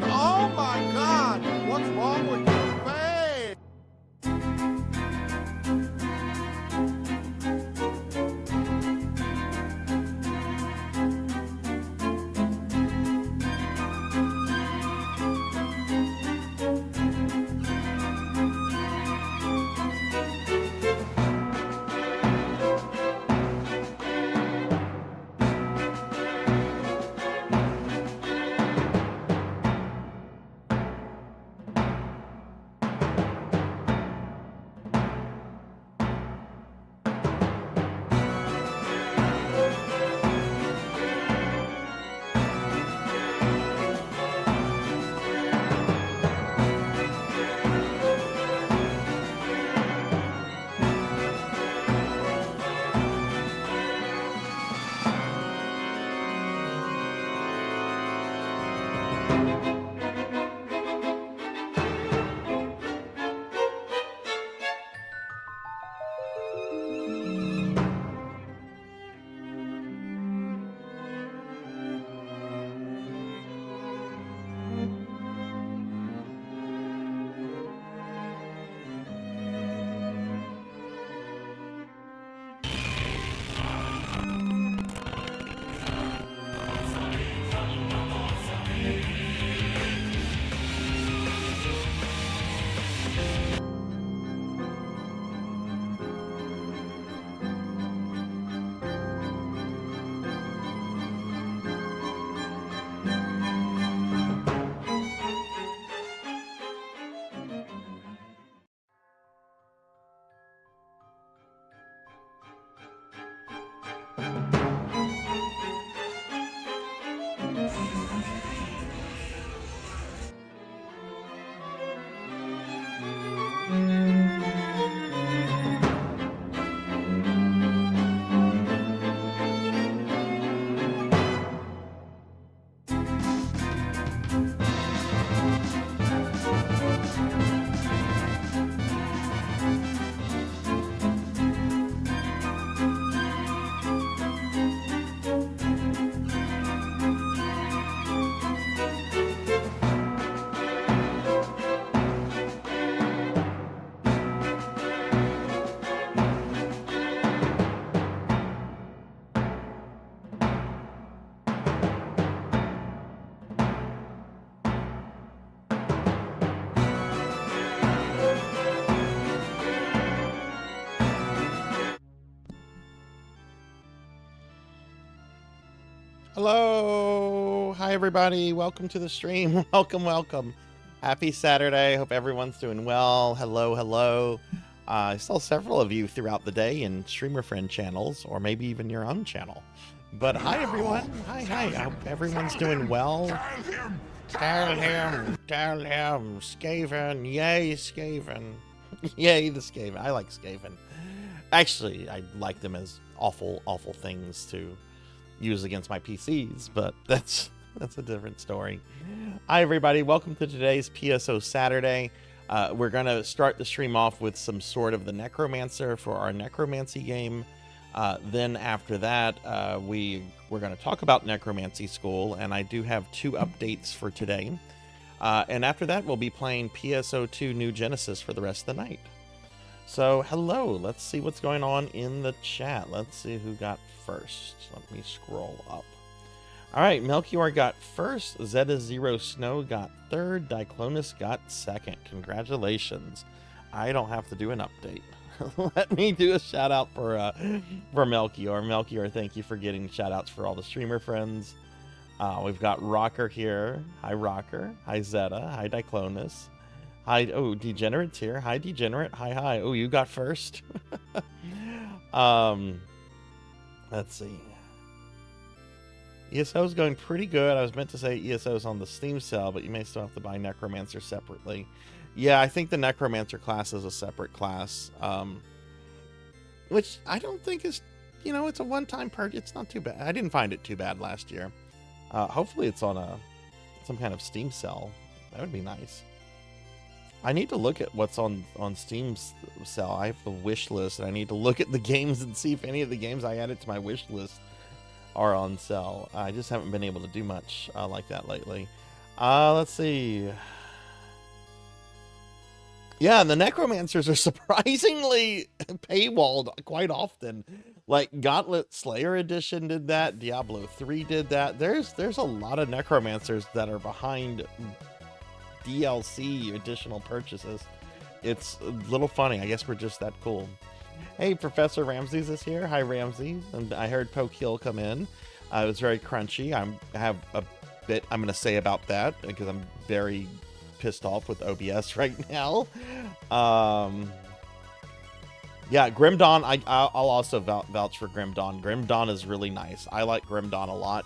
Oh my God! What's wrong with your face? Hello. Hi, everybody. Welcome to the stream. Welcome. Happy Saturday. Hope everyone's doing well. Hello. I saw several of you throughout the day in streamer friend channels, or maybe even your own channel. But hi, everyone. Hi. I hope everyone's doing well. Tell him. Skaven. Yay, Skaven. Yay, the Skaven. I like Skaven. Actually, I like them as awful things to use against my PCs, but that's a different story. Hi, everybody. Welcome to today's PSO Saturday. We're going to start the stream off with some sort of the Necromancer for our Necromancy game. Then after that, we're going to talk about Necromancy School, and I do have 2 updates for today. And after that, we'll be playing PSO2 New Genesis for the rest of the night. So, hello. Let's see what's going on in the chat. Let's see who got first. Let me scroll up. All right, Melchior got first. Zeta Zero Snow got third. Diclonus got second. Congratulations. I don't have to do an update. Let me do a shout out for Melchior. Melchior, thank you for getting shout outs for all the streamer friends. We've got Rocker here. Hi, Rocker. Hi, Zeta. Hi, Diclonus. Hi. Oh, Degenerate's here. Hi, Degenerate. Hi, hi. Oh, you got first. Let's see. ESO's going pretty good. I was meant to say ESO's on the Steam sale, but you may still have to buy Necromancer separately. Yeah, I think the Necromancer class is a separate class, which I don't think is, you know, it's a one-time purchase. It's not too bad. I didn't find it too bad last year. Hopefully it's on some kind of Steam sale. That would be nice. I need to look at what's on Steam's sale. I have a wish list, and I need to look at the games and see if any of the games I added to my wish list are on sale. I just haven't been able to do much like that lately. Let's see. Yeah, the Necromancers are surprisingly paywalled quite often. Like Gauntlet Slayer Edition did that. Diablo 3 did that. There's a lot of Necromancers that are behind DLC additional purchases. It's a little funny. I guess we're just that cool. Hey, Professor Ramses is here. Hi, Ramses. And I heard Poke Hill come in. It was very crunchy. I have a bit I'm going to say about that because I'm very pissed off with OBS right now. Yeah, Grim Dawn. I'll also vouch for Grim Dawn. Grim Dawn is really nice. I like Grim Dawn a lot.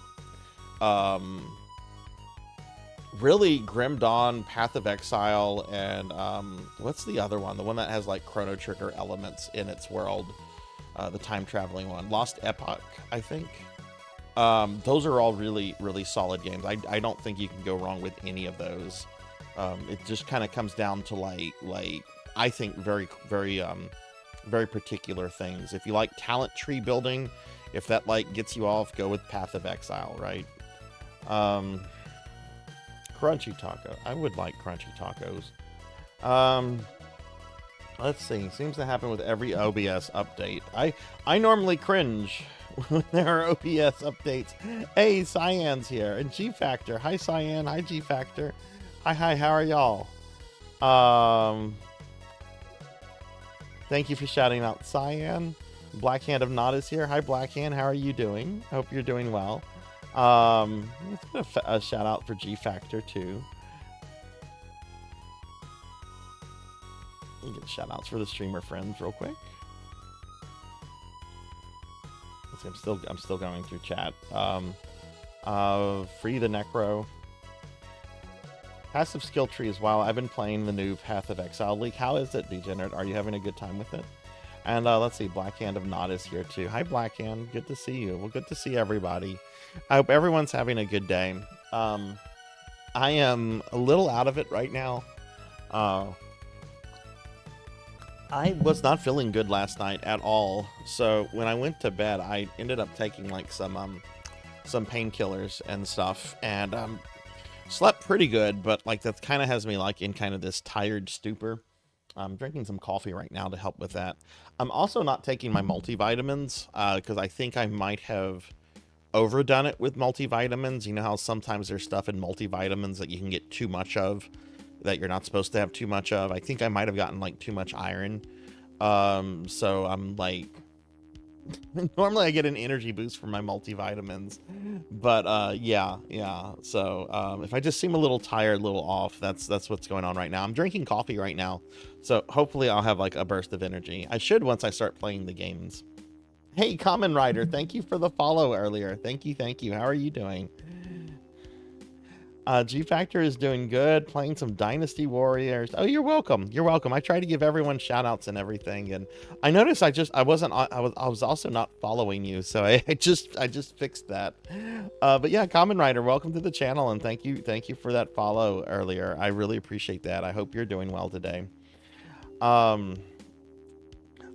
Really, Grim Dawn, Path of Exile, and what's the other one? The one that has like Chrono Trigger elements in its world. The time traveling one, Lost Epoch, I think. Those are all really, really solid games. I don't think you can go wrong with any of those. It just kind of comes down to like I think very particular things. If you like talent tree building, if that like gets you off, go with Path of Exile, right? Crunchy taco. I would like crunchy tacos. Let's see. Seems to happen with every OBS update. I normally cringe when there are OBS updates. Hey, Cyan's here. And G Factor. Hi, Cyan. Hi, G Factor. Hi. How are y'all? Thank you for shouting out Cyan. Black Hand of Nod is here. Hi, Black Hand. How are you doing? Hope you're doing well. Let's put a shout out for G Factor too. Get shout outs for the streamer friends real quick. Let's see, I'm still going through chat. Free the Necro. Passive skill tree as well. I've been playing the new Path of Exile League. How is it, Degenerate? Are you having a good time with it? And let's see, Black Hand of Nod is here too. Hi, Black Hand. Good to see you. Well, good to see everybody. I hope everyone's having a good day. I am a little out of it right now. I was not feeling good last night at all. So when I went to bed, I ended up taking like some painkillers and stuff, and slept pretty good. But like that kind of has me like in kind of this tired stupor. I'm drinking some coffee right now to help with that. I'm also not taking my multivitamins because I think I might have overdone it with multivitamins. You know how sometimes there's stuff in multivitamins that you can get too much of that you're not supposed to have too much of. I think I might have gotten like too much iron. So I'm like, normally I get an energy boost from my multivitamins, but yeah. So if I just seem a little tired, a little off, that's what's going on right now. I'm drinking coffee right now, so hopefully I'll have like a burst of energy. I should once I start playing the games. Hey, Common Rider, thank you for the follow earlier. Thank you. How are you doing? G Factor is doing good, playing some Dynasty Warriors. Oh, you're welcome. I try to give everyone shout outs and everything, and I noticed I was also not following you, so I just fixed that. But yeah, Common Rider, welcome to the channel, and thank you for that follow earlier. I really appreciate that. I hope you're doing well today.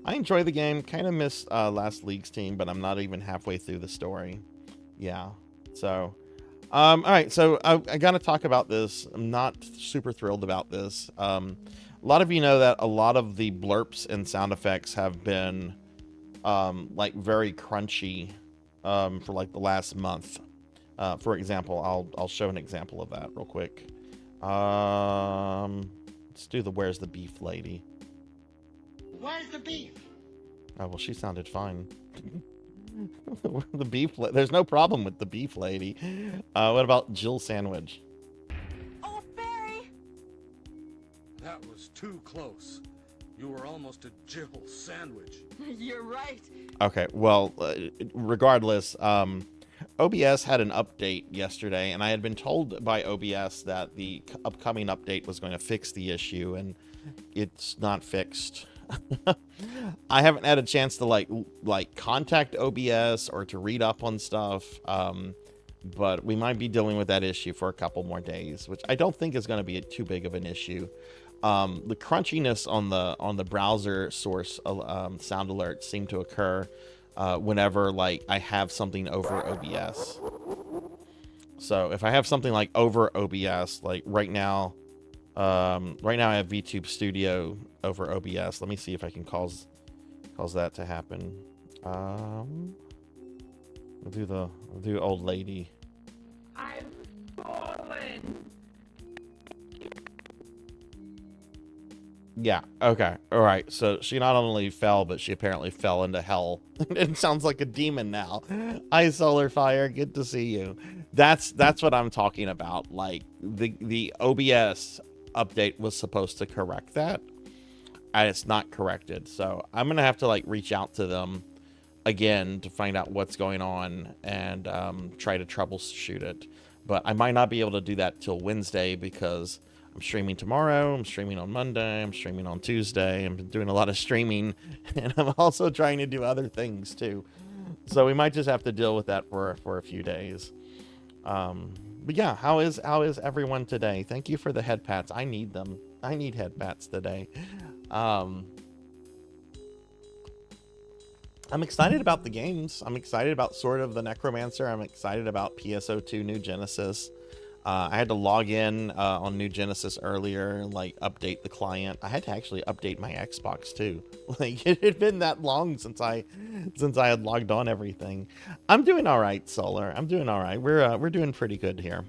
I enjoy the game. Kind of missed last League's team, but I'm not even halfway through the story. Yeah, so all right, so I gotta talk about this. I'm not super thrilled about this. A lot of you know that a lot of the blurps and sound effects have been like very crunchy for like the last month. For example, I'll show an example of that real quick. Let's do the "Where's the beef" lady. Where's the beef? Oh well, she sounded fine. The beef. There's no problem with the beef lady. What about Jill Sandwich? Oh, Barry! That was too close. You were almost a Jill Sandwich. You're right. Okay, well, regardless, OBS had an update yesterday, and I had been told by OBS that the upcoming update was going to fix the issue, and it's not fixed. I haven't had a chance to like contact OBS or to read up on stuff, but we might be dealing with that issue for a couple more days, which I don't think is going to be too big of an issue. The crunchiness on the browser source sound alerts seem to occur whenever like I have something over OBS. So if I have something like over OBS, like right now I have VTube Studio over OBS. Let me see if I can cause that to happen. I'll do old lady. I've fallen. Yeah, okay. All right. So she not only fell, but she apparently fell into hell. It sounds like a demon now. Hi, Solar Fire. Good to see you. That's what I'm talking about. Like the OBS update was supposed to correct that, and it's not corrected. So I'm going to have to like reach out to them again to find out what's going on and try to troubleshoot it. But I might not be able to do that till Wednesday because I'm streaming tomorrow, I'm streaming on Monday, I'm streaming on Tuesday, I'm doing a lot of streaming, and I'm also trying to do other things too. So we might just have to deal with that for a few days. But yeah, how is everyone today? Thank you for the head pats. I need them. I need head pats today. I'm excited about the games. I'm excited about Sword of the Necromancer. I'm excited about PSO2 New Genesis. I had to log in on New Genesis earlier, like update the client. I had to actually update my Xbox too. Like it had been that long since I had logged on everything. I'm doing all right, Solar. I'm doing all right. We're doing pretty good here.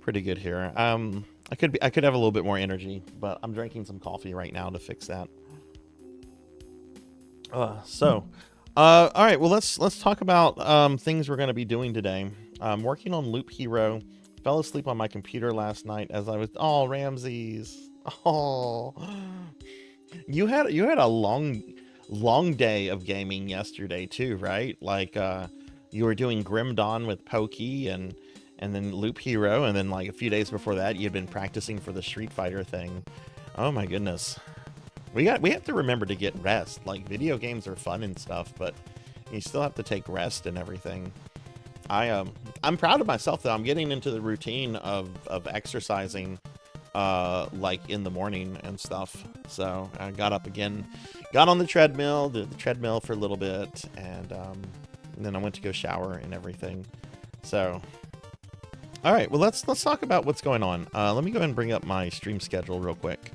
Pretty good here. I could have a little bit more energy, but I'm drinking some coffee right now to fix that. All right. Well, let's talk about things we're going to be doing today. I'm working on Loop Hero. Fell asleep on my computer last night as I was. Oh, Ramses. Oh, you had a long day of gaming yesterday too, right? Like you were doing Grim Dawn with Pokey and then Loop Hero, and then like a few days before that you had been practicing for the Street Fighter thing. Oh my goodness. We have to remember to get rest. Like video games are fun and stuff, but you still have to take rest and everything. I'm proud of myself though. I'm getting into the routine of exercising like in the morning and stuff. So I got up again, got on the treadmill, did the treadmill for a little bit, and then I went to go shower and everything. So all right, well let's talk about what's going on. Let me go ahead and bring up my stream schedule real quick.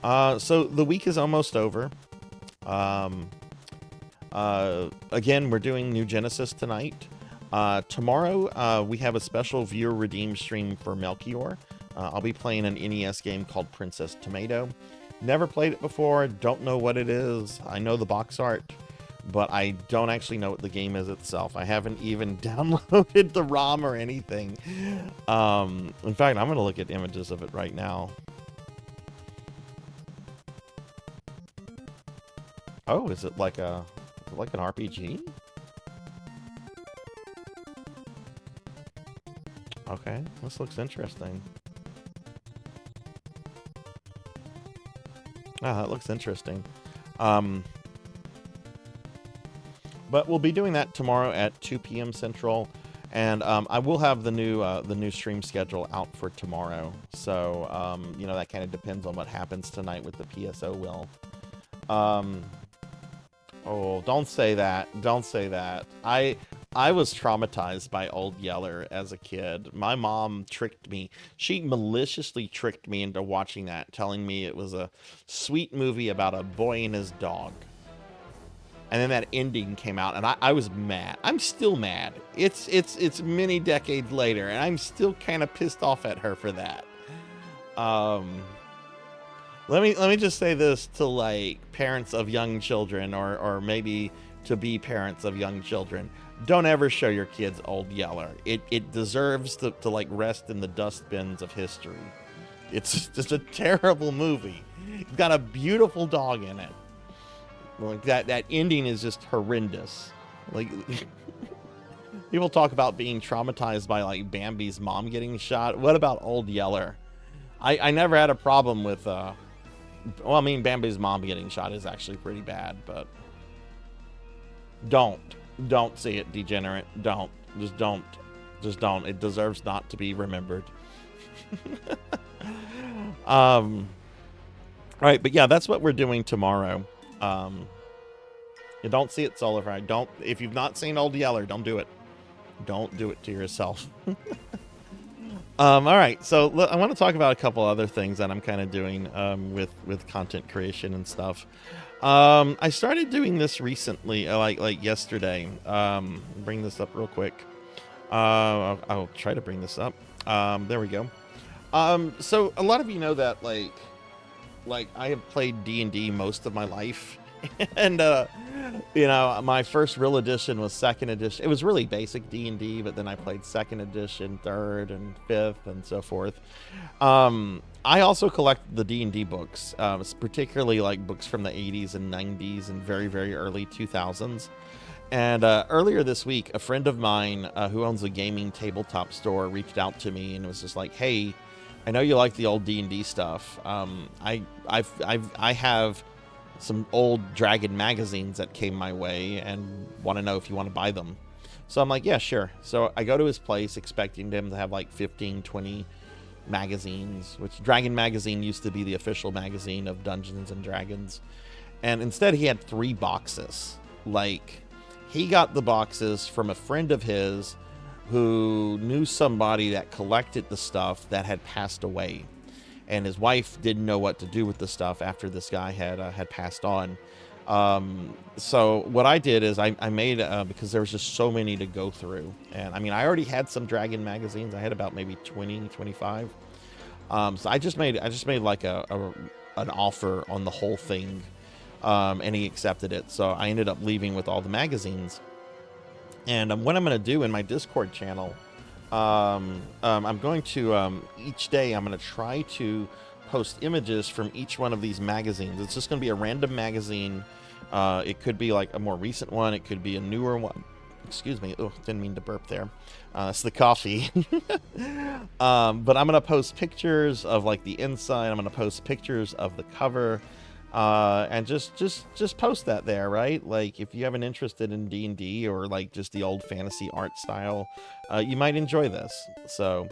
So the week is almost over. Again, we're doing New Genesis tonight. Tomorrow, we have a special viewer redeemed stream for Melchior. I'll be playing an NES game called Princess Tomato. Never played it before, don't know what it is. I know the box art, but I don't actually know what the game is itself. I haven't even downloaded the ROM or anything. In fact, I'm going to look at images of it right now. Oh, is it like an RPG? Okay, this looks interesting. That looks interesting. But we'll be doing that tomorrow at 2 p.m. Central, and I will have the new stream schedule out for tomorrow. So you know, that kind of depends on what happens tonight with the PSO will. Oh, don't say that. Don't say that. I was traumatized by Old Yeller as a kid. My mom tricked me. She maliciously tricked me into watching that, telling me it was a sweet movie about a boy and his dog. And then that ending came out, and I was mad. I'm still mad. It's many decades later, and I'm still kind of pissed off at her for that. Let me just say this to like parents of young children, or maybe to be parents of young children. Don't ever show your kids Old Yeller. It deserves to like rest in the dustbins of history. It's just a terrible movie. It's got a beautiful dog in it. Like that ending is just horrendous. Like people talk about being traumatized by like Bambi's mom getting shot. What about Old Yeller? I never had a problem with well, I mean, Bambi's mom getting shot is actually pretty bad, but don't see it, degenerate. Don't. It deserves not to be remembered. All right, but yeah, that's what we're doing tomorrow. You don't see it, Solar Fry. Don't. If you've not seen Old Yeller, don't do it. Don't do it to yourself. All right, so I want to talk about a couple other things that I'm kind of doing with content creation and stuff. I started doing this recently, like yesterday. Bring this up real quick. I'll try to bring this up. There we go. So a lot of you know that like I have played D&D most of my life. And you know, my first real edition was second edition. It was really basic D&D, but then I played second edition, third and fifth and so forth. I also collect the D&D books, particularly like books from the 80s and 90s and very, very early 2000s. And earlier this week, a friend of mine who owns a gaming tabletop store reached out to me and was just like, "Hey, I know you like the old D&D stuff. I have some old Dragon magazines that came my way and want to know if you want to buy them." So I'm like, yeah, sure. So I go to his place expecting him to have like 15, 20 magazines, which Dragon magazine used to be the official magazine of Dungeons and Dragons. And instead he had 3 boxes. Like, he got the boxes from a friend of his who knew somebody that collected the stuff that had passed away. And his wife didn't know what to do with the stuff after this guy had passed on. So what I did is I made, because there was just so many to go through. And I mean, I already had some Dragon magazines. I had about maybe 20, 25. So I just made like an offer on the whole thing. And he accepted it. So I ended up leaving with all the magazines. And what I'm going to do in my Discord channel, I'm going to, each day I'm going to try to post images from each one of these magazines. It's just going to be a random magazine. It could be like a more recent one. It could be a newer one. Excuse me. Oh, didn't mean to burp there. It's the coffee. But I'm going to post pictures of like the inside. I'm going to post pictures of the cover. And just post that there, right? Like, if you have an interest in D&D or like just the old fantasy art style, you might enjoy this. So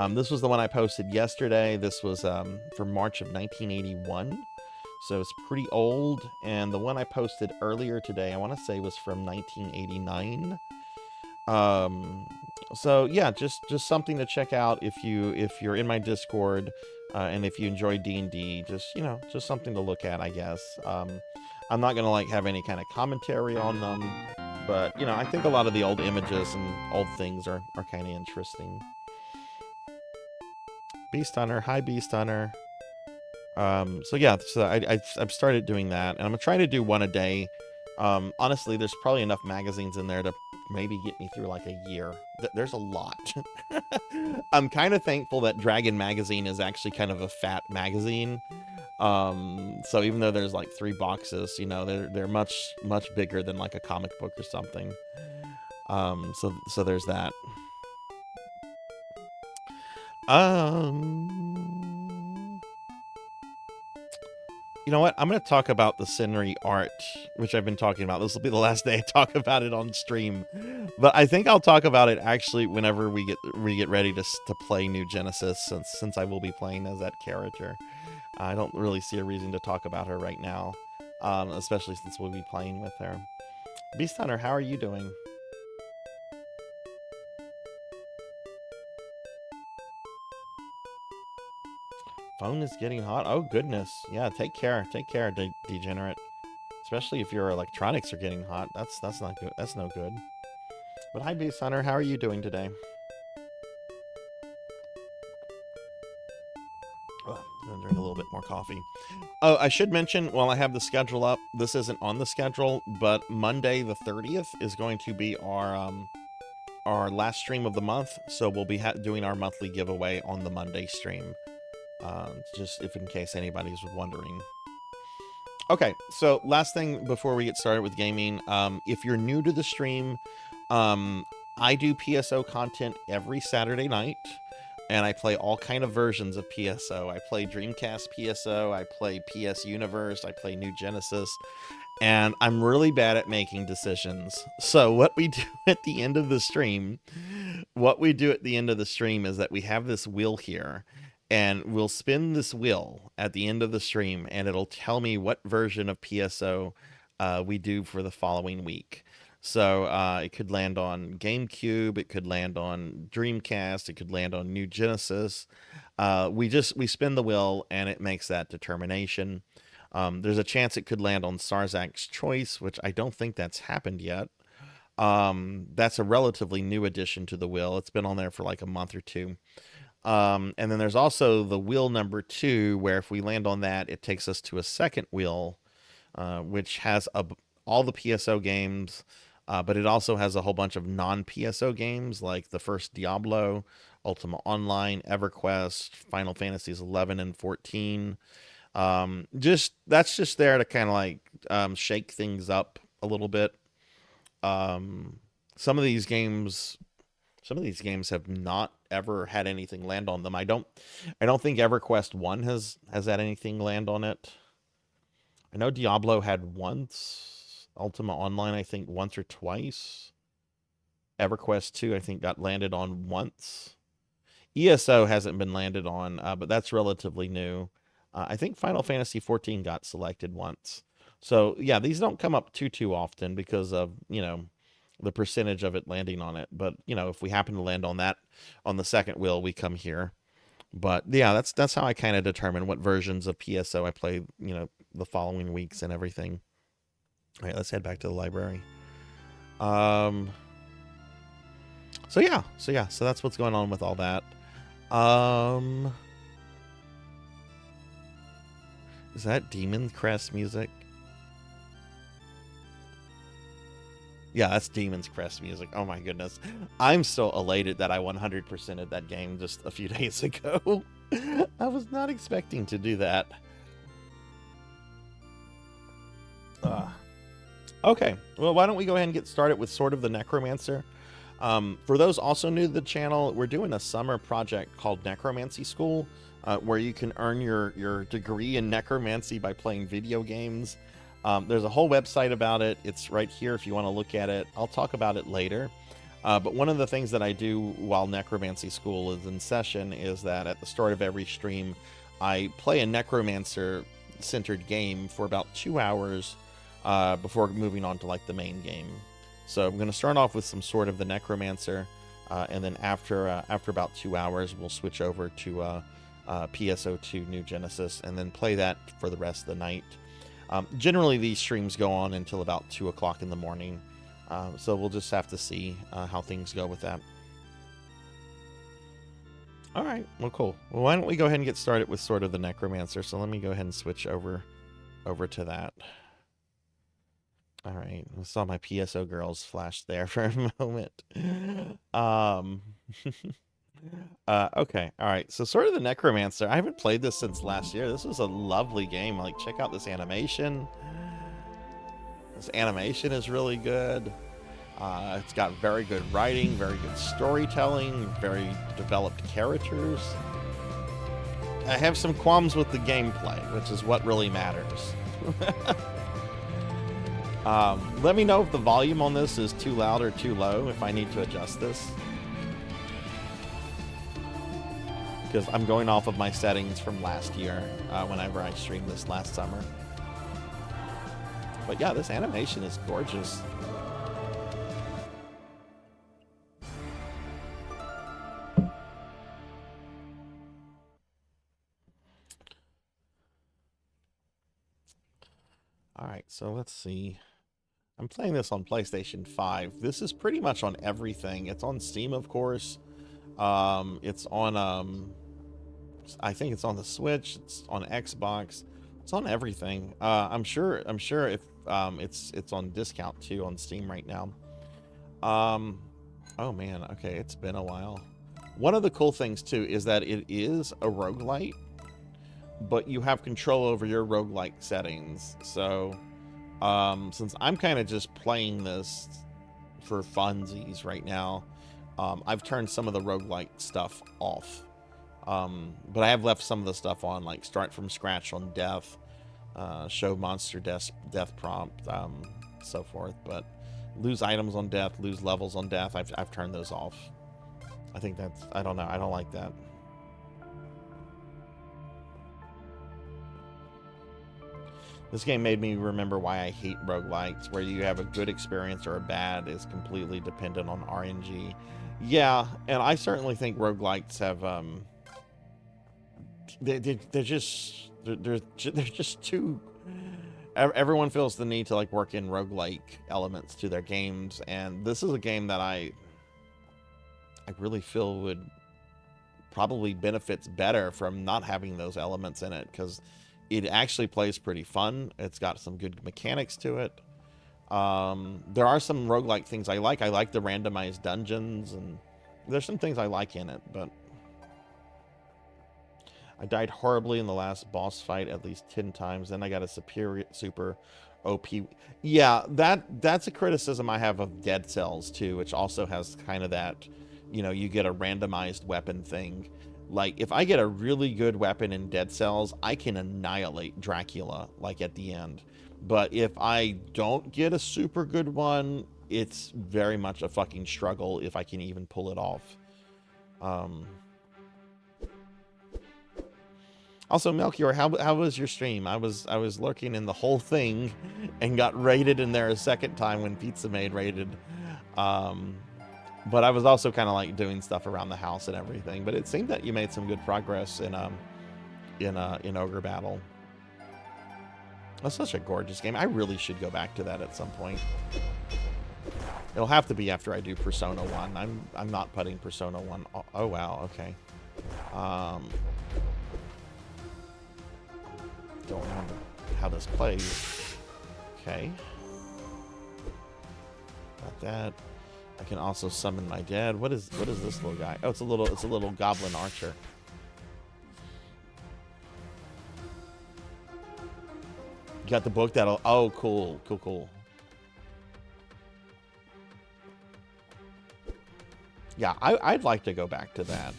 this was the one I posted yesterday. This was for March of 1981, so it's pretty old. And the one I posted earlier today, I want to say, was from 1989. So yeah, just something to check out if you're in my Discord. And if you enjoy D&D, just something to look at, I guess. I'm not gonna like have any kind of commentary on them, but I think a lot of the old images and old things are kind of interesting. Beast Hunter, hi Beast Hunter. So yeah, so I've started doing that, and I'm gonna try to do one a day. Honestly, there's probably enough magazines in there to maybe get me through like a year. There's a lot. I'm kind of thankful that Dragon magazine is actually kind of a fat magazine. So even though there's like 3 boxes, they're much bigger than like a comic book or something. So there's that. You know what? I'm going to talk about the scenery art, which I've been talking about. This will be the last day I talk about it on stream. But I think I'll talk about it actually whenever we get ready to play New Genesis, since I will be playing as that character. I don't really see a reason to talk about her right now, especially since we'll be playing with her. Beast Hunter, how are you doing? Phone is getting hot. Oh goodness. Yeah, take care. Take care, degenerate. Especially if your electronics are getting hot. That's not good. That's no good. But hi, Beast Hunter. How are you doing today? Oh, I'm gonna drink a little bit more coffee. Oh, I should mention, while I have the schedule up, this isn't on the schedule, but Monday the 30th is going to be our last stream of the month, so we'll be doing our monthly giveaway on the Monday stream. Just if in case anybody's wondering. Okay, so last thing before we get started with gaming, if you're new to the stream, I do PSO content every Saturday night, and I play all kind of versions of PSO. I play Dreamcast PSO, I play PS Universe, I play New Genesis, and I'm really bad at making decisions. So what we do at the end of the stream, is that we have this wheel here, and we'll spin this wheel at the end of the stream, and it'll tell me what version of PSO we do for the following week. So it could land on GameCube, it could land on Dreamcast, it could land on New Genesis. We spin the wheel, and it makes that determination. There's a chance it could land on Sarzac's Choice, which I don't think that's happened yet. That's a relatively new addition to the wheel. It's been on there for like a month or two. And then there's also the wheel number 2, where if we land on that, it takes us to a second wheel, which has all the PSO games, but it also has a whole bunch of non-PSO games, like the first Diablo, Ultima Online, EverQuest, Final Fantasies 11 and 14. That's just there to kind of like shake things up a little bit. Some of these games have not ever had anything land on them. I don't think EverQuest 1 has had anything land on it. I know Diablo had once. Ultima Online, I think, once or twice. EverQuest 2, I think, got landed on once. ESO hasn't been landed on, but that's relatively new. I think Final Fantasy 14 got selected once. So, yeah, these don't come up too often because of, the percentage of it landing on it. But, if we happen to land on that on the second wheel, we come here. But, yeah, that's how I kind of determine what versions of PSO I play, the following weeks and everything. All right, let's head back to the library. So that's what's going on with all that. Is that Demon Crest music? Yeah, that's Demon's Crest music. Oh my goodness. I'm so elated that I 100%ed that game just a few days ago. I was not expecting to do that. Okay, well, why don't we go ahead and get started with Sword of the Necromancer. For those also new to the channel, we're doing a summer project called Necromancy School, where you can earn your degree in necromancy by playing video games. There's a whole website about it. It's right here if you want to look at it. I'll talk about it later. But one of the things that I do while Necromancy School is in session is that at the start of every stream, I play a Necromancer-centered game for about 2 hours before moving on to like the main game. So I'm going to start off with some Sword of the Necromancer, and then after about 2 hours, we'll switch over to PSO2 New Genesis, and then play that for the rest of the night. Generally, these streams go on until about 2 o'clock in the morning, so we'll just have to see how things go with that. All right, well, cool. Well, why don't we go ahead and get started with Sword of the Necromancer? So let me go ahead and switch over to that. All right, I saw my PSO girls flash there for a moment. Okay, all right. So Sword of the Necromancer, I haven't played this since last year. This was a lovely game. Like, check out this animation. This animation is really good. It's got very good writing, very good storytelling, very developed characters. I have some qualms with the gameplay, which is what really matters. Let me know if the volume on this is too loud or too low, if I need to adjust this. Because I'm going off of my settings from last year, whenever I streamed this last summer. But yeah, this animation is gorgeous. All right, so let's see. I'm playing this on PlayStation 5. This is pretty much on everything. It's on Steam, of course. It's on I think it's on the Switch. It's on Xbox. It's on everything. I'm sure if it's on discount too on Steam right now. Oh man, okay, it's been a while. One of the cool things too is that it is a roguelite, but you have control over your roguelike settings. So since I'm kind of just playing this for funsies right now, I've turned some of the roguelike stuff off. But I have left some of the stuff on, like start from scratch on death, show monster death prompt, so forth. But lose items on death, lose levels on death, I've turned those off. I think that's, I don't know, I don't like that. This game made me remember why I hate roguelikes, where you have a good experience or a bad is completely dependent on RNG. Yeah, and I certainly think roguelikes have, they're just too... Everyone feels the need to like work in roguelike elements to their games, and this is a game that I really feel would probably benefits better from not having those elements in it, because it actually plays pretty fun. It's got some good mechanics to it. There are some roguelike things I like. I like the randomized dungeons, and there's some things I like in it, but I died horribly in the last boss fight at least 10 times. Then I got a super OP. Yeah, that's a criticism I have of Dead Cells too, which also has kind of that, you know, you get a randomized weapon thing. Like, if I get a really good weapon in Dead Cells, I can annihilate Dracula, like, at the end. But if I don't get a super good one, it's very much a fucking struggle if I can even pull it off. Also, Melchior, how was your stream? I was lurking in the whole thing and got raided in there a second time when Pizza Maid raided. But I was also kind of like doing stuff around the house and everything. But it seemed that you made some good progress in Ogre Battle. That's such a gorgeous game. I really should go back to that at some point. It'll have to be after I do Persona 1. I'm not putting Persona 1. Oh wow, okay. Don't remember how this plays. Okay. Got that. I can also summon my dead. What is this little guy? Oh, it's a little goblin archer. You got the book that'll... Oh, cool. Cool. Yeah, I'd like to go back to that.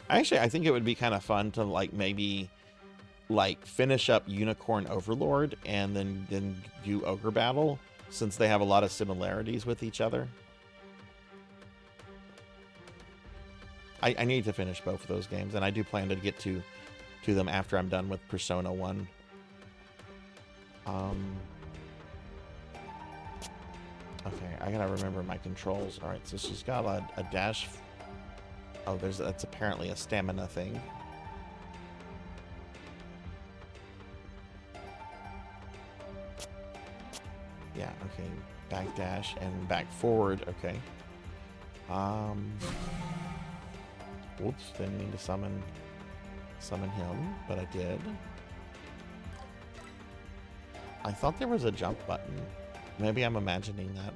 Actually, I think it would be kind of fun to, like, maybe, like, finish up Unicorn Overlord and then do Ogre Battle, since they have a lot of similarities with each other. I need to finish both of those games, and I do plan to get to them after I'm done with Persona 1. Okay, I gotta remember my controls. All right, so she's got a dash. Oh, that's apparently a stamina thing. Yeah, okay. Back dash and back forward. Okay. Oops, didn't mean to summon him, but I did. I thought there was a jump button. Maybe I'm imagining that.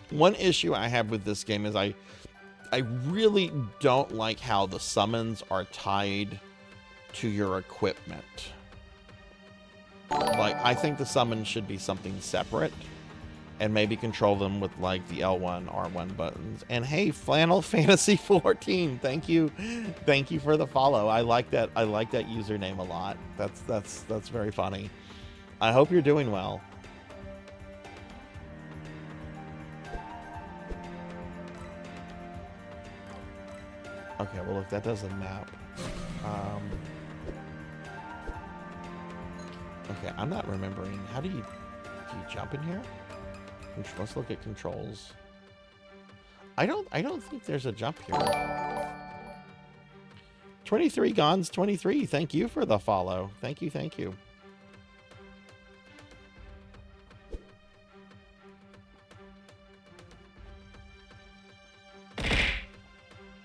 One issue I have with this game is I really don't like how the summons are tied to your equipment. Like, I think the summons should be something separate, and maybe control them with like the L1, R1 buttons. And hey, Flannel Fantasy 14, thank you for the follow. I like that username a lot. That's very funny. I hope you're doing well. Okay, well, if that doesn't map, Okay, I'm not remembering. How do you jump in here? Let's look at controls. I don't think there's a jump here. 23 Gons 23. Thank you for the follow. Thank you, thank you.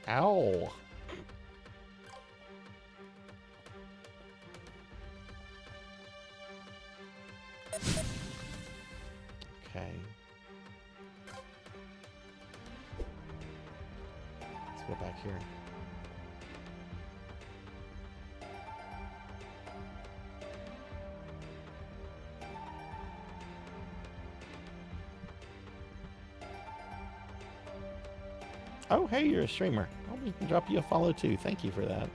Ow. Okay. Let's go back here. Oh, hey, you're a streamer. I'll just drop you a follow too. Thank you for that.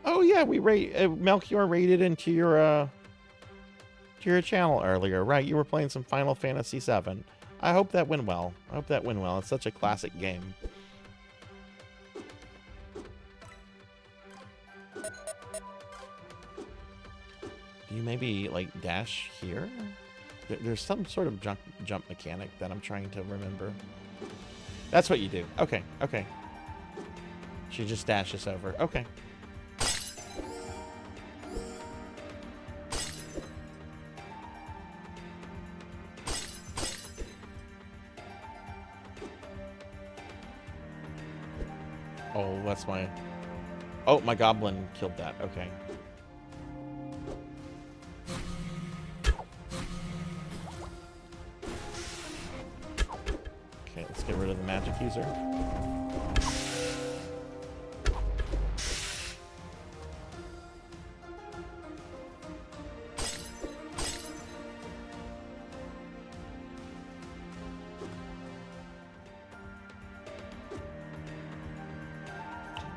Oh yeah, we Melchior raided into your channel earlier, right? You were playing some Final Fantasy VII. I hope that went well. I hope that went well. It's such a classic game. Do you maybe like dash here? There's some sort of jump mechanic that I'm trying to remember. That's what you do. Okay, okay. She just dashes over. Okay. Oh, that's my... Oh, my goblin killed that. Okay. Okay, let's get rid of the magic user.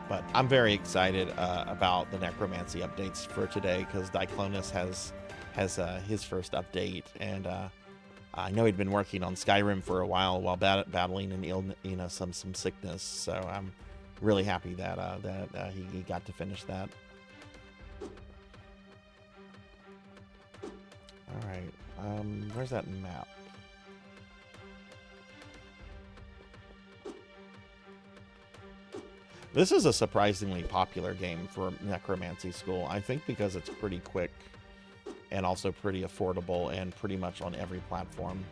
But I'm very excited about the necromancy updates for today because Diclonus has his first update, and I know he'd been working on Skyrim for a while battling an some sickness. So I'm really happy that he got to finish that. All right, where's that map? This is a surprisingly popular game for Necromancy School, I think, because it's pretty quick and also pretty affordable and pretty much on every platform.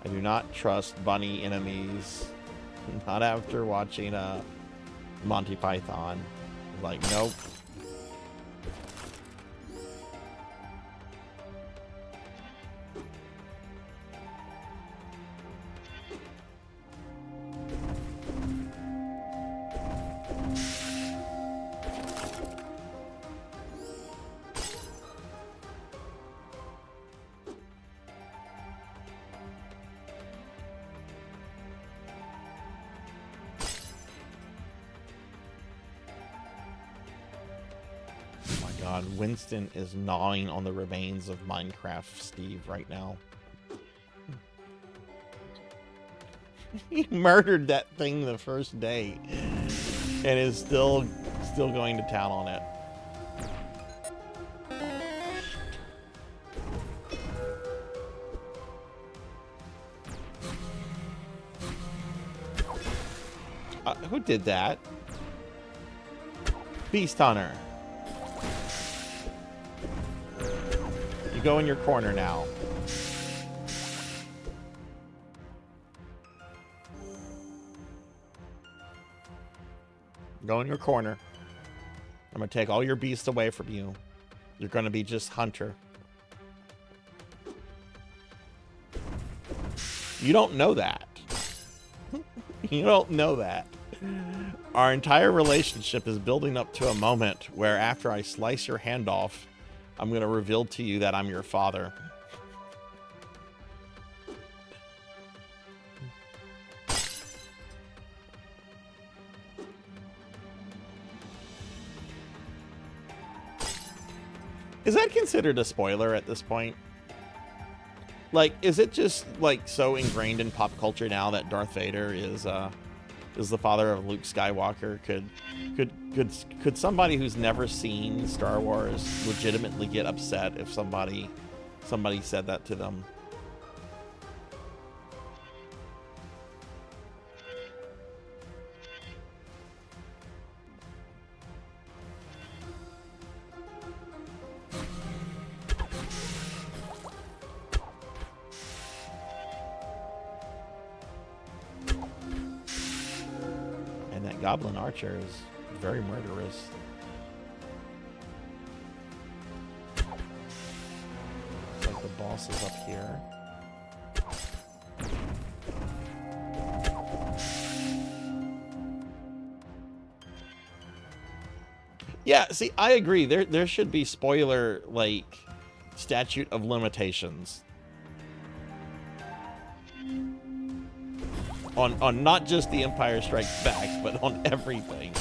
I do not trust bunny enemies. Not after watching Monty Python. Like, nope. God, Winston is gnawing on the remains of Minecraft Steve right now. He murdered that thing the first day and is still going to town on it. Who did that? Beast Hunter. You go in your corner now. Go in your corner. I'm gonna take all your beasts away from you. You're gonna be just Hunter. You don't know that. You don't know that. Our entire relationship is building up to a moment where after I slice your hand off, I'm going to reveal to you that I'm your father. Is that considered a spoiler at this point? Like, is it just like so ingrained in pop culture now that Darth Vader is the father of Luke Skywalker? Could somebody who's never seen Star Wars legitimately get upset if somebody said that to them? Goblin Archer is very murderous. Looks like the boss is up here. Yeah, see, I agree. There should be spoiler, like, statute of limitations. On not just The Empire Strikes Back, but on everything.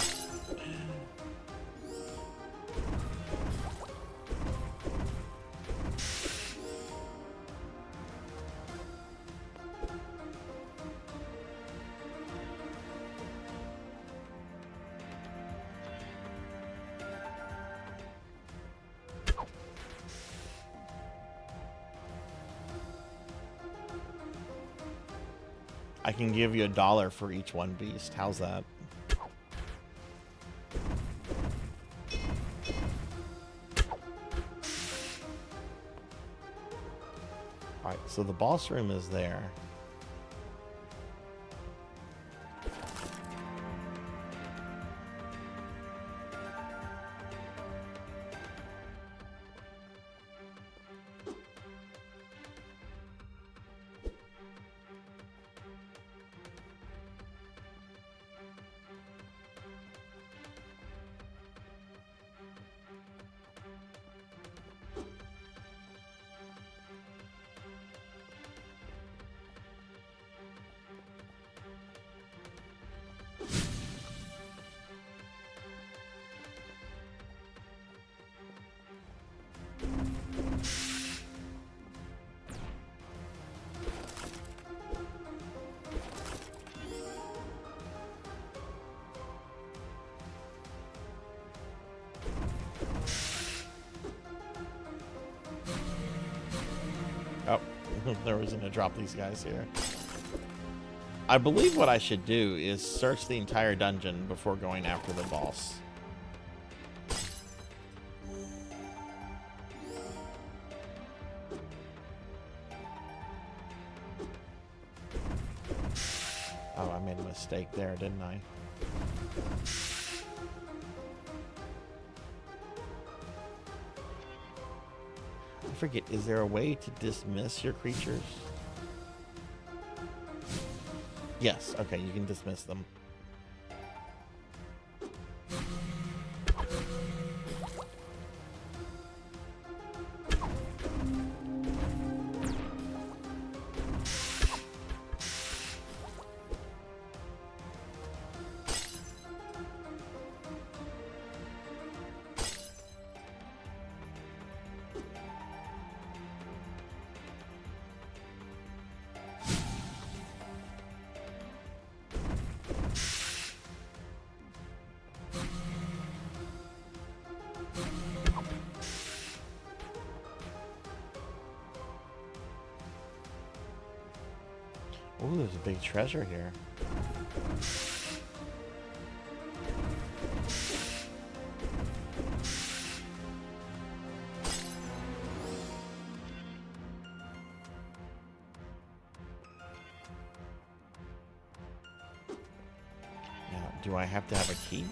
I can give you $1 for each one beast. How's that? Alright, so the boss room is there. There was gonna drop these guys here. I believe what I should do is search the entire dungeon before going after the boss. Oh, I made a mistake there, didn't I? I forget, is there a way to dismiss your creatures? Yes, okay, you can dismiss them. Ooh, there's a big treasure here. Now, do I have to have a key?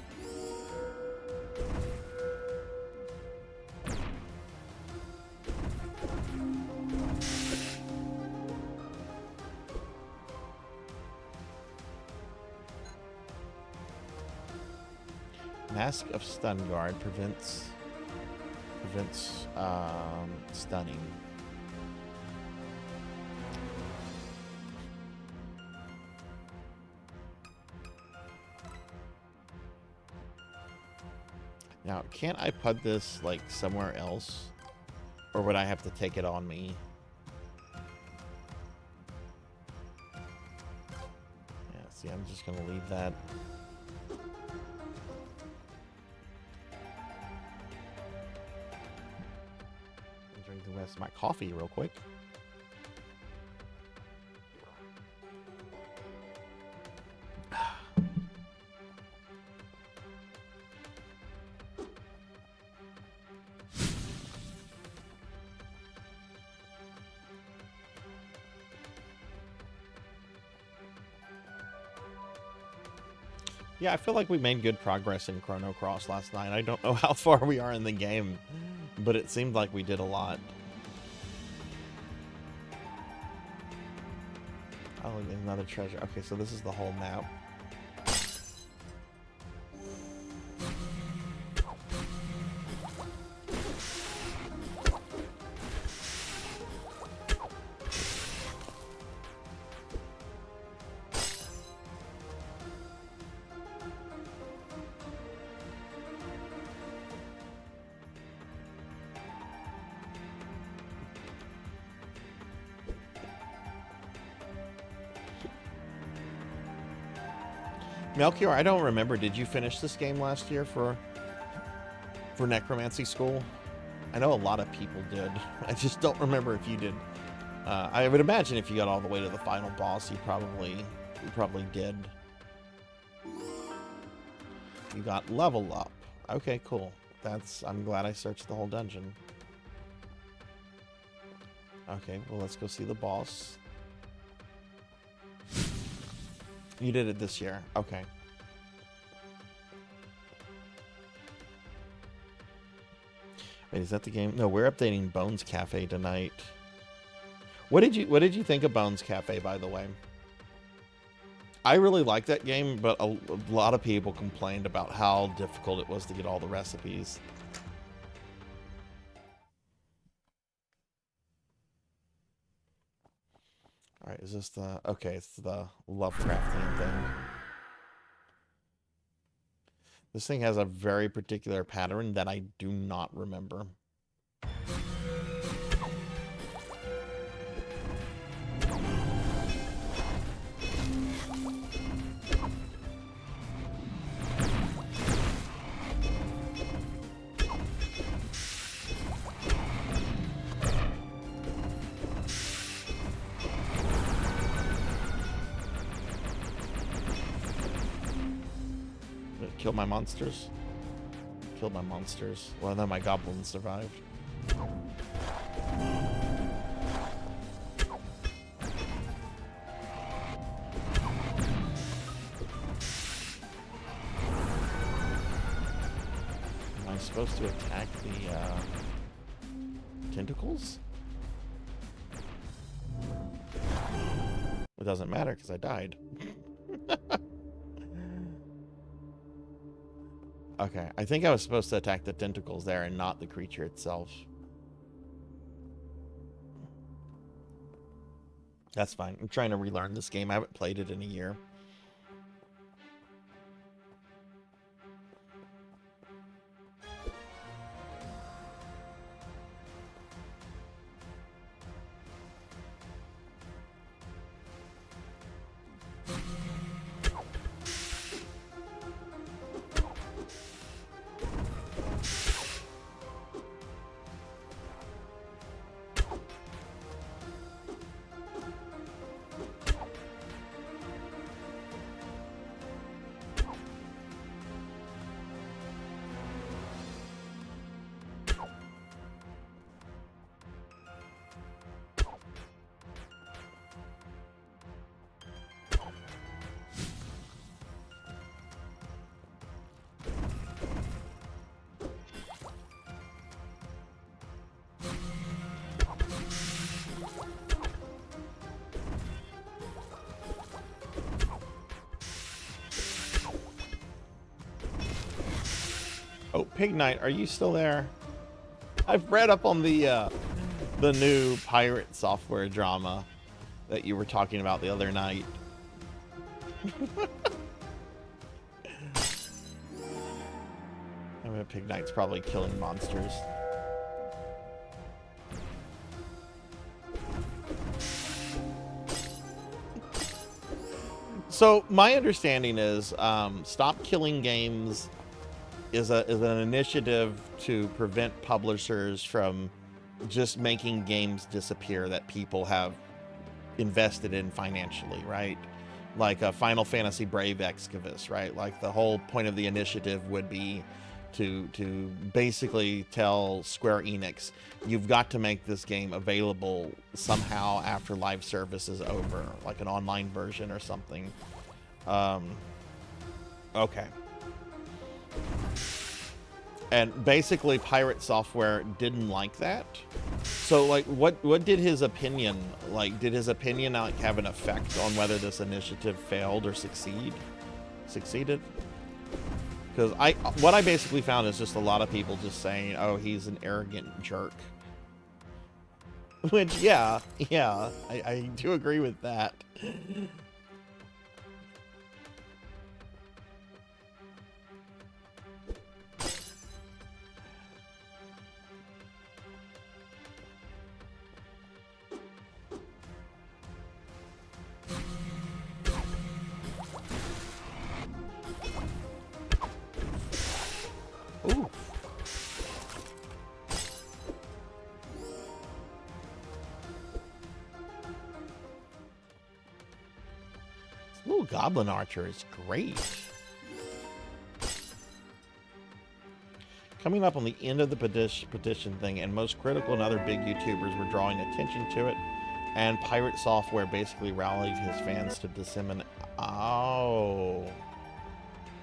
Mask of Stun Guard prevents stunning. Now, can't I put this like somewhere else, or would I have to take it on me? Yeah, see, I'm just gonna leave that. Drink the rest of my coffee real quick. Yeah, I feel like we made good progress in Chrono Cross last night. I don't know how far we are in the game, but it seemed like we did a lot. Oh, there's another treasure. Okay, so this is the whole map. Melchior, I don't remember. Did you finish this game last year for Necromancy School? I know a lot of people did. I just don't remember if you did. I would imagine if you got all the way to the final boss, you probably did. You got level up. Okay, cool. I'm glad I searched the whole dungeon. Okay, well, let's go see the boss. You did it this year. Okay. Wait, is that the game? No, we're updating Bones Cafe tonight. What did you think of Bones Cafe, by the way? I really liked that game, but a lot of people complained about how difficult it was to get all the recipes. All right, is this the... Okay, it's the Lovecraftian thing. This thing has a very particular pattern that I do not remember. Kill my monsters. Killed my monsters. Well, then my goblins survived. Am I supposed to attack the tentacles? It doesn't matter because I died. Okay, I think I was supposed to attack the tentacles there and not the creature itself. That's fine. I'm trying to relearn this game. I haven't played it in a year. Oh, Pig Knight, are you still there? I've read up on the new pirate software drama that you were talking about the other night. I mean, Pig Knight's probably killing monsters. So my understanding is Stop Killing Games is an initiative to prevent publishers from just making games disappear that people have invested in financially, right? Like a Final Fantasy Brave Exvius, right? Like the whole point of the initiative would be to basically tell Square Enix, you've got to make this game available somehow after live service is over, like an online version or something. Okay. And basically Pirate Software didn't like that. So like what did his opinion, like did his opinion like have an effect on whether this initiative failed or succeeded? Because what I basically found is just a lot of people just saying, oh, he's an arrogant jerk. Which, yeah, I do agree with that. Ooh. This little goblin archer is great. Coming up on the end of the petition thing, and most critical and other big YouTubers were drawing attention to it, and Pirate Software basically rallied his fans to disseminate. Oh.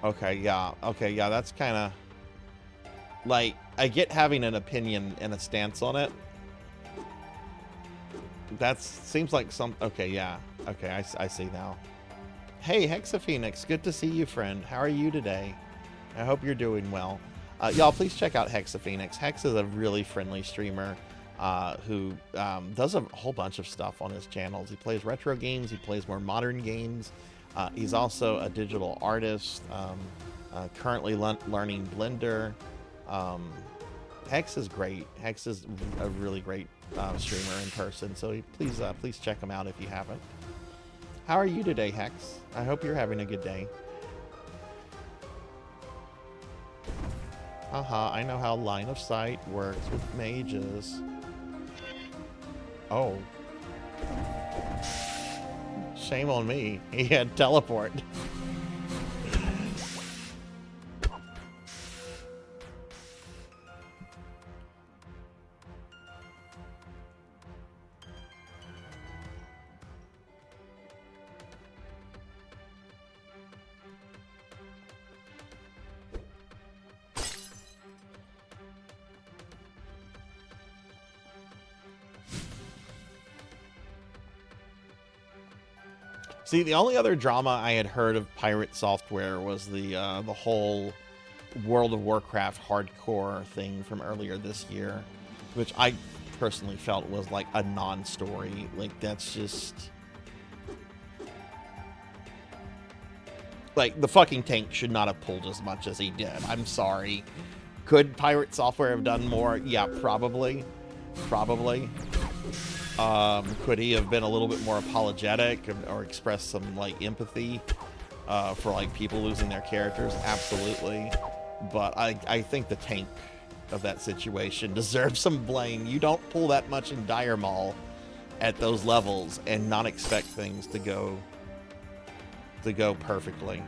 Okay, yeah, that's kind of... Like, I get having an opinion and a stance on it. That seems like some... Okay, yeah. Okay, I see now. Hey, Hexaphoenix, good to see you, friend. How are you today? I hope you're doing well. Y'all, please check out Hexaphoenix. Hex is a really friendly streamer who does a whole bunch of stuff on his channels. He plays retro games. He plays more modern games. He's also a digital artist, currently learning Blender. Hex is great. Hex is a really great streamer in person, so please check him out if you haven't. How are you today, Hex? I hope you're having a good day. I know how line of sight works with mages. Oh. Shame on me. He had teleport. See, the only other drama I had heard of Pirate Software was the whole World of Warcraft hardcore thing from earlier this year, which I personally felt was like a non-story. Like, that's just... Like, the fucking tank should not have pulled as much as he did. I'm sorry. Could Pirate Software have done more? Yeah, probably. Probably. Could he have been a little bit more apologetic or expressed some like empathy for like people losing their characters? Absolutely. But I think the tank of that situation deserves some blame. You don't pull that much in Dire Maul at those levels and not expect things to go perfectly.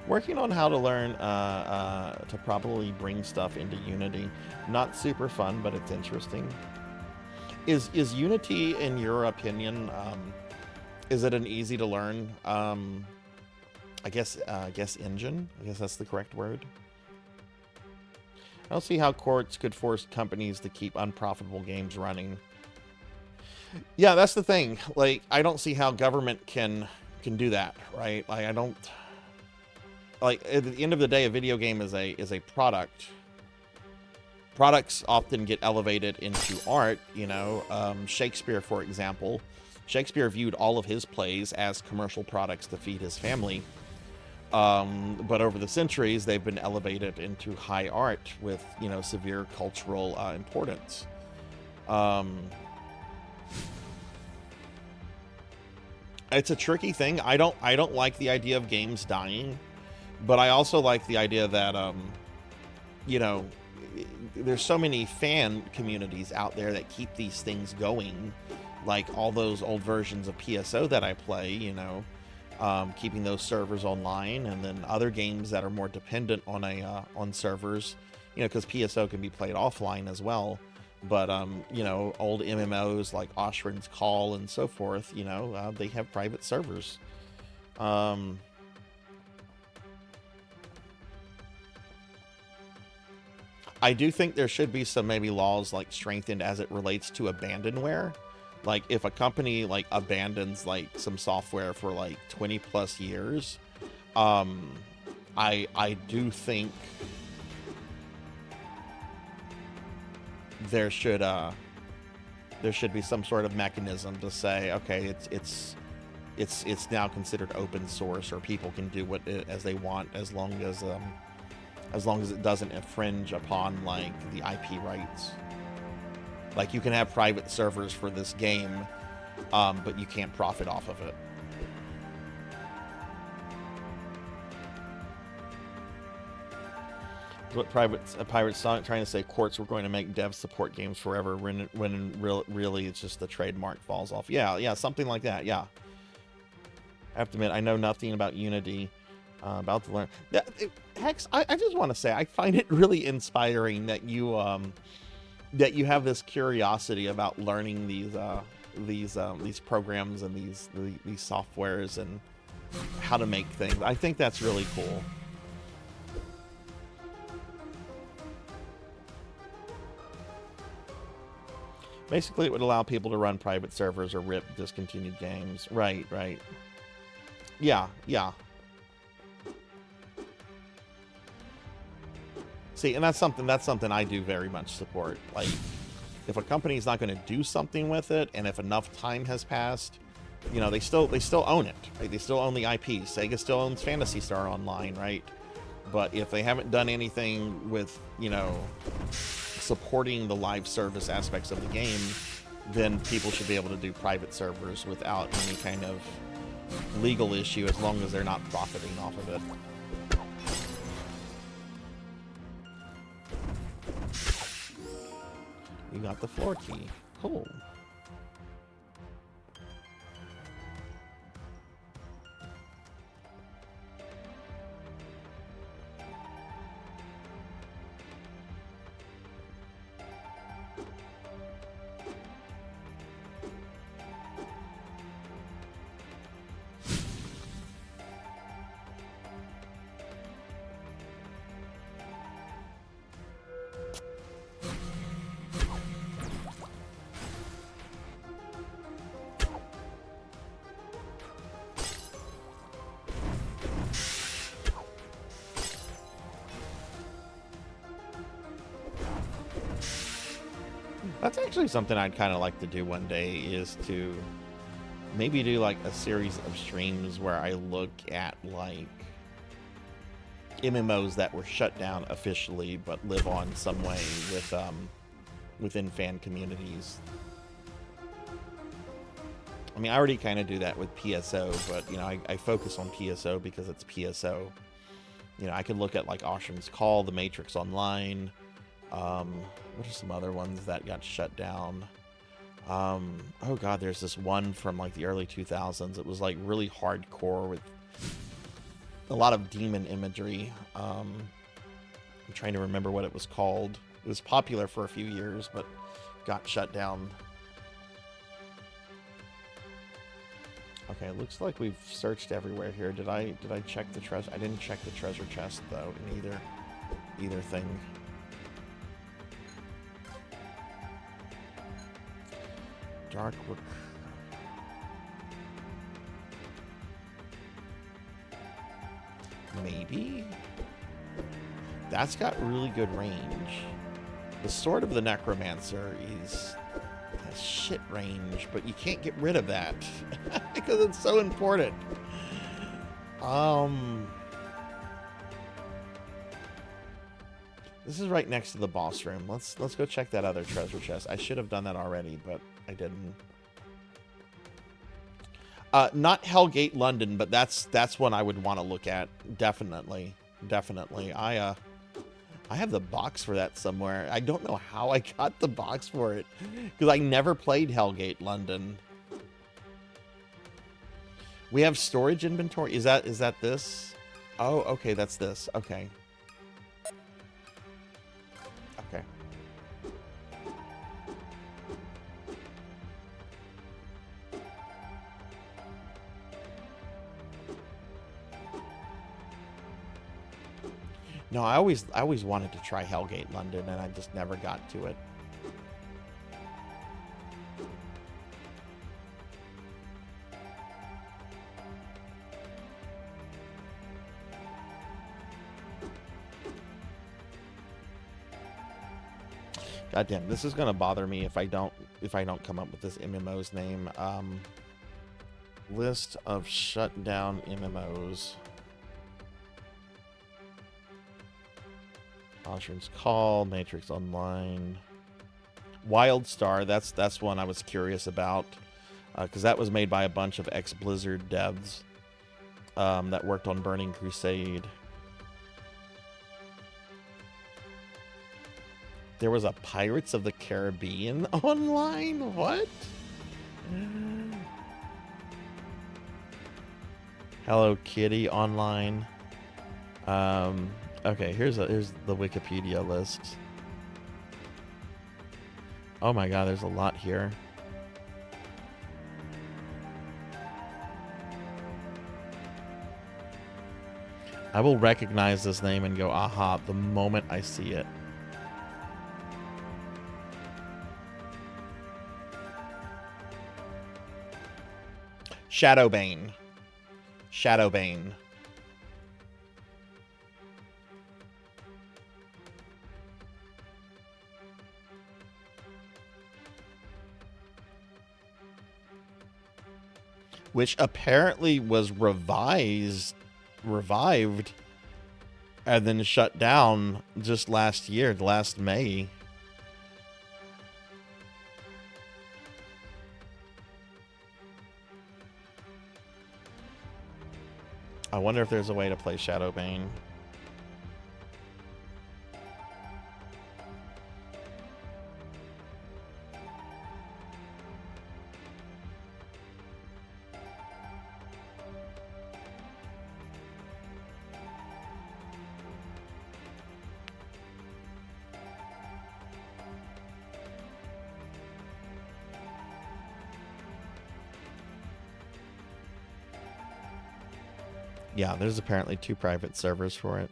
Working on how to learn to properly bring stuff into Unity. Not super fun, but it's interesting. Is Unity, in your opinion, is it an easy to learn? I guess engine. I guess that's the correct word. I don't see how courts could force companies to keep unprofitable games running. Yeah, that's the thing. Like, I don't see how government can do that, right? Like, I don't. like at the end of the day, a video game is a product. Products often get elevated into art, you know. Shakespeare, for example, Shakespeare viewed all of his plays as commercial products to feed his family. But over the centuries, they've been elevated into high art with, you know, severe cultural importance. It's a tricky thing. I don't like the idea of games dying, but I also like the idea that, you know, there's so many fan communities out there that keep these things going, like all those old versions of PSO that I play, you know, keeping those servers online, and then other games that are more dependent on on servers, you know, because PSO can be played offline as well. But you know, old MMOs like Oshrin's Call and so forth, you know, they have private servers. I do think there should be some maybe laws like strengthened as it relates to abandonware. Like if a company like abandons like some software for like 20 plus years, I do think there should be some sort of mechanism to say, okay, it's now considered open source, or people can do what as they want, as long as it doesn't infringe upon like the IP rights. Like you can have private servers for this game, but you can't profit off of it. What Pirate Sonic trying to say? Courts were going to make devs support games forever, when really it's just the trademark falls off. Yeah, something like that. Yeah. I have to admit, I know nothing about Unity. About to learn. Hex, I just want to say, I find it really inspiring that you have this curiosity about learning these programs and these softwares and how to make things. I think that's really cool. Basically, it would allow people to run private servers or rip discontinued games. Right. Yeah. See, and that's something I do very much support. Like, if a company is not going to do something with it, and if enough time has passed, you know, they still own it. Right? They still own the IP. Sega still owns Phantasy Star Online, right? But if they haven't done anything with, you know, supporting the live service aspects of the game, then people should be able to do private servers without any kind of legal issue, as long as they're not profiting off of it. You got the floor key. Cool. That's actually something I'd kind of like to do one day, is to maybe do like a series of streams where I look at like MMOs that were shut down officially but live on some way with within fan communities. I mean, I already kind of do that with PSO, but you know, I focus on PSO because it's PSO. You know, I could look at like Oshrin's Call, The Matrix Online. What are some other ones that got shut down? Oh god, there's this one from like the early 2000s. It was like really hardcore with a lot of demon imagery. I'm trying to remember what it was called. It was popular for a few years, but got shut down. Okay, it looks like we've searched everywhere here. Did I check the treasure? I didn't check the treasure chest though in either thing. Dark work. Maybe? That's got really good range. The Sword of the Necromancer has shit range, but you can't get rid of that because it's so important. This is right next to the boss room. Let's go check that other treasure chest. I should have done that already, but I didn't. Not Hellgate London, but that's one I would want to look at. Definitely. I have the box for that somewhere. I don't know how I got the box for it because I never played Hellgate London. We have storage inventory. Is that this? Oh, okay, that's this. Okay. Okay. No, I always wanted to try Hellgate London, and I just never got to it. God damn, this is gonna bother me if I don't come up with this MMO's name. List of shut down MMOs. Ocean's Call, Matrix Online, Wildstar. That's one I was curious about because that was made by a bunch of ex-Blizzard devs that worked on Burning Crusade. There was a Pirates of the Caribbean online? What? Hello Kitty online. Okay, here's the Wikipedia list. Oh my god, there's a lot here. I will recognize this name and go, aha, the moment I see it. Shadowbane. Shadowbane. Which apparently was revived and then shut down just last year, last May. I wonder if there's a way to play Shadowbane. Yeah, there's apparently 2 private servers for it.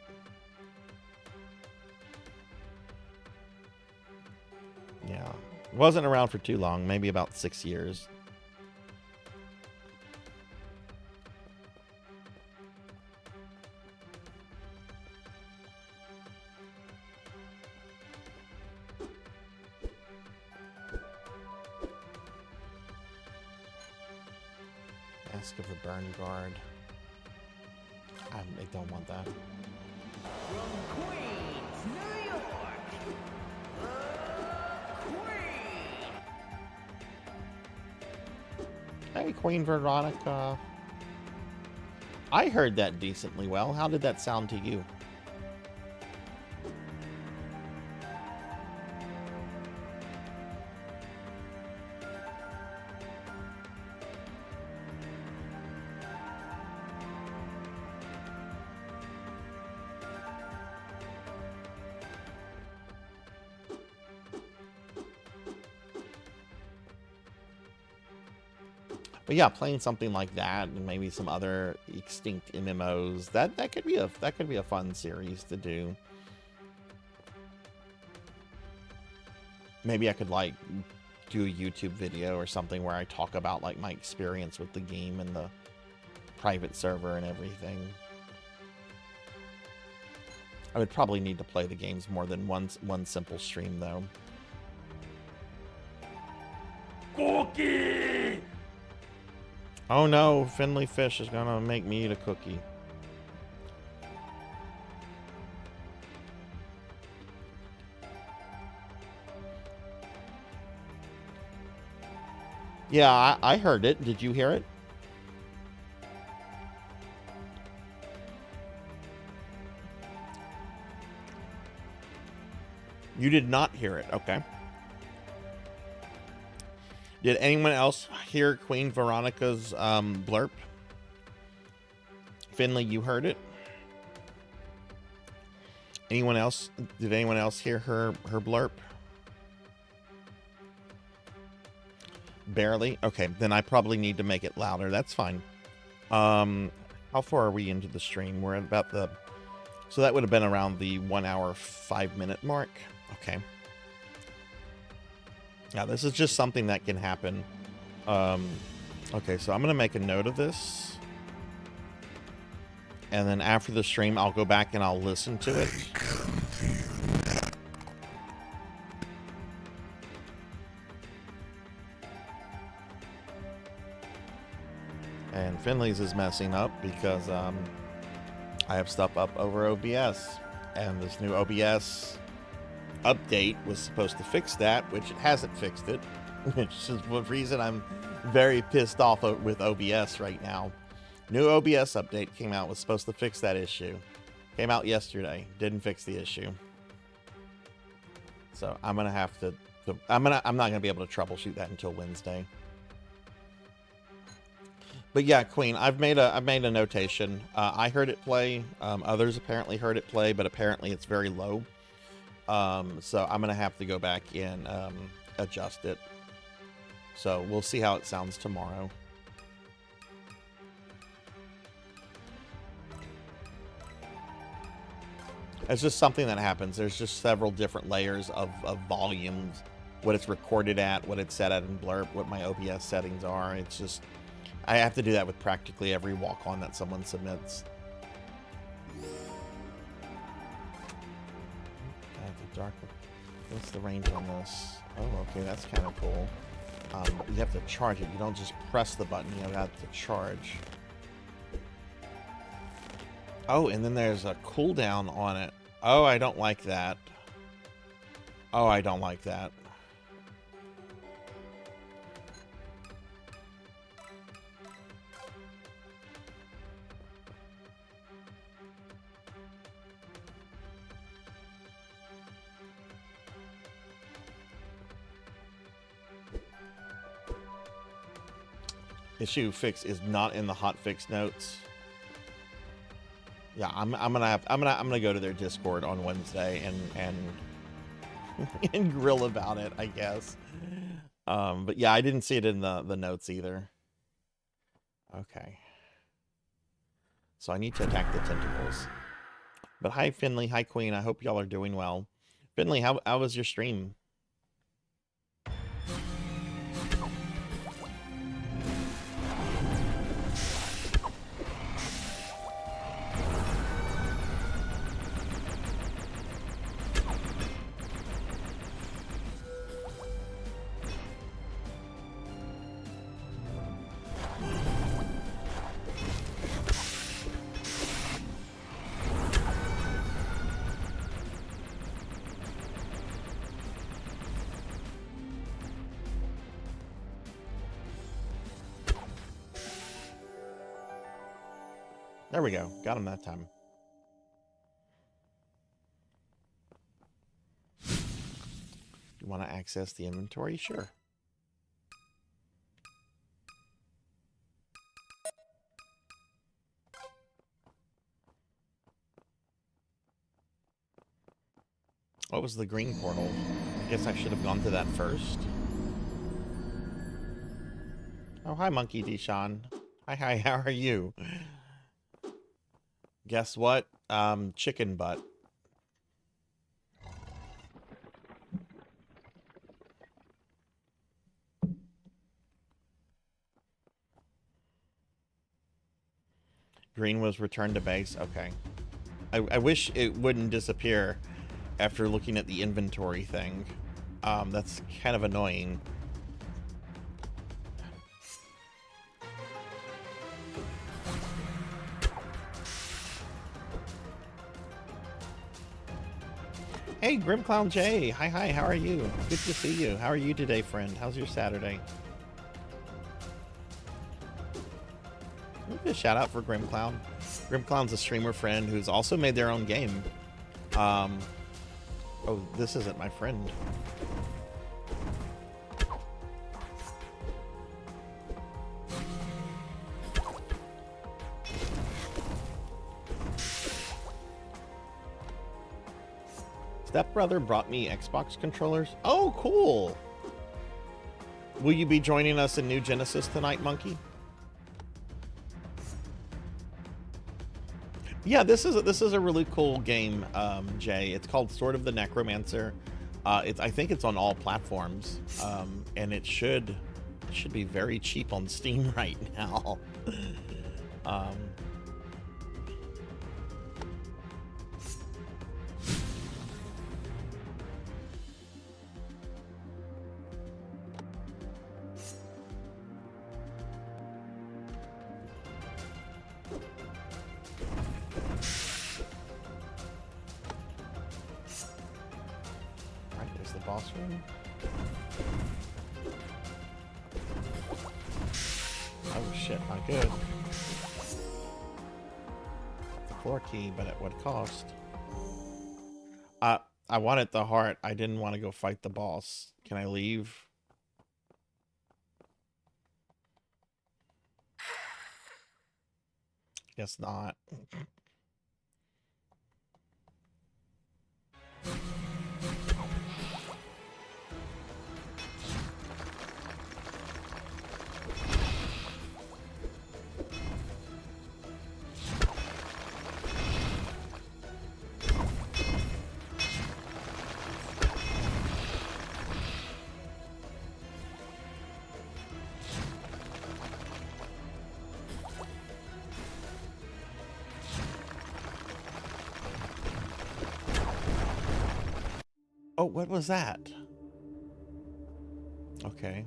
Yeah. It wasn't around for too long, maybe about 6 years. Mask of the Burn Guard. I don't want that. From Queens, New York, the Queen. Hey, Queen Veronica. I heard that decently well. How did that sound to you? But yeah, playing something like that and maybe some other extinct MMOs, that could be a fun series to do. Maybe I could like do a YouTube video or something where I talk about like my experience with the game and the private server and everything. I would probably need to play the games more than one simple stream, though. Cookie! Oh no, Finley Fish is gonna make me eat a cookie. Yeah, I heard it. Did you hear it? You did not hear it. Okay. Did anyone else hear Queen Veronica's blurb? Finley, you heard it? Anyone else? Did anyone else hear her blurb? Barely? Okay, then I probably need to make it louder. That's fine. How far are we into the stream? We're at about the... So that would have been around the 1 hour, 5 minute mark. Okay. Yeah, this is just something that can happen. Okay, so I'm going to make a note of this. And then after the stream, I'll go back and I'll listen to it. And Finley's is messing up because I have stuff up over OBS. And this new OBS update was supposed to fix that, which it hasn't fixed it. Which is the reason I'm very pissed off with OBS right now. New OBS update came out, was supposed to fix that issue. Came out yesterday, didn't fix the issue. So I'm gonna have to I'm not gonna be able to troubleshoot that until Wednesday. But yeah, Queen, I've made a notation. I heard it play. Others apparently heard it play, but apparently it's very low. So I'm gonna have to go back and adjust it. So we'll see how it sounds tomorrow. It's just something that happens. There's just several different layers of volumes, what it's recorded at, what it's set at in blurb, what my OBS settings are. It's just, I have to do that with practically every walk-on that someone submits. What's the range on this? Oh, okay, that's kind of cool. You have to charge it. You don't just press the button. You have to charge. Oh, and then there's a cooldown on it. Oh, I don't like that. Oh, I don't like that. Issue fix is not in the hotfix notes. Yeah, I'm gonna go to their Discord on Wednesday and grill about it, I guess. But yeah, I didn't see it in the notes either. Okay. So I need to attack the tentacles. But hi Finley, hi Queen. I hope y'all are doing well. Finley, how was your stream? There we go. Got him that time. You want to access the inventory? Sure. What was the green portal? I guess I should have gone to that first. Oh, hi, Monkey Deshawn. Hi, how are you? Guess what? Chicken butt. Green was returned to base. Okay. I wish it wouldn't disappear after looking at the inventory thing. That's kind of annoying. Hey, Grimclown J. Hi, how are you? Good to see you. How are you today, friend? How's your Saturday? A shout out for Grimclown. Grimclown's a streamer friend who's also made their own game. Oh, this isn't my friend. Stepbrother brought me Xbox controllers. Oh, cool. Will you be joining us in New Genesis tonight, Monkey? Yeah, this is a really cool game, Jay. It's called Sword of the Necromancer. I think it's on all platforms, and it should be very cheap on Steam right now. Boss room. Oh shit, not good. The 4 key, but at what cost? I wanted the heart. I didn't want to go fight the boss. Can I leave? Guess not. Oh, what was that? Okay.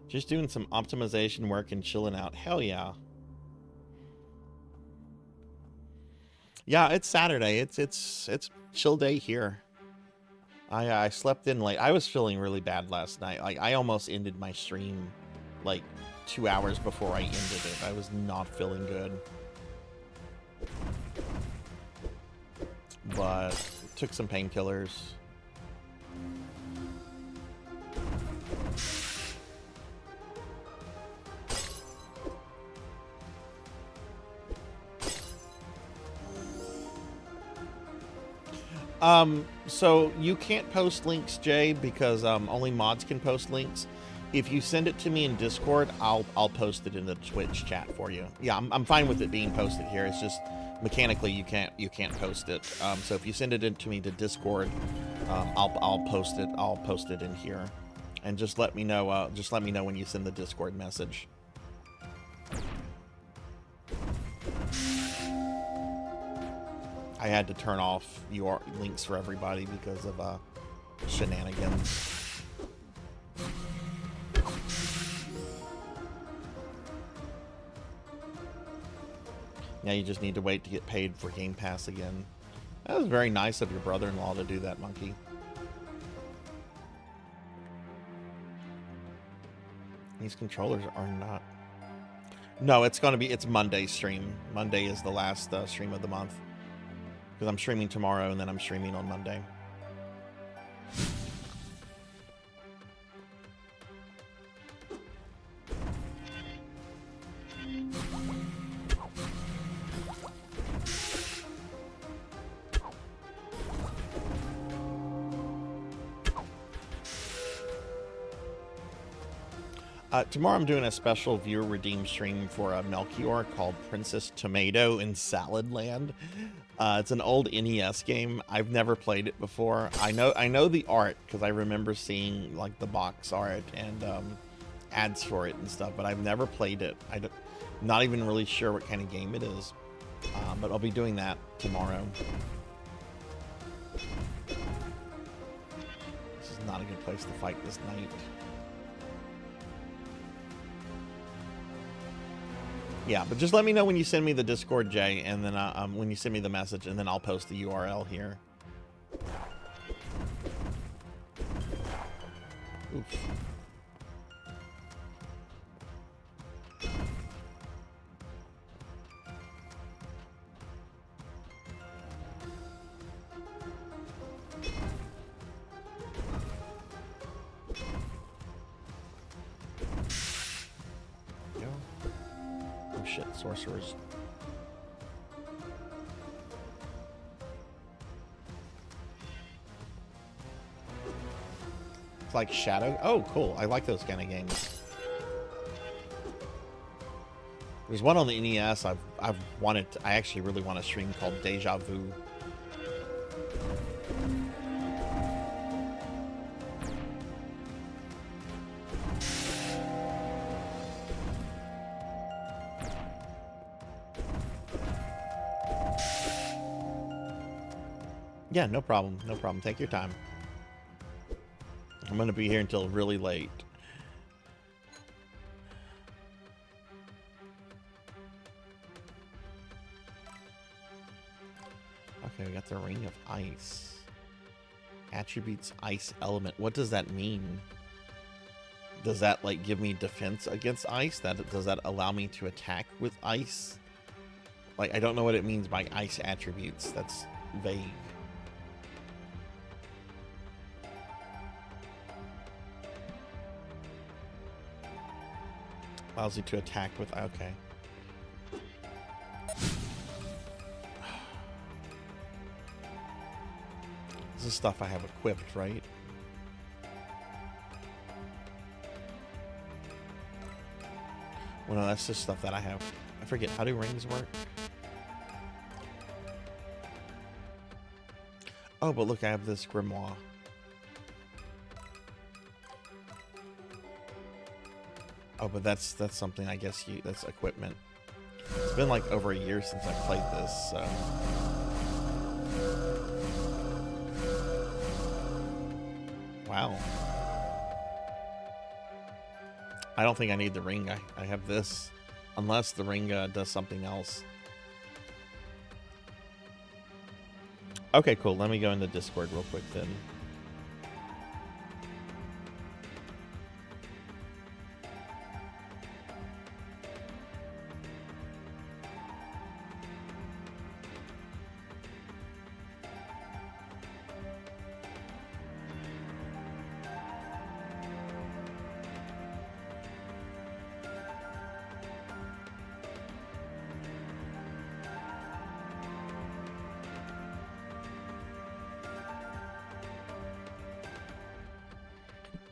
Just doing some optimization work and chilling out. Hell yeah. Yeah, it's Saturday. It's chill day here. I slept in late. I was feeling really bad last night. Like I almost ended my stream like 2 hours before I ended it. I was not feeling good. But took some painkillers. So you can't post links, Jay, because only mods can post links. If you send it to me in Discord, I'll post it in the Twitch chat for you. Yeah, I'm fine with it being posted here. It's just mechanically you can't post it. So if you send it to me to Discord, I'll post it. I'll post it in here, and just let me know. Just let me know when you send the Discord message. I had to turn off your links for everybody because of shenanigans. Now you just need to wait to get paid for Game Pass again. That was very nice of your brother-in-law to do that, Monkey. These controllers are not... No, it's Monday's stream. Monday is the last stream of the month. Because I'm streaming tomorrow and then I'm streaming on Monday. Tomorrow I'm doing a special viewer redeem stream for a Melchior called Princess Tomato in Salad Land. It's an old NES game. I've never played it before. I know the art because I remember seeing like the box art ads for it and stuff, but I've never played it. I'm not even really sure what kind of game it is, but I'll be doing that tomorrow. This is not a good place to fight this night. Yeah, but just let me know when you send me the Discord, Jay, and then when you send me the message, and then I'll post the URL here. Oof. Oh shit, sorcerers. It's like Shadow. Oh, cool. I like those kind of games. There's one on the NES I actually really want to stream called Deja Vu. Yeah, no problem. No problem. Take your time. I'm going to be here until really late. Okay, we got the Ring of Ice. Attributes Ice Element. What does that mean? Does that, like, give me defense against ice? Does that allow me to attack with ice? Like, I don't know what it means by ice attributes. That's vague. Allows you to attack with... Okay. This is stuff I have equipped, right? Well, no, that's just stuff that I have. I forget. How do rings work? Oh, but look, I have this grimoire. Oh, but that's something, I guess, that's equipment. It's been like over a year since I played this, so... Wow. I don't think I need the ring. I have this. Unless the ring does something else. Okay, cool. Let me go into Discord real quick then.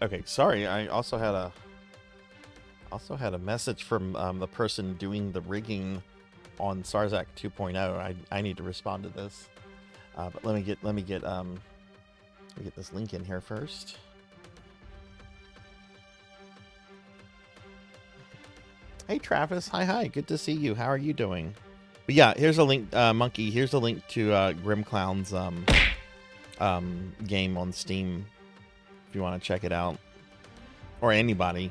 Okay, sorry. I also had a message from the person doing the rigging on Sarzac 2.0. I need to respond to this, but let me get this link in here first. Hey Travis, hi, good to see you. How are you doing? But yeah, here's a link, Monkey. Here's a link to Grim Clown's game on Steam. If you want to check it out, or anybody.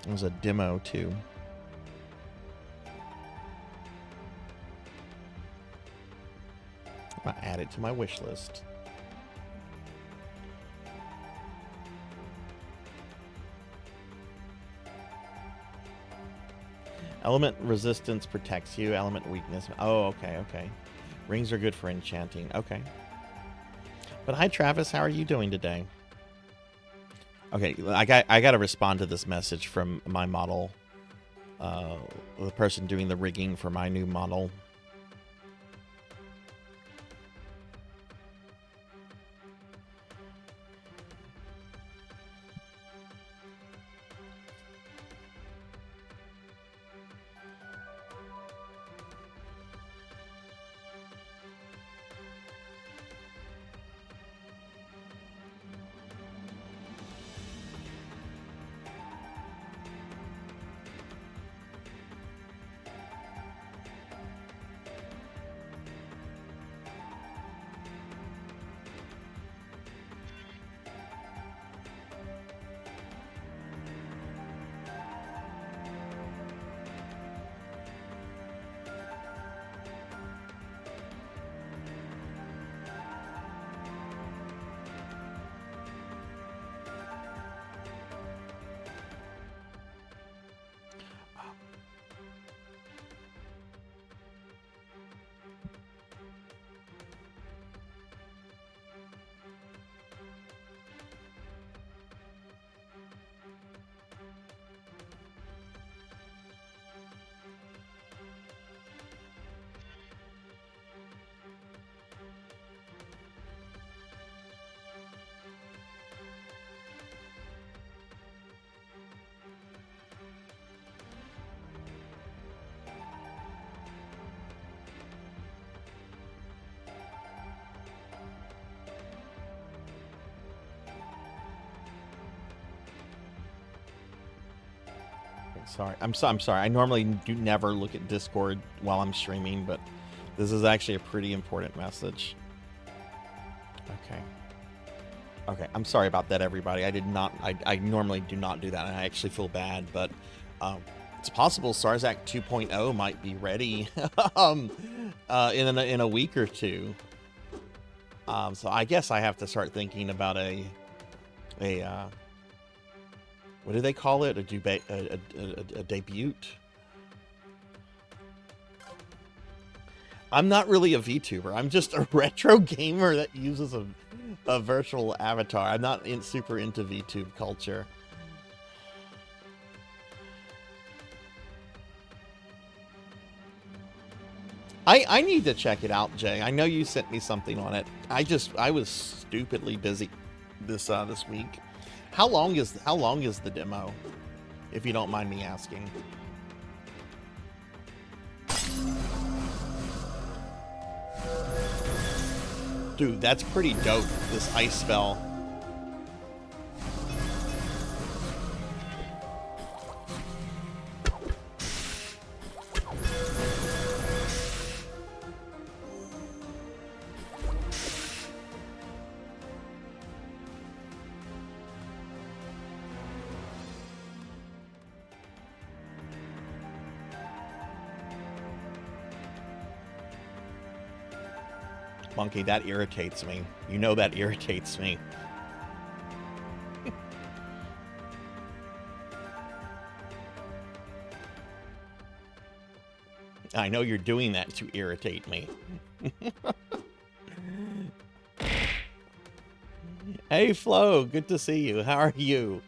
There's a demo too. I'm gonna add it to my wish list. Element resistance protects you. Element weakness. Oh, okay. Rings are good for enchanting. Okay. But hi, Travis. How are you doing today? Okay, I got to respond to this message from my model. The person doing the rigging for my new model. Sorry, I'm sorry. I normally do never look at Discord while I'm streaming, but this is actually a pretty important message. Okay. Okay, I'm sorry about that, everybody. I did not. I normally do not do that, and I actually feel bad. But it's possible Sarzac 2.0 might be ready in a week or two. So I guess I have to start thinking about a what do they call it? A debut? I'm not really a VTuber. I'm just a retro gamer that uses a virtual avatar. I'm not super into VTube culture. I need to check it out, Jay. I know you sent me something on it. I was stupidly busy this week. How long is the demo, if you don't mind me asking? Dude, that's pretty dope, this ice spell. Monkey, that irritates me. You know that irritates me. I know you're doing that to irritate me. Hey, Flo, good to see you. How are you?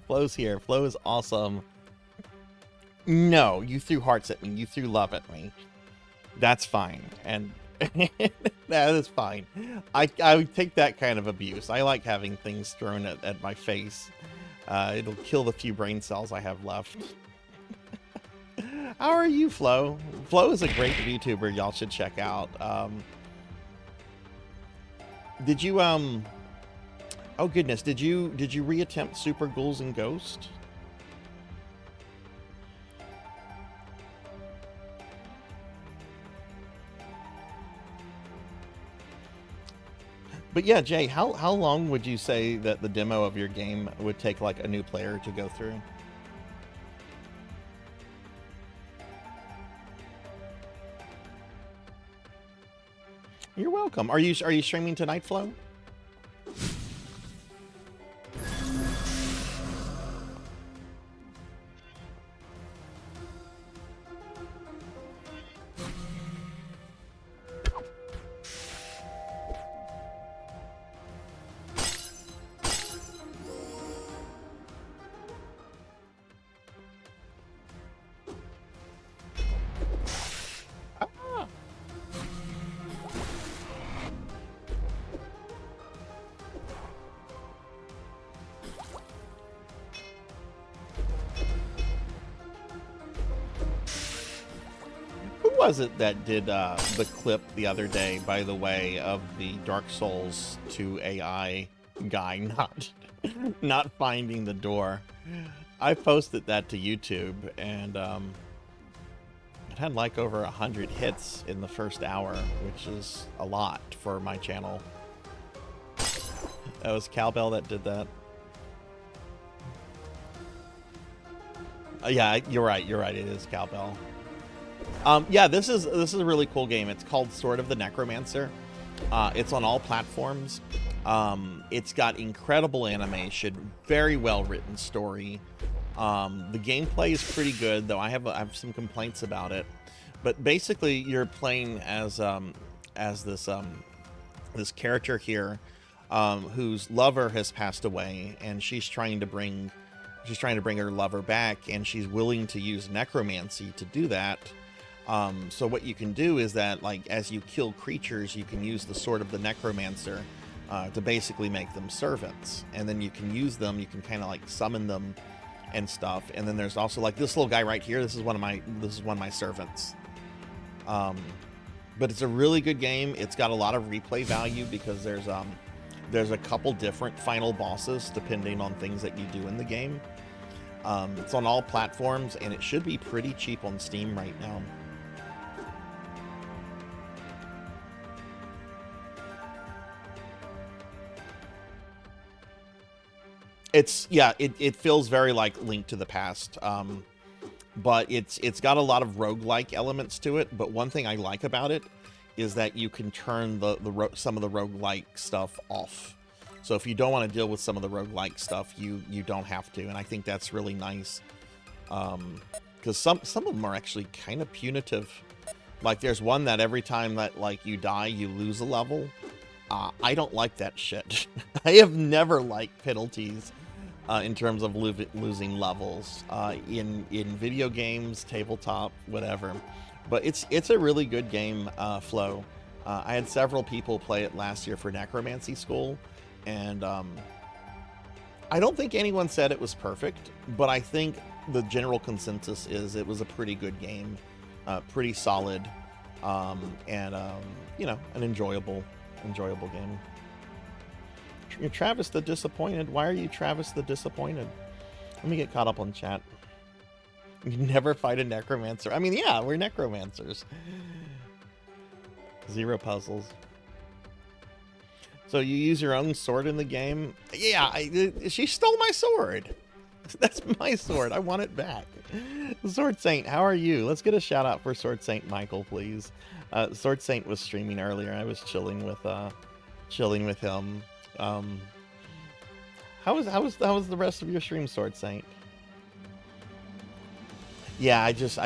Flo's here. Flo is awesome. No, you threw hearts at me. You threw love at me. That's fine. And that is fine. I would take that kind of abuse. I like having things thrown at my face. It'll kill the few brain cells I have left. How are you, Flo? Flo is a great VTuber y'all should check out. Did you oh goodness, did you reattempt Super Ghouls and Ghost? But yeah, Jay, how long would you say that the demo of your game would take like a new player to go through? You're welcome. Are you streaming tonight, Flo? Was it that did the clip the other day, by the way, of the Dark Souls 2 AI guy not finding the door? I posted that to YouTube, and it had like over 100 hits in the first hour, which is a lot for my channel. That was Cowbell that did that. Yeah, you're right. It is Cowbell. Yeah, this is a really cool game. It's called Sword of the Necromancer. It's on all platforms. It's got incredible animation, very well written story. The gameplay is pretty good, though I have some complaints about it. But basically, you're playing as this character here, whose lover has passed away, and she's trying to bring her lover back, and she's willing to use necromancy to do that. So what you can do is that, like, as you kill creatures, you can use the Sword of the Necromancer to basically make them servants, and then you can use them. You can kind of like summon them and stuff. And then there's also like this little guy right here. This is one of my servants. But it's a really good game. It's got a lot of replay value because there's a couple different final bosses depending on things that you do in the game. It's on all platforms, and it should be pretty cheap on Steam right now. It feels very like Link to the Past, but it's got a lot of roguelike elements to it. But one thing I like about it is that you can turn some of the roguelike stuff off. So if you don't want to deal with some of the roguelike stuff, you don't have to, and I think that's really nice. Because some of them are actually kind of punitive. Like there's one that every time that like you die, you lose a level. I don't like that shit. I have never liked penalties in terms of losing levels in video games, tabletop, whatever. But it's a really good game, Flo. I had several people play it last year for Necromancy School, and I don't think anyone said it was perfect, but I think the general consensus is it was a pretty good game, pretty solid, and you know, an enjoyable game. You're Travis the Disappointed. Why are you Travis the Disappointed? Let me get caught up on chat. You never fight a necromancer. I mean, yeah, we're necromancers. 0 puzzles. So you use your own sword in the game? Yeah, she stole my sword. That's my sword. I want it back. Sword Saint, how are you? Let's get a shout out for Sword Saint Michael, please. Sword Saint was streaming earlier. I was chilling with him. How was the rest of your stream, Sword Saint? Yeah, I just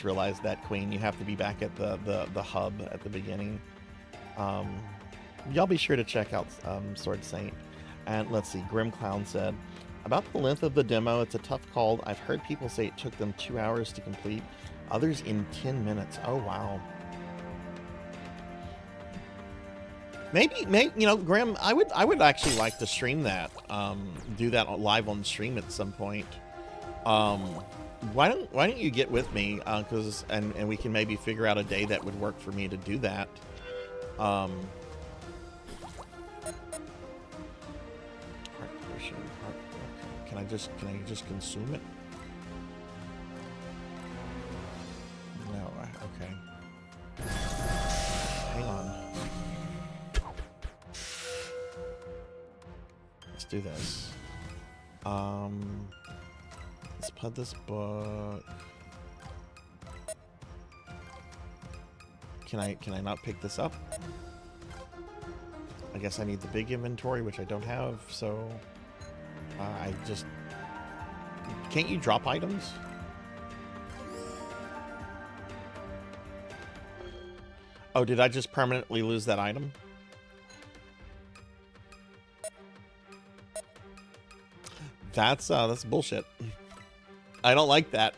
realized that, Queen. You have to be back at the hub at the beginning. Y'all be sure to check out Sword Saint. And let's see, Grim Clown said, about the length of the demo, it's a tough call. I've heard people say it took them 2 hours to complete, others in 10 minutes. Oh wow. Maybe you know, Grim, I would actually like to stream that, do that live on stream at some point. Why don't you get with me, and we can maybe figure out a day that would work for me to do that. Can I just consume it? No, okay. Hang on. Let's do this. Let's put this book. Can I not pick this up? I guess I need the big inventory, which I don't have, so I just... Can't you drop items? Oh, did I just permanently lose that item? That's bullshit. I don't like that.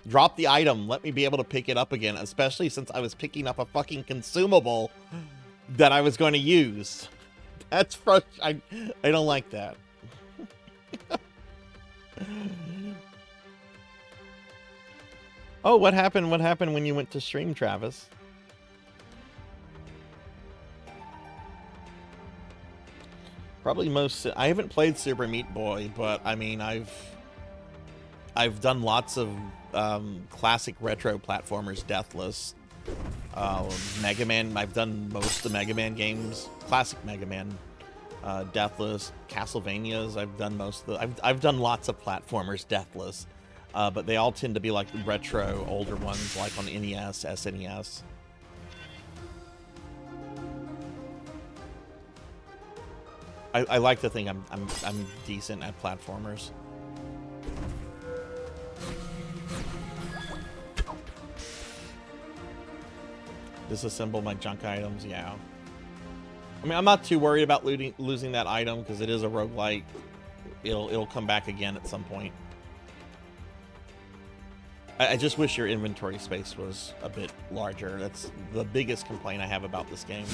Drop the item. Let me be able to pick it up again, especially since I was picking up a fucking consumable that I was going to use. That's frustrating. I don't like that. Oh, what happened? What happened when you went to stream, Travis? Probably most... I haven't played Super Meat Boy, but I mean, I've done lots of classic retro platformers, Deathless, Mega Man. I've done most of the Mega Man games, classic Mega Man, Deathless, Castlevanias. I've done most of the... I've done lots of platformers, Deathless, but they all tend to be like retro, older ones, like on NES, SNES. I like to think I'm decent at platformers. Disassemble my junk items, yeah. I mean, I'm not too worried about losing that item because it is a roguelike. It'll come back again at some point. I just wish your inventory space was a bit larger. That's the biggest complaint I have about this game.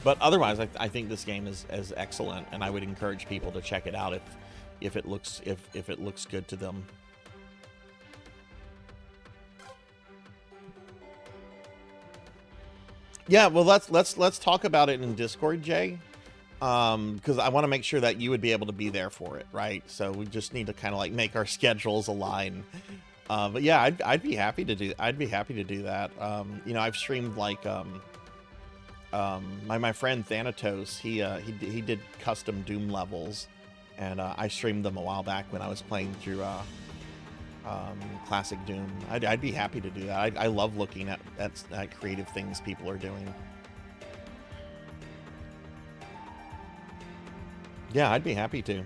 But otherwise, I think this game is excellent, and I would encourage people to check it out if it looks good to them. Yeah, well, let's talk about it in Discord, Jay. because I want to make sure that you would be able to be there for it, right? So we just need to kind of like make our schedules align. But yeah, I'd be happy to do. I'd be happy to do that. You know, I've streamed like my friend Thanatos. He did custom Doom levels, and I streamed them a while back when I was playing through classic Doom. I'd be happy to do that. I love looking at creative things people are doing. Yeah, I'd be happy to.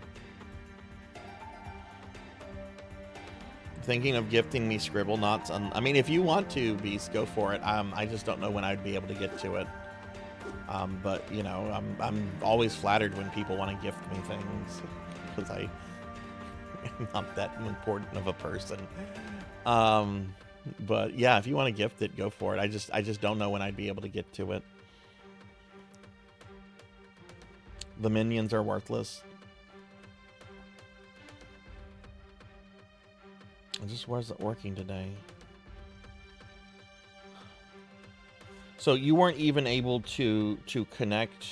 Thinking of gifting me Scribble Knots. I mean, if you want to, Beast, go for it. I just don't know when I'd be able to get to it. But you know, I'm always flattered when people want to gift me things because I'm not that important of a person. But yeah, if you want to gift it, go for it. I just don't know when I'd be able to get to it. The minions are worthless. It just wasn't working today. So you weren't even able to connect.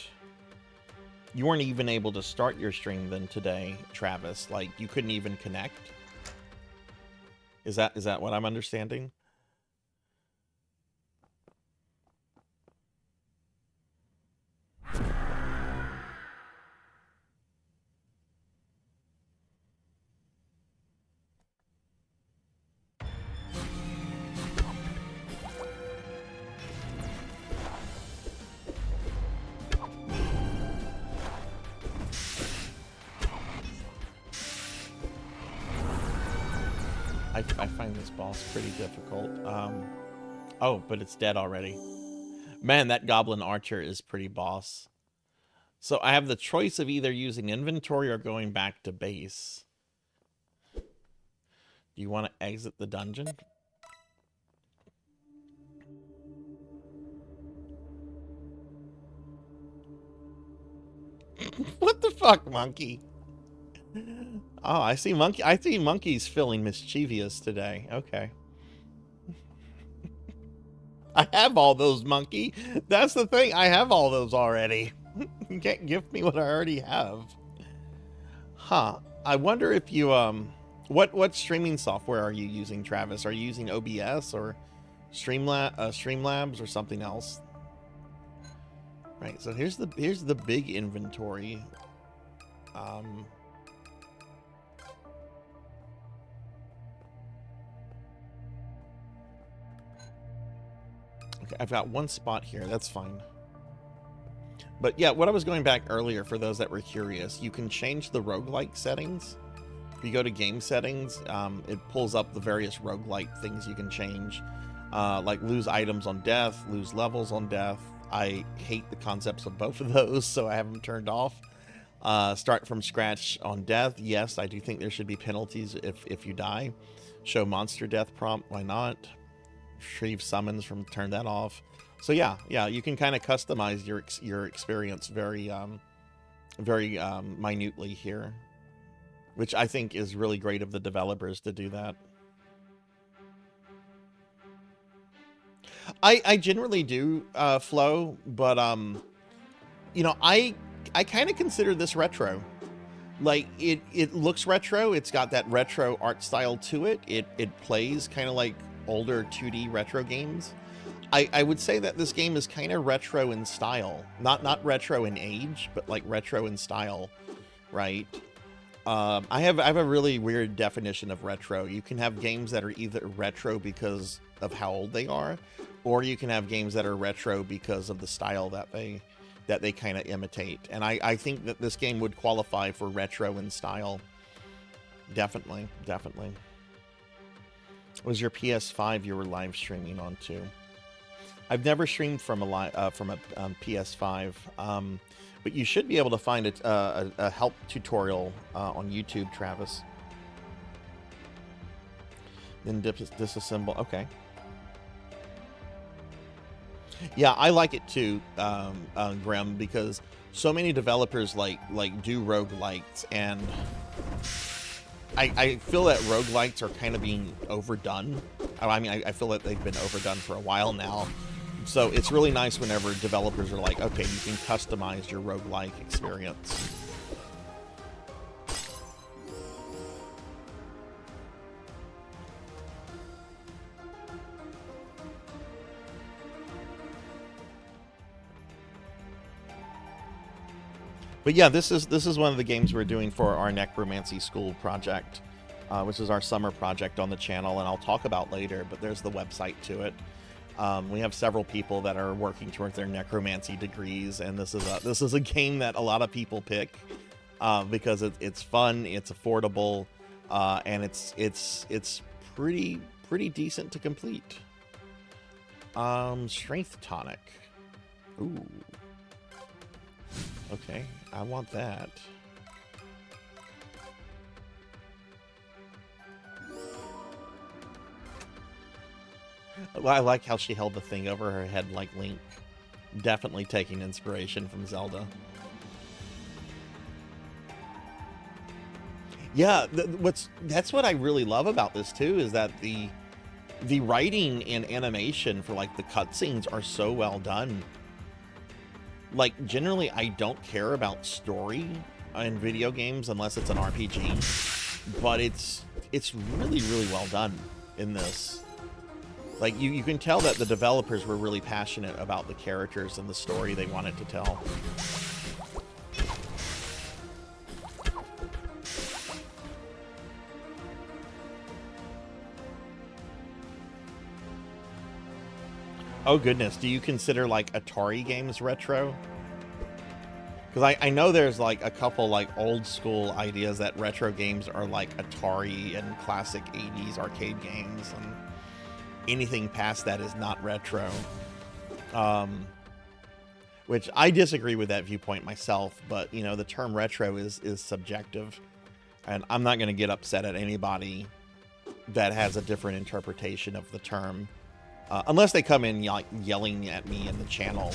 You weren't even able to start your stream then today, Travis. Like you couldn't even connect. Is that what I'm understanding? I find this boss pretty difficult. Oh, but it's dead already. Man, that Goblin Archer is pretty boss. So I have the choice of either using inventory or going back to base. Do you want to exit the dungeon? What the fuck, monkey? Oh, I see monkey. I see monkeys feeling mischievous today. Okay. I have all those, monkey. That's the thing. I have all those already. You can't gift me what I already have. Huh. I wonder if you what streaming software are you using, Travis? Are you using OBS or Streamlabs or something else? Right. So here's the big inventory. Okay, I've got one spot here. That's fine. But yeah, what I was going back earlier, for those that were curious, you can change the roguelike settings. If you go to game settings, it pulls up the various roguelike things you can change. Like lose items on death, lose levels on death. I hate the concepts of both of those, so I have them turned off. Start from scratch on death. Yes, I do think there should be penalties if you die. Show monster death prompt. Why not? Retrieve summons from, turn that off. So yeah, you can kind of customize your experience very minutely here, which I think is really great of the developers to do that. I generally do Flow, but you know, I kind of consider this retro. Like it looks retro. It's got that retro art style to it. It plays kind of like older 2D retro games. I would say that this game is kind of retro in style, not retro in age, but like retro in style, right? I have a really weird definition of retro. You can have games that are either retro because of how old they are, or you can have games that are retro because of the style that they kind of imitate. And I think that this game would qualify for retro in style. Definitely. Was your PS5 you were live streaming on too? I've never streamed from a PS5, but you should be able to find a help tutorial on YouTube, Travis. Then disassemble. Okay. Yeah, I like it too, Graham, because so many developers like do roguelikes, and I feel that roguelikes are kind of being overdone. I mean, I feel that they've been overdone for a while now. So it's really nice whenever developers are like, okay, you can customize your roguelike experience. But yeah, this is one of the games we're doing for our Necromancy School project, which is our summer project on the channel, and I'll talk about later, but there's the website to it. We have several people that are working towards their necromancy degrees, and this is a game that a lot of people pick because it's fun, it's affordable, and it's pretty decent to complete. Strength tonic. Ooh. Okay, I want that. I like how she held the thing over her head like Link. Definitely taking inspiration from Zelda. Yeah, that's what I really love about this too, is that the writing and animation for like the cutscenes are so well done. Like, generally, I don't care about story in video games unless it's an RPG, but it's really well done in this. Like, you can tell that the developers were really passionate about the characters and the story they wanted to tell. Oh goodness, do you consider like Atari games retro? Because I know there's like a couple like old school ideas that retro games are like Atari and classic 80s arcade games, and anything past that is not retro. Which I disagree with that viewpoint myself, but you know, the term retro is subjective, and I'm not going to get upset at anybody that has a different interpretation of the term. Unless they come in like yelling at me in the channel,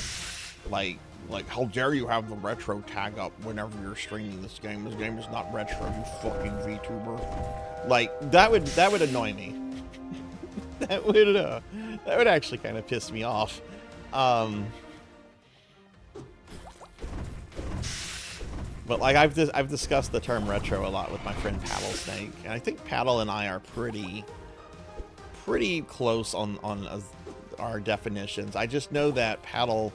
like how dare you have the retro tag up whenever you're streaming this game? This game is not retro, you fucking VTuber. Like that would annoy me. that would actually kind of piss me off. But like I've discussed the term retro a lot with my friend Paddle Snake, and I think Paddle and I are pretty close on our definitions. I just know that Paddle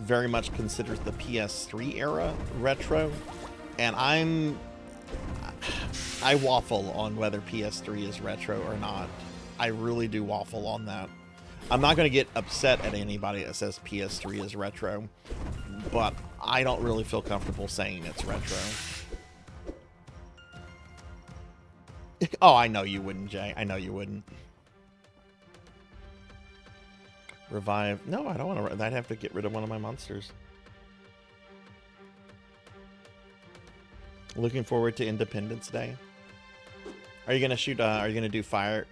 very much considers the PS3 era retro, and I waffle on whether PS3 is retro or not. I really do waffle on that. I'm not going to get upset at anybody that says PS3 is retro, but I don't really feel comfortable saying it's retro. Oh, I know you wouldn't, Jay. I know you wouldn't. Revive. No, I don't want to. I'd have to get rid of one of my monsters. Looking forward to Independence Day. Are you gonna shoot? Are you gonna do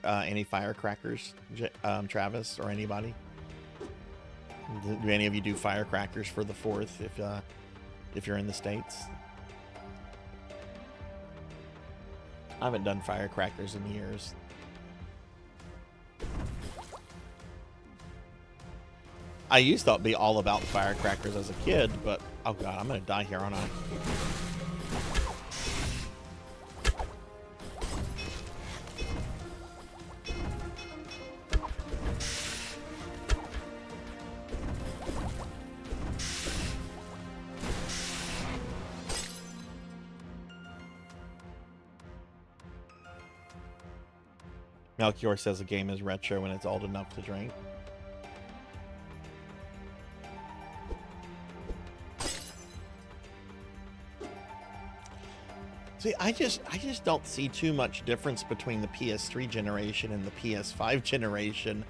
any firecrackers, Travis, or anybody? Do any of you do firecrackers for the 4th if you're in the States? I haven't done firecrackers in years. I used to be all about firecrackers as a kid, but oh god, I'm gonna die here, aren't I? Melchior says a game is retro when it's old enough to drink. See, I just don't see too much difference between the PS3 generation and the PS5 generation,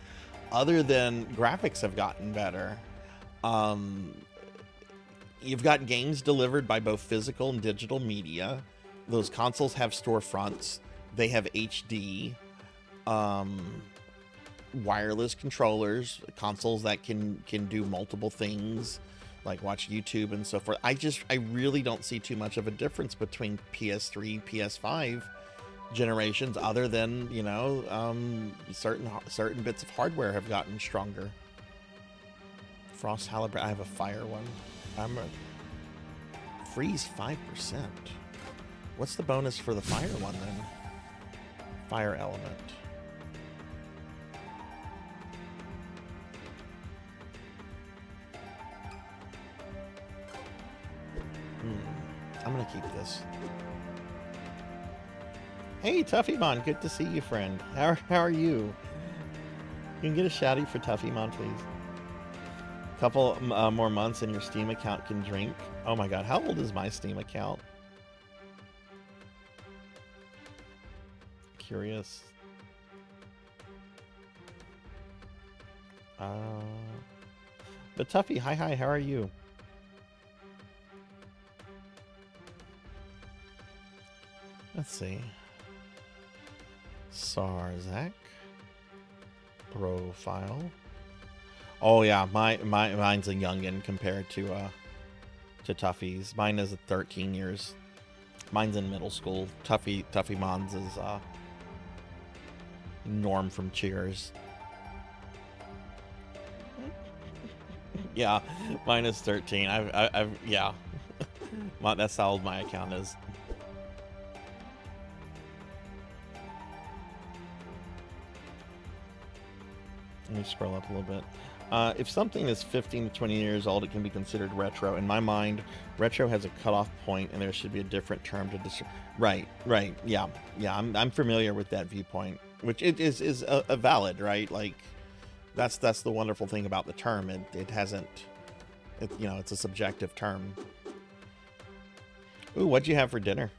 other than graphics have gotten better. You've got games delivered by both physical and digital media. Those consoles have storefronts. They have HD, wireless controllers, consoles that can do multiple things, like watch YouTube and so forth. I really don't see too much of a difference between PS3, PS5 generations, other than, you know, certain bits of hardware have gotten stronger. Frost Halibut. I have a fire one. I'm a freeze 5%. What's the bonus for the fire one then? Fire element. I'm gonna keep this. Hey, Tuffymon, good to see you, friend. How are you? You can get a shouty for Tuffymon, please. Couple more months and your Steam account can drink. Oh my god, how old is my Steam account? Curious. But Tuffy, hi, how are you? Let's see. Sarzac. Profile. Oh yeah, mine's a youngin compared to Tuffy's. Mine is 13 years. Mine's in middle school. Tuffymon's is Norm from Cheers. Yeah, mine is 13. I've yeah. That's how old my account is. Let me scroll up a little bit. If something is 15 to 20 years old, it can be considered retro. In my mind, retro has a cutoff point, and there should be a different term to describe. Right. Yeah. I'm familiar with that viewpoint, which it is a valid, right? Like, that's the wonderful thing about the term. It hasn't, it's a subjective term. Ooh, what'd you have for dinner?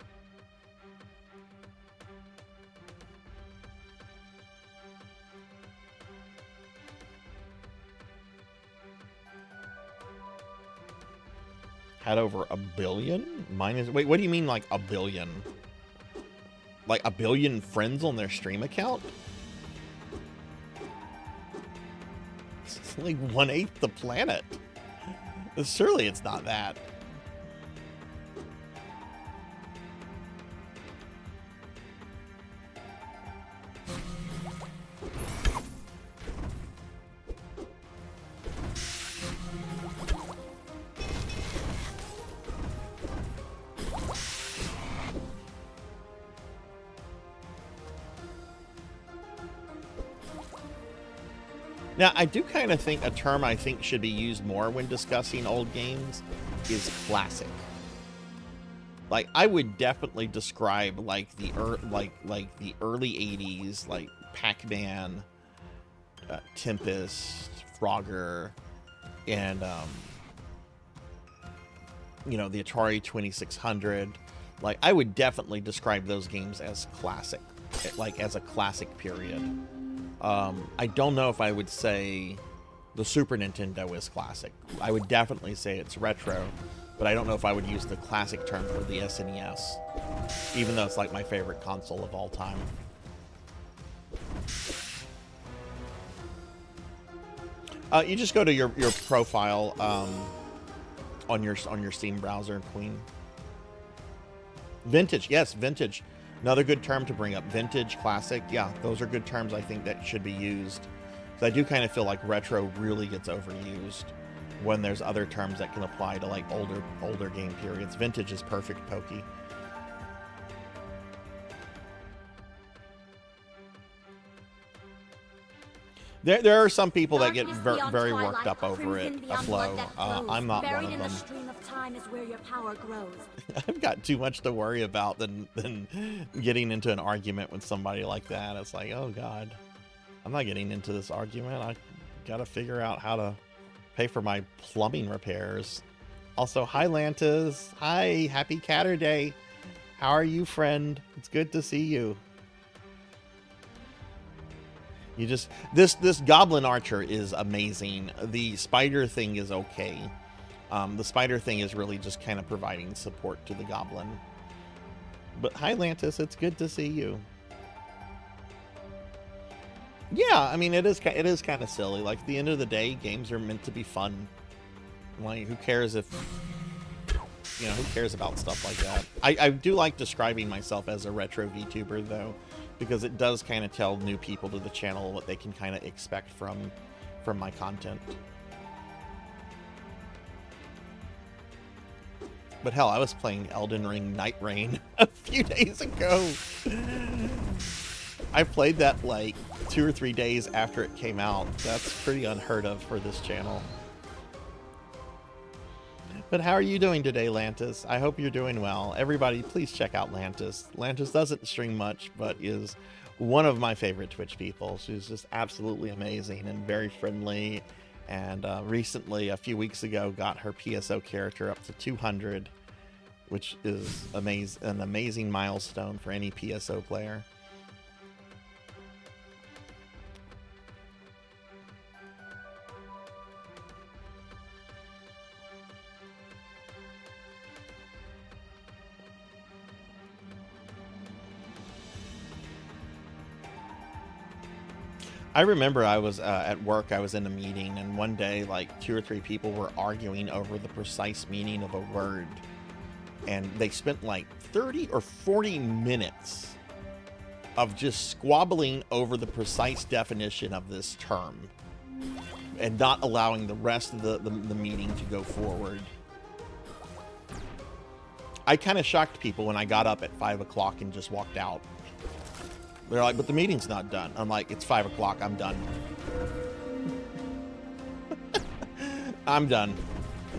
Had over 1 billion? Mine is... Wait, what do you mean, like, 1 billion? Like, 1 billion friends on their stream account? It's like 1/8 the planet. Surely it's not that. Now, I do kind of think a term I think should be used more when discussing old games is classic. Like, I would definitely describe like the early 80s, like Pac-Man, Tempest, Frogger, and the Atari 2600. Like, I would definitely describe those games as classic, like as a classic period. I don't know if I would say the Super Nintendo is classic. I would definitely say it's retro, but I don't know if I would use the classic term for the SNES, even though it's like my favorite console of all time. You just go to your profile on your Steam browser, Queen. Vintage, yes, vintage. Another good term to bring up. Vintage, classic. Yeah, those are good terms I think that should be used. So I do kind of feel like retro really gets overused when there's other terms that can apply to like older game periods. Vintage is perfect, Pokey. There are some people that get very worked up over it, Flo. I'm not one of them. I've got too much to worry about than getting into an argument with somebody like that. It's like, oh God, I'm not getting into this argument. I gotta figure out how to pay for my plumbing repairs. Also, hi Lantas. Hi, happy Catter Day. How are you, friend? It's good to see you. You just this goblin archer is amazing. The spider thing is okay. The spider thing is really just kind of providing support to the goblin. But hi Lantis, it's good to see you. Yeah, I mean it is kind of silly. Like at the end of the day, games are meant to be fun. Like who cares if who cares about stuff like that? I do like describing myself as a retro VTuber though, because it does kind of tell new people to the channel what they can kind of expect from my content. But hell, I was playing Elden Ring Night Rain a few days ago. I played that like 2 or 3 days after it came out. That's pretty unheard of for this channel. But how are you doing today, Lantis? I hope you're doing well. Everybody, please check out Lantis. Lantis doesn't stream much, but is one of my favorite Twitch people. She's just absolutely amazing and very friendly. And recently, a few weeks ago, got her PSO character up to 200, which is an amazing milestone for any PSO player. I remember I was at work, I was in a meeting, and one day, like, 2 or 3 people were arguing over the precise meaning of a word. And they spent like 30 or 40 minutes of just squabbling over the precise definition of this term and not allowing the rest of the meeting to go forward. I kind of shocked people when I got up at 5 o'clock and just walked out. They're like, but the meeting's not done. I'm like, it's 5 o'clock. I'm done. I'm done.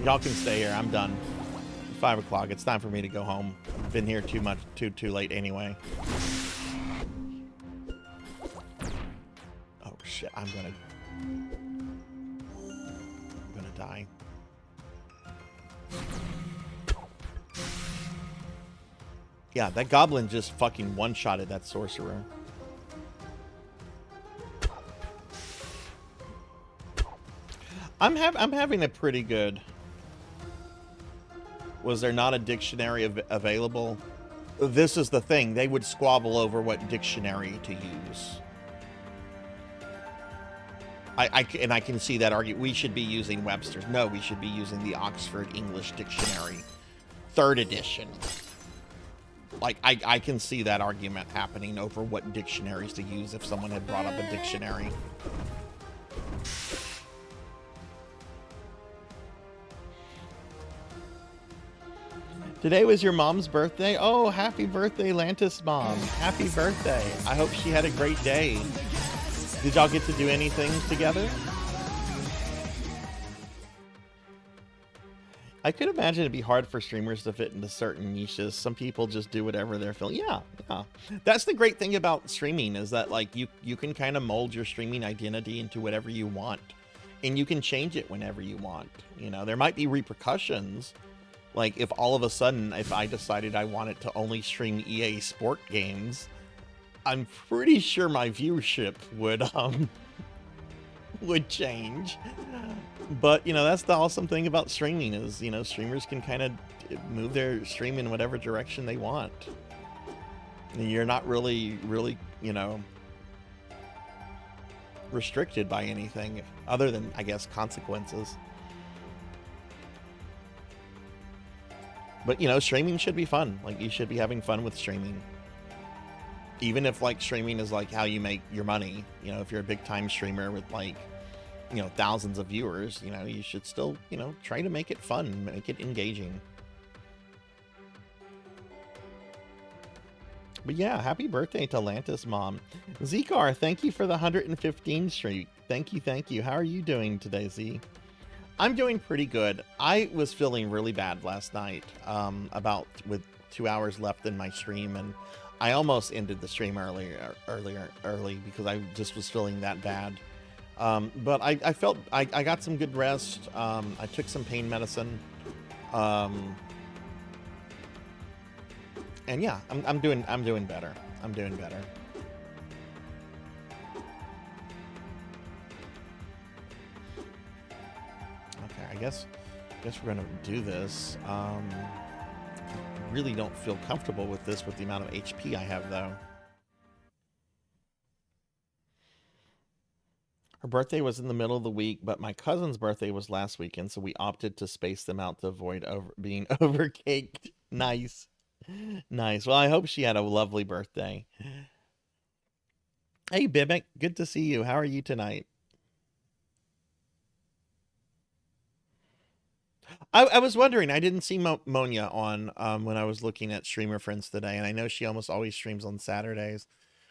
Y'all can stay here. I'm done. 5 o'clock. It's time for me to go home. Been here too late anyway. Oh shit! I'm gonna die. Yeah, that goblin just fucking one-shotted that sorcerer. I'm having a pretty good. Was there not a dictionary available? This is the thing. They would squabble over what dictionary to use. I can see that argument. We should be using Webster's. No, we should be using the Oxford English Dictionary, 3rd edition. Like, I can see that argument happening over what dictionaries to use if someone had brought up a dictionary. Today was your mom's birthday? Oh, happy birthday, Lantis mom. Happy birthday. I hope she had a great day. Did y'all get to do anything together? I could imagine it'd be hard for streamers to fit into certain niches. Some people just do whatever they're feeling. Yeah. That's the great thing about streaming is that, like, you can kind of mold your streaming identity into whatever you want. And you can change it whenever you want. You know, there might be repercussions. Like, if all of a sudden, if I decided I wanted to only stream EA Sport games, I'm pretty sure my viewership would change. But, you know, that's the awesome thing about streaming is, you know, streamers can kind of move their stream in whatever direction they want. And you're not really, you know, restricted by anything other than, I guess, consequences. But, you know, streaming should be fun. Like, you should be having fun with streaming. Even if, like, streaming is, like, how you make your money. You know, if you're a big-time streamer with, like, you know, thousands of viewers, you know, you should still, you know, try to make it fun, make it engaging. But, yeah, happy birthday to Lantis mom. Zekar, thank you for the 115 streak. Thank you. How are you doing today, Z? I'm doing pretty good. I was feeling really bad last night, with 2 hours left in my stream, and I almost ended the stream early because I just was feeling that bad. But I felt I got some good rest. I took some pain medicine, and yeah, I'm doing better. I'm doing better. I guess we're gonna do this. I really don't feel comfortable with this with the amount of HP I have, though. Her birthday was in the middle of the week, but my cousin's birthday was last weekend, so we opted to space them out to avoid being overcaked. Nice. Well, I hope she had a lovely birthday. Hey, Bibic, good to see you. How are you tonight? I was wondering. I didn't see Monia on when I was looking at streamer friends today, and I know she almost always streams on Saturdays.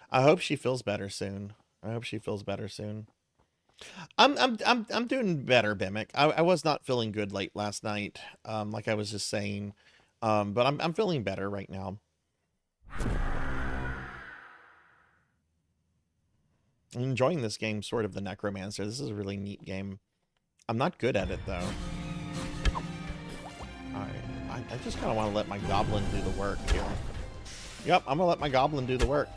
I hope she feels better soon. I hope she feels better soon. I'm doing better, Bimic. I was not feeling good late last night, like I was just saying, but I'm feeling better right now. I'm enjoying this game, sort of the Necromancer. This is a really neat game. I'm not good at it though. I just kind of want to let my goblin do the work here. Yep, I'm gonna let my goblin do the work.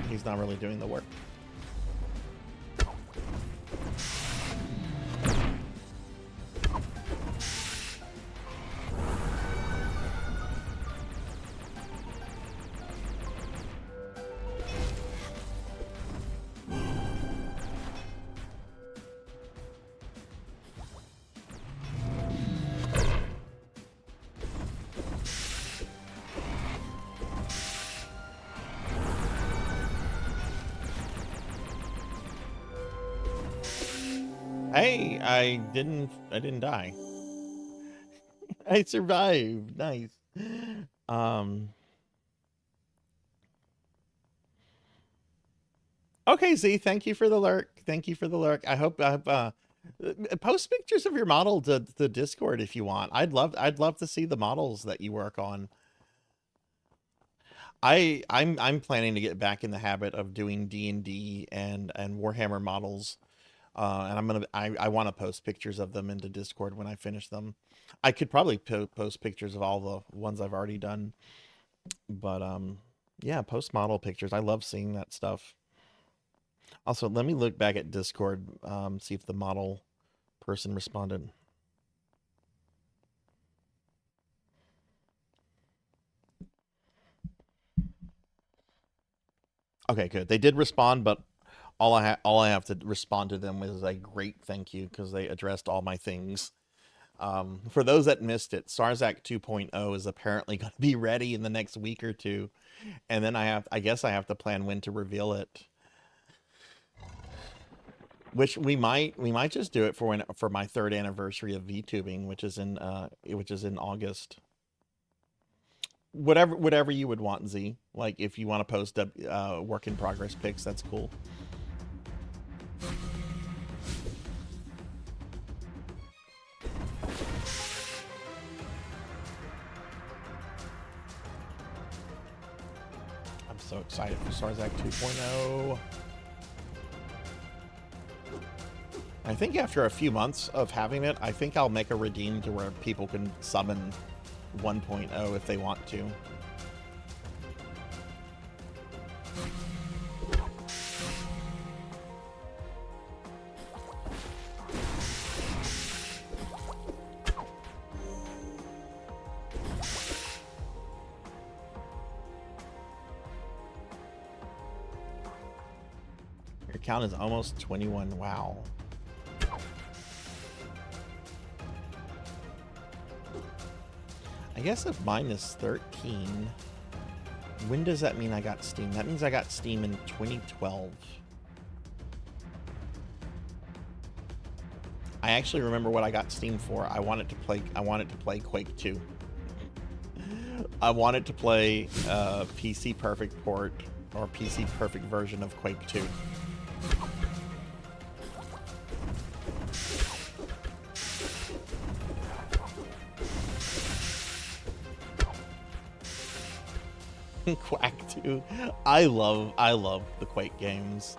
He's not really doing the work. Hey, I didn't die. I survived. Nice. Okay, Z, thank you for the lurk. Thank you for the lurk. I hope post pictures of your model to the Discord if you want. I'd love to see the models that you work on. I'm planning to get back in the habit of doing D&D and Warhammer models. And I want to post pictures of them into Discord when I finish them. I could probably post pictures of all the ones I've already done, but yeah, post model pictures. I love seeing that stuff. Also, let me look back at Discord, see if the model person responded. Okay, good. They did respond, but all I have to respond to them is a great thank you because they addressed all my things. For those that missed it, Sarzac 2.0 is apparently going to be ready in the next week or two, and then I guess I have to plan when to reveal it. Which we might just do it for my 3rd anniversary of VTubing, which is in August. Whatever you would want, Z. Like if you want to post work in progress pics, that's cool. I'm so excited for Sarzac 2.0. I think after a few months of having it, I think I'll make a redeem to where people can summon 1.0 if they want to. Your count is almost 21. Wow. I guess if mine is 13, when does that mean I got Steam? That means I got Steam in 2012. I actually remember what I got Steam for. I wanted to play Quake 2. I wanted to play PC Perfect port or PC Perfect version of Quake 2. Quack 2. I love the Quake games.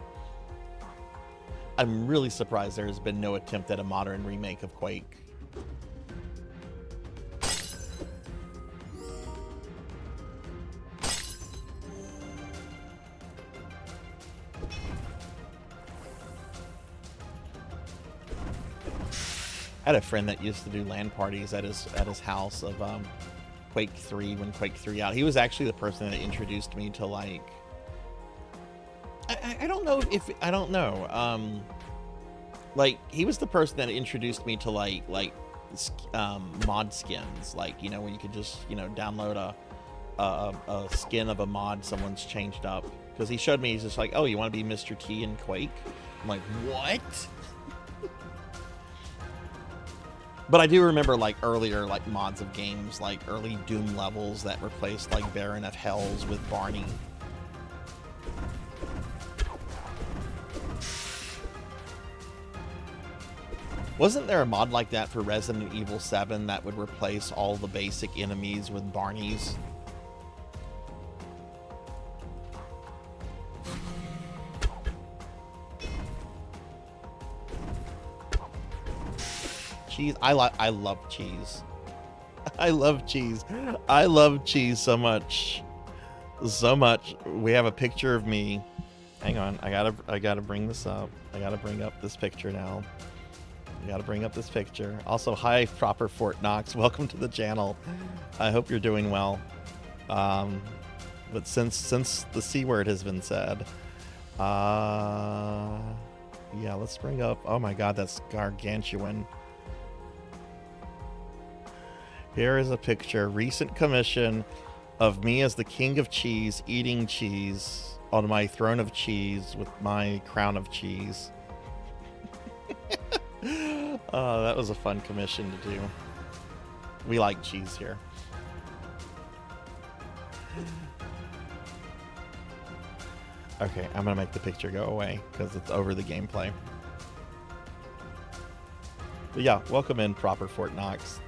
I'm really surprised there has been no attempt at a modern remake of Quake. I had a friend that used to do LAN parties at his house of Quake 3 when Quake 3 out. He was actually the person that introduced me to, like, I don't know. Like, he was the person that introduced me to mod skins, like, you know, where you could just, you know, download a skin of a mod someone's changed up. Because he showed me, he's just like, oh, you want to be Mr. T in Quake? I'm like, what? But I do remember, like, earlier, like, mods of games, like early Doom levels that replaced, like, Baron of Hells with Barney. Wasn't there a mod like that for Resident Evil 7 that would replace all the basic enemies with Barneys? Cheese. I love cheese. I love cheese. I love cheese so much. So much. We have a picture of me. Hang on. I gotta bring this up. I gotta bring up this picture now. I gotta bring up this picture. Also, hi, Proper Fort Knox. Welcome to the channel. I hope you're doing well. But since the C word has been said, yeah, let's bring up. Oh my God, that's gargantuan. Here is a picture, recent commission of me as the king of cheese, eating cheese on my throne of cheese with my crown of cheese. That was a fun commission to do. We like cheese here. Okay, I'm gonna make the picture go away because it's over the gameplay. But yeah, welcome in, Proper Fort Knox.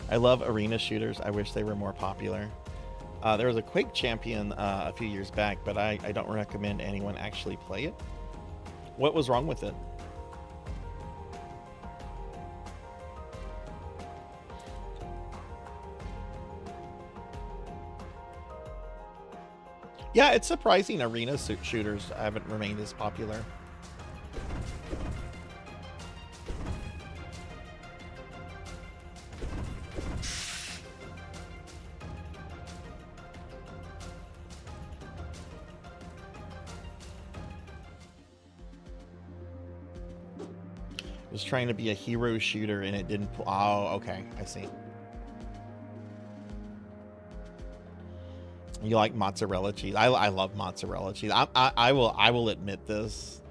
I love arena shooters. I wish they were more popular. There was a Quake champion a few years back, but I don't recommend anyone actually play it. What was wrong with it? Yeah, it's surprising arena shooters haven't remained as popular. Was trying to be a hero shooter and it didn't. Oh, okay, I see. You like mozzarella cheese? I love mozzarella cheese. I will admit this.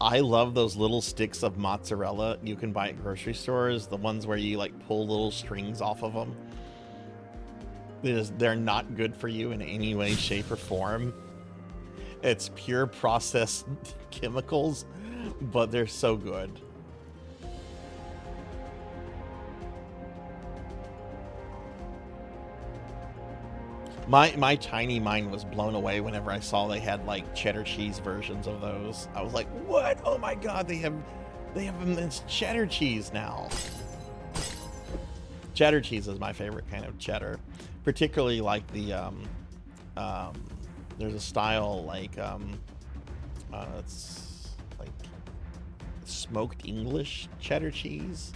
I love those little sticks of mozzarella you can buy at grocery stores. The ones where you like pull little strings off of them. They're not good for you in any way, shape, or form. It's pure processed chemicals, but they're so good. My tiny mind was blown away whenever I saw they had like cheddar cheese versions of those. I was like, what? Oh my God, they have them as cheddar cheese now. Cheddar cheese is my favorite kind of cheddar, particularly like the there's a style like it's like smoked English cheddar cheese.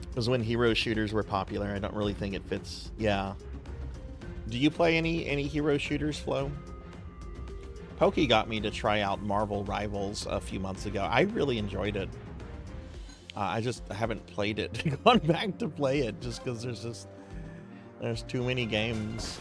It was when hero shooters were popular. I don't really think it fits. Yeah. Do you play any hero shooters, Flo? Pokey got me to try out Marvel Rivals a few months ago. I really enjoyed it. I just haven't played it. Gone back to play it just because there's too many games.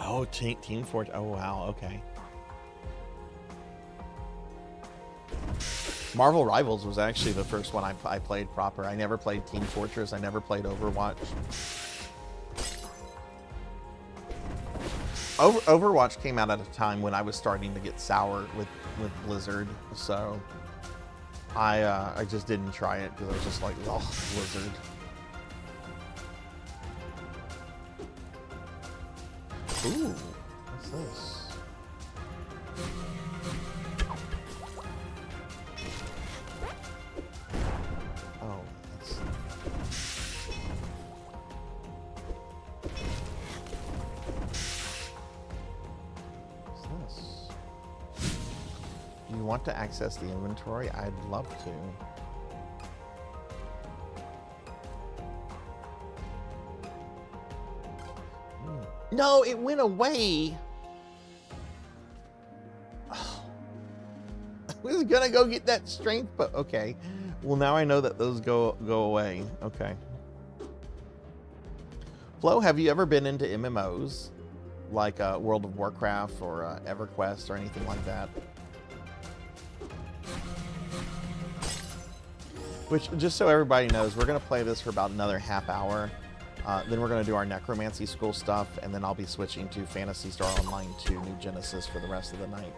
Oh, Team Fortress. Oh, wow. Okay. Marvel Rivals was actually the first one I played proper. I never played Team Fortress. I never played Overwatch. Overwatch came out at a time when I was starting to get sour with Blizzard, so I just didn't try it because I was just like, oh, Blizzard. Ooh, what's this? Oh, want to access the inventory? I'd love to. No, it went away. Oh. I was gonna go get that strength, but okay. Well, now I know that those go away. Okay. Flo, have you ever been into MMOs? Like World of Warcraft or EverQuest or anything like that? Which, just so everybody knows, we're going to play this for about another half hour. Then we're going to do our Necromancy school stuff, and then I'll be switching to Phantasy Star Online 2 New Genesis for the rest of the night.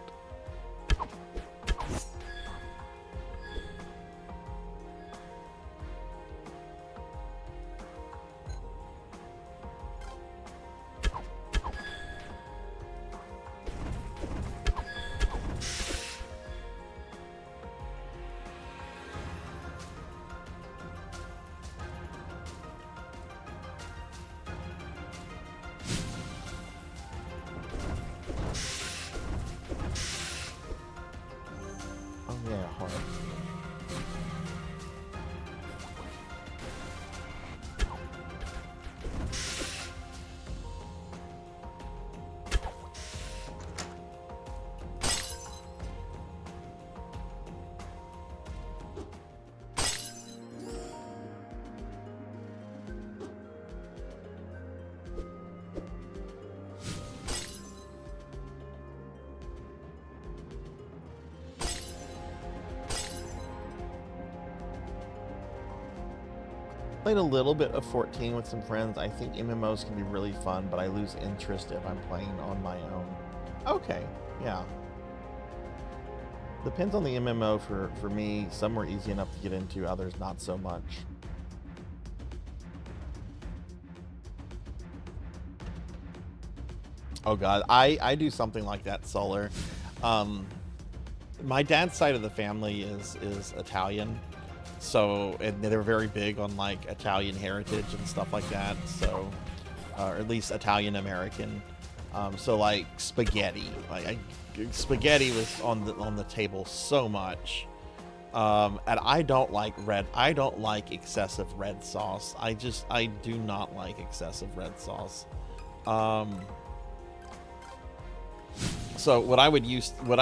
Played a little bit of 14 with some friends. I think MMOs can be really fun, but I lose interest if I'm playing on my own. Okay, yeah. Depends on the MMO for me. Some were easy enough to get into, others not so much. Oh god, I do something like that, Solar. My dad's side of the family is Italian. So, and they're very big on like Italian heritage and stuff like that. So, or at least Italian American. So like spaghetti, spaghetti was on the table so much. And I don't like excessive red sauce. I do not like excessive red sauce. So what I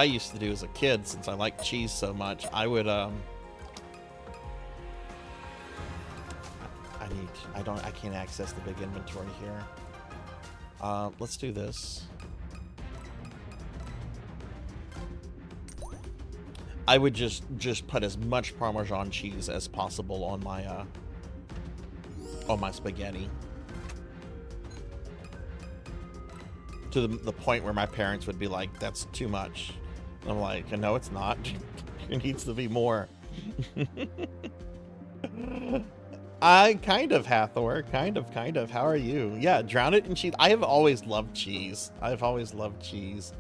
used to do as a kid, since I like cheese so much, I would I can't access the big inventory here. Let's do this. I would just put as much Parmesan cheese as possible on my spaghetti. To the point where my parents would be like, that's too much. And I'm like, no, it's not. There needs to be more. I kind of, Hathor, kind of. How are you? Yeah, drown it in cheese. I have always loved cheese. I've always loved cheese.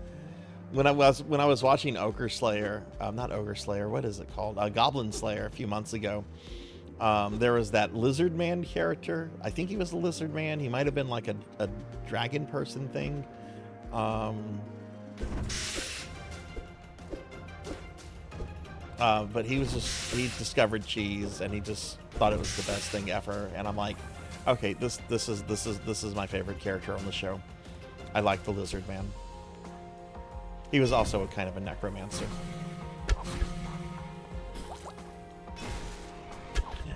When I was watching Ogre Slayer, not Ogre Slayer, what is it called? Goblin Slayer a few months ago. There was that lizard man character. I think he was a lizard man. He might have been like a dragon person thing. But he discovered cheese and he just thought it was the best thing ever. And I'm like, okay, this is my favorite character on the show. I like the lizard man. He was also a kind of a necromancer.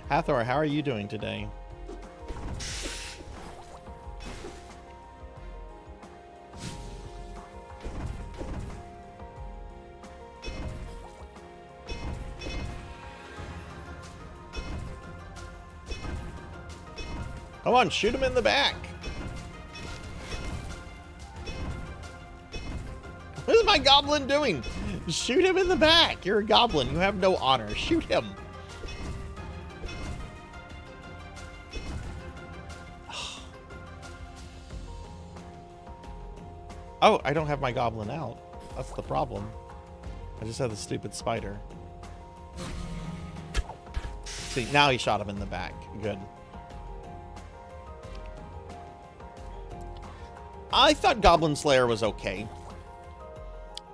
Hathor, how are you doing today? Come on, shoot him in the back. What is my goblin doing? Shoot him in the back. You're a goblin. You have no honor. Shoot him. Oh, I don't have my goblin out. That's the problem. I just have the stupid spider. See, now he shot him in the back. Good. I thought Goblin Slayer was okay.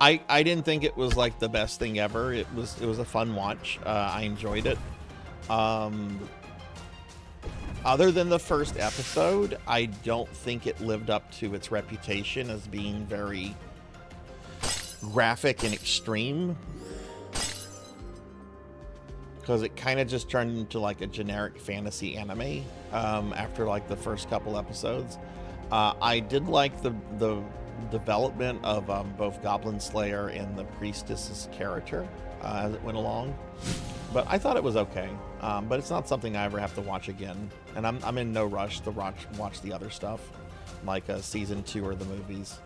I didn't think it was like the best thing ever. It was a fun watch. I enjoyed it. Other than the first episode, I don't think it lived up to its reputation as being very graphic and extreme. Because it kind of just turned into like a generic fantasy anime after like the first couple episodes. I did like the development of both Goblin Slayer and the Priestess's character as it went along. But I thought it was okay. But it's not something I ever have to watch again. And I'm in no rush to watch the other stuff, like season 2 or the movies.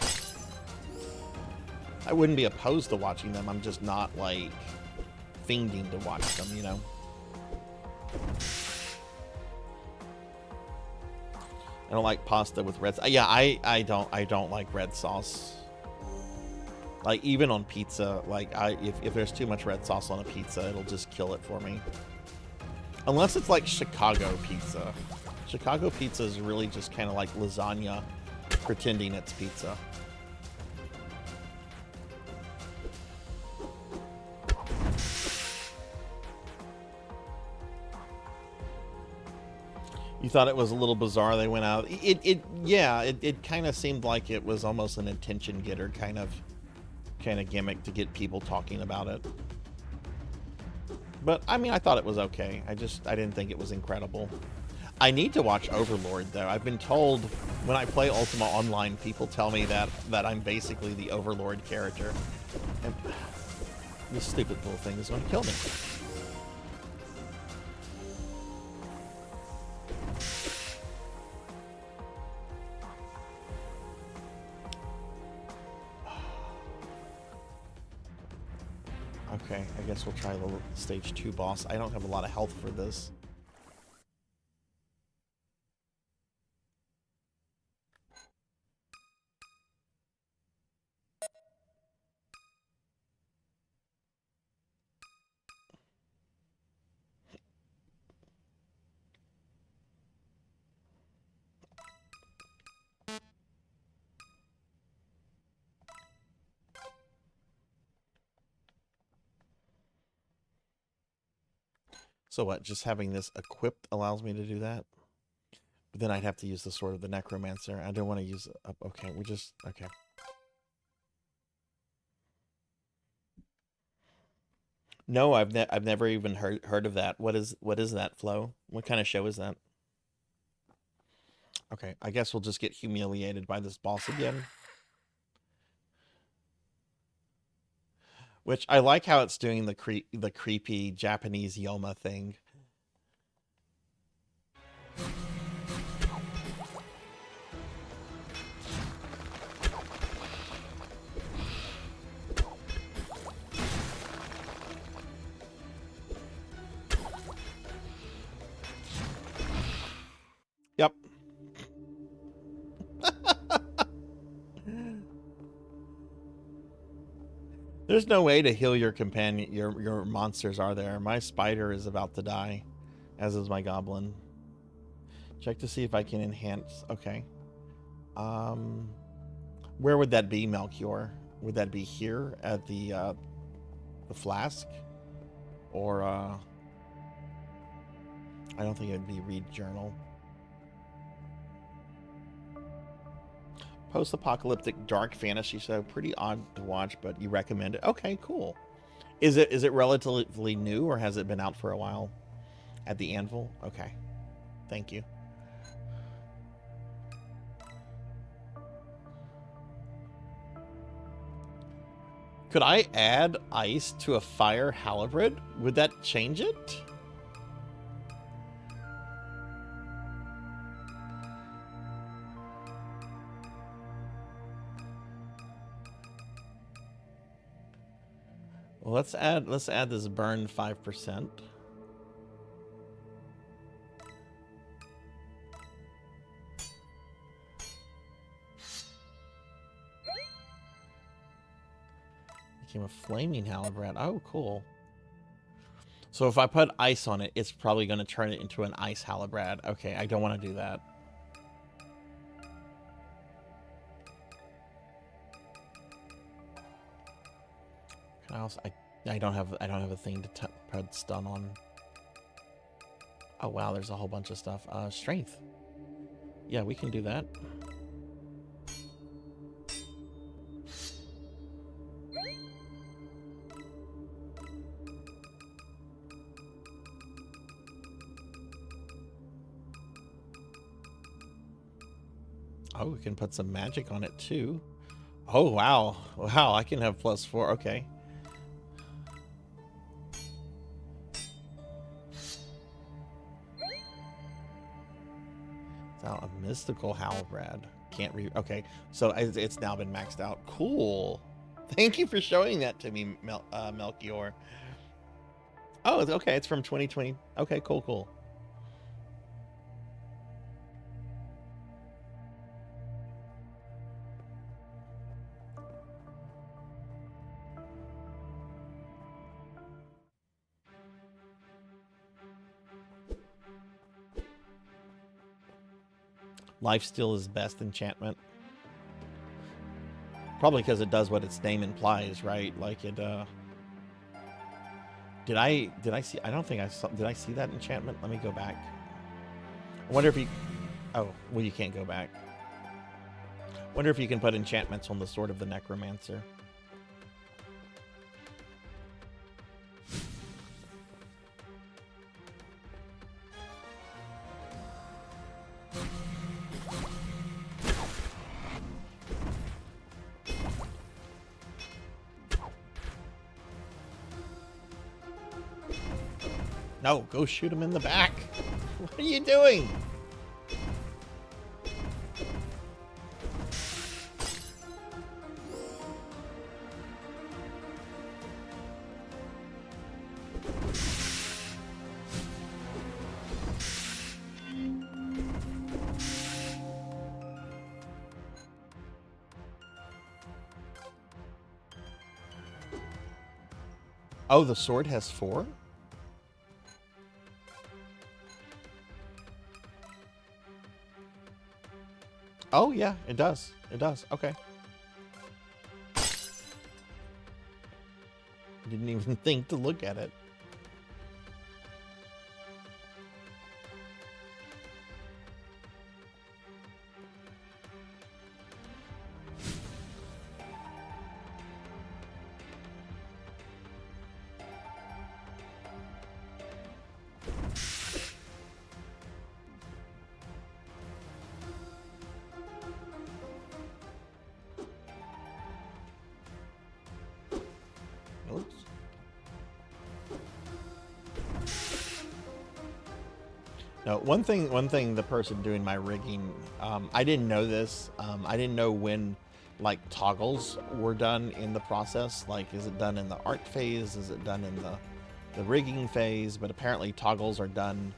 I wouldn't be opposed to watching them. I'm just not like fiending to watch them, you know. I don't like pasta with red. Yeah, I don't like red sauce. Like even on pizza, like if there's too much red sauce on a pizza, it'll just kill it for me. Unless it's like Chicago pizza. Chicago pizza is really just kind of like lasagna pretending it's pizza. You thought it was a little bizarre they went out. It kind of seemed like it was almost an attention getter kind of gimmick to get people talking about it. But I mean, I thought it was okay. I didn't think it was incredible. I need to watch Overlord though. I've been told when I play Ultima Online, people tell me that I'm basically the Overlord character. And this stupid little thing is going to kill me. Okay, I guess we'll try the stage 2 boss. I don't have a lot of health for this. So what, just having this equipped allows me to do that? But then I'd have to use the Sword of the Necromancer. I don't want to use... Okay, okay. No, I've never even heard of that. What is that, Flo? What kind of show is that? Okay, I guess we'll just get humiliated by this boss again. Which I like how it's doing the creepy Japanese Yoma thing. Yep. There's no way to heal your companion, your monsters, are there? My spider is about to die, as is my goblin. Check to see if I can enhance. Okay. Where would that be, Melchior? Would that be here at the flask? Or, I don't think it'd be read journal. Post-apocalyptic dark fantasy show, pretty odd to watch, but you recommend it. Okay, cool. Is it relatively new, or has it been out for a while? At the Anvil? Okay. Thank you. Could I add ice to a fire halberd? Would that change it? Well, let's add this burn 5%. Became a flaming halberd. Oh, cool. So if I put ice on it, it's probably going to turn it into an ice halberd. Okay, I don't want to do that. I don't have a thing to put stun on. Oh wow, there's a whole bunch of stuff. Strength. Yeah, we can do that. Oh, we can put some magic on it too. Oh wow, wow! I can have +4. Okay. A mystical halbrad. Can't read. Okay, so it's now been maxed out. Cool. Thank you for showing that to me, Melchior. Oh, okay. It's from 2020. Okay, cool, cool. Lifesteal is best enchantment. Probably because it does what its name implies, right? Like it, Did I see, I don't think I saw, did I see that enchantment? Let me go back. I wonder if you, oh, well you can't go back. Wonder if you can put enchantments on the Sword of the Necromancer. No, go shoot him in the back. What are you doing? Oh, the sword has 4? Oh, yeah, it does. It does. Okay. Didn't even think to look at it. No, one thing the person doing my rigging, I didn't know this. I didn't know when like toggles were done in the process. Like, is it done in the art phase? Is it done in the rigging phase? But apparently toggles are done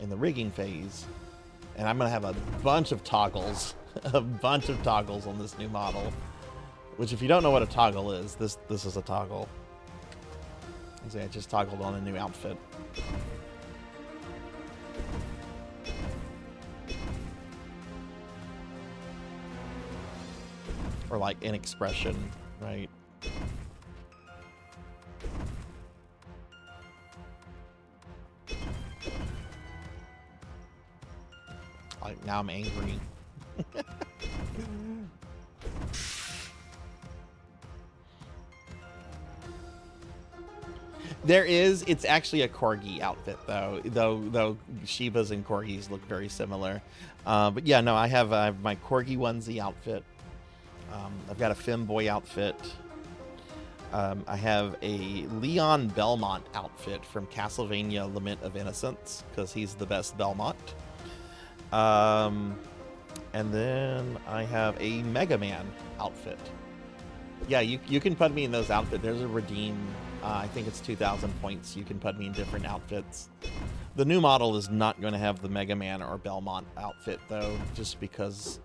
in the rigging phase. And I'm gonna have a bunch of toggles, a bunch of toggles on this new model. Which, if you don't know what a toggle is, this is a toggle. I just toggled on a new outfit. Or like an expression, right? Like, now I'm angry. It's actually a corgi outfit though Shivas and corgis look very similar. But yeah, no, I have my corgi onesie outfit. I've got a femboy outfit. I have a Leon Belmont outfit from Castlevania Lament of Innocence, because he's the best Belmont. And then I have a Mega Man outfit. Yeah, you can put me in those outfits. There's a redeem. I think it's 2,000 points. You can put me in different outfits. The new model is not going to have the Mega Man or Belmont outfit, though, just because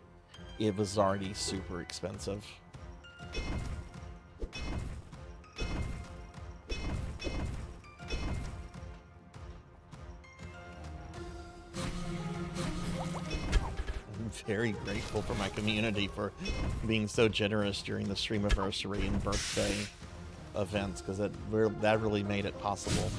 it was already super expensive. very grateful for my community for being so generous during the streamiversary and birthday events, because that really made it possible.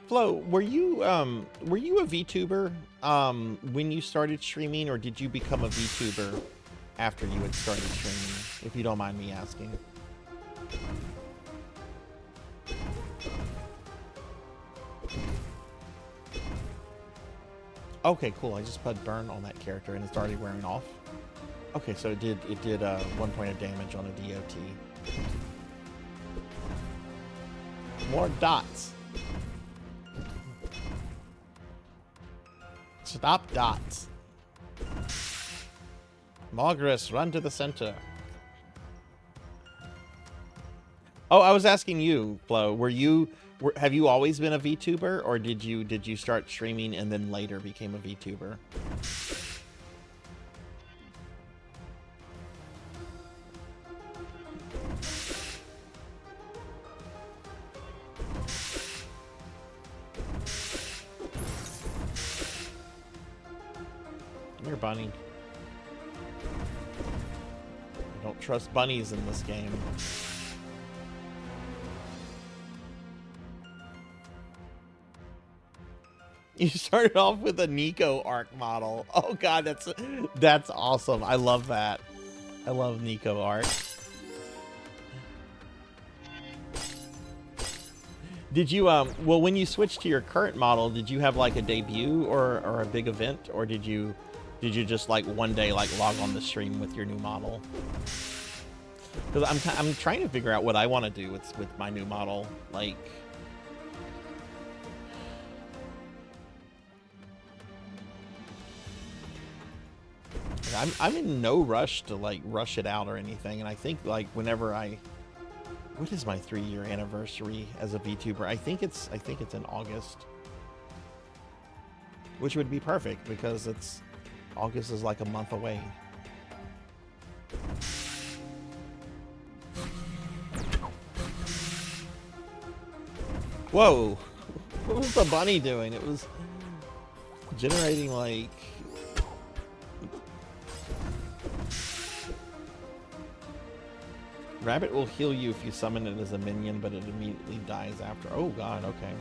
Flo, were you a VTuber when you started streaming, or did you become a VTuber after you had started streaming? If you don't mind me asking. Okay, cool. I just put burn on that character and it's already wearing off. Okay, so it did 1 point of damage on a DOT. More dots. Stop dots. Mogris, run to the center. Oh, I was asking you, Flo. Have you always been a VTuber, or did you start streaming and then later became a VTuber? Come here, bunny. I don't trust bunnies in this game. You started off with a Nico arc model. Oh god, that's awesome. I love that. I love Nico arc. Did you well, when you switched to your current model, did you have like a debut or a big event, or did you just like one day like log on the stream with your new model? Because I'm trying to figure out what I want to do with my new model. Like, I'm in no rush to like rush it out or anything, and I think like whenever what is my 3-year anniversary as a VTuber? I think it's in August, which would be perfect because August is like a month away. Whoa! What was the bunny doing? It was generating like. Rabbit will heal you if you summon it as a minion, but it immediately dies after. Oh god, okay.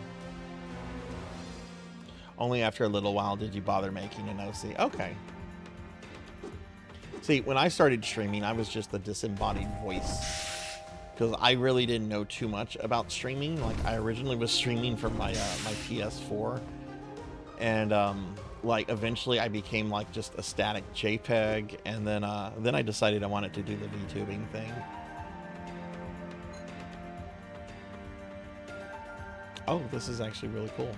Only after a little while did you bother making an OC. Okay. See, when I started streaming, I was just a disembodied voice. Because I really didn't know too much about streaming. Like, I originally was streaming from my my PS4. And, like, eventually I became, like, just a static JPEG. And then I decided I wanted to do the VTubing thing. Oh, this is actually really cool.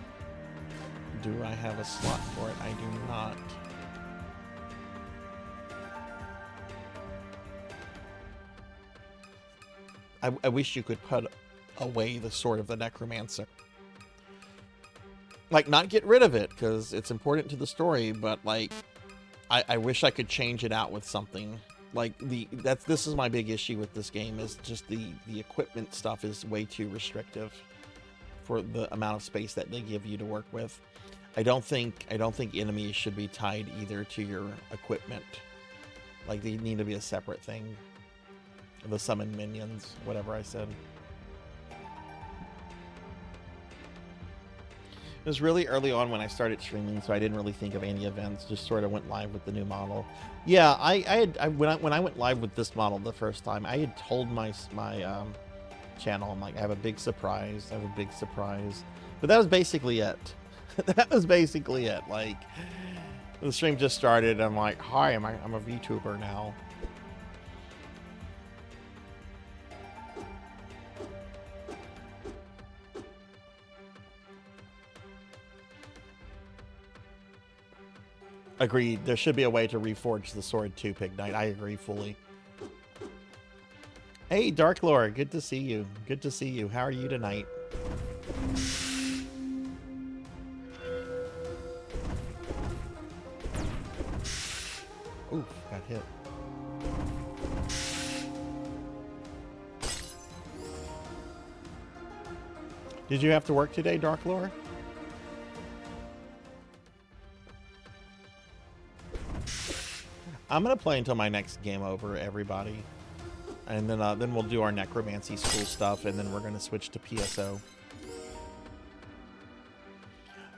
Do I have a slot for it? I do not. I wish you could put away the Sword of the Necromancer. Like, not get rid of it, because it's important to the story, but, like, I wish I could change it out with something. Like, this is my big issue with this game, is just the equipment stuff is way too restrictive for the amount of space that they give you to work with. I don't think enemies should be tied either to your equipment. Like, they need to be a separate thing. The summon minions, whatever I said. It was really early on when I started streaming, so I didn't really think of any events. Just sort of went live with the new model. Yeah, when I went live with this model the first time, I had told my channel, I'm like, I have a big surprise. I have a big surprise. But that was basically it. That was basically it. Like, the stream just started. I'm like, hi, I'm a VTuber now. Agreed. There should be a way to reforge the sword too, Pig Knight. I agree fully. Hey, Dark Lord. Good to see you. Good to see you. How are you tonight? Oof, got hit. Did you have to work today, Dark Lord? I'm gonna play until my next game over, everybody, and then we'll do our necromancy school stuff, and then we're gonna switch to PSO.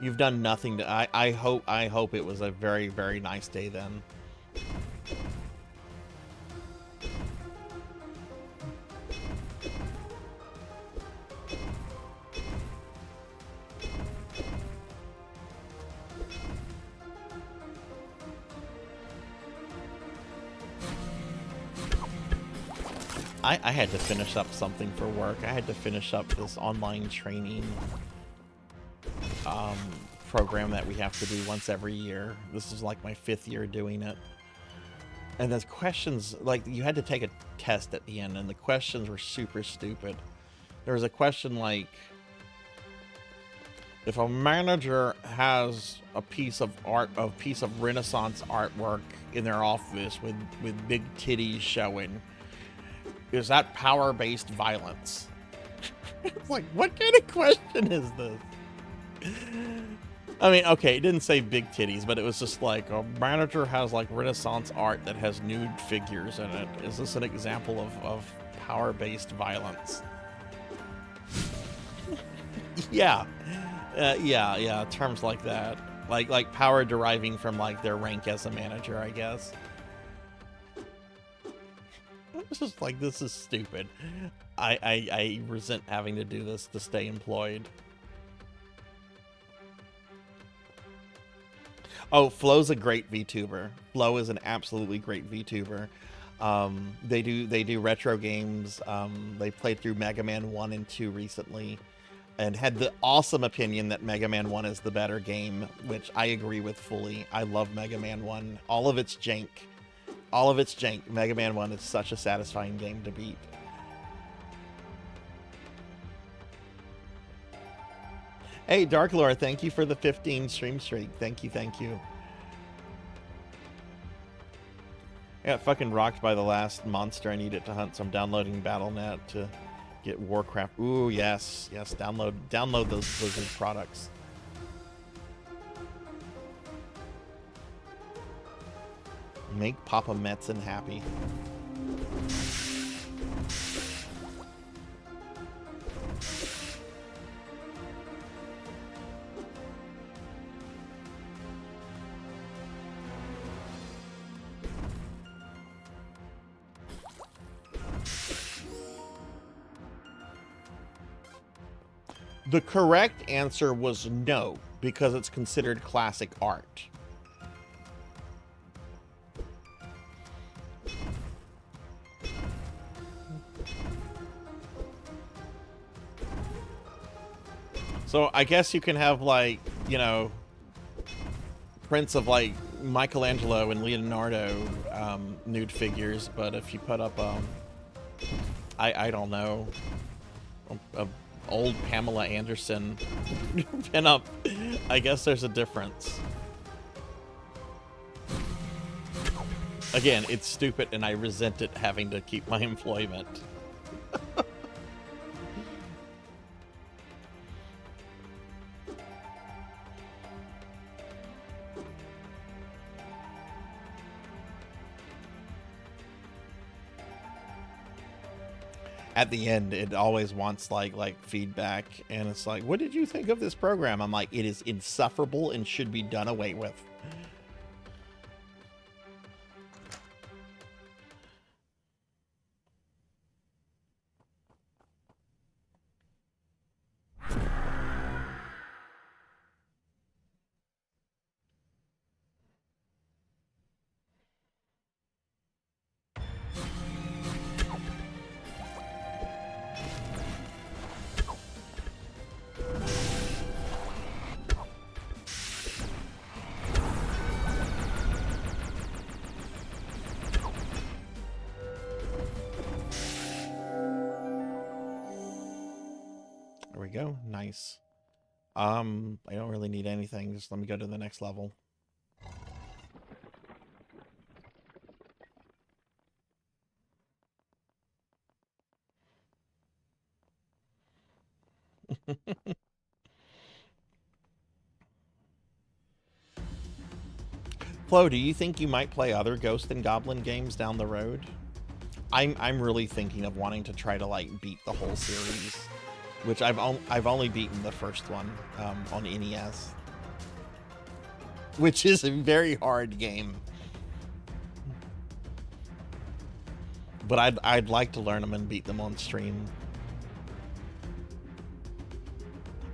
You've done nothing to. I hope it was a very, very nice day then. I had to finish up something for work. I had to finish up this online training program that we have to do once every year. This is like my 5th year doing it. And there's questions, like you had to take a test at the end, and the questions were super stupid. There was a question like, if a manager has a piece of art, a piece of Renaissance artwork in their office with big titties showing, is that power-based violence? It's like, what kind of question is this? I mean, okay, it didn't say big titties, but it was just like, a manager has like Renaissance art that has nude figures in it. Is this an example of power-based violence? Yeah. Yeah, terms like that. Like power deriving from like their rank as a manager, I guess. It's just like, this is stupid. I resent having to do this to stay employed. Oh, Flo's a great VTuber. Flo is an absolutely great VTuber. They do retro games. They played through Mega Man 1 and 2 recently, and had the awesome opinion that Mega Man 1 is the better game, which I agree with fully. I love Mega Man 1. All of its jank. All of its jank. Mega Man 1 is such a satisfying game to beat. Hey, Dark Lord, thank you for the 15 stream streak. Thank you, thank you. I got fucking rocked by the last monster I needed to hunt, so I'm downloading Battle.net to get Warcraft. Ooh, yes, yes, download those Blizzard products. Make Papa Metzen happy. The correct answer was no, because it's considered classic art. So I guess you can have, like, you know, prints of like Michelangelo and Leonardo nude figures, but if you put up I don't know, a old Pamela Anderson pinup, I guess there's a difference. Again, it's stupid, and I resent it having to keep my employment. At the end, it always wants like feedback, and it's like, what did you think of this program? I'm like, it is insufferable and should be done away with. go. Nice. I don't really need anything. Just let me go to the next level. Flo, do you think you might play other Ghost and Goblin games down the road? I'm really thinking of wanting to try to like beat the whole series, which I've only beaten the first one on NES, which is a very hard game. But I'd like to learn them and beat them on stream.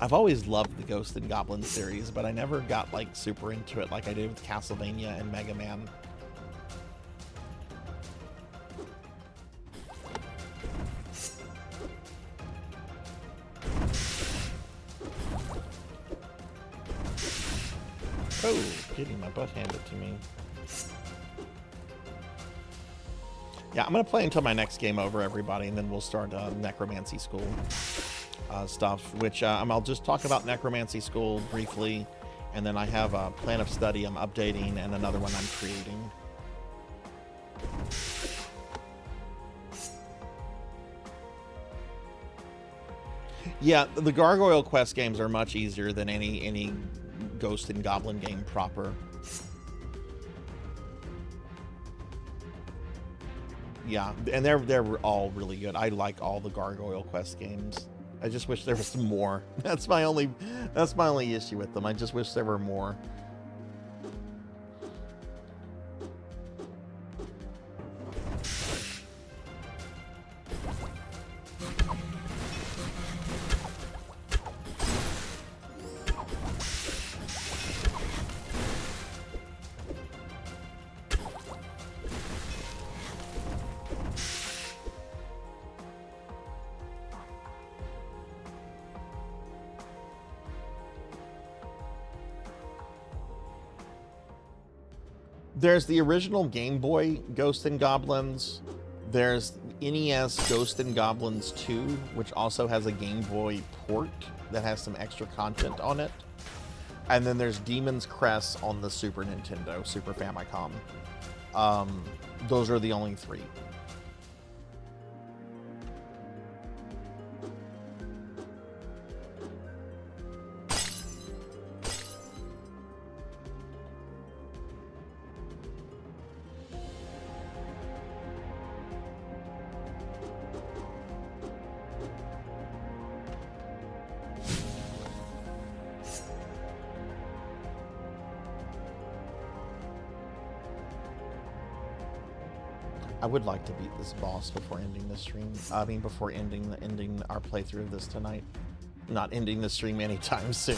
I've always loved the Ghost and Goblin series, but I never got like super into it like I did with Castlevania and Mega Man. Oh, getting my butt handed to me. Yeah, I'm going to play until my next game over, everybody, and then we'll start Necromancy School stuff, which I'll just talk about Necromancy School briefly, and then I have a plan of study I'm updating and another one I'm creating. Yeah, the Gargoyle Quest games are much easier than any Ghost and Goblin game proper. Yeah, and they're all really good. I like all the Gargoyle Quest games. I just wish there was some more. That's my only issue with them. I just wish there were more. There's the original Game Boy Ghost and Goblins. There's NES Ghost and Goblins 2, which also has a Game Boy port that has some extra content on it. And then there's Demon's Crest on the Super Nintendo, Super Famicom. Those are the only three. I would like to beat this boss before ending the stream. I mean, before ending our playthrough of this tonight. Not ending the stream anytime soon.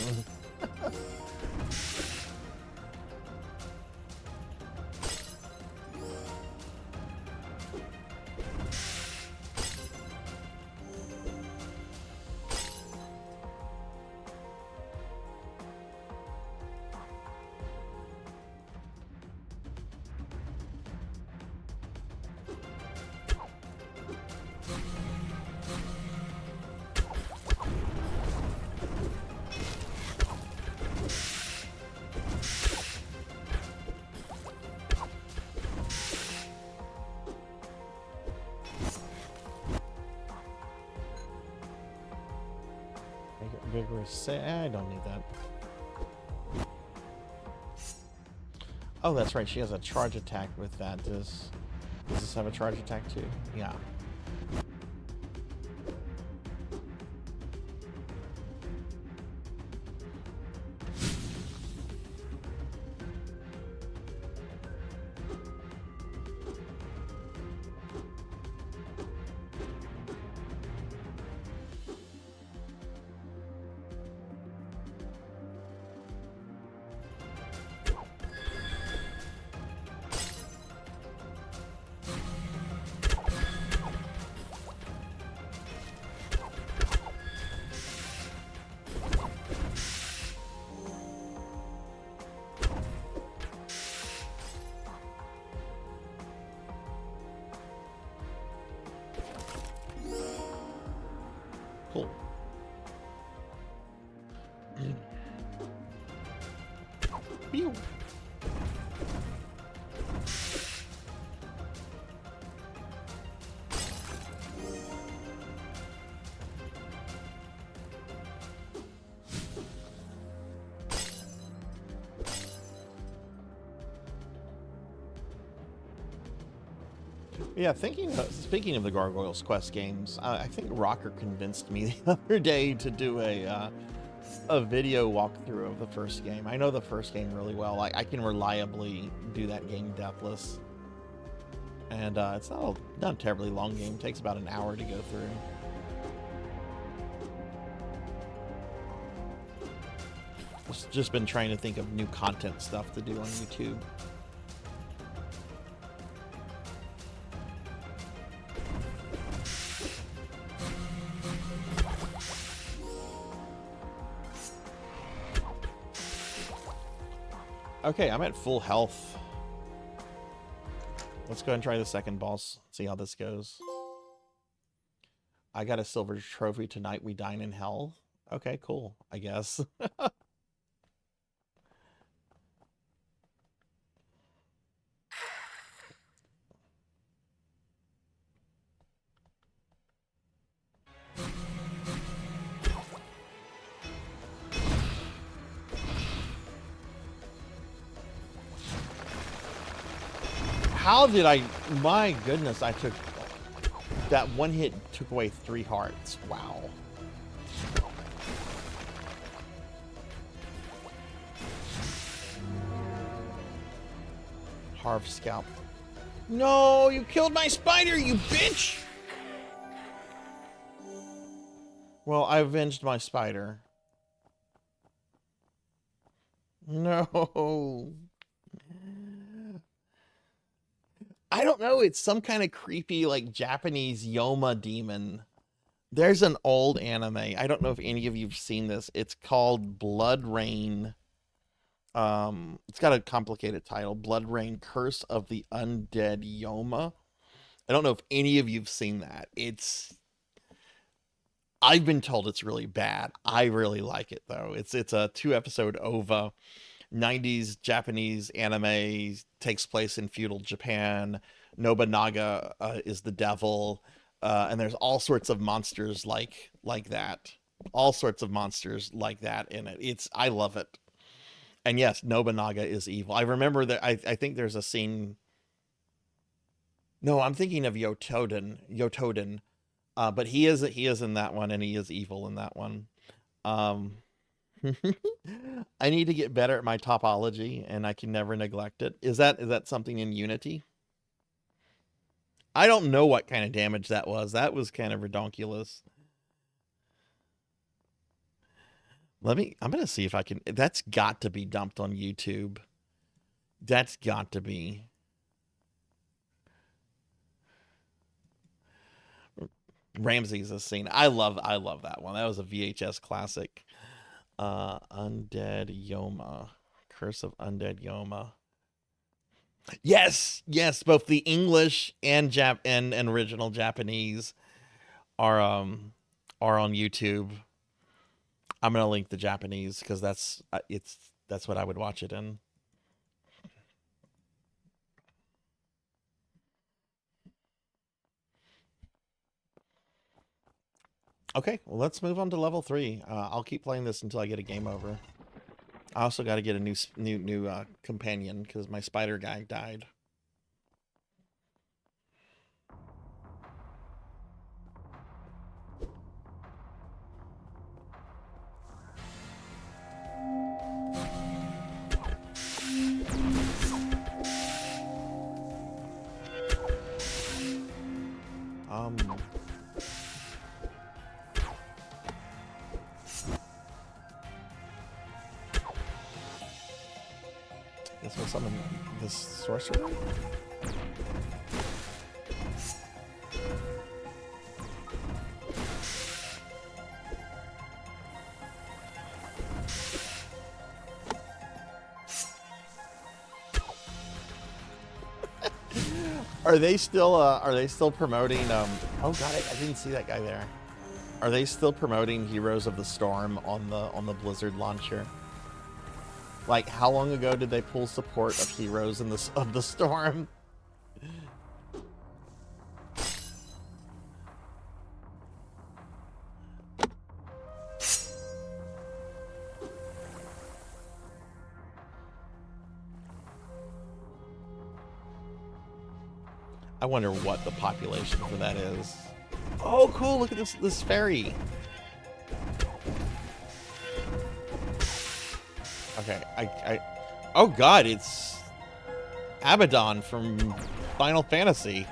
Vigorous. I don't need that. Oh, that's right. She has a charge attack with that. Does this have a charge attack too? Yeah. Cool. Yeah, speaking of the Gargoyles Quest games, I think Rocker convinced me the other day to do a video walkthrough of the first game. I know the first game really well. I can reliably do that game deathless. And it's not a terribly long game. It takes about an hour to go through. Just been trying to think of new content stuff to do on YouTube. Okay, I'm at full health. Let's go ahead and try the second boss. See how this goes. I got a silver trophy tonight. We dine in hell. Okay, cool. I guess. How did I? My goodness, I took that one hit, took away 3 hearts. Wow. Harv scalp. No, you killed my spider, you bitch! Well, I avenged my spider. No. I don't know. It's some kind of creepy, like, Japanese Yoma demon. There's an old anime. I don't know if any of you've seen this. It's called Blood Rain. It's got a complicated title. Blood Rain: Curse of the Undead Yoma. I don't know if any of you've seen that. I've been told it's really bad. I really like it though. It's a 2-episode OVA. 90s Japanese anime, takes place in feudal Japan. Nobunaga is the devil, and there's all sorts of monsters like that. All sorts of monsters like that in it. I love it. And yes, Nobunaga is evil. I remember that. I think there's a scene. No, I'm thinking of Yotoden. But he is in that one, and he is evil in that one. I need to get better at my topology, and I can never neglect it. Is that something in Unity? I don't know what kind of damage that was. That was kind of redonkulous. I'm gonna see if I can. That's got to be dumped on YouTube. That's got to be. Ramses' a scene. I love that one. That was a VHS classic. Undead Yoma. Curse of Undead Yoma. Yes, both the English and original Japanese are on YouTube. I'm gonna link the Japanese because that's what I would watch it in. Okay, well, let's move on to level 3. I'll keep playing this until I get a game over. I also got to get a new companion because my spider guy died. Guess we'll summon this sorcerer. Are they still promoting oh god, I didn't see that guy there. Are they still promoting Heroes of the Storm on the Blizzard launcher? Like, how long ago did they pull support of Heroes of the Storm? I wonder what the population for that is. Oh, cool! Look at this fairy. Okay, oh god, it's Abaddon from Final Fantasy.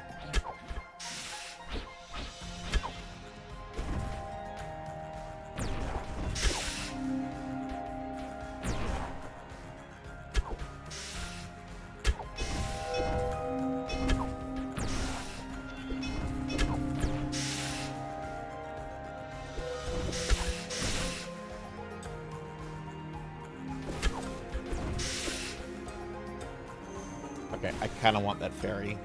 Okay, I kind of want that fairy.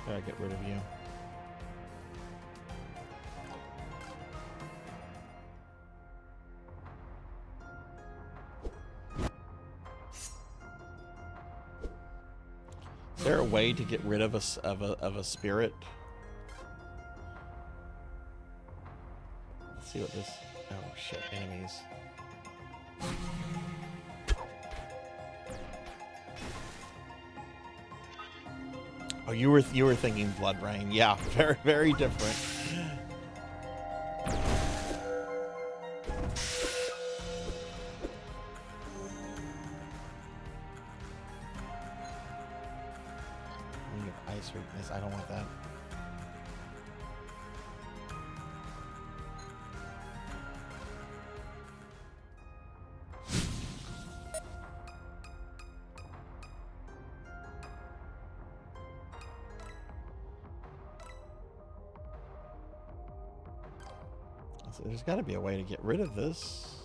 Gotta get rid of you. Is there a way to get rid of a spirit? Let's see what this. Oh shit! Enemies. Oh, you were thinking Blood Rain. Yeah, very different. We have ice weakness. I don't want that. So there's got to be a way to get rid of this.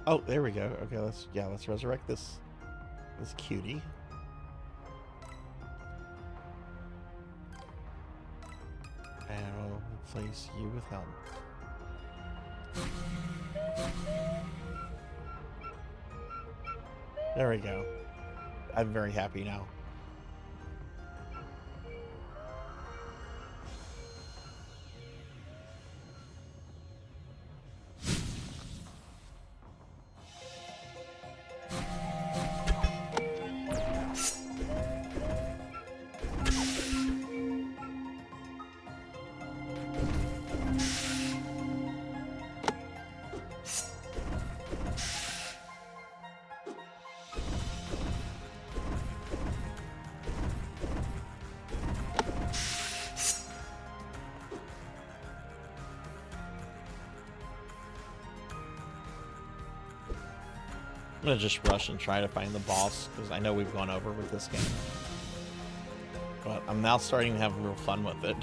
Oh, there we go. Okay, let's resurrect this cutie. And we'll replace you with Helm. There we go. I'm very happy now. I'm gonna just rush and try to find the boss, because I know we've gone over with this game. But I'm now starting to have real fun with it.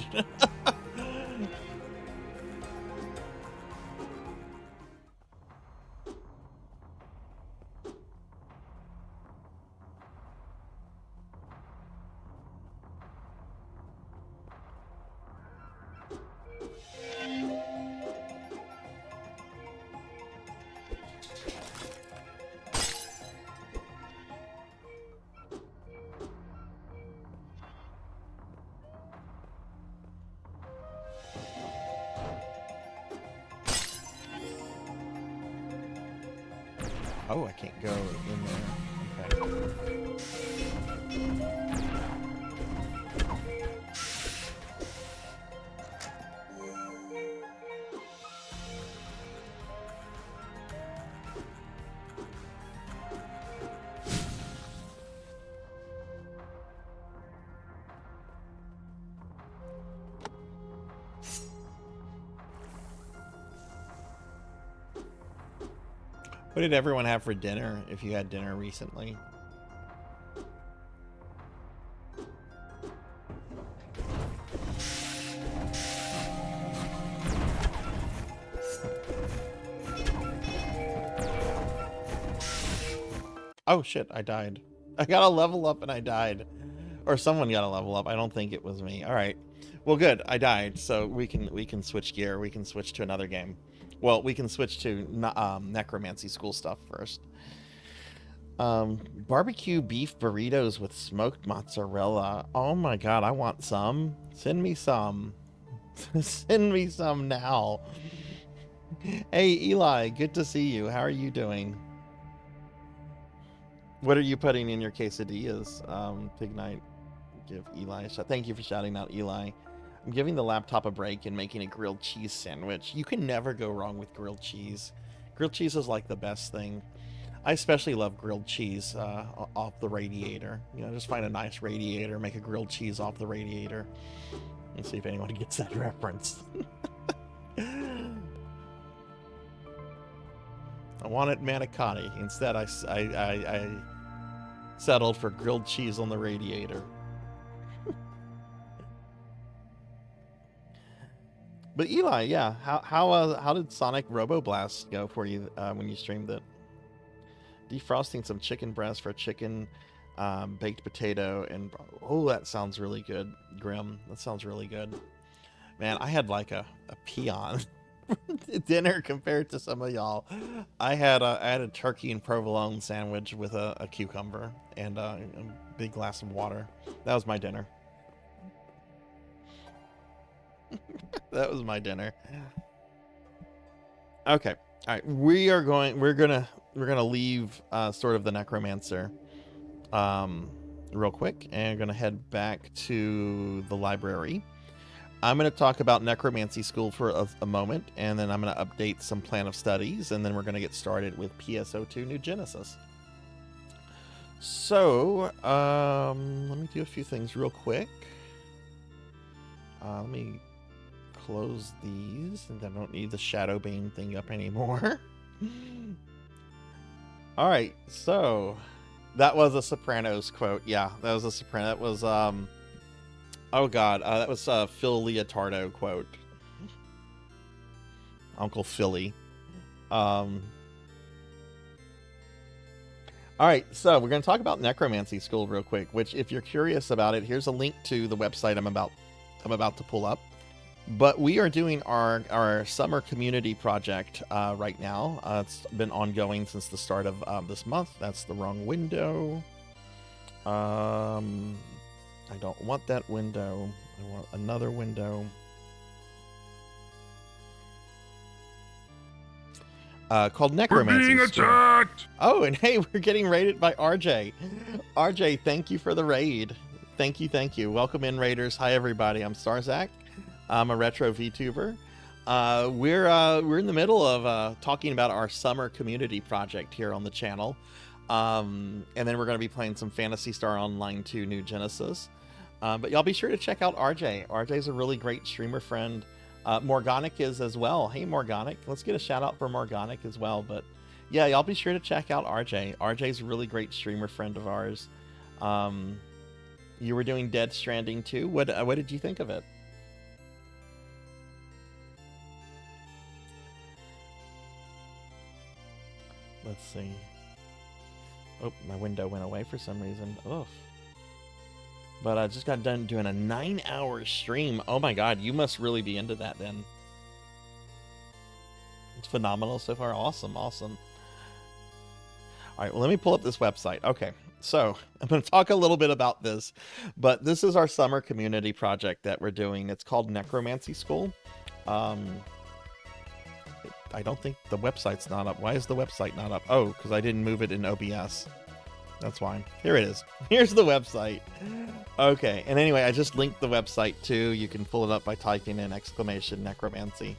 Oh, I can't go in there. Okay. What did everyone have for dinner, if you had dinner recently? Oh shit, I died. I got a level up and I died. Or someone got a level up. I don't think it was me. Alright. Well, good. I died, so we can switch gear. We can switch to another game. Well, we can switch to necromancy school stuff first. Barbecue beef burritos with smoked mozzarella. Oh my god, I want some. Send me some. Send me some now. Hey, Eli, good to see you. How are you doing? What are you putting in your quesadillas? Pig Knight, give Eli a shot. Thank you for shouting out, Eli. I'm giving the laptop a break and making a grilled cheese sandwich. You can never go wrong with grilled cheese. Grilled cheese is like the best thing. I especially love grilled cheese off the radiator. You know, just find a nice radiator, make a grilled cheese off the radiator. Let's see if anyone gets that reference. I wanted manicotti. Instead, I settled for grilled cheese on the radiator. But Eli, yeah, how did Sonic Roboblast go for you when you streamed it? Defrosting some chicken breast for chicken, baked potato, and oh, that sounds really good, Grim. That sounds really good. Man, I had like a peon dinner compared to some of y'all. I had a turkey and provolone sandwich with a cucumber and a big glass of water. That was my dinner. That was my dinner. Okay. All right. We're gonna leave sort of the Necromancer real quick, and we're gonna head back to the library. I'm going to talk about Necromancy School for a moment, and then I'm going to update some plan of studies, and then we're going to get started with PSO2 New Genesis. So, let me do a few things real quick. Let me close these, and I don't need the shadow bane thing up anymore. All right, so that was a Sopranos quote. Yeah, that was a Sopranos. That was oh god, that was a Phil Leotardo quote. Uncle Philly. All right, so we're going to talk about Necromancy School real quick, which if you're curious about it, here's a link to the website I'm about to pull up. But we are doing our summer community project right now. It's been ongoing since the start of this month. That's the wrong window. I don't want that window. I want another window. Called Necromancy. We're being attacked! Oh, and hey, we're getting raided by RJ. RJ, thank you for the raid. Thank you. Welcome in, raiders. Hi, everybody. I'm Sarzac. I'm a retro VTuber. We're in the middle of talking about our summer community project here on the channel. And then we're going to be playing some Phantasy Star Online 2 New Genesis. But y'all be sure to check out RJ. RJ's a really great streamer friend. Morganic is as well. Hey, Morganic. Let's get a shout out for Morganic as well. But yeah, y'all be sure to check out RJ. RJ's a really great streamer friend of ours. You were doing Dead Stranding too. What did you think of it? Let's see. Oh, my window went away for some reason. Ugh. But I just got done doing a 9-hour stream. Oh my god, you must really be into that then. It's phenomenal so far. Awesome. All right, well, let me pull up this website. Okay, so I'm going to talk a little bit about this, but this is our summer community project that we're doing. It's called Necromancy School. I don't think the website's not up. Why is the website not up? Oh, because I didn't move it in OBS. That's why. Here it is. Here's the website. Okay, and anyway, I just linked the website too. You can pull it up by typing in !necromancy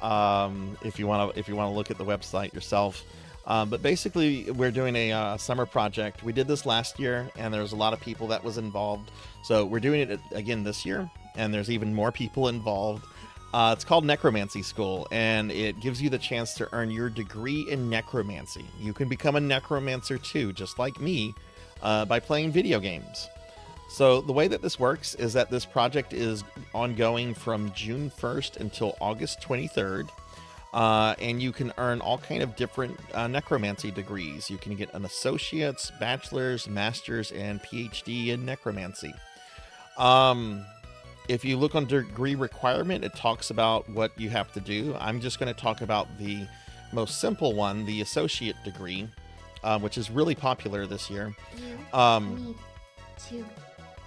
if you want to look at the website yourself. But basically, we're doing a summer project. We did this last year, and there's a lot of people that was involved. So we're doing it again this year, and there's even more people involved. It's called Necromancy School, and it gives you the chance to earn your degree in necromancy. You can become a necromancer too, just like me, by playing video games. So the way that this works is that this project is ongoing from June 1st until August 23rd, and you can earn all kind of different necromancy degrees. You can get an associate's, bachelor's, master's, and PhD in necromancy. if you look on degree requirement, it talks about what you have to do. I'm just going to talk about the most simple one, the associate degree, which is really popular this year. You need to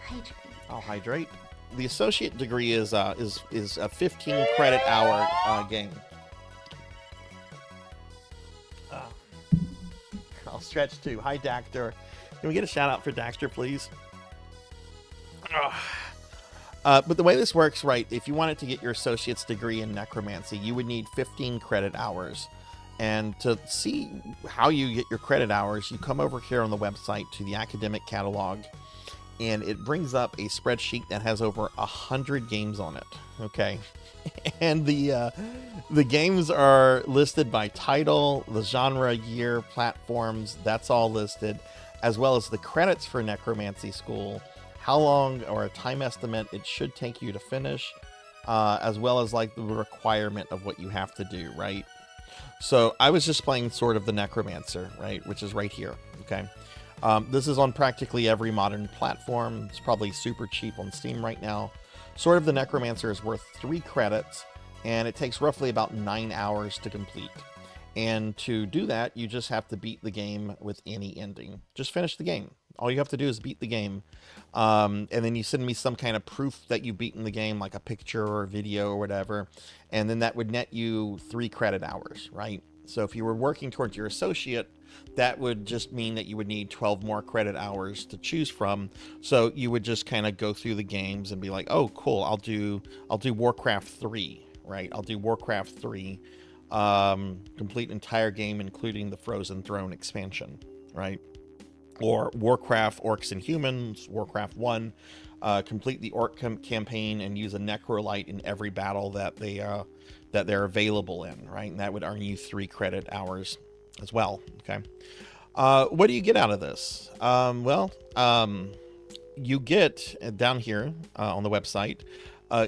hydrate. I'll hydrate. The associate degree is a 15 credit hour game. I'll stretch too. Hi, Daxter. Can we get a shout out for Daxter, please? But the way this works, right, if you wanted to get your associate's degree in necromancy, you would need 15 credit hours. And to see how you get your credit hours, you come over here on the website to the academic catalog, and it brings up a spreadsheet that has over 100 games on it. Okay. And the games are listed by title, the genre, year, platforms, that's all listed, as well as the credits for Necromancy School, how long or a time estimate it should take you to finish, as well as like the requirement of what you have to do, right? So I was just playing sort of the Necromancer, right, which is right here, okay? This is on practically every modern platform. It's probably super cheap on Steam right now. Sword of the Necromancer is worth 3 credits, and it takes roughly about 9 hours to complete. And to do that, you just have to beat the game with any ending. Just finish the game. All you have to do is beat the game. And then you send me some kind of proof that you've beaten the game, like a picture or a video or whatever. And then that would net you 3 credit hours, right? So if you were working towards your associate, that would just mean that you would need 12 more credit hours to choose from. So you would just kind of go through the games and be like, oh, cool, I'll do Warcraft 3, right? I'll do Warcraft 3, complete entire game, including the Frozen Throne expansion, right? Or Warcraft Orcs and Humans, Warcraft 1, complete the Orc campaign and use a Necrolite in every battle that they're available in, right? And that would earn you 3 credit hours as well, okay? What do you get out of this? You get, down here on the website,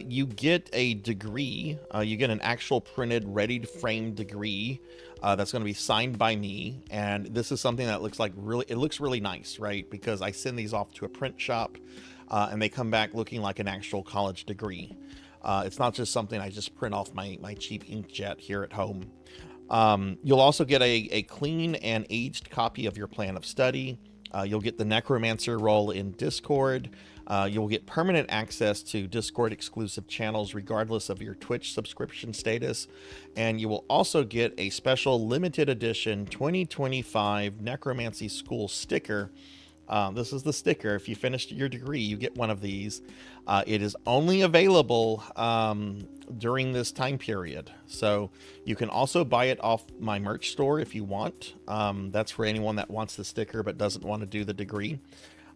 you get a degree. You get an actual printed, ready-to-frame degree that's going to be signed by me, and this is something that looks really nice, right? Because I send these off to a print shop, and they come back looking like an actual college degree. It's not just something I just print off my cheap inkjet here at home. You'll also get a clean and aged copy of your plan of study. You'll get the Necromancer role in Discord. You'll get permanent access to Discord exclusive channels regardless of your Twitch subscription status. And you will also get a special limited edition 2025 Necromancy School sticker. This is the sticker. If you finished your degree, you get one of these. It is only available during this time period. So you can also buy it off my merch store if you want. That's for anyone that wants the sticker but doesn't want to do the degree.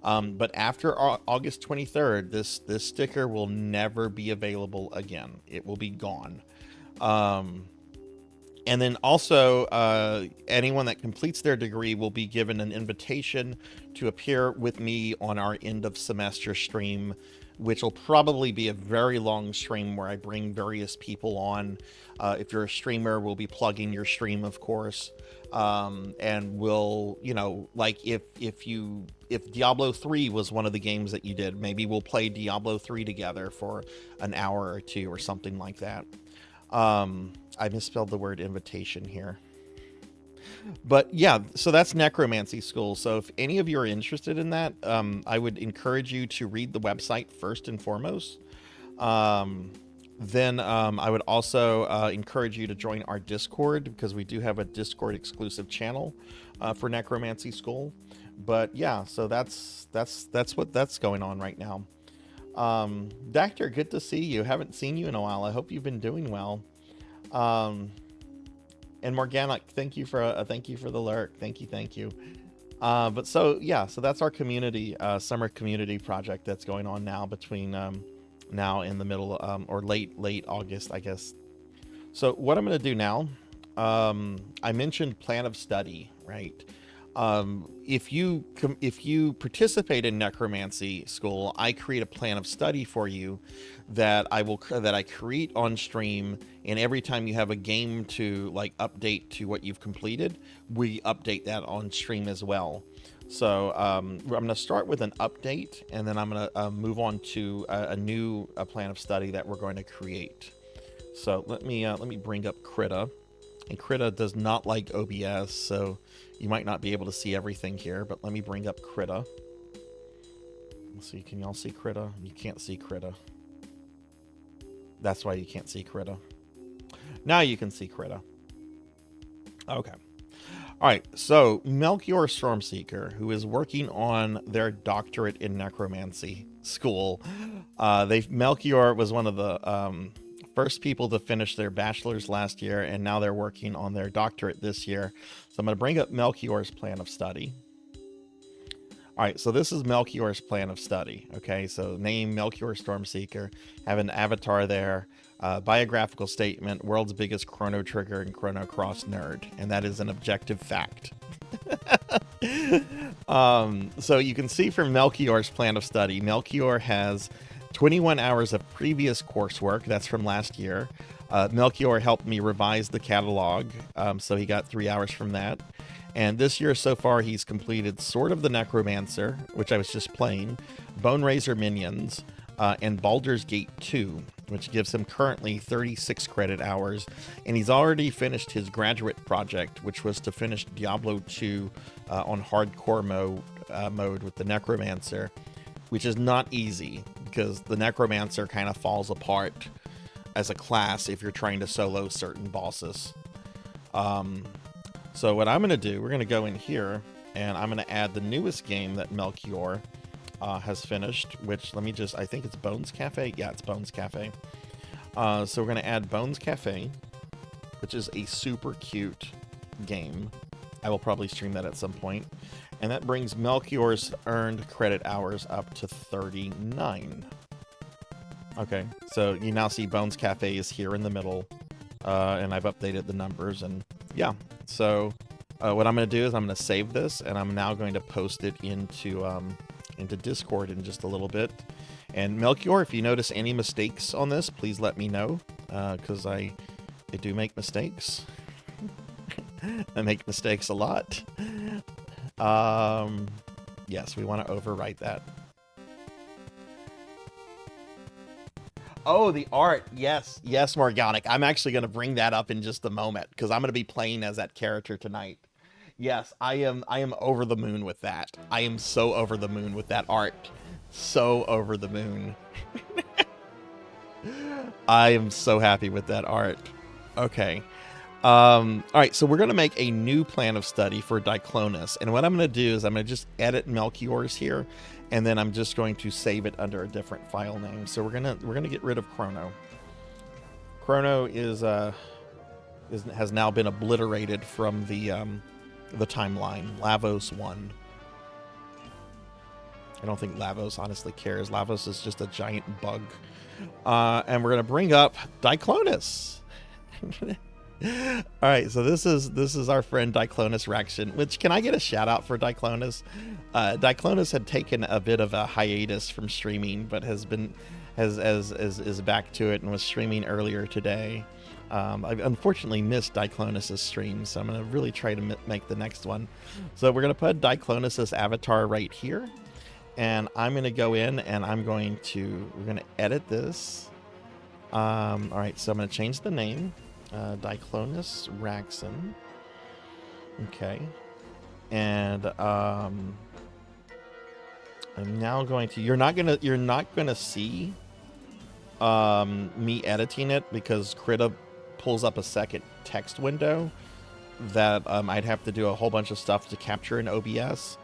But after August 23rd, this sticker will never be available again. It will be gone. And then also, anyone that completes their degree will be given an invitation to appear with me on our end of semester stream, which will probably be a very long stream where I bring various people on. If you're a streamer, we'll be plugging your stream, of course. And we'll, like if Diablo 3 was one of the games that you did, maybe we'll play Diablo 3 together for an hour or 2 or something like that. I misspelled the word invitation here. But yeah, so that's Necromancy School. So if any of you are interested in that, I would encourage you to read the website first and foremost. Then I would also encourage you to join our Discord, because we do have a Discord exclusive channel for Necromancy School. But yeah, so that's what's going on right now. Doctor, good to see you. Haven't seen you in a while. I hope you've been doing well. And Morgana, thank you for the lurk. Thank you. But so yeah, so that's our community summer community project that's going on now between now in the middle or late August, I guess. So what I'm going to do now, I mentioned plan of study, right? If you participate in Necromancy School, I create a plan of study for you that I create on stream, and every time you have a game to like update to what you've completed, we update that on stream as well. So I'm going to start with an update, and then I'm going to move on to a new plan of study that we're going to create. So let me bring up Krita, and Krita does not like OBS, so you might not be able to see everything here. But let me bring up Krita. Let's see, can y'all see Krita? You can't see Krita. That's why you can't see Krita. Now you can see Krita. Okay. All right, so Melchior Stormseeker, who is working on their doctorate in necromancy school. Melchior was one of the first people to finish their bachelor's last year, and now they're working on their doctorate this year. So I'm going to bring up Melchior's plan of study. All right, so this is Melchior's plan of study. Okay, so name Melchior Stormseeker, have an avatar there. Biographical statement, world's biggest chrono trigger and chrono cross nerd, and that is an objective fact. So you can see from Melchior's plan of study, Melchior has 21 hours of previous coursework. That's from last year. Melchior helped me revise the catalog, so he got 3 hours from that. And this year so far, he's completed Sword of the Necromancer, which I was just playing, Bone Razor Minions, and Baldur's Gate 2, which gives him currently 36 credit hours. And he's already finished his graduate project, which was to finish Diablo 2 on hardcore mode with the Necromancer, which is not easy because the Necromancer kind of falls apart as a class if you're trying to solo certain bosses. So what I'm going to do, we're going to go in here, and I'm going to add the newest game that Melchior has finished, which I think it's Bones Cafe. Yeah, it's Bones Cafe. So we're going to add Bones Cafe, which is a super cute game. I will probably stream that at some point. And that brings Melchior's earned credit hours up to 39. Okay, so you now see Bones Cafe is here in the middle, and I've updated the numbers, and yeah. So what I'm going to do is I'm going to save this, and I'm now going to post it into Discord in just a little bit. And Melchior, if you notice any mistakes on this, please let me know, because I do make mistakes. I make mistakes a lot. Yes, we want to overwrite that. Oh, the art. Yes, Morganic. I'm actually going to bring that up in just a moment because I'm going to be playing as that character tonight. Yes, I am over the moon with that. I am so over the moon with that art. So over the moon. I am so happy with that art. Okay. All right, so we're going to make a new plan of study for Diclonus. And what I'm going to do is I'm going to just edit Melchior's here, and then I'm just going to save it under a different file name. So we're going to get rid of Chrono. Chrono has now been obliterated from the timeline. Lavos 1. I don't think Lavos honestly cares. Lavos is just a giant bug. And we're going to bring up Diclonus. All right, so this is our friend Diclonus Raction. Which, can I get a shout out for Diclonus? Diclonus had taken a bit of a hiatus from streaming, but is back to it and was streaming earlier today. I unfortunately missed Diclonus's stream, so I'm gonna really try to make the next one. So we're gonna put Diclonus's avatar right here, and I'm gonna go in and we're gonna edit this. All right, so I'm gonna change the name. Diclonus Raxon. Okay. And I'm now going to you're not gonna see me editing it because Krita pulls up a second text window that I'd have to do a whole bunch of stuff to capture in OBS.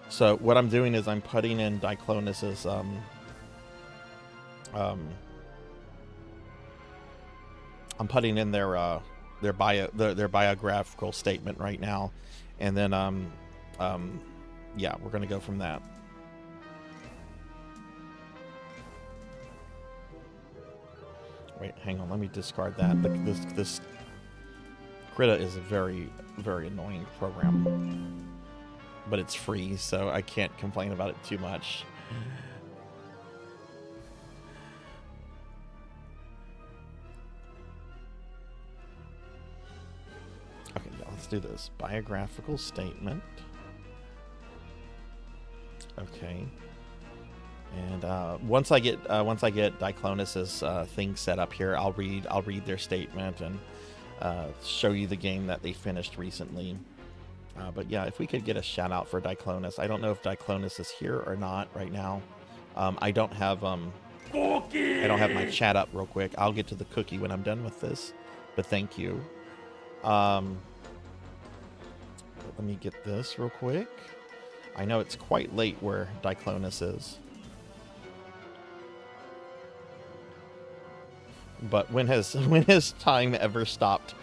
So what I'm doing is I'm putting in Diclonus's I'm putting in their biographical statement right now, and then yeah, we're gonna go from that. Wait, hang on, let me discard that. This Krita is a very, very annoying program, but it's free, so I can't complain about it too much. Okay, let's do this. Biographical statement. Okay. And once I get Diclonus's thing set up here, I'll read their statement and show you the game that they finished recently. But yeah, if we could get a shout out for Diclonus. I don't know if Diclonus is here or not right now. I don't have my chat up real quick. I'll get to the cookie when I'm done with this. But thank you. Let me get this real quick. I know it's quite late where Diclonus is. But when has time ever stopped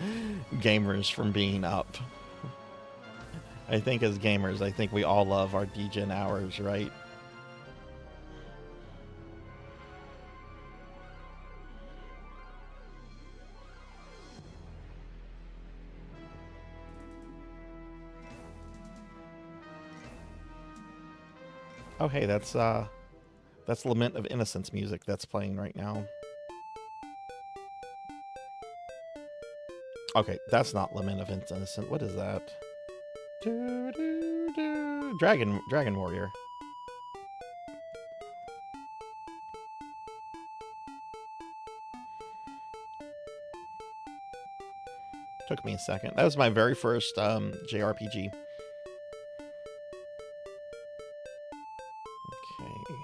gamers from being up? I think as gamers, I think we all love our degen hours, right? Oh hey, that's Lament of Innocence music that's playing right now. Okay, that's not Lament of Innocence. What is that? Dragon Warrior. Took me a second. That was my very first JRPG. Okay.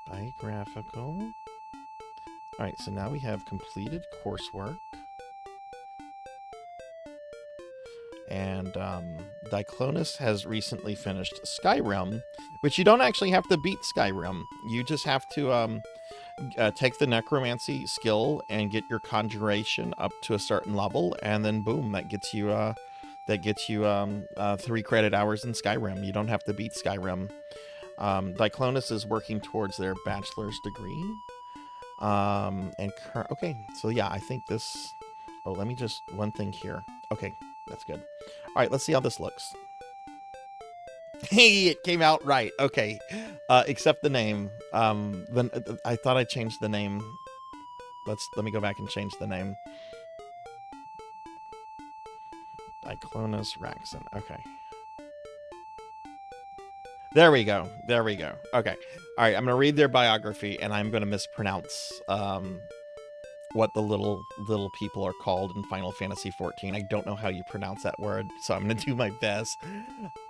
Biographical. Alright, so now we have completed coursework. And Diclonus has recently finished Skyrim, which you don't actually have to beat Skyrim. You just have to take the Necromancy skill and get your Conjuration up to a certain level, and then boom, that gets you 3 credit hours in Skyrim. You don't have to beat Skyrim. Diclonus is working towards their bachelor's degree. Okay, so yeah, I think this. Oh, let me just one thing here. Okay, that's good. All right, let's see how this looks. Hey, it came out right. Okay, except the name. Then I thought I changed the name. Let me go back and change the name. Diclonus Raxon. Okay. There we go. There we go. Okay. All right. I'm going to read their biography, and I'm going to mispronounce what the little people are called in Final Fantasy XIV. I don't know how you pronounce that word, so I'm going to do my best.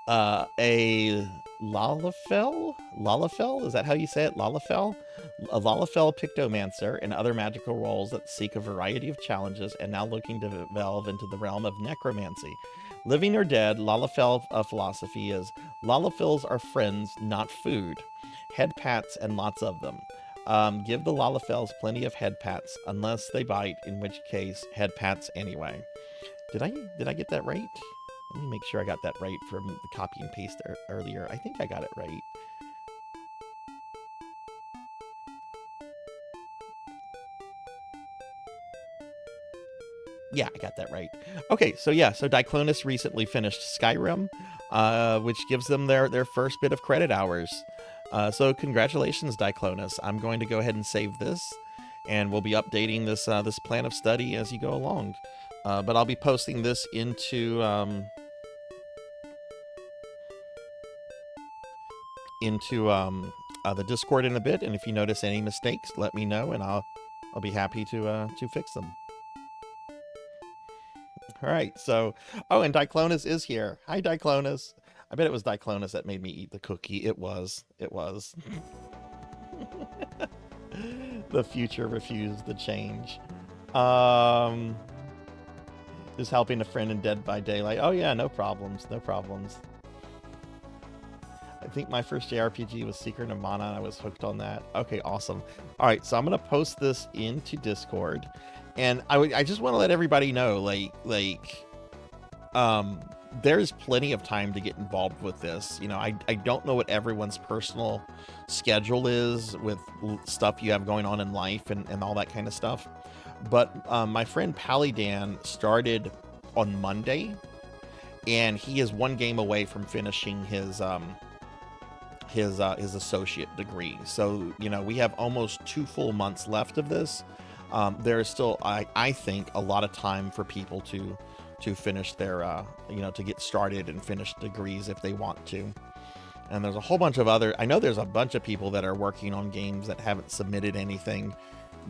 A Lalafell? Lalafell? Is that how you say it? Lalafell? A Lalafell Pictomancer and other magical roles that seek a variety of challenges and now looking to delve into the realm of necromancy. Living or dead, Lalafell philosophy is, Lalafels are friends, not food. Head pats and lots of them. Give the Lalafels plenty of head pats, unless they bite, in which case, head pats anyway. Did I get that right? Let me make sure I got that right from the copy and paste earlier. I think I got it right. Yeah, I got that right. Okay, so yeah, so Diclonus recently finished Skyrim, which gives them their first bit of credit hours. So congratulations, Diclonus. I'm going to go ahead and save this, and we'll be updating this this plan of study as you go along. But I'll be posting this into the Discord in a bit, and if you notice any mistakes, let me know, and I'll be happy to fix them. All right, so, oh, and Diclonus is here. Hi, Diclonus. I bet it was Diclonus that made me eat the cookie. It was. The future refused the change. Just helping a friend in Dead by Daylight. Oh yeah, no problems. I think my first JRPG was Secret of Mana, and I was hooked on that. Okay, awesome. All right, so I'm gonna post this into Discord, and I just want to let everybody know, there's plenty of time to get involved with this. You know, I don't know what everyone's personal schedule is with stuff you have going on in life and all that kind of stuff. But my friend Palidan started on Monday, and he is one game away from finishing his associate degree. So, you know, we have almost 2 full months left of this. There is still, I think, a lot of time for people to to finish their, to get started and finish degrees if they want to. And there's a whole bunch of other, I know there's a bunch of people that are working on games that haven't submitted anything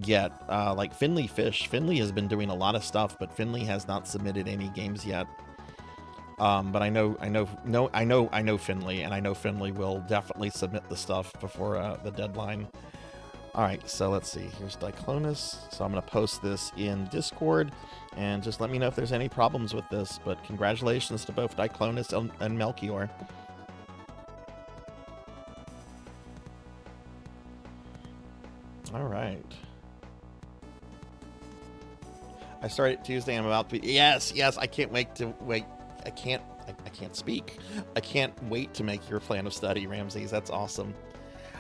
yet, like Finley Fish. Finley has been doing a lot of stuff, but Finley has not submitted any games yet. But I know Finley, and I know Finley will definitely submit the stuff before the deadline. All right, so let's see. Here's Diclonus. So I'm going to post this in Discord, and just let me know if there's any problems with this. But congratulations to both Diclonus and Melchior. All right. I started Tuesday. I'm about to be. Yes. I can't wait to wait. I can't speak. I can't wait to make your plan of study, Ramses. That's awesome.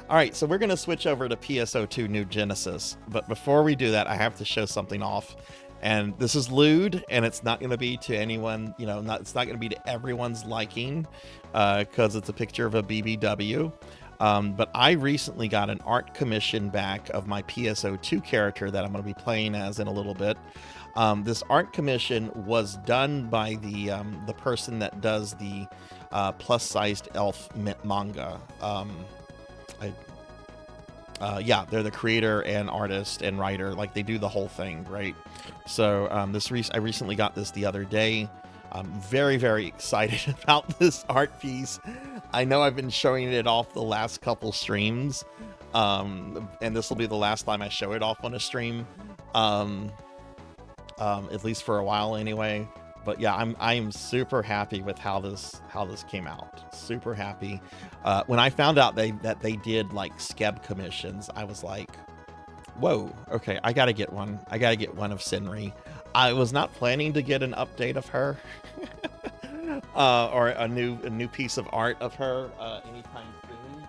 All right, so we're going to switch over to PSO2 New Genesis. But before we do that, I have to show something off. And this is lewd, and it's not going to be to anyone, it's not going to be to everyone's liking, because it's a picture of a BBW. But I recently got an art commission back of my PSO2 character that I'm going to be playing as in a little bit. This art commission was done by the person that does the plus-sized elf manga. Yeah, they're the creator and artist and writer. Like, they do the whole thing, right? So I recently got this the other day. I'm very, very excited about this art piece. I know I've been showing it off the last couple streams, and this will be the last time I show it off on a stream, at least for a while anyway. But yeah, I'm super happy with how this came out. Super happy. When I found out that they did like skeb commissions, I was like, whoa, okay, I gotta get one. I gotta get one of Sinri. I was not planning to get an update of her, or a new piece of art of her anytime soon.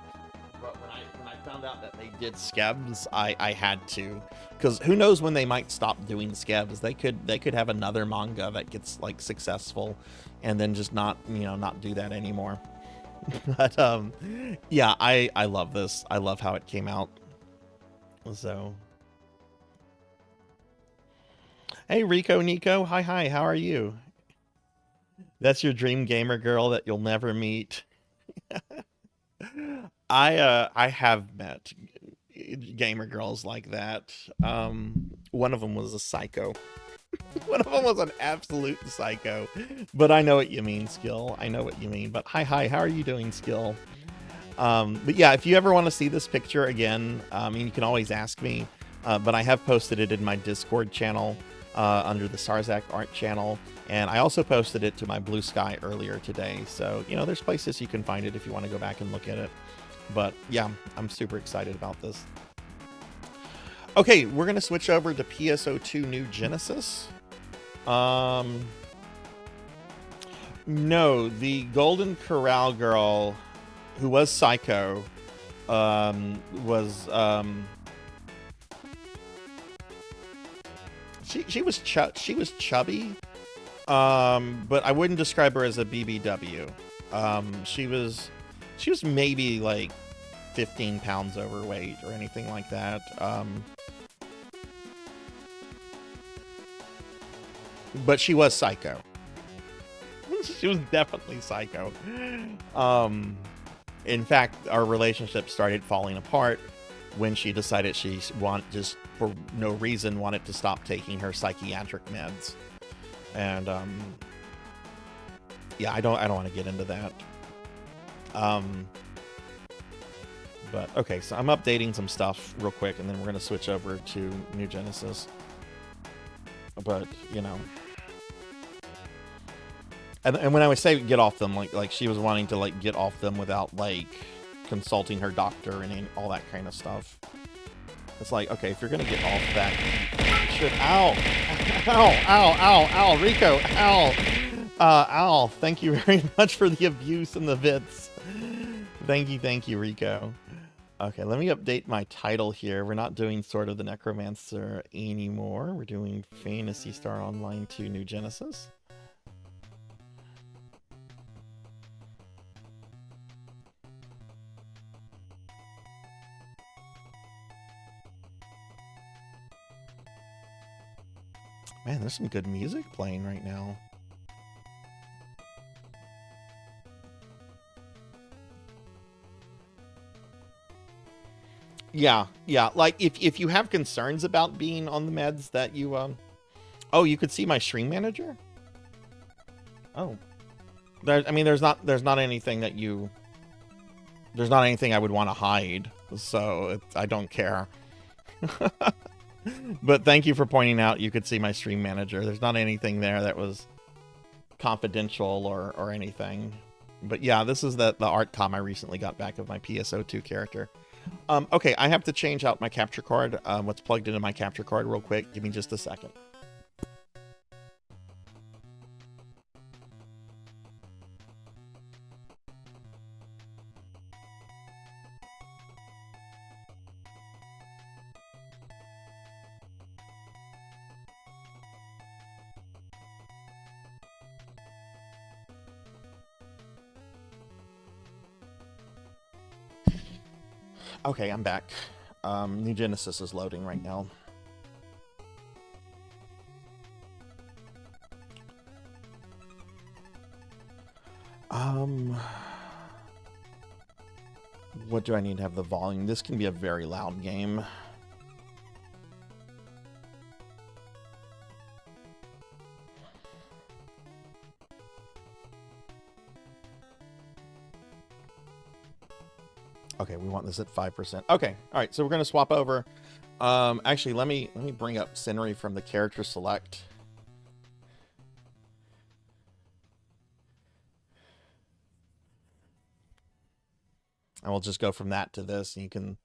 But when I found out that they did skebs, I had to. Because who knows when they might stop doing skebs? They could have another manga that gets like successful, and then just not do that anymore. But yeah, I love this. I love how it came out. So, hey Nico, hi, how are you? That's your dream gamer girl that you'll never meet. I have met gamer girls like that. One of them was a psycho. One of them was an absolute psycho. But I know what you mean, Skill. I know what you mean. But hi, how are you doing, Skill? But yeah, if you ever want to see this picture again, you can always ask me. But I have posted it in my Discord channel under the Sarzac art channel. And I also posted it to my Blue Sky earlier today. So, there's places you can find it if you want to go back and look at it. But yeah, I'm super excited about this. Okay, we're going to switch over to PSO2 New Genesis. No, the Golden Corral girl who was Psycho was she was chubby, but I wouldn't describe her as a BBW. She was maybe like 15 pounds overweight or anything like that. But she was psycho. She was definitely psycho. In fact, our relationship started falling apart when she decided just for no reason wanted to stop taking her psychiatric meds. And yeah, I don't want to get into that. But okay, so I'm updating some stuff real quick, and then we're gonna switch over to New Genesis. But and when I would say get off them, like she was wanting to like get off them without like consulting her doctor and all that kind of stuff. It's like, okay, if you're gonna get off that, shit, ow, Rico, ow. Thank you very much for the abuse and the bits. Thank you, Rico. Okay, let me update my title here. We're not doing Sword of the Necromancer anymore. We're doing Phantasy Star Online 2 New Genesis. Man, there's some good music playing right now. Yeah, yeah. Like if you have concerns about being on the meds that you oh, you could see my stream manager? Oh. There's not anything that you there's not anything I would want to hide. So I don't care. But thank you for pointing out you could see my stream manager. There's not anything there that was confidential or anything. But yeah, this is the art com I recently got back of my PSO2 character. Okay, I have to change out my capture card. What's plugged into my capture card real quick. Give me just a second. Okay, I'm back. New Genesis is loading right now. What do I need to have the volume? This can be a very loud game. Okay, we want this at 5%. Okay, all right, so we're gonna swap over. Actually, let me bring up scenery from the character select. And we'll just go from that to this. And you can,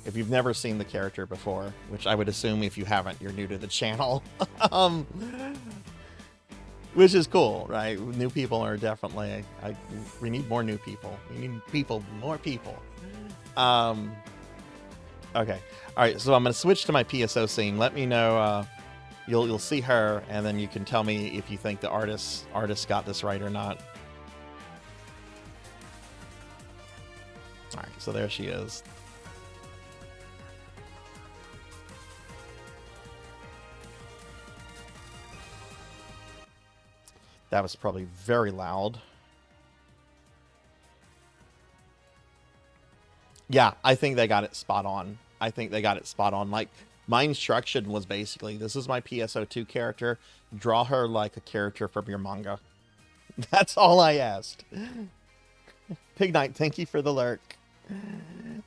if you've never seen the character before, which I would assume if you haven't, you're new to the channel. Which is cool, right? New people are definitely, we need more new people. We need more people. Okay. All right, so I'm going to switch to my PSO scene. Let me know, you'll see her, and then you can tell me if you think the artist got this right or not. All right, so there she is. That was probably very loud. Yeah, I think they got it spot on. I think they got it spot on. Like, my instruction was basically, this is my PSO2 character. Draw her like a character from your manga. That's all I asked. Pig Knight, thank you for the lurk.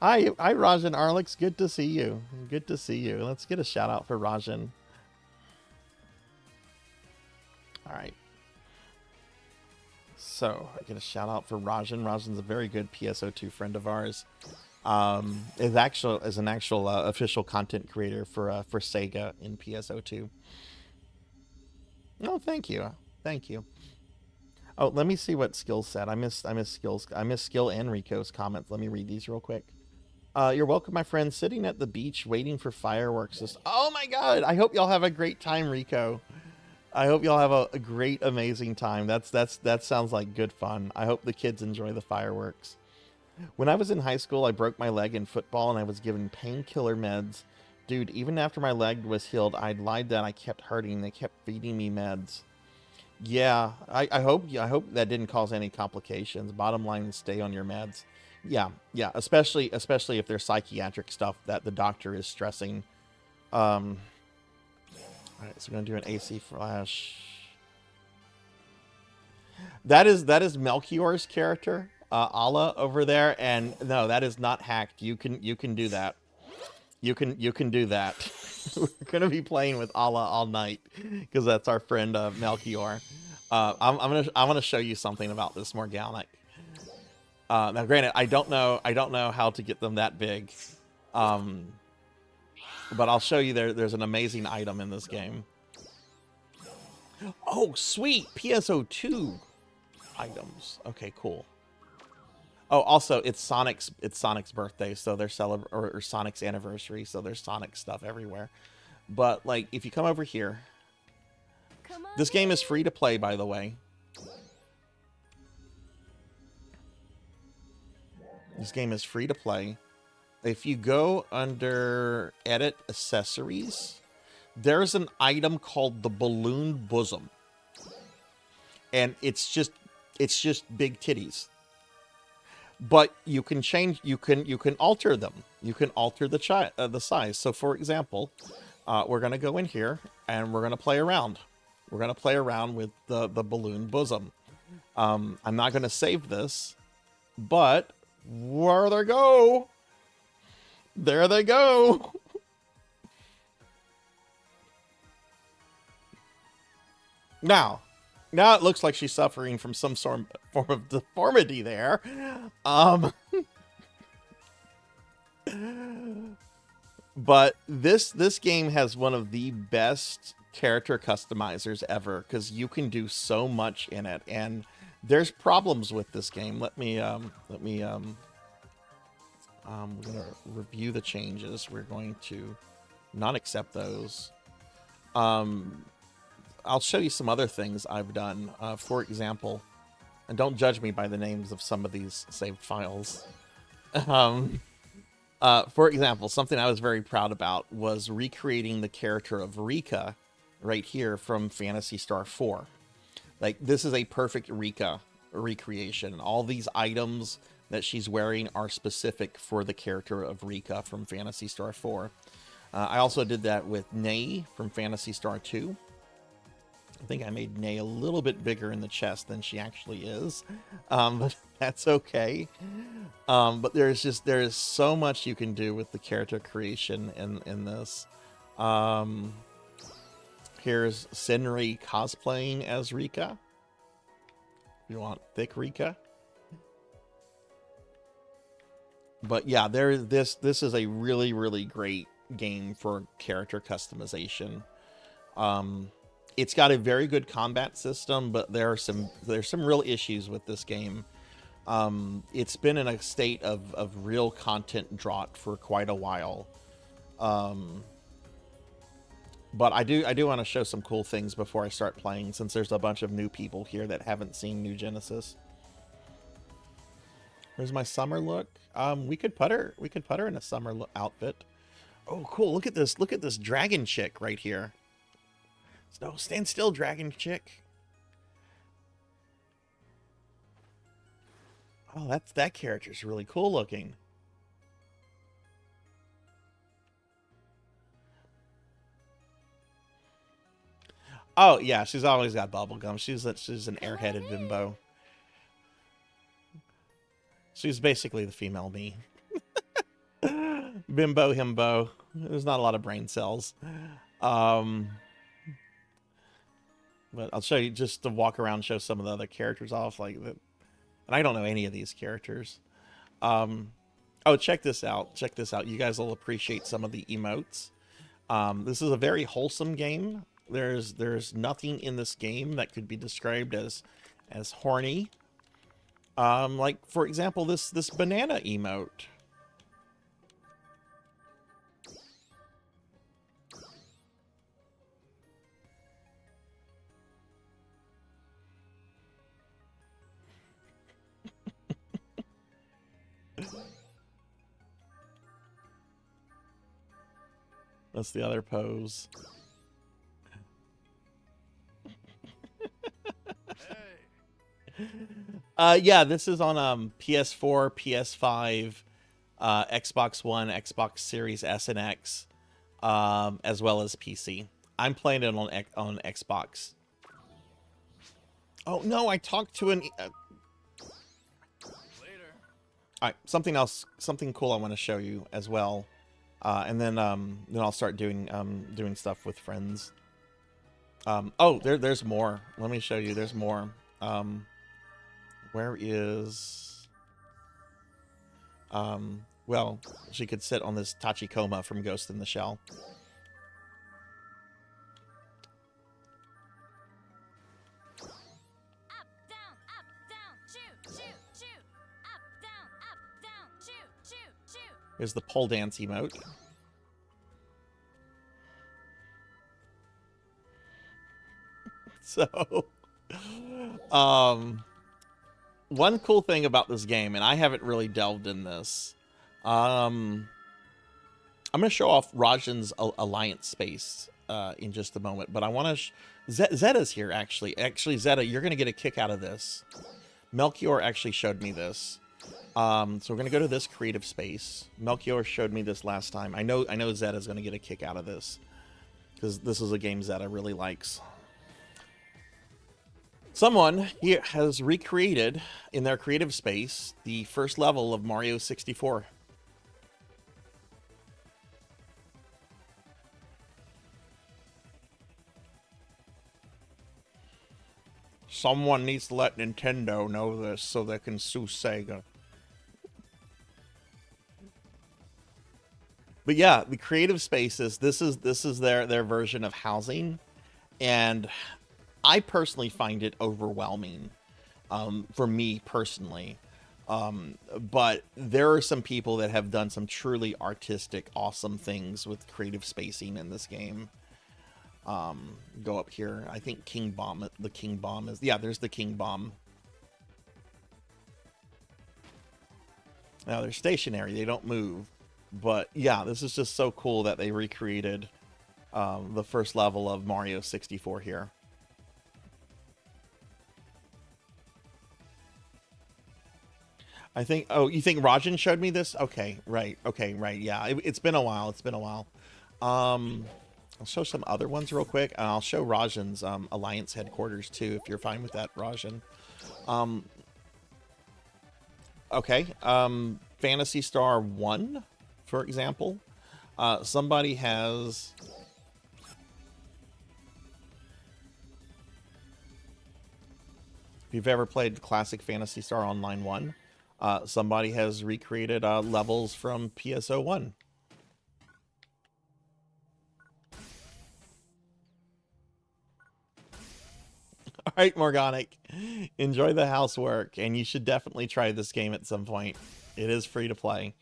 Hi, Rajan Arlix. Good to see you. Good to see you. Let's get a shout out for Rajan. All right. So I get a shout out for Rajan. Rajan's a very good PSO2 friend of ours. Is an actual official content creator for Sega in PSO2. Oh, thank you. Thank you. Oh, let me see what Skills said. I missed Skills. I missed Skill and Rico's comments. Let me read these real quick. You're welcome, my friend. Sitting at the beach waiting for fireworks. Oh my god! I hope y'all have a great time, Rico. I hope y'all have a great, amazing time. That sounds like good fun. I hope the kids enjoy the fireworks. When I was in high school, I broke my leg in football and I was given painkiller meds. Dude, even after my leg was healed, I lied that I kept hurting. They kept feeding me meds. Yeah, I hope that didn't cause any complications. Bottom line is stay on your meds. Yeah, especially if there's psychiatric stuff that the doctor is stressing. All right, so we're gonna do an AC flash. That is Melchior's character, Allah over there, and no, that is not hacked. You can do that. You can do that. We're gonna be playing with Allah all night because that's our friend Melchior. I'm gonna show you something about this Morganic. Now, granted, I don't know how to get them that big, but I'll show you. There's an amazing item in this game. Oh, sweet PSO2 items. Okay, cool. Oh, also, it's Sonic's birthday, so they're or Sonic's anniversary, so there's Sonic stuff everywhere. But like, if you come over here, this game is free to play, by the way. This game is free to play. If you go under Edit Accessories, there's an item called the Balloon Bosom, and it's just big titties. but you can change, you can alter them. You can alter the size. So for example, we're going to go in here and we're going to play around. We're going to play around with the balloon bosom. I'm not going to save this, but where they go? There they go. Now it looks like she's suffering from some form of deformity there. But this game has one of the best character customizers ever, because you can do so much in it, and there's problems with this game. We're gonna review the changes. We're going to not accept those. I'll show you some other things I've done. For example, and don't judge me by the names of some of these saved files. For example, something I was very proud about was recreating the character of Rika right here from Phantasy Star 4. Like, this is a perfect Rika recreation. All these items that she's wearing are specific for the character of Rika from Phantasy Star 4. I also did that with Ney from Phantasy Star 2. I think I made Ney a little bit bigger in the chest than she actually is, but that's okay. But there is so much you can do with the character creation in this. Here's Senri cosplaying as Rika. You want thick Rika? But yeah, this is a really, really great game for character customization. It's got a very good combat system, but there's some real issues with this game. It's been in a state of real content drought for quite a while. But I do want to show some cool things before I start playing, since there's a bunch of new people here that haven't seen New Genesis. Here's my summer look. We could put her in a summer outfit. Oh, cool! Look at this dragon chick right here. No, stand still, dragon chick. Oh, that character's really cool looking. Oh yeah, she's always got bubblegum. She's an airheaded bimbo. She's basically the female me. Bimbo himbo. There's not a lot of brain cells. But I'll show you, just to walk around, show some of the other characters off, like that. And I don't know any of these characters. Oh, check this out. Check this out. You guys will appreciate some of the emotes. This is a very wholesome game. There's nothing in this game that could be described as horny. Like, for example, this banana emote. That's the other pose. Yeah, this is on PS4, PS5, Xbox One, Xbox Series S and X, as well as PC. I'm playing it on Xbox. Oh no, I talked to an. All right, something else, something cool I want to show you as well, and then I'll start doing stuff with friends. Oh, there's more. Let me show you. There's more. Where is? Well, she could sit on this Tachikoma from Ghost in the Shell. Here's the pole dance emote. So, one cool thing about this game, and I haven't really delved in this, I'm going to show off Rajan's Alliance space in just a moment, but I want to... Zeta's here, actually. Actually, Zeta, you're going to get a kick out of this. Melchior actually showed me this. So we're gonna go to this creative space. Melchior showed me this last time. I know Zeta's gonna get a kick out of this because this is a game Zeta really likes. Someone here has recreated in their creative space the first level of Mario 64. Someone needs to let Nintendo know this so they can sue Sega. But yeah, the creative spaces, this is their version of housing, and I personally find it overwhelming, for me personally. But there are some people that have done some truly artistic, awesome things with creative spacing in this game. Go up here. I think King Bomb, the King Bomb is, yeah, there's the King Bomb. Now they're stationary, they don't move. But yeah, this is just so cool that they recreated the first level of Mario 64 here. I think, oh, you think Rajan showed me this? Okay, right, yeah. It's been a while, I'll show some other ones real quick, and I'll show Rajan's Alliance headquarters too, if you're fine with that, Rajan. Okay, Phantasy Star 1, for example. Somebody has... If you've ever played classic Phantasy Star Online 1, somebody has recreated levels from PSO1. All right, Morganic, enjoy the housework, and you should definitely try this game at some point. It is free to play.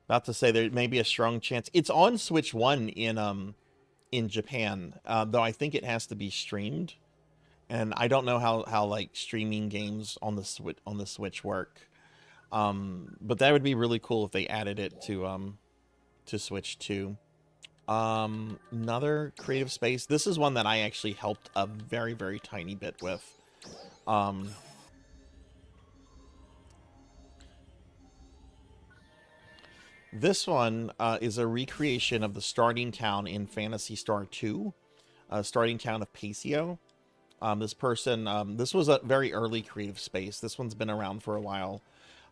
Not to say there may be a strong chance. It's on Switch 1 in Japan, though I think it has to be streamed, and I don't know how like streaming games on the Switch work. But that would be really cool if they added it to Switch 2. Another creative space. This is one that I actually helped a very, very tiny bit with. This one is a recreation of the starting town in Phantasy Star 2, starting town of Pasio. This person, this was a very early creative space. This one's been around for a while.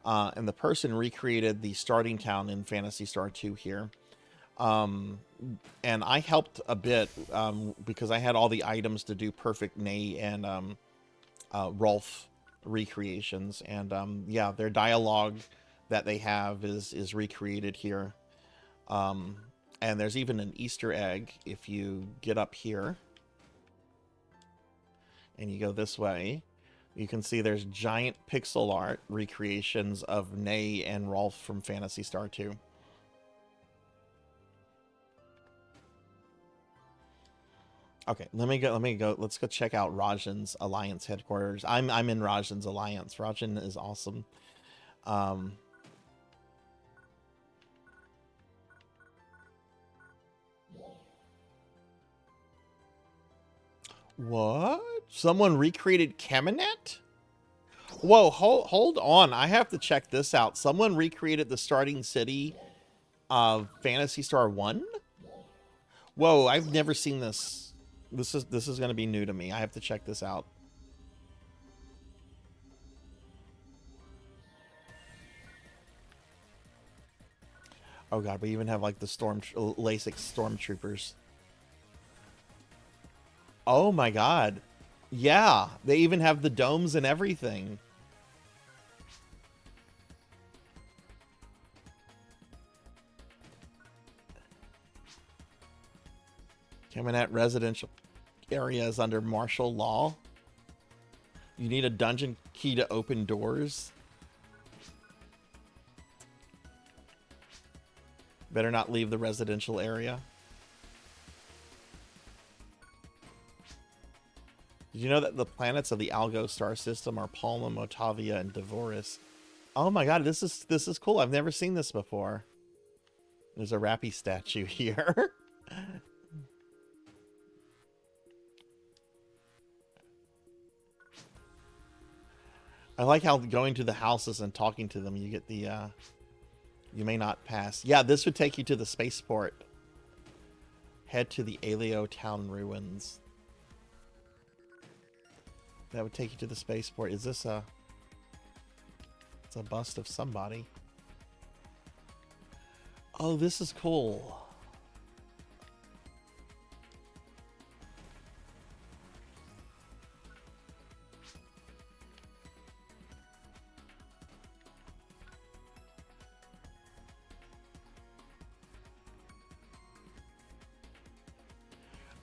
And the person recreated the starting town in Phantasy Star 2 here. And I helped a bit because I had all the items to do Perfect Nay and Rolf recreations. And yeah, their dialogue that they have is recreated here. And there's even an Easter egg if you get up here and you go this way. You can see there's giant pixel art recreations of Nay and Rolf from Phantasy Star 2. Okay, let me go. Let's go check out Rajan's Alliance headquarters. I'm in Rajan's Alliance. Rajan is awesome. What? Someone recreated Kamenet? Whoa, hold on. I have to check this out. Someone recreated the starting city of Phantasy Star 1? Whoa, I've never seen this. This is going to be new to me. I have to check this out. Oh god, we even have like the LASIK stormtroopers. Oh my god. Yeah, they even have the domes and everything. Kamenet residential areas under martial law. You need a dungeon key to open doors. Better not leave the residential area. Did you know that the planets of the Algo star system are Palma, Motavia, and Devoris? Oh my god, this is cool. I've never seen this before. There's a Rappy statue here. I like how going to the houses and talking to them, you get the, you may not pass. Yeah, this would take you to the spaceport. Head to the Aleo town ruins. That would take you to the spaceport. Is this a... It's a bust of somebody. Oh, this is cool.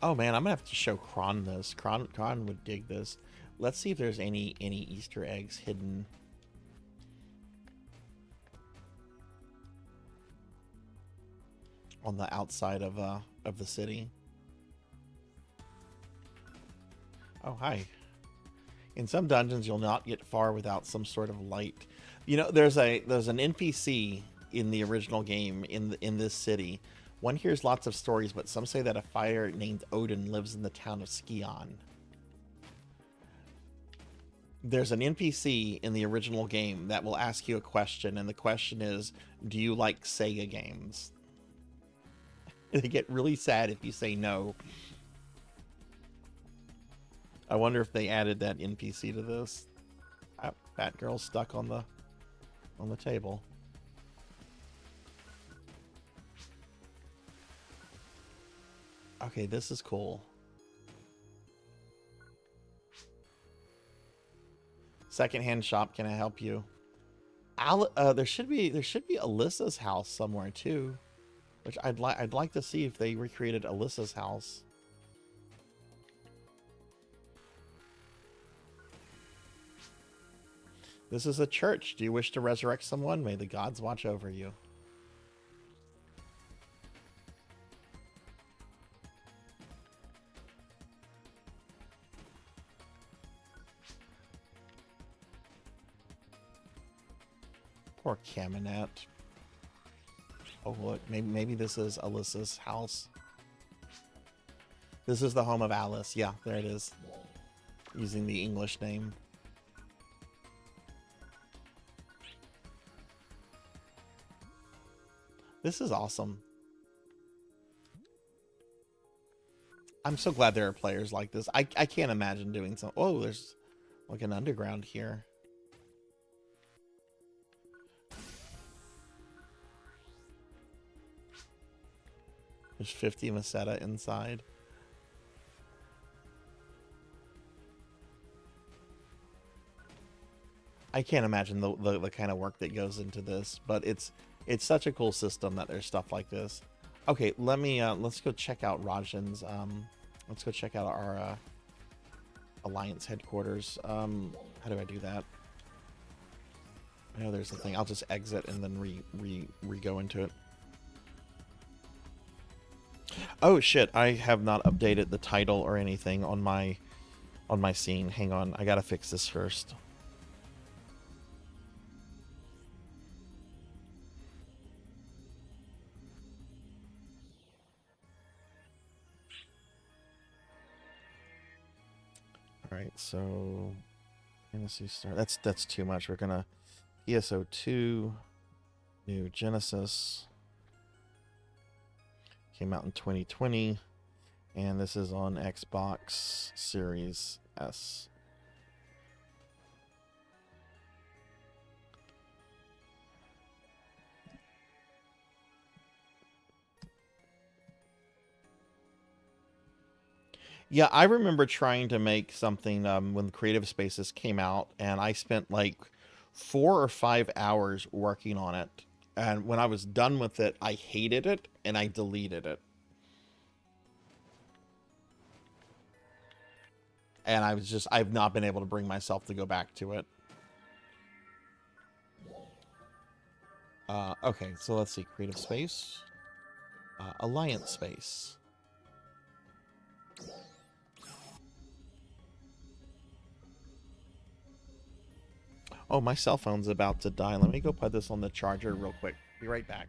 Oh man, I'm gonna have to show Kron this. Kron would dig this. Let's see if there's any Easter eggs hidden. On the outside of the city. Oh, hi. In some dungeons, you'll not get far without some sort of light. You know, there's an NPC in the original game in this city. One hears lots of stories, but some say that a fighter named Odin lives in the town of Skion. There's an NPC in the original game that will ask you a question, and the question is, do you like Sega games? They get really sad if you say no. I wonder if they added that NPC to this. Oh, Batgirl's stuck on the table. Okay, this is cool. Secondhand shop, can I help you? There should be Alyssa's house somewhere too, which I'd like to see if they recreated Alyssa's house. This is a church. Do you wish to resurrect someone? May the gods watch over you. Poor Caminette. Oh look, maybe this is Alyssa's house. This is the home of Alice. Yeah, there it is. Using the English name. This is awesome. I'm so glad there are players like this. I can't imagine doing some. Oh, there's like an underground here. There's 50 Meseta inside. I can't imagine the kind of work that goes into this, but it's such a cool system that there's stuff like this. Okay, let's go check out Rajan's. Let's go check out our Alliance headquarters. How do I do that? I know there's a thing. I'll just exit and then re-go into it. Oh shit, I have not updated the title or anything on my scene. Hang on, I gotta fix this first. Alright, so Fantasy Star. That's too much. We're gonna ESO 2, New Genesis. Came out in 2020, and this is on Xbox Series S. Yeah, I remember trying to make something when Creative Spaces came out, and I spent like 4 or 5 hours working on it. And when I was done with it, I hated it, and I deleted it. And I've not been able to bring myself to go back to it. Okay, so let's see. Creative Space. Alliance Space. Oh, my cell phone's about to die. Let me go put this on the charger real quick. Be right back.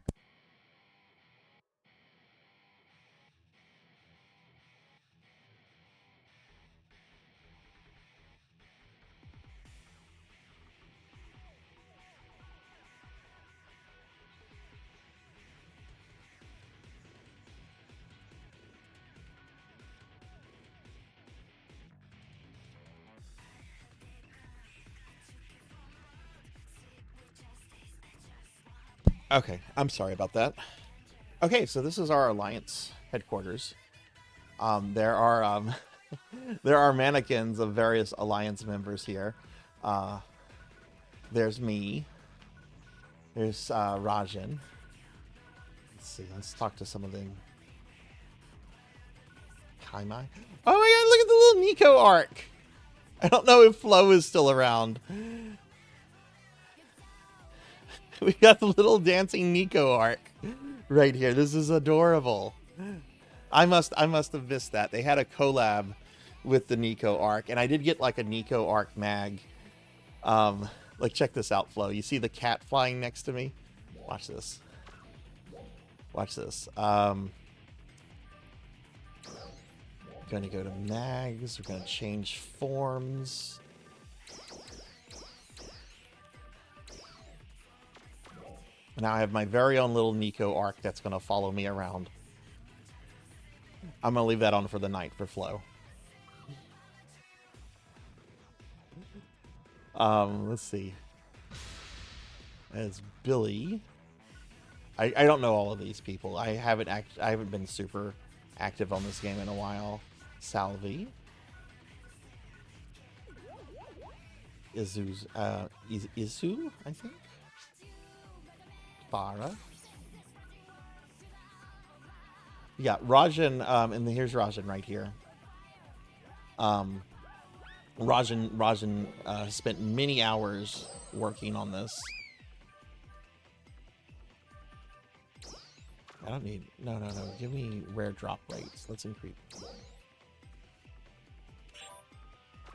Okay, I'm sorry about that. Okay, so this is our alliance headquarters. There are there are mannequins of various alliance members here. There's me. There's Rajan. Let's see. Let's talk to some of them. Kaimai. Oh my god! Look at the little Nico arc. I don't know if Flo is still around. We got the little dancing Nico arc right here. This is adorable. I must have missed that. They had a collab with the Nico arc, and I did get like a Nico arc mag. Like check this out, Flo. You see the cat flying next to me? Watch this. Watch this. Gonna go to mags. We're gonna change forms. Now I have my very own little Nico arc that's gonna follow me around. I'm gonna leave that on for the night for Flo. Let's see. As Billy. I don't know all of these people. I haven't been super active on this game in a while. Salvi. Izu's Izu, I think. Farah. Yeah, Rajan, and here's Rajan right here. Rajan spent many hours working on this. I don't need... No. Give me rare drop rates. Let's increase...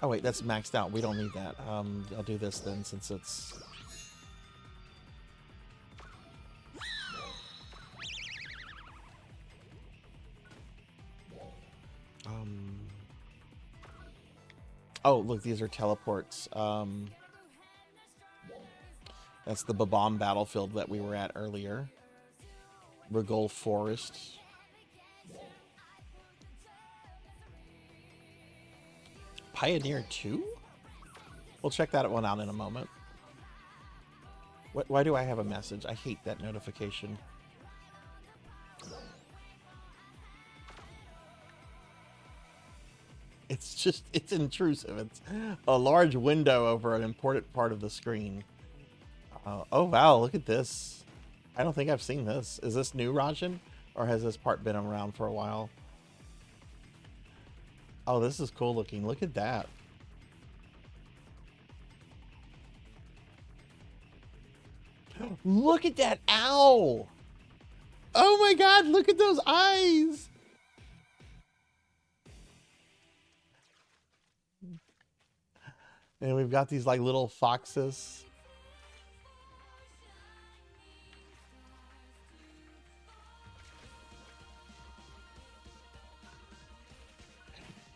Oh, wait. That's maxed out. We don't need that. I'll do this then, since it's... Oh, look. These are teleports. That's the Babam battlefield that we were at earlier. Regal Forest. Pioneer 2? We'll check that one out in a moment. Why do I have a message? I hate that notification. It's intrusive. It's a large window over an important part of the screen. Oh wow, look at this. I don't think I've seen this. Is this new, Rajan? Or has this part been around for a while? Oh, this is cool looking. Look at that. Look at that owl! Oh my god, look at those eyes! And we've got these like little foxes.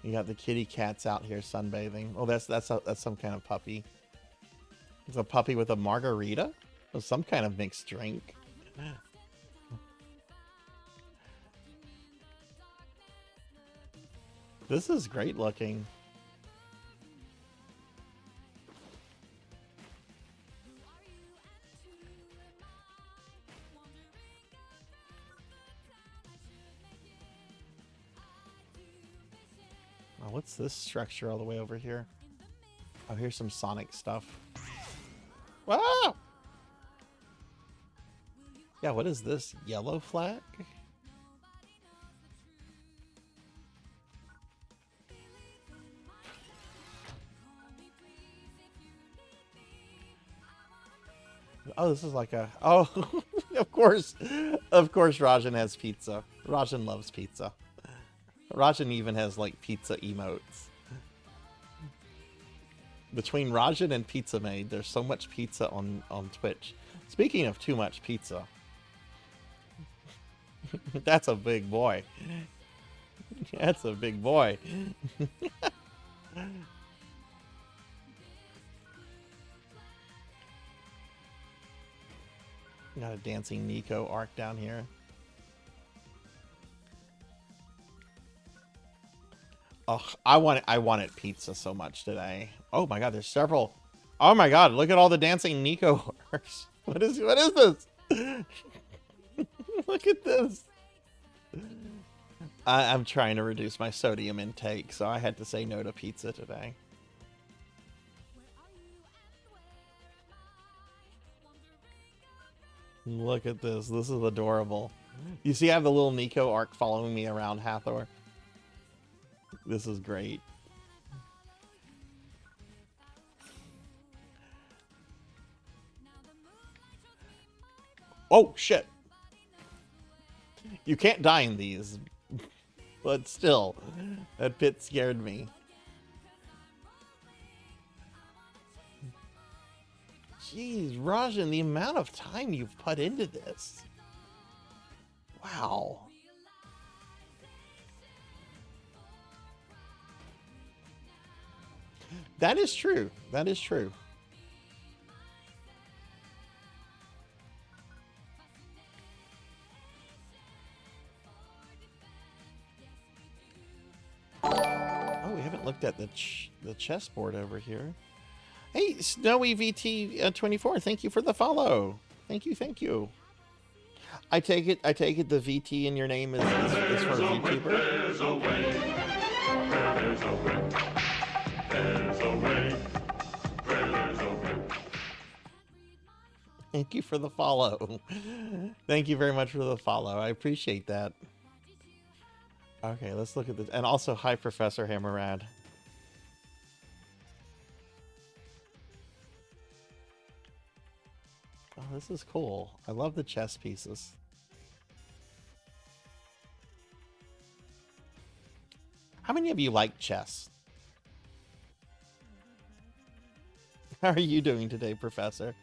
You got the kitty cats out here sunbathing. Oh, that's some kind of puppy. It's a puppy with a margarita? Or some kind of mixed drink. This is great looking. Oh, what's this structure all the way over here? Oh, here's some Sonic stuff. Wow! Yeah, what is this? Yellow flag? Oh, this is like a... Oh, of course. Of course Rajan has pizza. Rajan loves pizza. Rajan even has, like, pizza emotes. Between Rajan and Pizza Maid, there's so much pizza on Twitch. Speaking of too much pizza. That's a big boy. That's a big boy. Got a dancing Nico arc down here. Oh, I wanted pizza so much today. Oh my god, there's several. Oh my god, look at all the dancing Nico arcs. What is this? Look at this. I'm trying to reduce my sodium intake, so I had to say no to pizza today. Look at this. This is adorable. You see I have the little Nico arc following me around Hathor? This is great. Oh, shit. You can't die in these. But still, that pit scared me. Jeez, Rajan, the amount of time you've put into this. Wow. That is true. That is true. Oh, we haven't looked at the chessboard over here. Hey, Snowy VT24, thank you for the follow. Thank you, thank you. I take it the VT in your name is for VTuber. There's a way. There's a way. There's a way. There's a way. Thank you for the follow. Thank you very much for the follow. I appreciate that. Okay, let's look at this. And also, hi, Professor Hammerad. Oh, this is cool. I love the chess pieces. How many of you like chess? How are you doing today, Professor?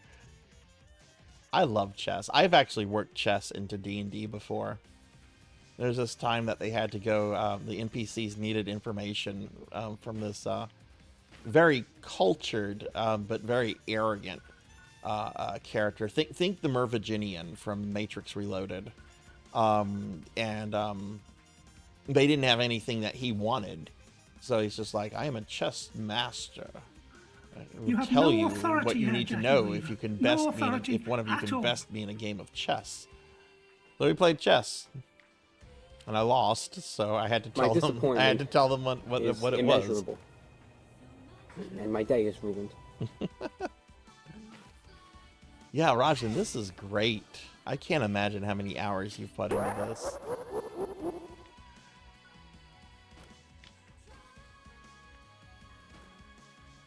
I love chess. I've actually worked chess into D&D before. There's this time that they had to go, the NPCs needed information from this very cultured but very arrogant character. Think the Merviginian from Matrix Reloaded. They didn't have anything that he wanted. So he's just like, I am a chess master. You have tell no you authority what you here, need to Jackie know Weaver. if you can No best me authority if one of you at can all. best me in a game of chess. So we played chess. And I lost, so I had to tell them what it was. Immeasurable. And my day is ruined. Yeah, Rajan, this is great. I can't imagine how many hours you've put into this.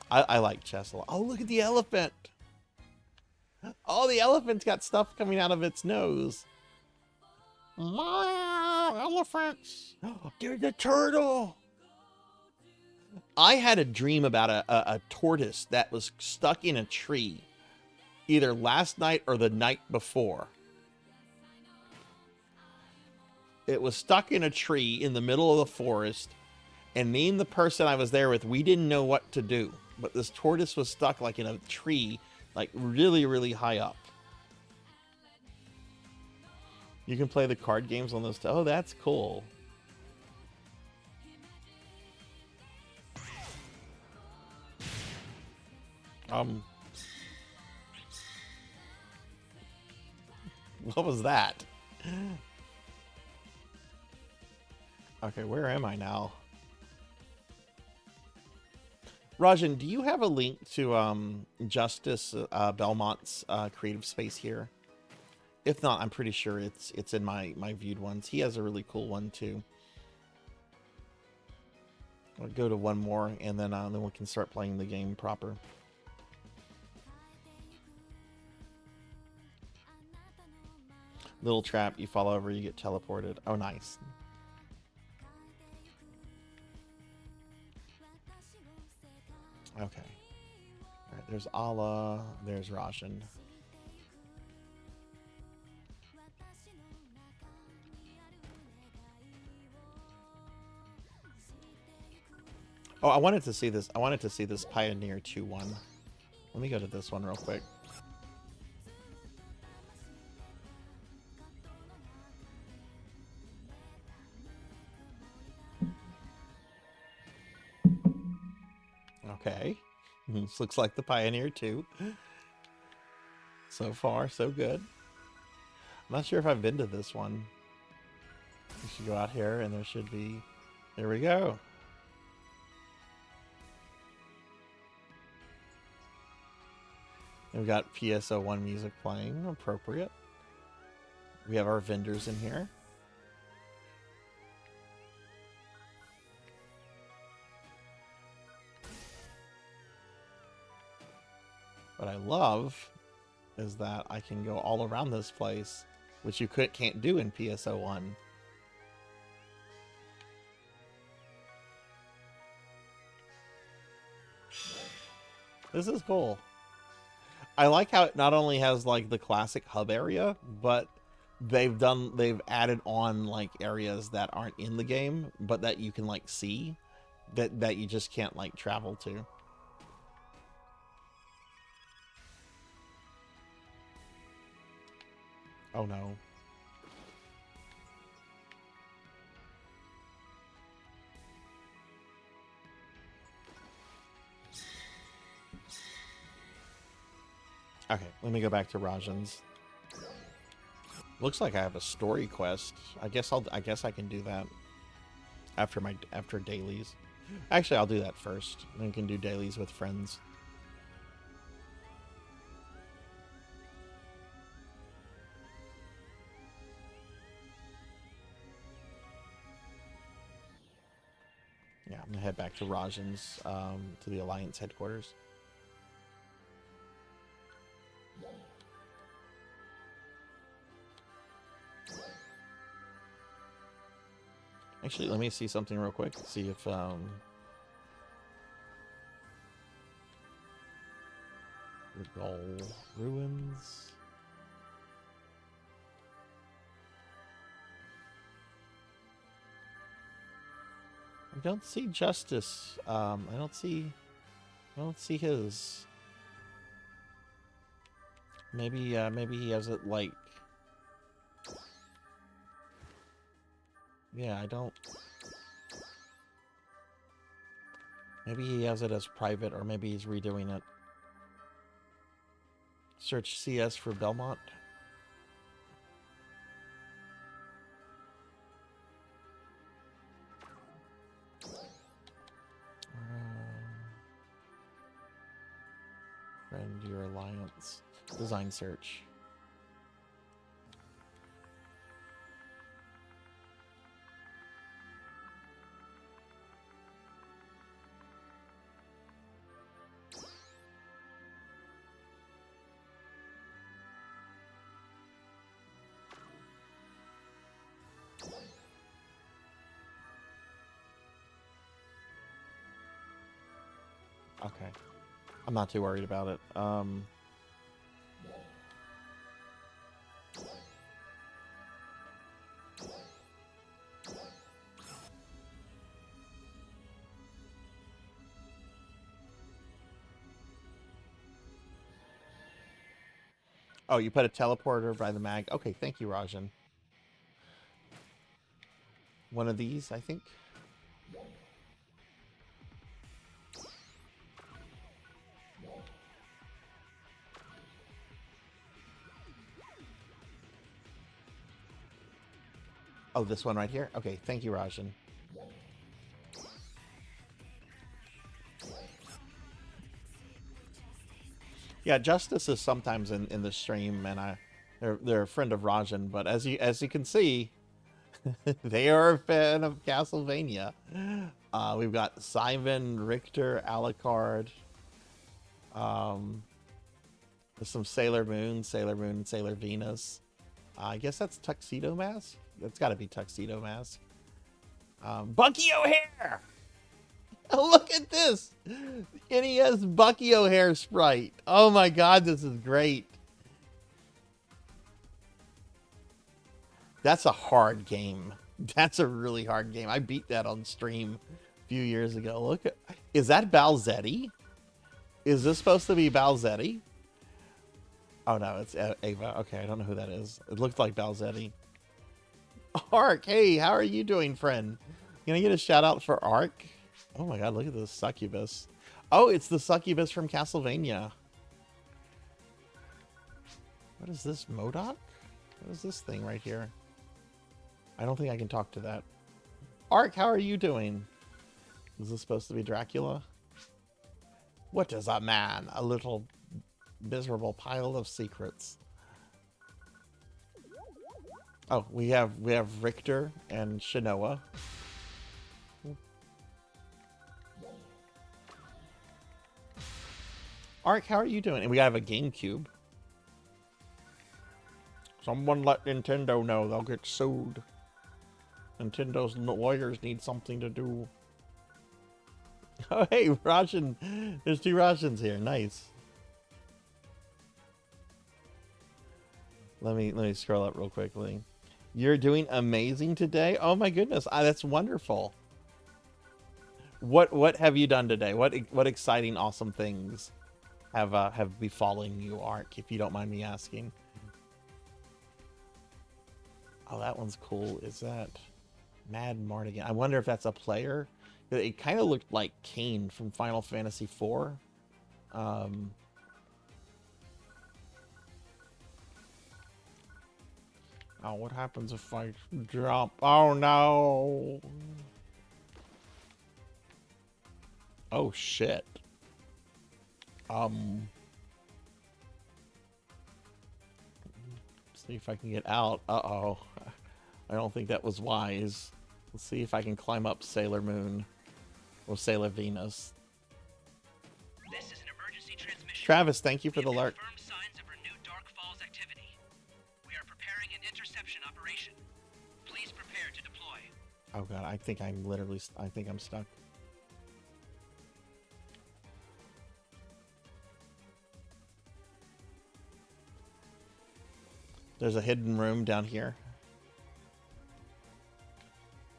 I like chess a lot. Oh, look at the elephant. Oh, the elephant's got stuff coming out of its nose. Elephants. There's a turtle. I had a dream about a tortoise that was stuck in a tree either last night or the night before. It was stuck in a tree in the middle of the forest, and me and the person I was there with, we didn't know what to do. But this tortoise was stuck like in a tree, like really, really high up. You can play the card games on those. Oh, that's cool. What was that? Okay, where am I now? Rajan, do you have a link to Justice Belmont's creative space here? If not, I'm pretty sure it's in my viewed ones. He has a really cool one too. I'll go to one more, and then we can start playing the game proper. Little trap, you fall over, you get teleported. Oh, nice. Okay. All right, there's Allah, there's Rajan. Oh, I wanted to see this. I wanted to see this Pioneer 2 one. Let me go to this one real quick. Okay. This looks like the Pioneer 2. So far, so good. I'm not sure if I've been to this one. We should go out here and there should be... There we go. And we've got PSO1 music playing, appropriate. We have our vendors in here. What I love is that I can go all around this place, which you can't do in PSO1. This is cool. I like how it not only has like the classic hub area, but they've added on like areas that aren't in the game, but that you can like see that you just can't like travel to. Oh no. Okay, let me go back to Rajan's. Looks like I have a story quest. I guess I can do that after dailies. Actually, I'll do that first. Then we can do dailies with friends. Yeah, I'm gonna head back to Rajan's, to the Alliance headquarters. Actually, let me see something real quick. See if Regal Ruins. I don't see Justice. I don't see his. Maybe he has it like. Yeah, I don't. Maybe he has it as private, or maybe he's redoing it. Search CS for Belmont. Friend your alliance. Design search. Okay. I'm not too worried about it. Oh, you put a teleporter by the mag. Okay, thank you, Rajan. One of these, I think. Oh, this one right here? Okay, thank you, Rajan. Yeah, Justice is sometimes in the stream, and they're a friend of Rajan, but as you can see, they are a fan of Castlevania. We've got Simon, Richter, Alucard. There's some Sailor Moon, and Sailor Venus. I guess that's Tuxedo Mask. That's got to be Tuxedo Mask. Bucky O'Hare! Look at this! NES Bucky O'Hare sprite. Oh my god, this is great. That's a hard game. That's a really hard game. I beat that on stream a few years ago. Look at... Is that Balzetti? Is this supposed to be Balzetti? Oh no, it's Ava. Okay, I don't know who that is. It looked like Balzetti. Ark, hey, how are you doing, friend? Can I get a shout out for Ark? Oh my god, look at this succubus. Oh, it's the succubus from Castlevania. What is this, MODOK? What is this thing right here? I don't think I can talk to that. Ark, how are you doing? Is this supposed to be Dracula? What is a man? A little miserable pile of secrets. Oh, we have Richter and Shinoa. Ark, how are you doing? And we have a GameCube. Someone let Nintendo know, they'll get sued. Nintendo's lawyers need something to do. Oh, hey, Roshan. There's 2 Roshans here. Nice. Let me scroll up real quickly. You're doing amazing today. Oh my goodness, that's wonderful. What have you done today? What exciting, awesome things have befallen you, Ark? If you don't mind me asking. Oh, that one's cool. Is that Mad Mardigan? I wonder if that's a player. It kind of looked like Kane from Final Fantasy IV. Oh, what happens if I drop? Oh, no. Oh, shit. See if I can get out. Uh-oh. I don't think that was wise. Let's see if I can climb up Sailor Moon. Or Sailor Venus. This is an emergency transmission. Travis, thank you for the alert. Confirmed signs of renewed Dark Falls activity. We are preparing an interception operation. Please prepare to deploy. Oh god, I think I'm stuck. There's a hidden room down here.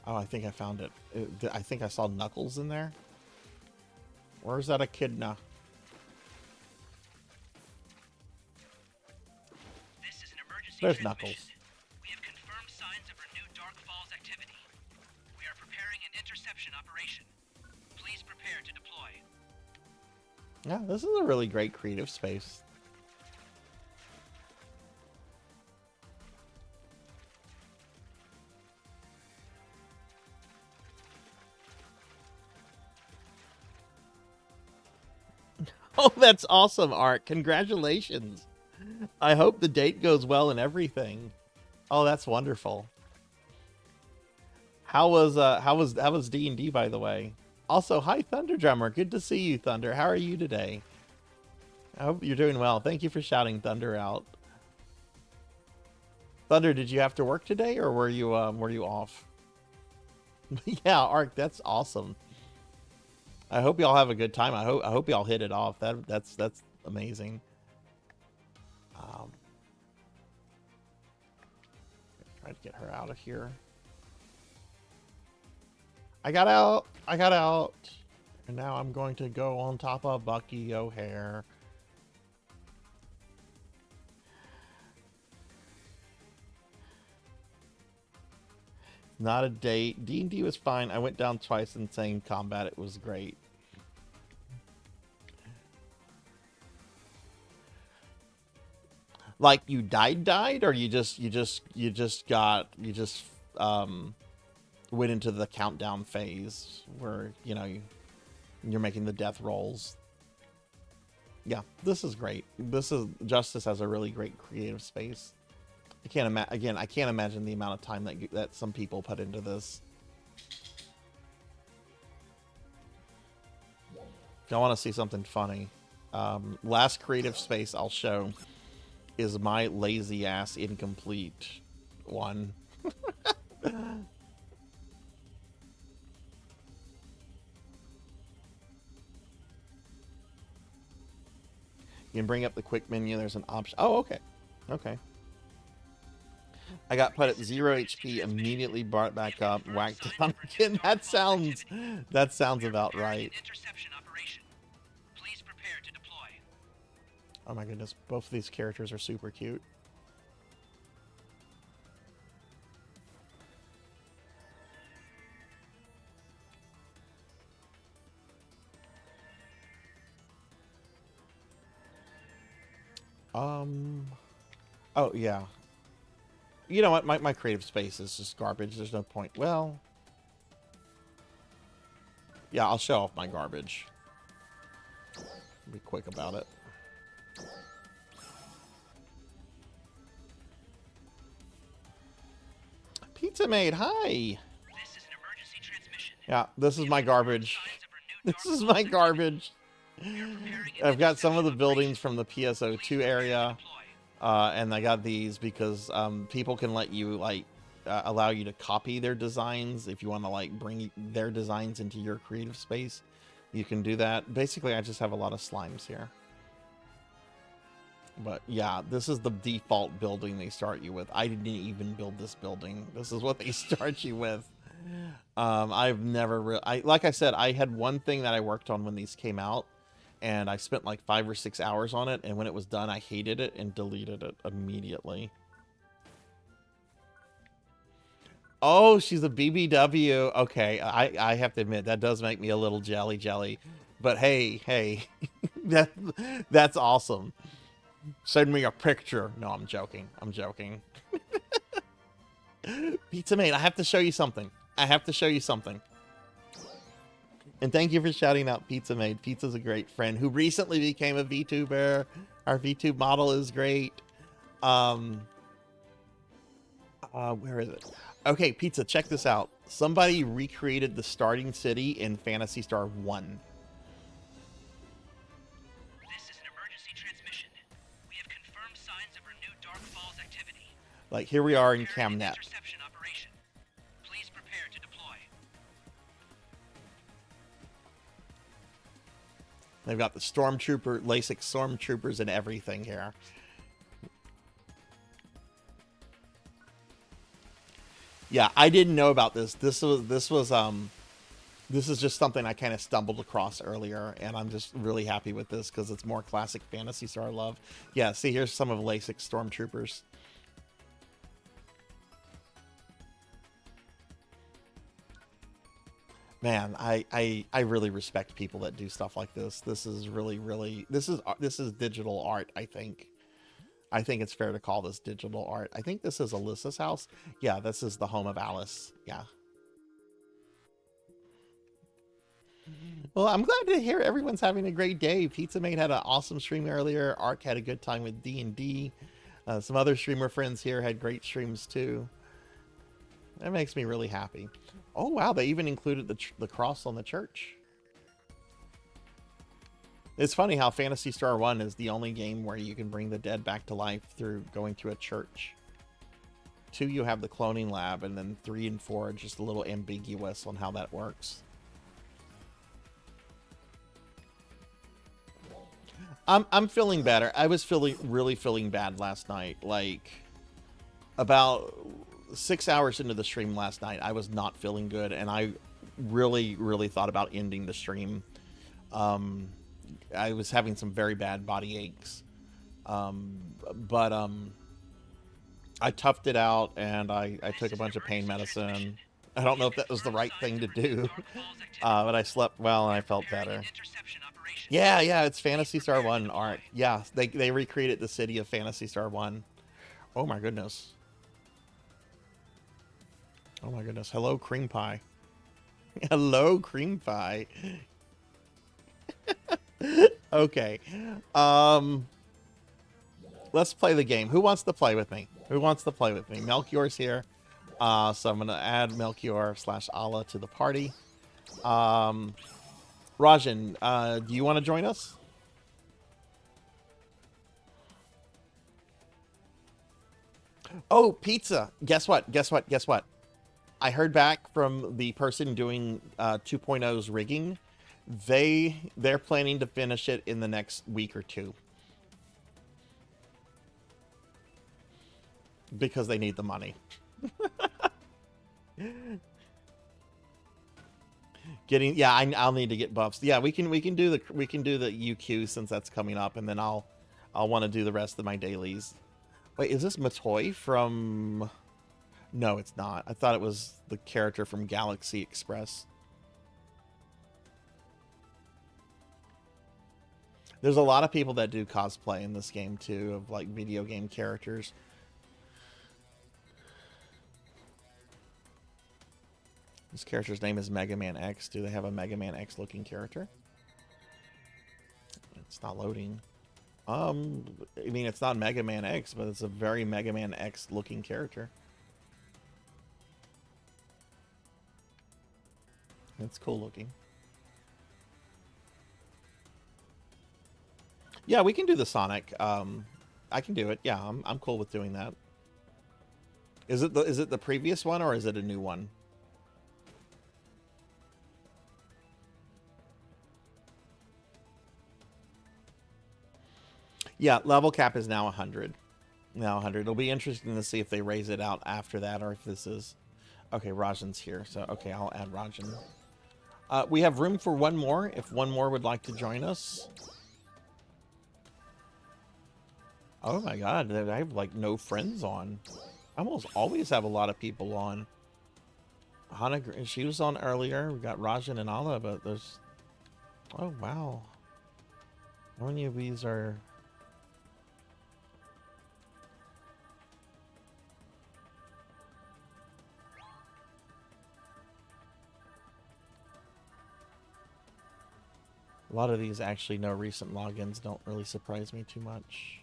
Oh, I think I found it. I think I saw Knuckles in there. Where's that echidna? This is an emergency There's transmission. Knuckles. We have confirmed signs of renewed Dark Falls activity. We are preparing an interception operation. Please prepare to deploy. Yeah, this is a really great creative space. Oh, that's awesome, Art. Congratulations. I hope the date goes well and everything. Oh, that's wonderful. How was D&D, by the way? Also, hi Thunder Drummer. Good to see you, Thunder. How are you today? I hope you're doing well. Thank you for shouting Thunder out. Thunder, did you have to work today or were you off? Yeah, Ark, that's awesome. I hope y'all have a good time. I hope y'all hit it off. That's amazing. Try to get her out of here. I got out. And now I'm going to go on top of Bucky O'Hare. Not a date. D&D was fine. I went down twice in same combat. It was great. Like you died, or you just went into the countdown phase where you're making the death rolls. Yeah, this is great. Justice has a really great creative space. I can't imagine the amount of time that some people put into this. If y'all want to see something funny, last creative space I'll show is my lazy ass incomplete one. You can bring up the quick menu. There's an option. Oh, okay. Okay. I got put at 0 HP, immediately brought back up, whacked down again. That sounds about right. Please prepare to deploy. Oh my goodness, both of these characters are super cute. Oh yeah. You know what? My creative space is just garbage. There's no point. Well, yeah, I'll show off my garbage. Be quick about it. Pizza Maid, hi. This is an emergency transmission. Yeah, this is my garbage. This is my garbage. I've got some of the buildings from the PSO2 area, and I got these because people can let you like allow you to copy their designs if you want to like bring their designs into your creative space. You can do that. Basically, I just have a lot of slimes here. But yeah, this is the default building they start you with. I didn't even build this building. This is what they start you with. I've never like I said, I had one thing that I worked on when these came out, and I spent like 5 or 6 hours on it, and when it was done, I hated it and deleted it immediately. Oh, she's a BBW. Okay, I have to admit, that does make me a little jelly. But hey, that's awesome. Send me a picture. No, I'm joking. Pizza Maid, I have to show you something. And thank you for shouting out Pizza Maid. Pizza's a great friend who recently became a VTuber. Our VTube model is great. Where is it? Okay, Pizza, check this out. Somebody recreated the starting city in Phantasy Star 1. This is an emergency transmission. We have confirmed signs of renewed Dark Falls activity. Like, here we are in Prepare an Camnet. interception operation. Please prepare to deploy. They've got the stormtrooper, LASIK stormtroopers and everything here. Yeah, I didn't know about this. This is just something I kind of stumbled across earlier, and I'm just really happy with this because it's more classic Phantasy Star love. Yeah, see, here's some of LASIK stormtroopers. Man, I really respect people that do stuff like this. This is really this is digital art, I think. I think it's fair to call this digital art. I think this is Alyssa's house. Yeah, this is the home of Alice. Yeah. Well, I'm glad to hear everyone's having a great day. Pizza Maid had an awesome stream earlier. Ark had a good time with D&D. Some other streamer friends here had great streams too. That makes me really happy. Oh, wow. They even included the cross on the church. It's funny how Phantasy Star 1 is the only game where you can bring the dead back to life through going to a church. 2, you have the cloning lab, and then 3 and 4 are just a little ambiguous on how that works. I'm feeling better. I was really feeling bad last night. Like, about 6 hours into the stream last night, I was not feeling good, and I really thought about ending the stream. I was having some very bad body aches. But I toughed it out, and I took a bunch of pain medicine. I don't know if that was the right thing to do, but I slept well, and I felt better. Yeah, it's Phantasy Star 1 art. Yeah, they recreated the city of Phantasy Star 1. Oh my goodness. Oh my goodness. Hello, cream pie. Hello, cream pie. Okay. Let's play the game. Who wants to play with me? Melchior's here. So I'm going to add Melchior/Allah to the party. Rajan, do you want to join us? Oh, Pizza. Guess what? I heard back from the person doing 2.0's rigging. They're planning to finish it in the next week or two. Because they need the money. I'll need to get buffs. Yeah, we can do the UQ since that's coming up, and then I'll want to do the rest of my dailies. Wait, is this Matoy from? No, it's not. I thought it was the character from Galaxy Express. There's a lot of people that do cosplay in this game too, of like video game characters. This character's name is Mega Man X. Do they have a Mega Man X looking character? It's not loading. I mean, it's not Mega Man X, but it's a very Mega Man X looking character. It's cool looking. Yeah, we can do the Sonic. I can do it. Yeah, I'm cool with doing that. Is it the previous one or is it a new one? Yeah, level cap is now 100. Now 100. It'll be interesting to see if they raise it out after that or if this is... Okay, Rajan's here, so okay, I'll add Rajan. We have room for one more, if one more would like to join us. Oh my god, I have like no friends on. I almost always have a lot of people on. Hana, she was on earlier. We got Rajan and Ala, but there's... Oh wow. How many of these are... A lot of these actually no recent logins don't really surprise me too much.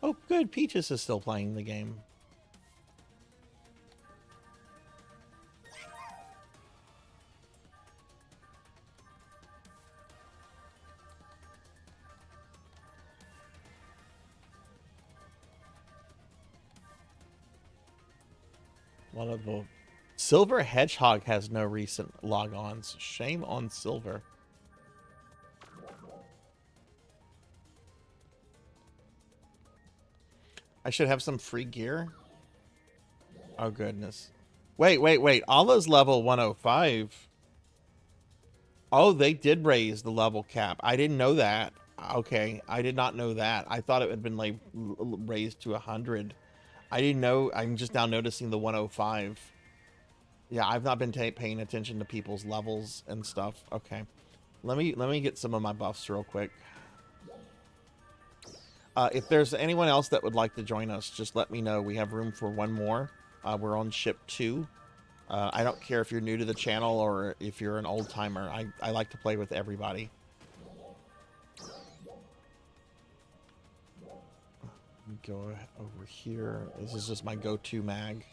Oh, good. Peaches is still playing the game. One of the... Silver Hedgehog has no recent logons. Shame on Silver. I should have some free gear. Oh, goodness. Wait. Allah's level 105. Oh, they did raise the level cap. I didn't know that. Okay, I did not know that. I thought it had been like raised to 100. I didn't know. I'm just now noticing the 105. Yeah, I've not been paying attention to people's levels and stuff. Okay. Let me get some of my buffs real quick. If there's anyone else that would like to join us, just let me know. We have room for one more. We're on ship 2. I don't care if you're new to the channel or if you're an old timer. I like to play with everybody. Go over here. This is just my go-to mag.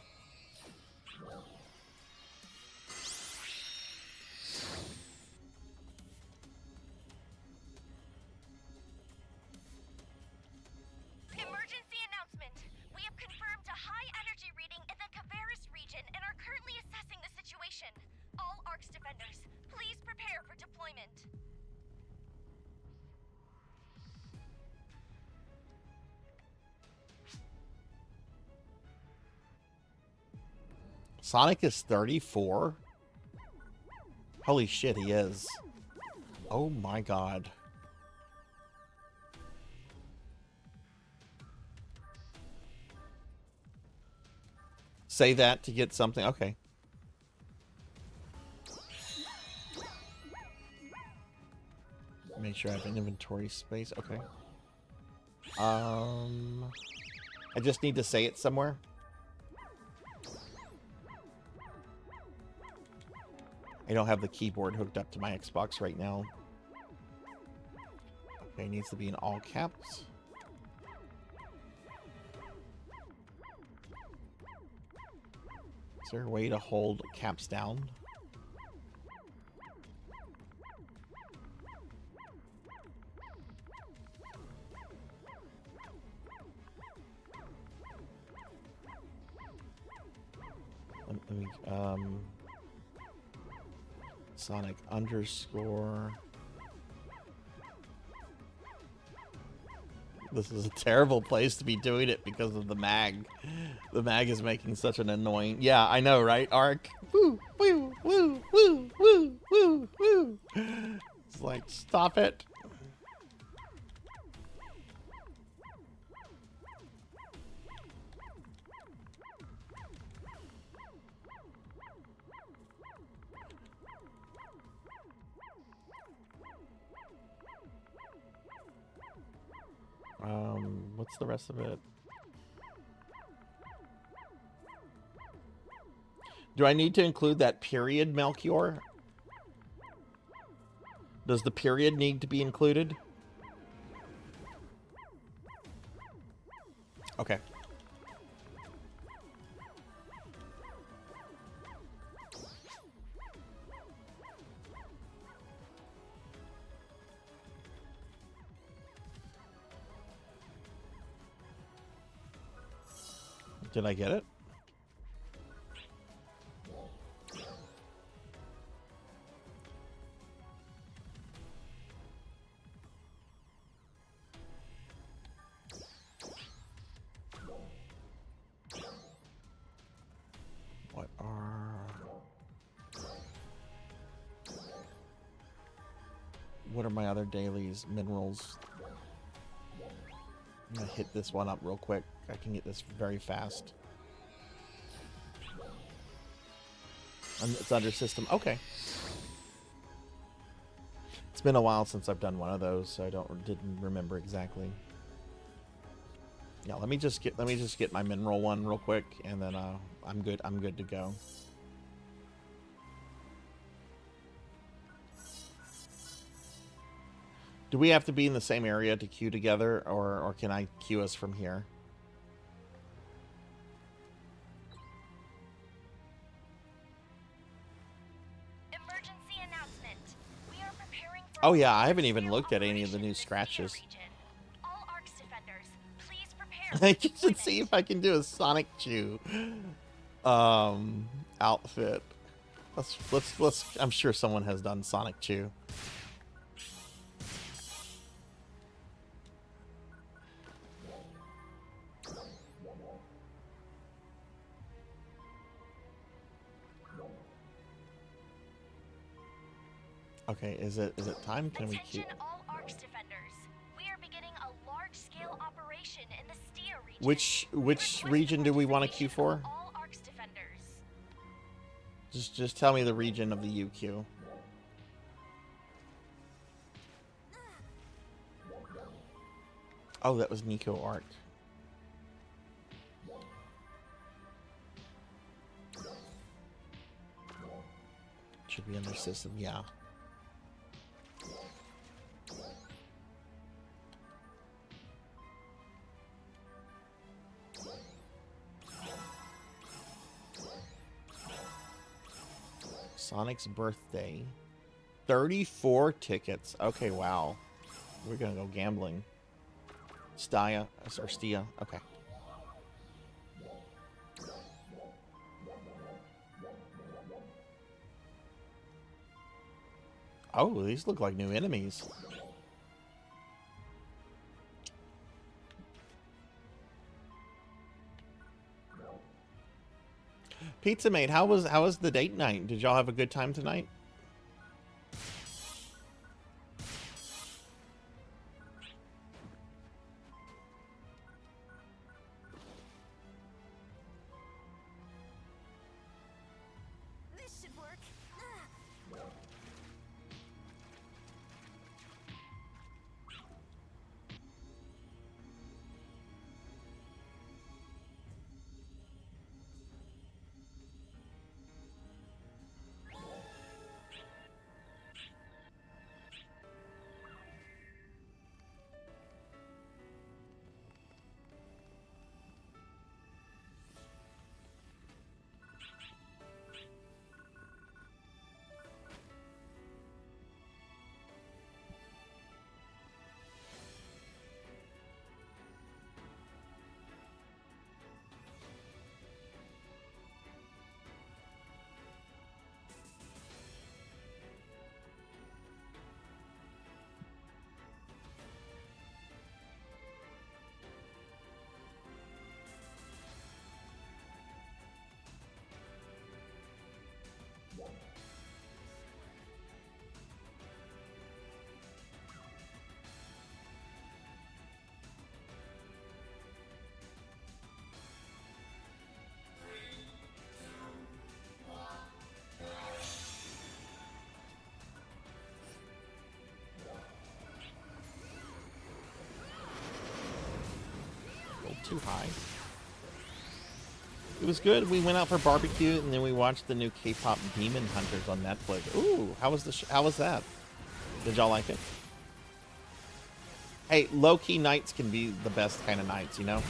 Emergency announcement. We have confirmed a high energy reading in the Kavaris region and are currently assessing the situation. All ARC's defenders, please prepare for deployment. Sonic is 34? Holy shit, he is. Oh my god. Say that to get something. Okay. Make sure I have an inventory space. Okay. I just need to say it somewhere. I don't have the keyboard hooked up to my Xbox right now. Okay, it needs to be in all caps. Is there a way to hold caps down? Let me, Sonic underscore. This is a terrible place to be doing it because of the mag. The mag is making such an annoying... Yeah, I know, right, Ark? Woo, woo, woo, woo, woo, woo, woo. It's like, stop it. What's the rest of it? Do I need to include that period, Melchior? Does the period need to be included? Okay. Did I get it? What are my other dailies? Minerals. I'm gonna hit this one up real quick. I can get this very fast. And it's under system. Okay. It's been a while since I've done one of those, so I didn't remember exactly. Yeah, let me just get my mineral one real quick, and then I'm good to go. Do we have to be in the same area to queue together, or can I queue us from here? Emergency announcement. We are preparing for Oh yeah, I haven't even looked at any of the new scratches. all ARC's defenders, please prepare. I should see if I can do a Sonic Chew outfit. Let's I'm sure someone has done Sonic Chew. Okay, is it time? Can we queue? Attention all ARC's defenders. We are beginning a large-scale operation in the Stia region. Which region do we want to queue for? All ARC's defenders. Just tell me the region of the UQ. Oh, that was Nico Arc. Should be under system, yeah. Sonic's birthday. 34 tickets. Okay, wow. We're gonna go gambling. Stia. Okay. Oh, these look like new enemies. Pizza Mate, how was the date night? Did y'all have a good time tonight? This should work. Too high. It was good. We went out for barbecue, and then we watched the new K-pop Demon Hunters on Netflix. Ooh, how was how was that? Did y'all like it? Hey, low-key nights can be the best kind of nights, you know?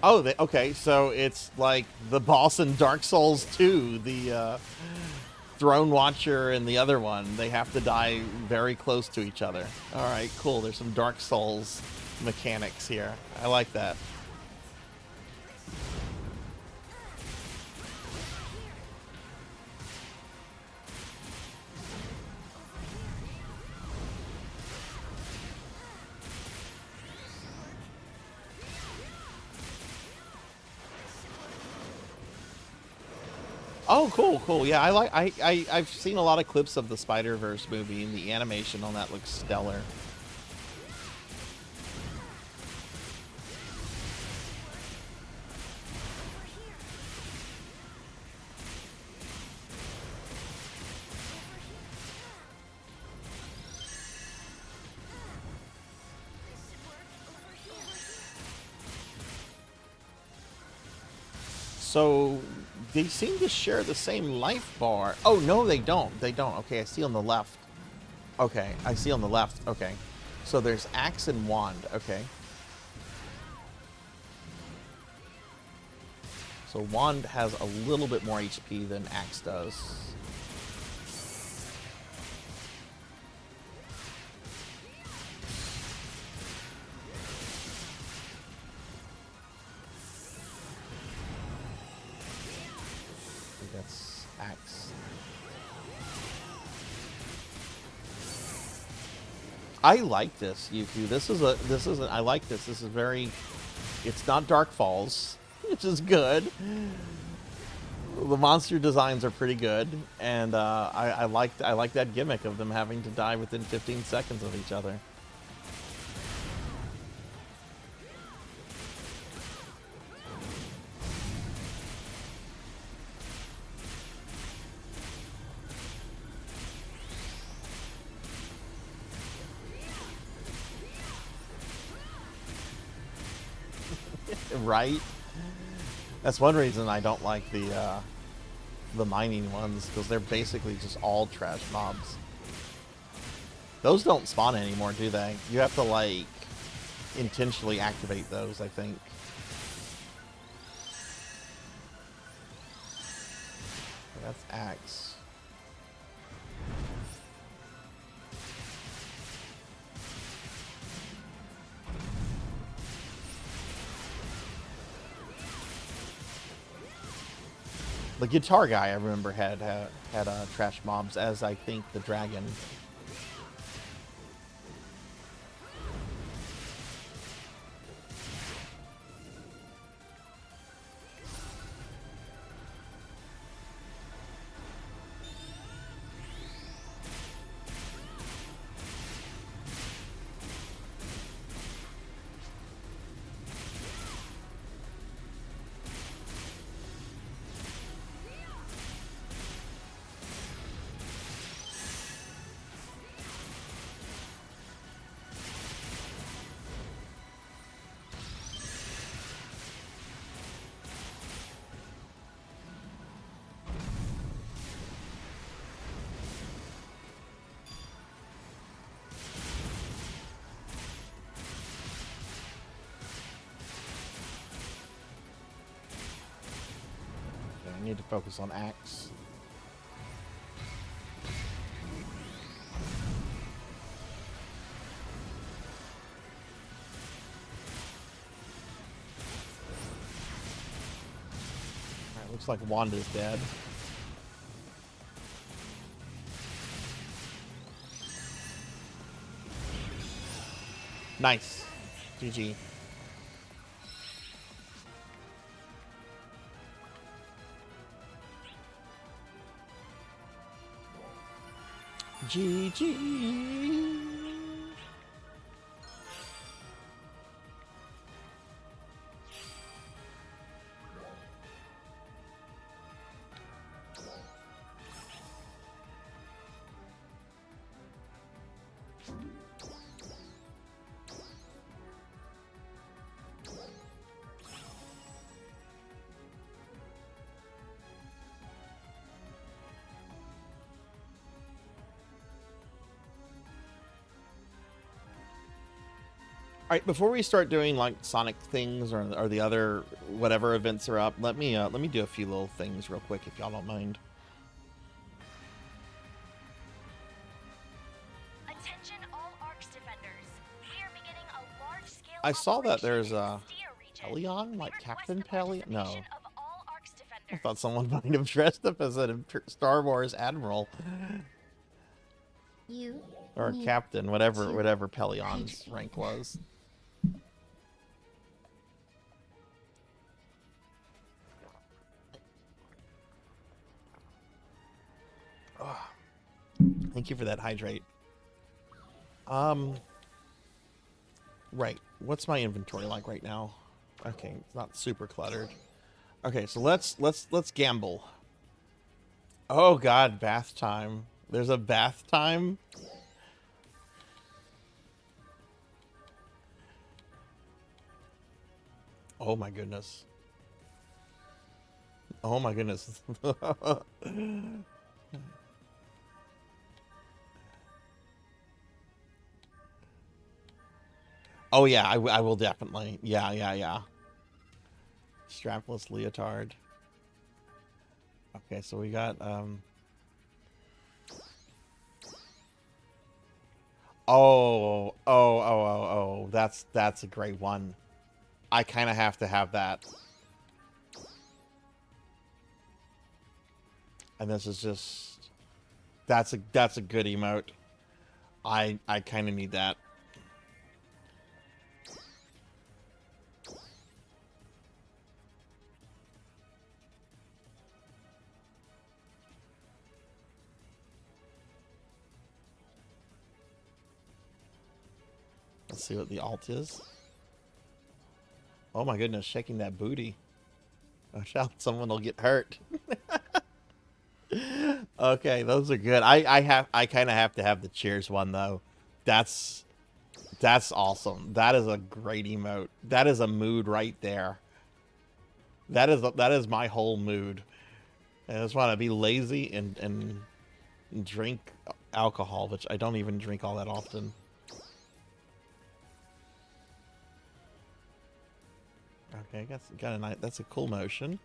Oh, okay, so it's like the boss in Dark Souls 2, the Throne Watcher and the other one. They have to die very close to each other. All right, cool. There's some Dark Souls mechanics here. I like that. Oh, cool, cool. Yeah, I've seen a lot of clips of the Spider-Verse movie, and the animation on that looks stellar. So they seem to share the same life bar. Oh, no, they don't. They don't. Okay, I see on the left. Okay, I see on the left. Okay. So there's axe and wand. Okay. So wand has a little bit more HP than axe does. That's axe. I like this, Yuku. I like this. This is very, it's not Dark Falls, which is good. The monster designs are pretty good, and I like that gimmick of them having to die within 15 seconds of each other. Right? That's one reason I don't like the mining ones, because they're basically just all trash mobs. Those don't spawn anymore, do they? You have to, like, intentionally activate those, I think. That's axe. The guitar guy, I remember, had trash mobs, as I think the dragon. I need to focus on axe. Alright, looks like Wanda's dead. Nice. GG. GG. right, before we start doing like Sonic things or the other whatever events are up, let me do a few little things real quick if y'all don't mind. Attention all ARCS defenders. We are beginning a large-scale I saw that operation there's in a the Stia region. Pelion, We like request Captain the Pelion. No, participation of all ARCS I defenders. thought someone might have dressed up as a Star Wars admiral You or need captain, whatever to Pelion's hydrate. rank was. Oh, thank you for that hydrate. Right. What's my inventory like right now? Okay, it's not super cluttered. Okay, so let's gamble. Oh god, bath time. There's a bath time? Oh my goodness. Oh my goodness. Oh yeah, I will definitely. Yeah. Strapless leotard. Okay, so we got oh, that's a great one. I kind of have to have that. And this is just that's a good emote. I kind of need that. Let's see what the alt is. Oh my goodness, shaking that booty. Watch out, someone will get hurt. Okay, those are good. I kind of have to have the cheers one though. That's awesome. That is a great emote. That is a mood right there. That is my whole mood. I just want to be lazy and drink alcohol, which I don't even drink all that often. Okay, got a nice. That's a cool motion.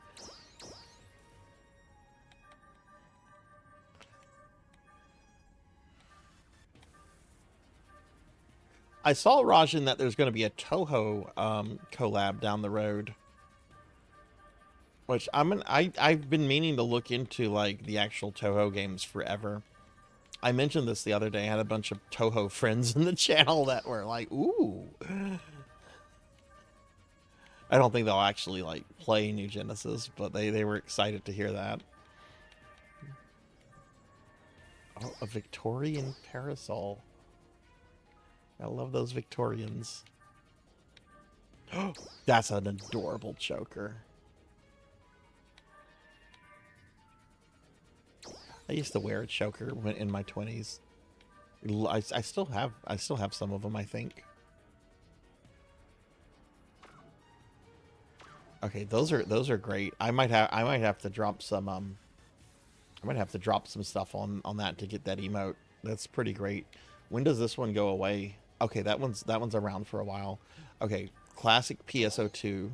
I saw, Rajan, that there's going to be a Toho collab down the road, which I've been meaning to look into, like the actual Toho games forever. I mentioned this the other day. I had a bunch of Toho friends in the channel that were like, "Ooh." I don't think they'll actually like play New Genesis, but they were excited to hear that. Oh, a Victorian parasol. I love those Victorians. Oh, that's an adorable choker. I used to wear a choker in my 20s. I still have some of them, I think. Okay, those are great. I might have to drop some I might have to drop some stuff on that to get that emote. That's pretty great. When does this one go away? Okay, that one's around for a while. Okay, classic PSO2.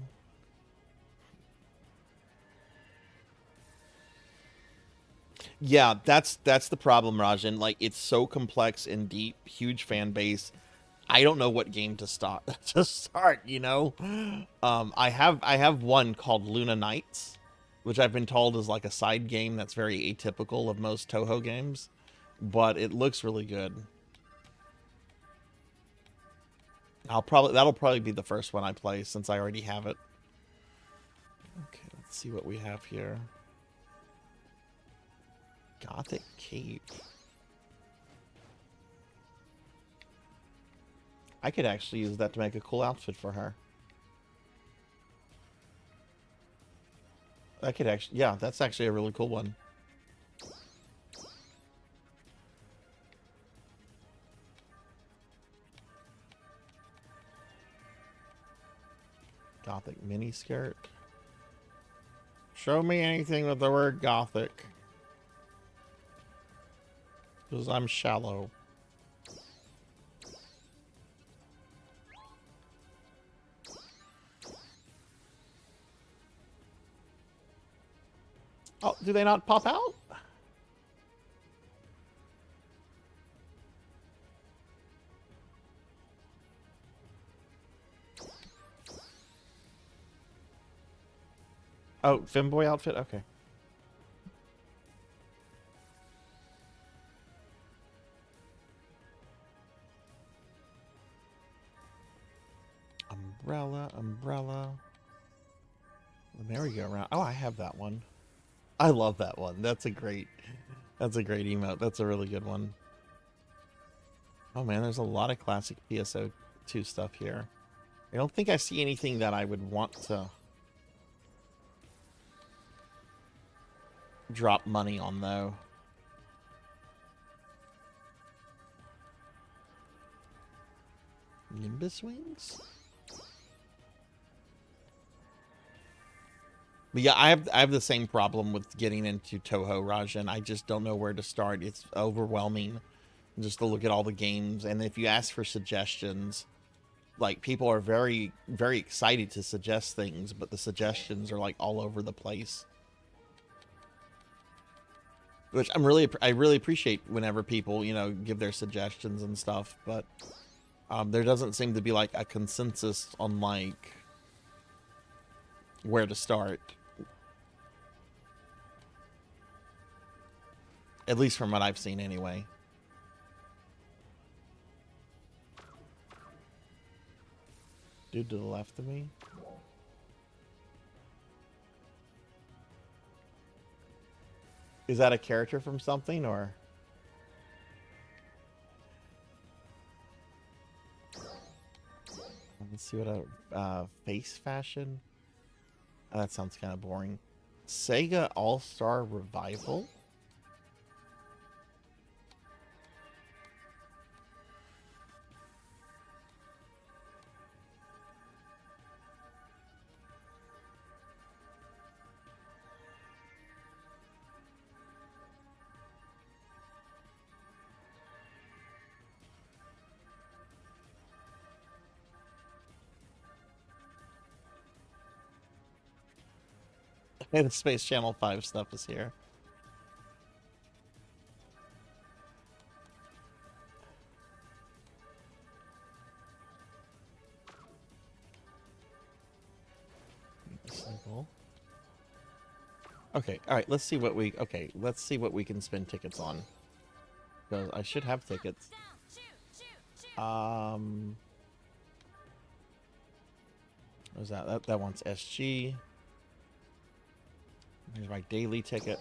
Yeah, that's the problem, Rajan. Like, it's so complex and deep, huge fan base. I don't know what game to start. You know. I have one called Luna Nights, which I've been told is like a side game that's very atypical of most Toho games, but it looks really good. That'll probably be the first one I play since I already have it. Okay, let's see what we have here. Gothic Cape. I could actually use that to make a cool outfit for her. I could actually, yeah, that's actually a really cool one. Gothic mini skirt. Show me anything with the word Gothic. Because I'm shallow. Oh, do they not pop out? Oh, femboy outfit? Okay. Umbrella, umbrella. The merry-go-round. Oh, I have that one. I love that one. That's a great emote. That's a really good one. Oh man, there's a lot of classic PSO2 stuff here. I don't think I see anything that I would want to drop money on though. Nimbus wings? But yeah, I have the same problem with getting into Toho, Rajan. I just don't know where to start. It's overwhelming just to look at all the games. And if you ask for suggestions, like people are very, very excited to suggest things, but the suggestions are like all over the place. Which I really appreciate whenever people, you know, give their suggestions and stuff, but there doesn't seem to be like a consensus on like where to start. At least from what I've seen anyway. Dude to the left of me. Is that a character from something or? Let's see what a face fashion. Oh, that sounds kind of boring. Sega All-Star Revival? The Space Channel 5 stuff is here. Okay, all right, let's see what we can spend tickets on. Because I should have tickets. What was that? That one's SG. Here's my daily ticket.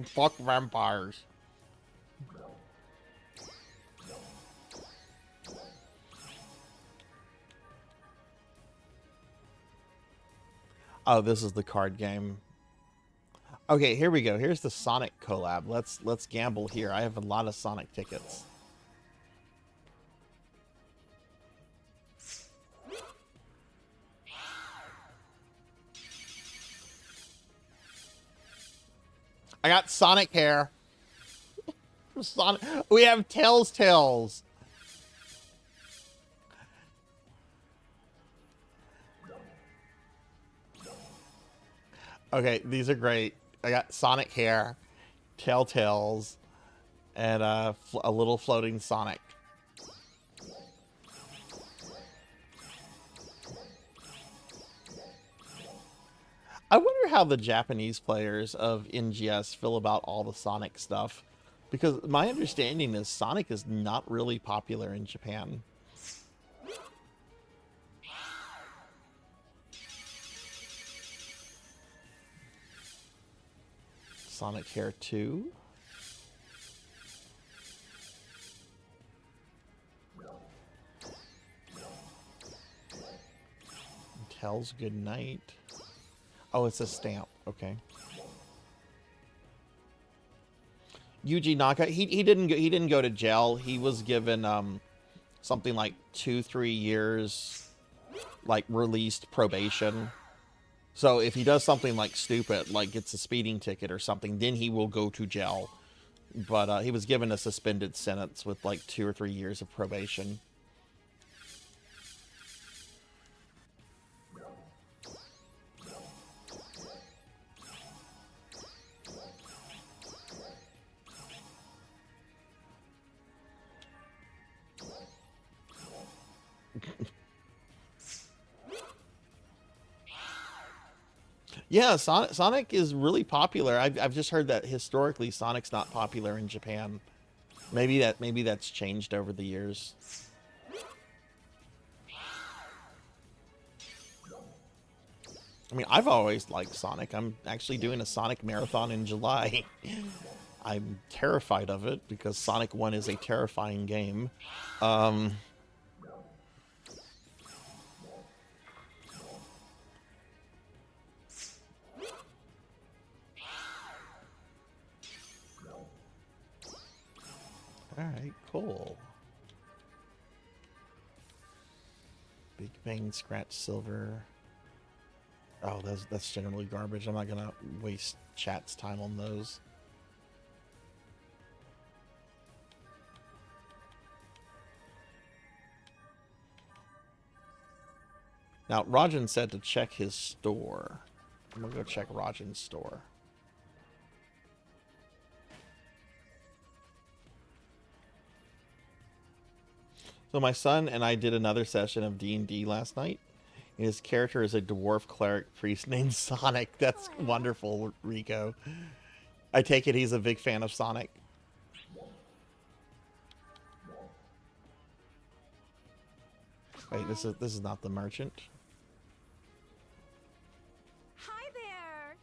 Fuck vampires. Oh, this is the card game. Okay, here we go. Here's the Sonic collab. Let's gamble here. I have a lot of Sonic tickets. I got Sonic hair. Sonic. We have Tails. Okay, these are great. I got Sonic hair, Tails, and a little floating Sonic. I wonder how the Japanese players of NGS feel about all the Sonic stuff. Because my understanding is Sonic is not really popular in Japan. Sonic Hair 2. Tails Good Night. Oh, it's a stamp. Okay. Yuji Naka, he didn't go to jail. He was given something like 2-3 years like released probation. So if he does something like stupid, like gets a speeding ticket or something, then he will go to jail. But he was given a suspended sentence with like 2 or 3 years of probation. Yeah, Sonic is really popular. I've just heard that historically Sonic's not popular in Japan. Maybe that's changed over the years. I mean, I've always liked Sonic. I'm actually doing a Sonic marathon in July. I'm terrified of it because Sonic 1 is a terrifying game. Alright, cool. Big Bang, Scratch Silver. Oh, that's generally garbage. I'm not gonna waste chat's time on those. Now, Rajan said to check his store. I'm gonna go check Rajan's store. So my son and I did another session of D&D last night. His character is a dwarf cleric priest named Sonic. That's wonderful, Rico. I take it he's a big fan of Sonic. Wait, this is not the merchant. Hi there.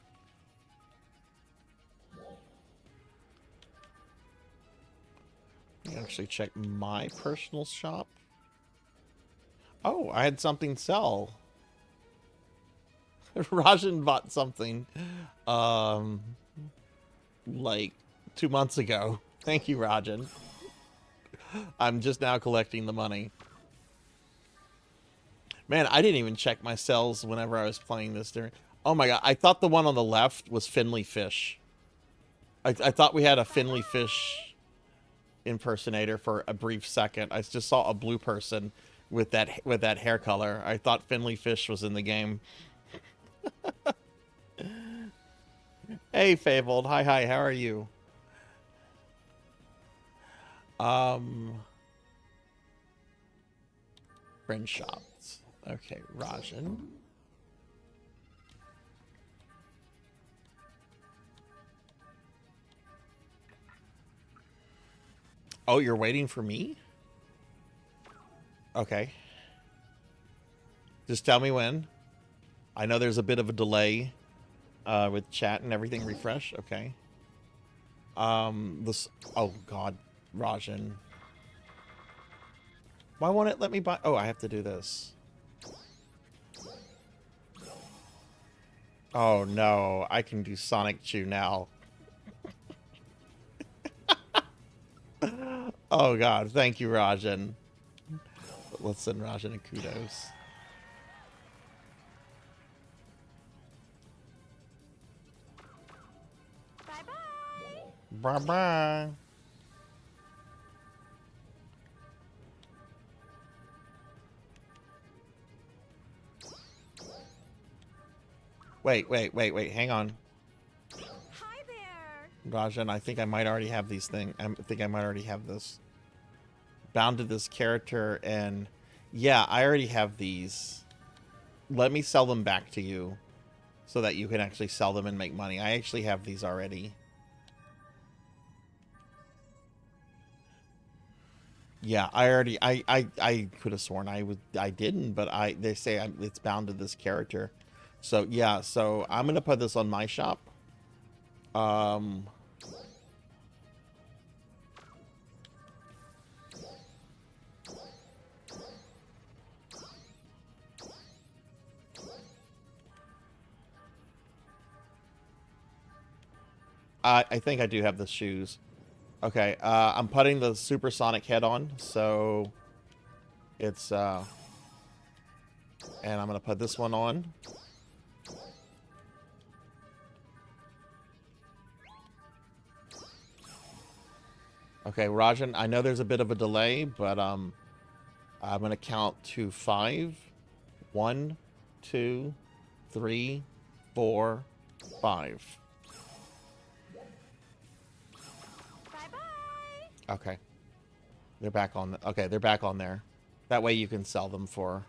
Let me actually check my personal shop. Oh, I had something sell. Rajan bought something like 2 months ago. Thank you, Rajan. I'm just now collecting the money. Man, I didn't even check my cells whenever I was playing this during. Oh my god, I thought the one on the left was Finley Fish. I thought we had a Finley Fish impersonator for a brief second. I just saw a blue person with that hair color. I thought Finley Fish was in the game. Hey, Fabled. Hi, how are you? Friend shops. Okay, Rajan. Oh, you're waiting for me? Okay. Just tell me when. I know there's a bit of a delay with chat and everything refresh. Okay. This. Oh God, Rajan. Why won't it let me buy? Oh, I have to do this. Oh no, I can do Sonic Chew now. Oh God, thank you, Rajan. Let's send Rajan a kudos. Bye-bye. Bye-bye. Wait, hang on. Hi there. Rajan, I think I might already have these things. I think I might already have this. Bound to this character, and yeah, I already have these. Let me sell them back to you so that you can actually sell them and make money. I actually have these already. Yeah, I could have sworn I didn't, but they say it's bound to this character. So yeah, so I'm gonna put this on my shop. I think I do have the shoes. Okay, I'm putting the supersonic head on, so it's and I'm gonna put this one on. Okay, Rajan, I know there's a bit of a delay, but I'm gonna count to 5. 1, 2, 3, 4, 5. Bye-bye. Okay. They're back on. Okay, they're back on there. That way you can sell them for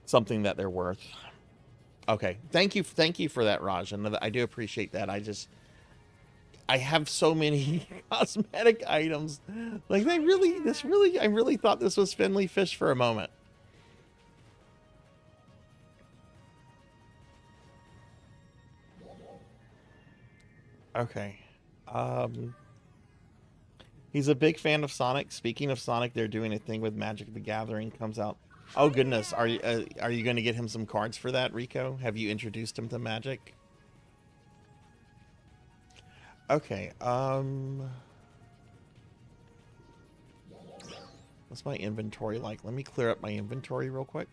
something that they're worth. Okay, thank you for that, Raj, and I do appreciate that. I have so many cosmetic items. Like I really thought this was Finley Fish for a moment. Okay. He's a big fan of Sonic. Speaking of Sonic, they're doing a thing with Magic the Gathering comes out. Oh goodness, are you going to get him some cards for that, Rico? Have you introduced him to Magic? Okay, what's my inventory like? Let me clear up my inventory real quick.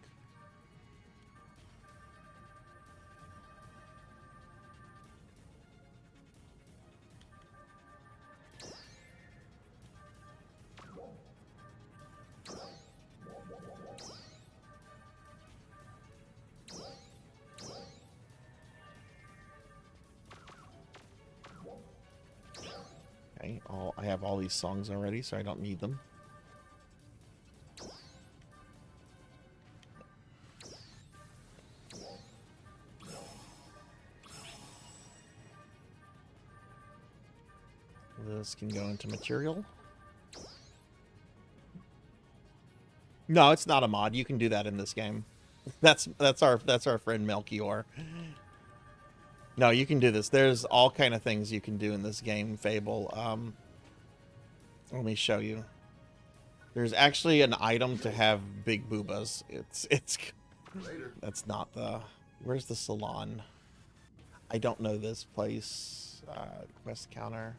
Okay, I have all these songs already, so I don't need them. This can go into material. No, it's not a mod. You can do that in this game. That's our friend Melchior. No, you can do this. There's all kind of things you can do in this game, Fable. Let me show you. There's actually an item to have big boobas. It's that's not the... Where's the salon? I don't know this place. Quest counter.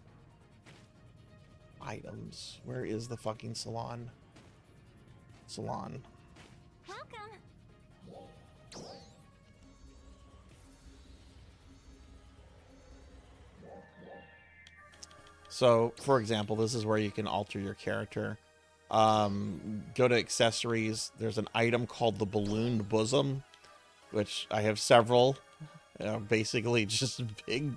Items. Where is the fucking salon? Salon. Welcome. So, for example, this is where you can alter your character. Go to accessories. There's an item called the ballooned bosom, which I have several. Basically, just big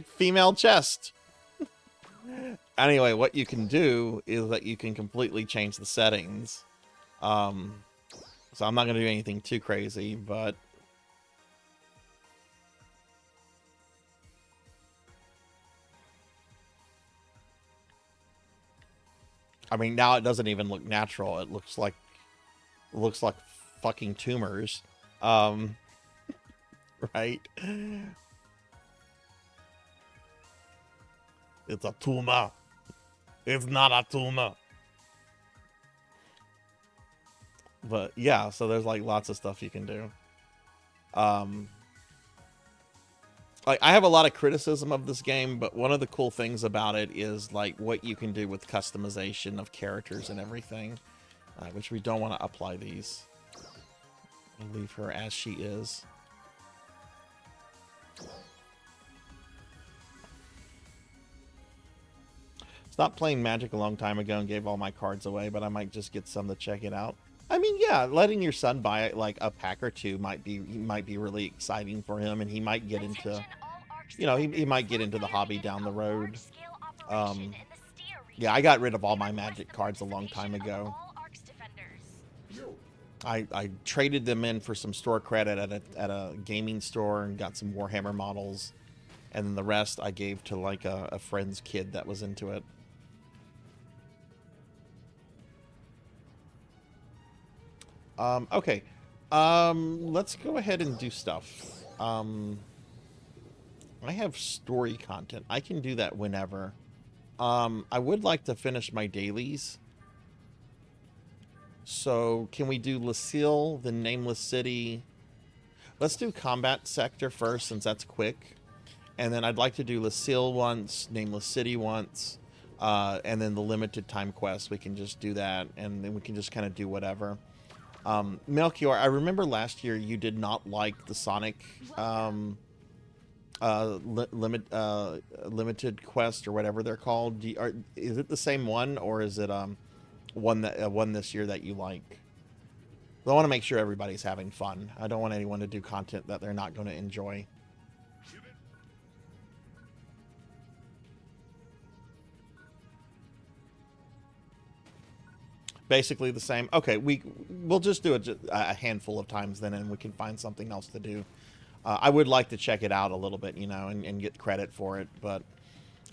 female chest. Anyway, what you can do is that you can completely change the settings. So I'm not going to do anything too crazy, but I mean, now it doesn't even look natural. It looks like fucking tumors. Right? It's a tumor. It's not a tumor. But yeah, so there's like lots of stuff you can do. Like, I have a lot of criticism of this game, but one of the cool things about it is like what you can do with customization of characters and everything, which we don't want to apply these. I'll leave her as she is. Stopped playing Magic a long time ago and gave all my cards away, but I might just get some to check it out. I mean, yeah, letting your son buy like a pack or two might be really exciting for him, and he might get into, you know, he might get into the hobby down the road. Yeah, I got rid of all my Magic cards a long time ago. I traded them in for some store credit at a gaming store and got some Warhammer models, and then the rest I gave to like a friend's kid that was into it. Okay. Let's go ahead and do stuff. I have story content. I can do that whenever. I would like to finish my dailies. So, can we do Lucille, the Nameless City? Let's do Combat Sector first, since that's quick. And then I'd like to do Lucille once, Nameless City once, and then the Limited Time Quest. We can just do that, and then we can just kind of do whatever. Melchior, I remember last year you did not like the Sonic limited quest or whatever they're called. Is it the same one, or is it one this year that you like? I want to make sure everybody's having fun. I don't want anyone to do content that they're not going to enjoy. Basically the same. Okay, we'll just do it a handful of times then, and we can find something else to do. I would like to check it out a little bit, you know, and get credit for it, but...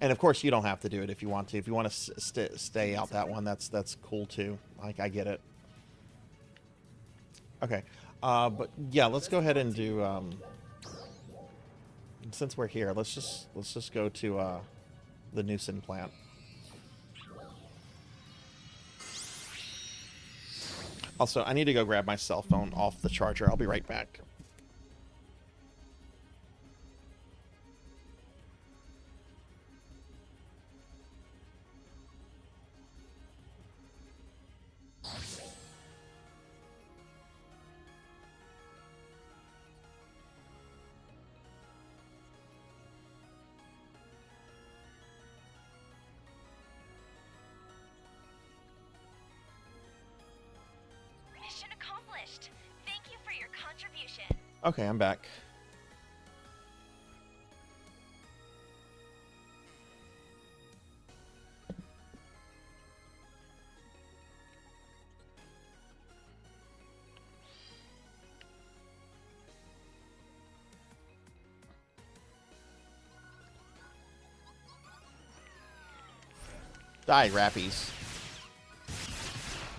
And of course, you don't have to do it if you want to. If you want to stay out that one, that's cool too. Like, I get it. Okay, but yeah, let's go ahead and do. Since we're here, let's just go to the Newson plant. Also, I need to go grab my cell phone off the charger. I'll be right back. Okay, I'm back. Die, Rappies.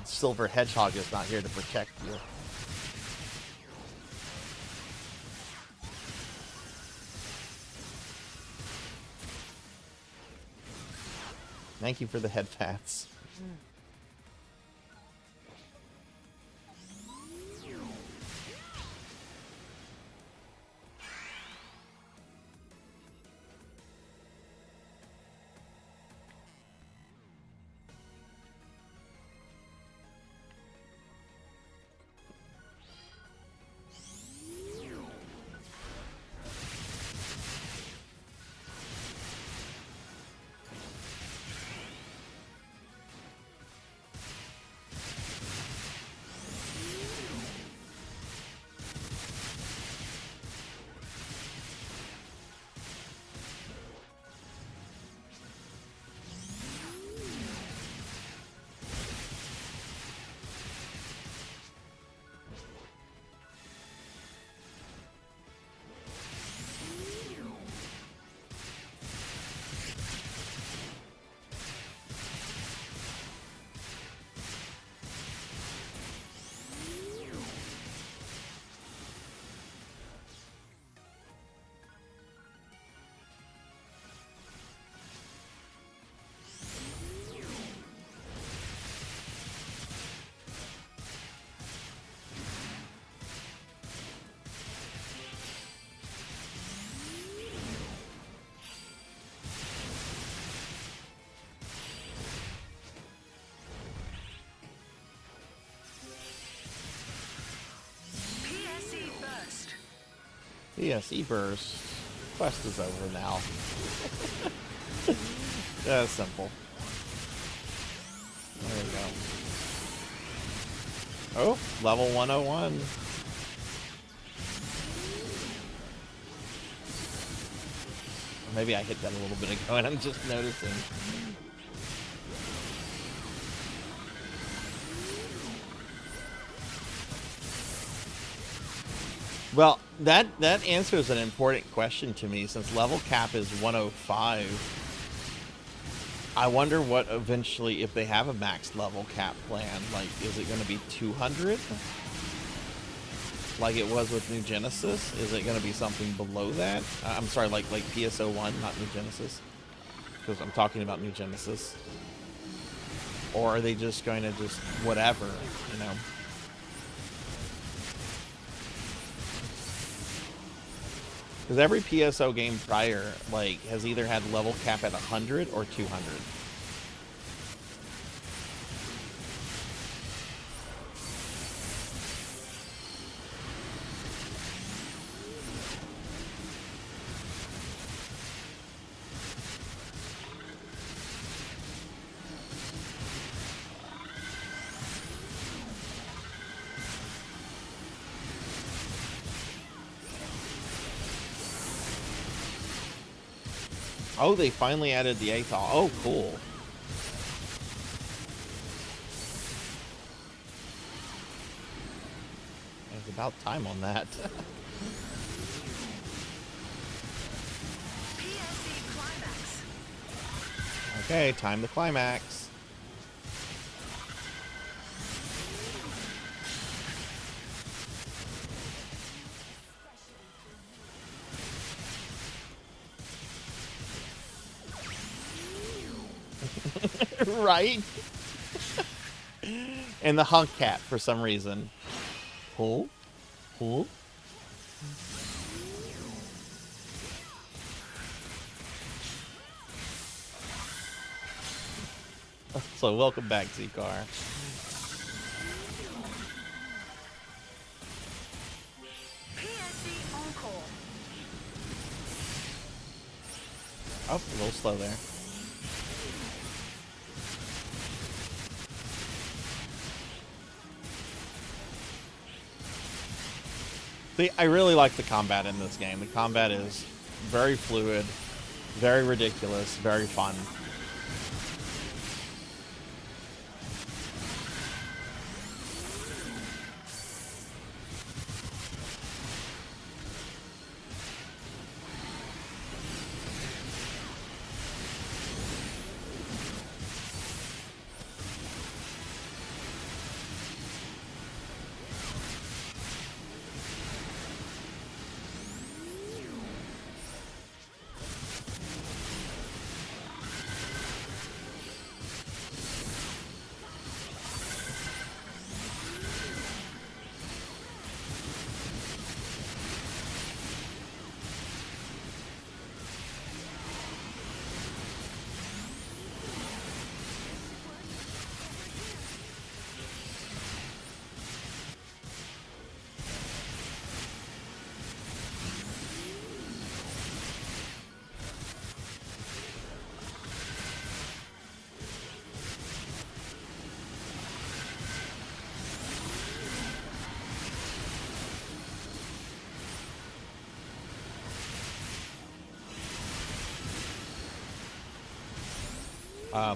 Silver Hedgehog is not here to protect you. Thank you for the head pats. PSE burst. Quest is over now. That's simple. There we go. Oh, level 101. Maybe I hit that a little bit ago and I'm just noticing. Well, that answers an important question to me. Since level cap is 105, I wonder what eventually, if they have a max level cap plan, like, is it going to be 200? Like it was with New Genesis? Is it going to be something below that? I'm sorry, like PSO1, not New Genesis. Because I'm talking about New Genesis. Or are they just going to just whatever, you know? Because every PSO game prior, like, has either had level cap at 100 or 200. Oh, they finally added the ATOL. Oh, cool. It's about time on that. PSE Climax. Okay, time to climax. Right? And the hunk cat for some reason. Pull. Pull. So welcome back, Z-Car. PSE Encore. Oh, a little slow there. See, I really like the combat in this game. The combat is very fluid, very ridiculous, very fun.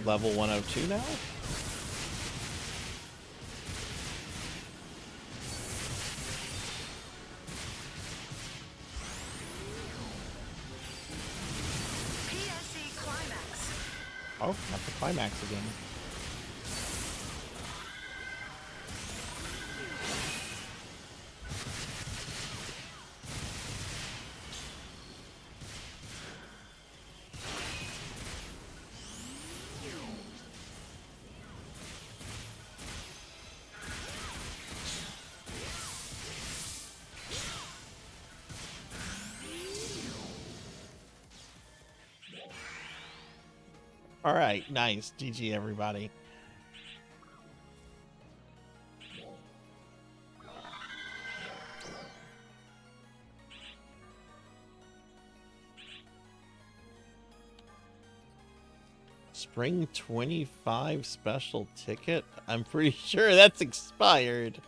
Level 102 now? PSE Climax. Oh, not the climax again. All right, nice. GG, everybody. Spring 25 special ticket? I'm pretty sure that's expired.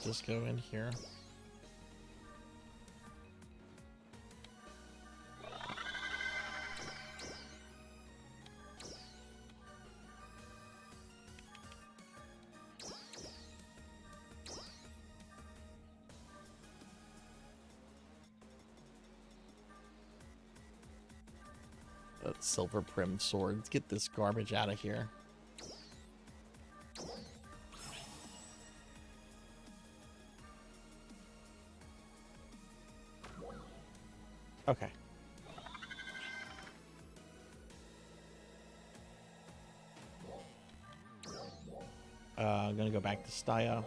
Just go in here. That silver primmed sword. Let's get this garbage out of here. Okay. I'm gonna go back to Stya.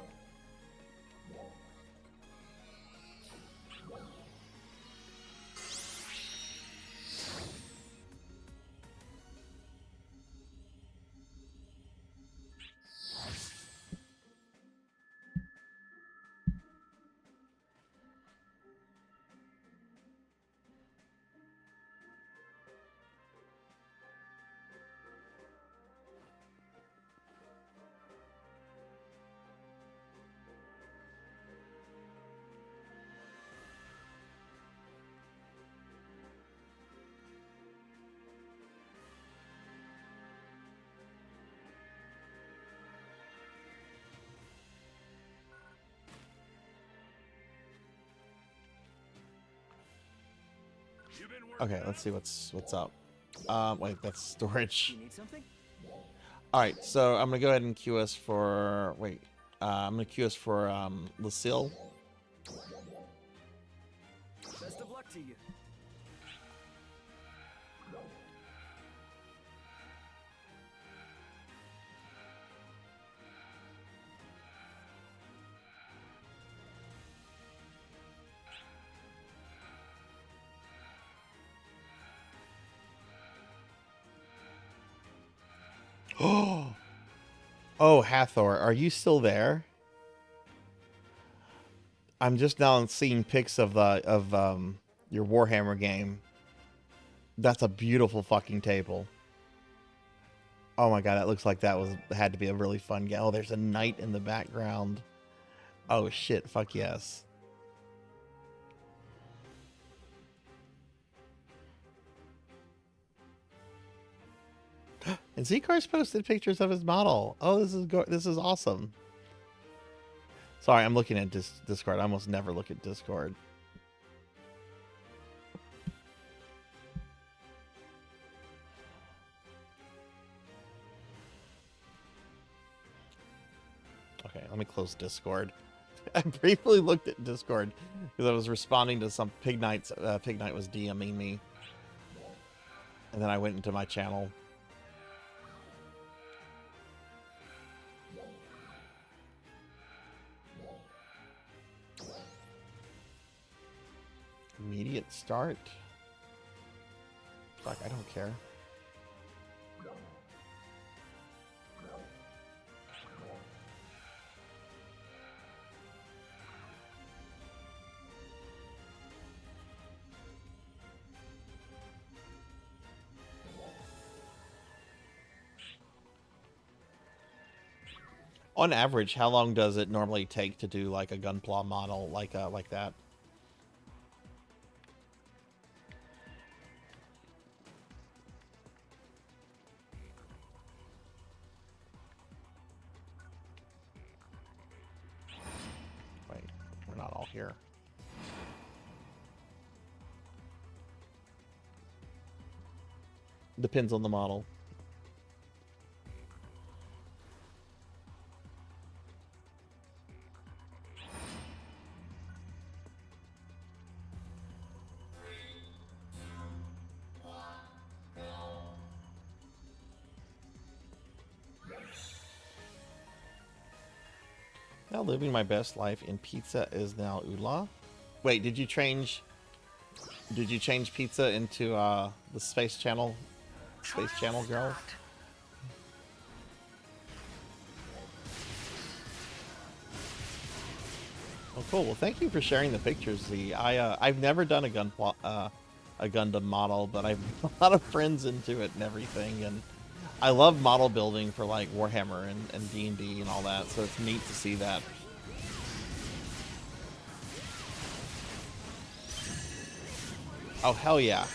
Okay, let's see what's up. Wait, that's storage. You need something? All right, so I'm gonna go ahead and queue us for. Wait, I'm gonna queue us for Lucille. Best of luck to you. Oh, Hathor, are you still there? I'm just now seeing pics of your Warhammer game. That's a beautiful fucking table. Oh my god, that looks like that had to be a really fun game. Oh, there's a knight in the background. Oh shit, fuck yes. And Zcar's posted pictures of his model. Oh, this is awesome. Sorry, I'm looking at Discord. I almost never look at Discord. Okay, let me close Discord. I briefly looked at Discord because I was responding to some Pig Knights. Pig Knight was DMing me, and then I went into my channel. Immediate start. Fuck, I don't care. On average, how long does it normally take to do like a gunpla model like that? Wait, we're not all here. Depends on the model. Now living my best life in pizza is now Ula. Wait, did you change pizza into the Space Channel girls? Oh, cool. Well, thank you for sharing the pictures, Z. I've never done a Gundam model, but I've a lot of friends into it and everything, and I love model building for like Warhammer and D&D and all that, so it's neat to see that. Oh, hell yeah,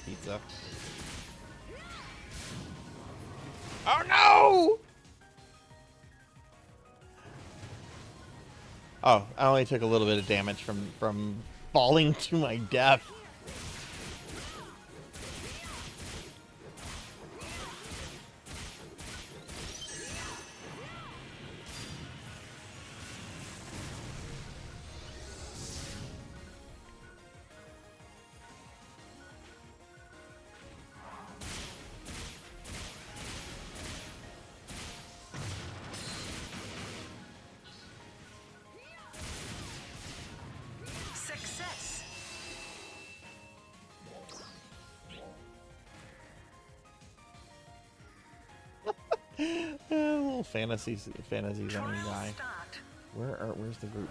pizza. Oh no! Oh, I only took a little bit of damage from falling to my death. Success. Little fantasy zone guy. Start. Where's the group?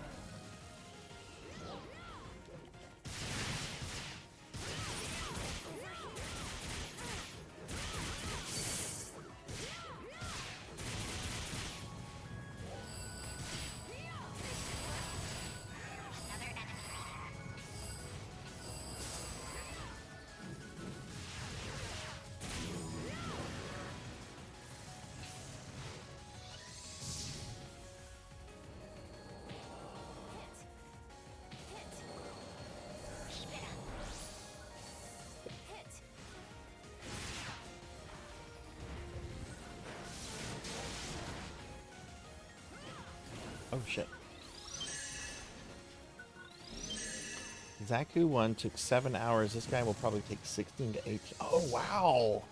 Oh shit. Zaku 1 took 7 hours. This guy will probably take 16 to 8. Oh wow.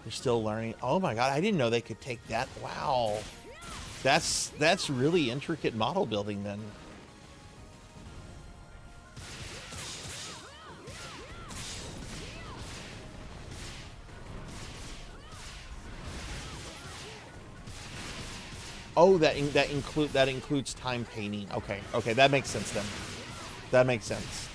They're still learning. Oh my god, I didn't know they could take that. Wow. That's really intricate model building then. Oh, that includes time painting. Okay, okay, that makes sense then. That makes sense.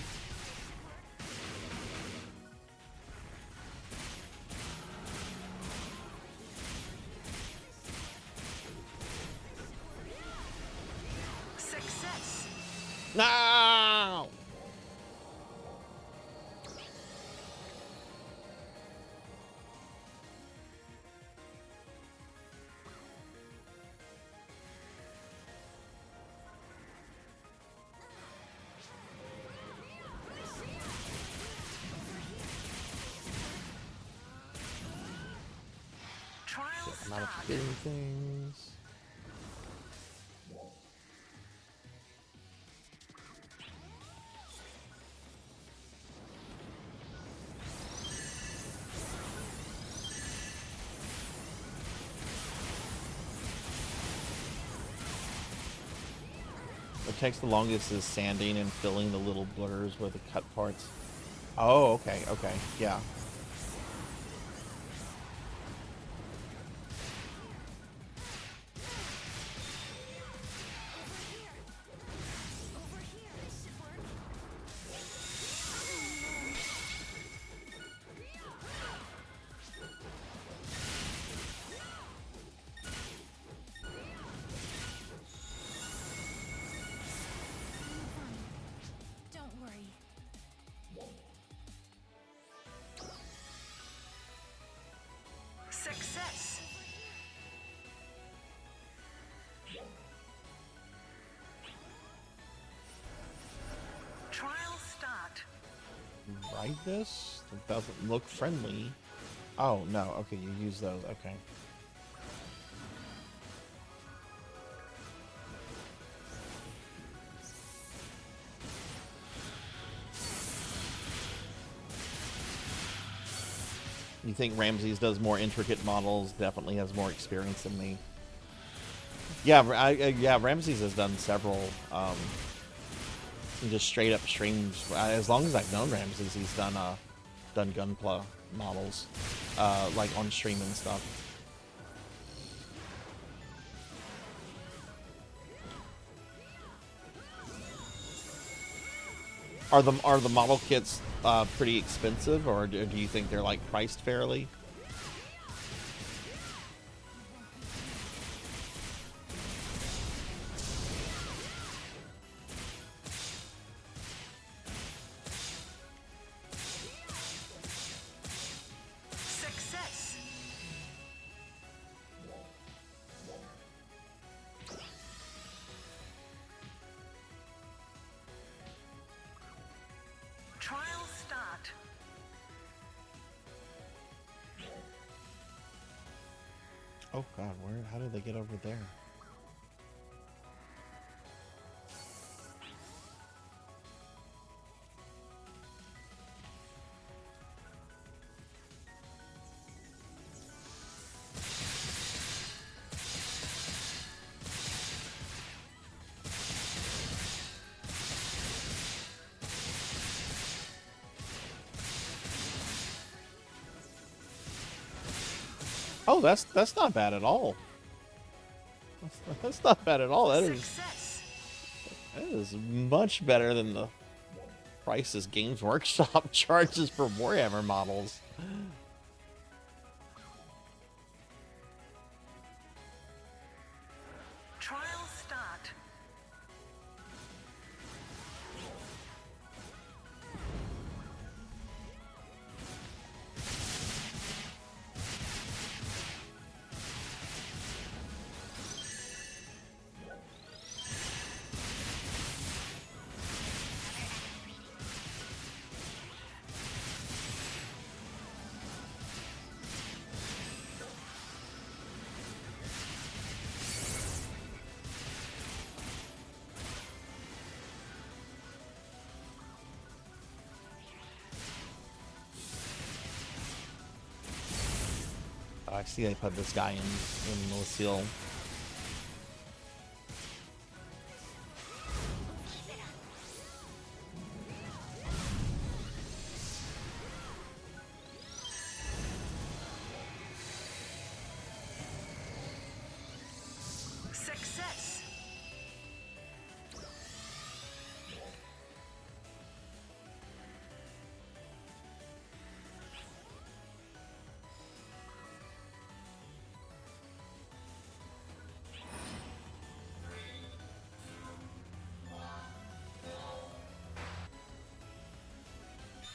Success. No! Trial I'm out of start. getting things. What takes the longest is sanding and filling the little blurs where the cut parts. Oh, okay, okay, yeah. Don't worry. Success. Trial start. Ride this? It doesn't look friendly. Oh, no. Okay, you use those. Okay. You think Ramses does more intricate models, definitely has more experience than me. Yeah, yeah, Ramses has done several, just straight up streams. As long as I've known Ramses, he's done Gunpla models, like on stream and stuff. Are the model kits pretty expensive, or do you think they're like priced fairly? Success. Trial start. Oh god, how did they get over there? Oh, that's not bad at all. That's not bad at all. That is much better than the prices Games Workshop charges for Warhammer models. Trial start. I see they put this guy in Lucille. Success.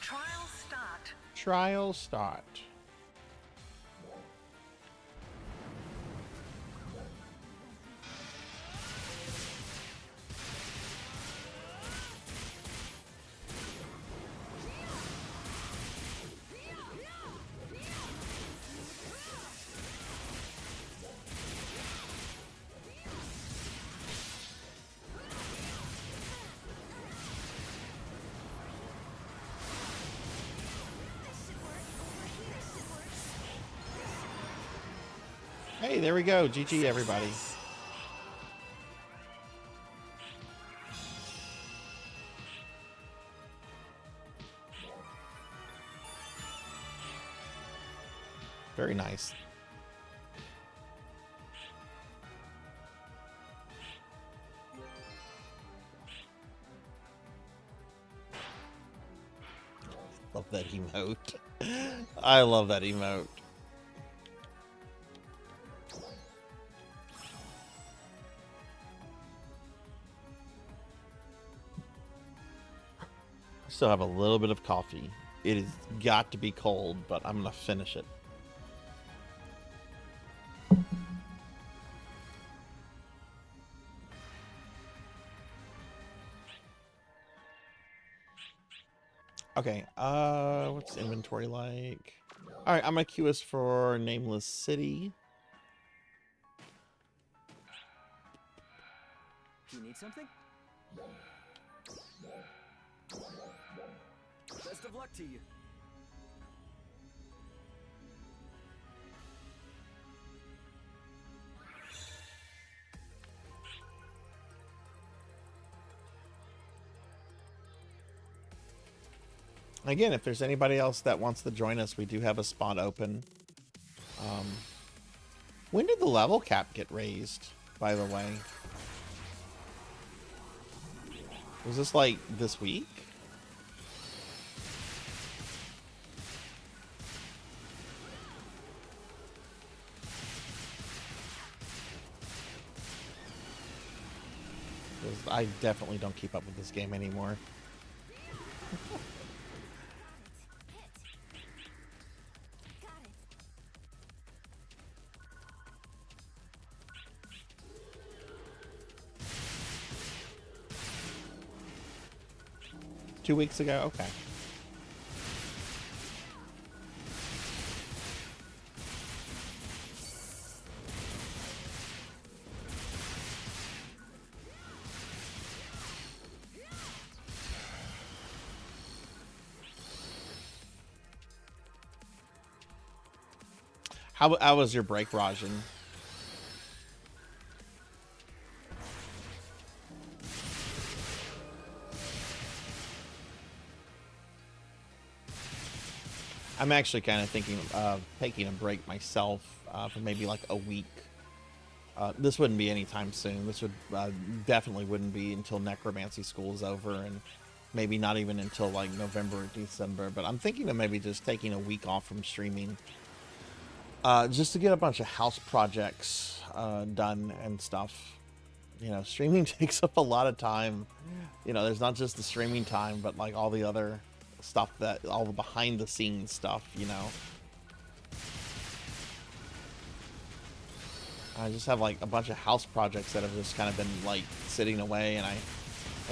Trial start. Trial start. Hey, there we go. GG, everybody. Very nice. Love that emote. I love that emote. Still have a little bit of coffee. It has got to be cold, but I'm gonna finish it. Okay, what's inventory like? Alright, I'm gonna queue us for Nameless City. Do you need something? Best of luck to you. Again, if there's anybody else that wants to join us, we do have a spot open. When did the level cap get raised, by the way? Was this like this week? I definitely don't keep up with this game anymore. 2 weeks ago? Okay. How was your break, Rajan? I'm actually kind of thinking of taking a break myself for maybe like a week. This wouldn't be anytime soon. This would definitely wouldn't be until Necromancy school is over, and maybe not even until like November or December. But I'm thinking of maybe just taking a week off from streaming, just to get a bunch of house projects done and stuff. You know, streaming takes up a lot of time. You know, there's not just the streaming time, but like all the other stuff, that all the behind the scenes stuff, you know. I just have like a bunch of house projects that have just kind of been like sitting away, and I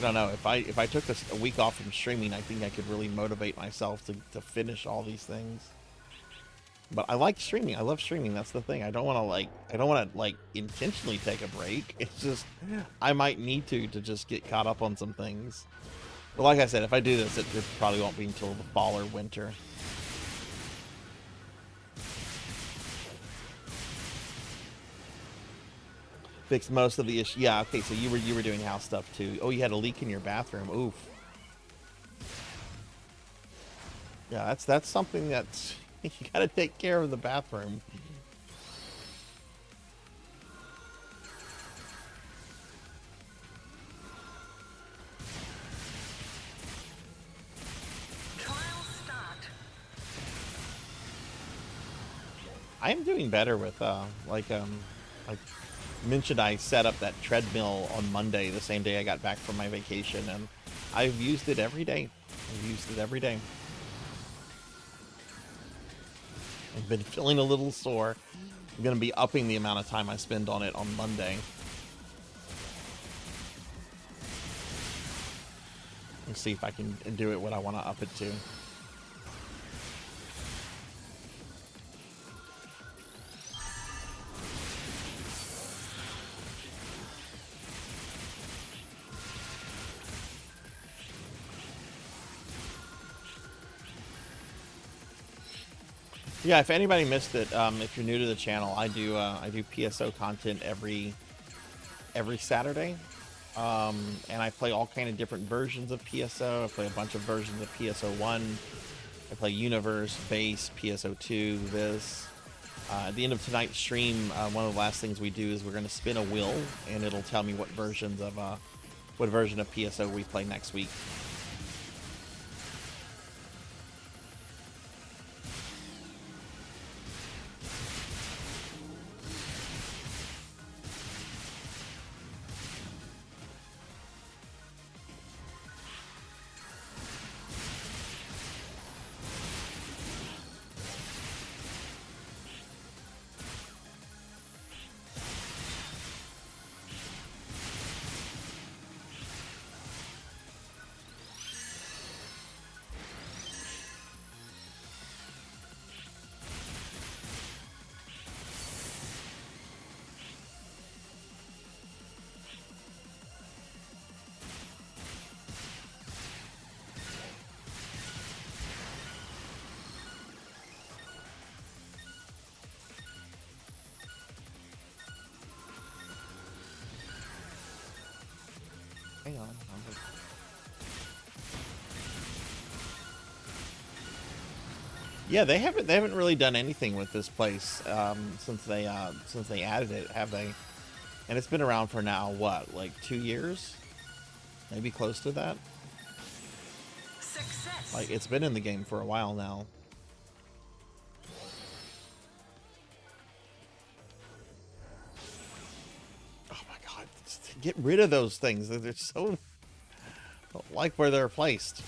don't know, if I took a week off from streaming, I think I could really motivate myself to finish all these things. But I like streaming. I love streaming. That's the thing. I don't want to like intentionally take a break. It's just I might need to just get caught up on some things. But like I said, if I do this, it probably won't be until the fall or winter. Fixed most of the issue. Yeah, okay, so you were doing house stuff too. Oh, you had a leak in your bathroom. Oof. Yeah, that's something that's you gotta take care of the bathroom. I am doing better with like mentioned, I set up that treadmill on Monday, the same day I got back from my vacation, and I've used it every day. I've used it every day. I've been feeling a little sore. I'm going to be upping the amount of time I spend on it on Monday. Let's see if I can do it what I want to up it to. Yeah, if anybody missed it, if you're new to the channel, I do PSO content every Saturday, and I play all kind of different versions of PSO. I play a bunch of versions of PSO1. I play Universe, Base, PSO2, Viz. At the end of tonight's stream, one of the last things we do is we're going to spin a wheel, and it'll tell me what version of PSO we play next week. Hang on. Yeah, they haven't really done anything with this place since they added it, have they? And it's been around for now what, like 2 years? Maybe close to that. Success. Like it's been in the game for a while now. Get rid of those things. They're so... I don't like where they're placed.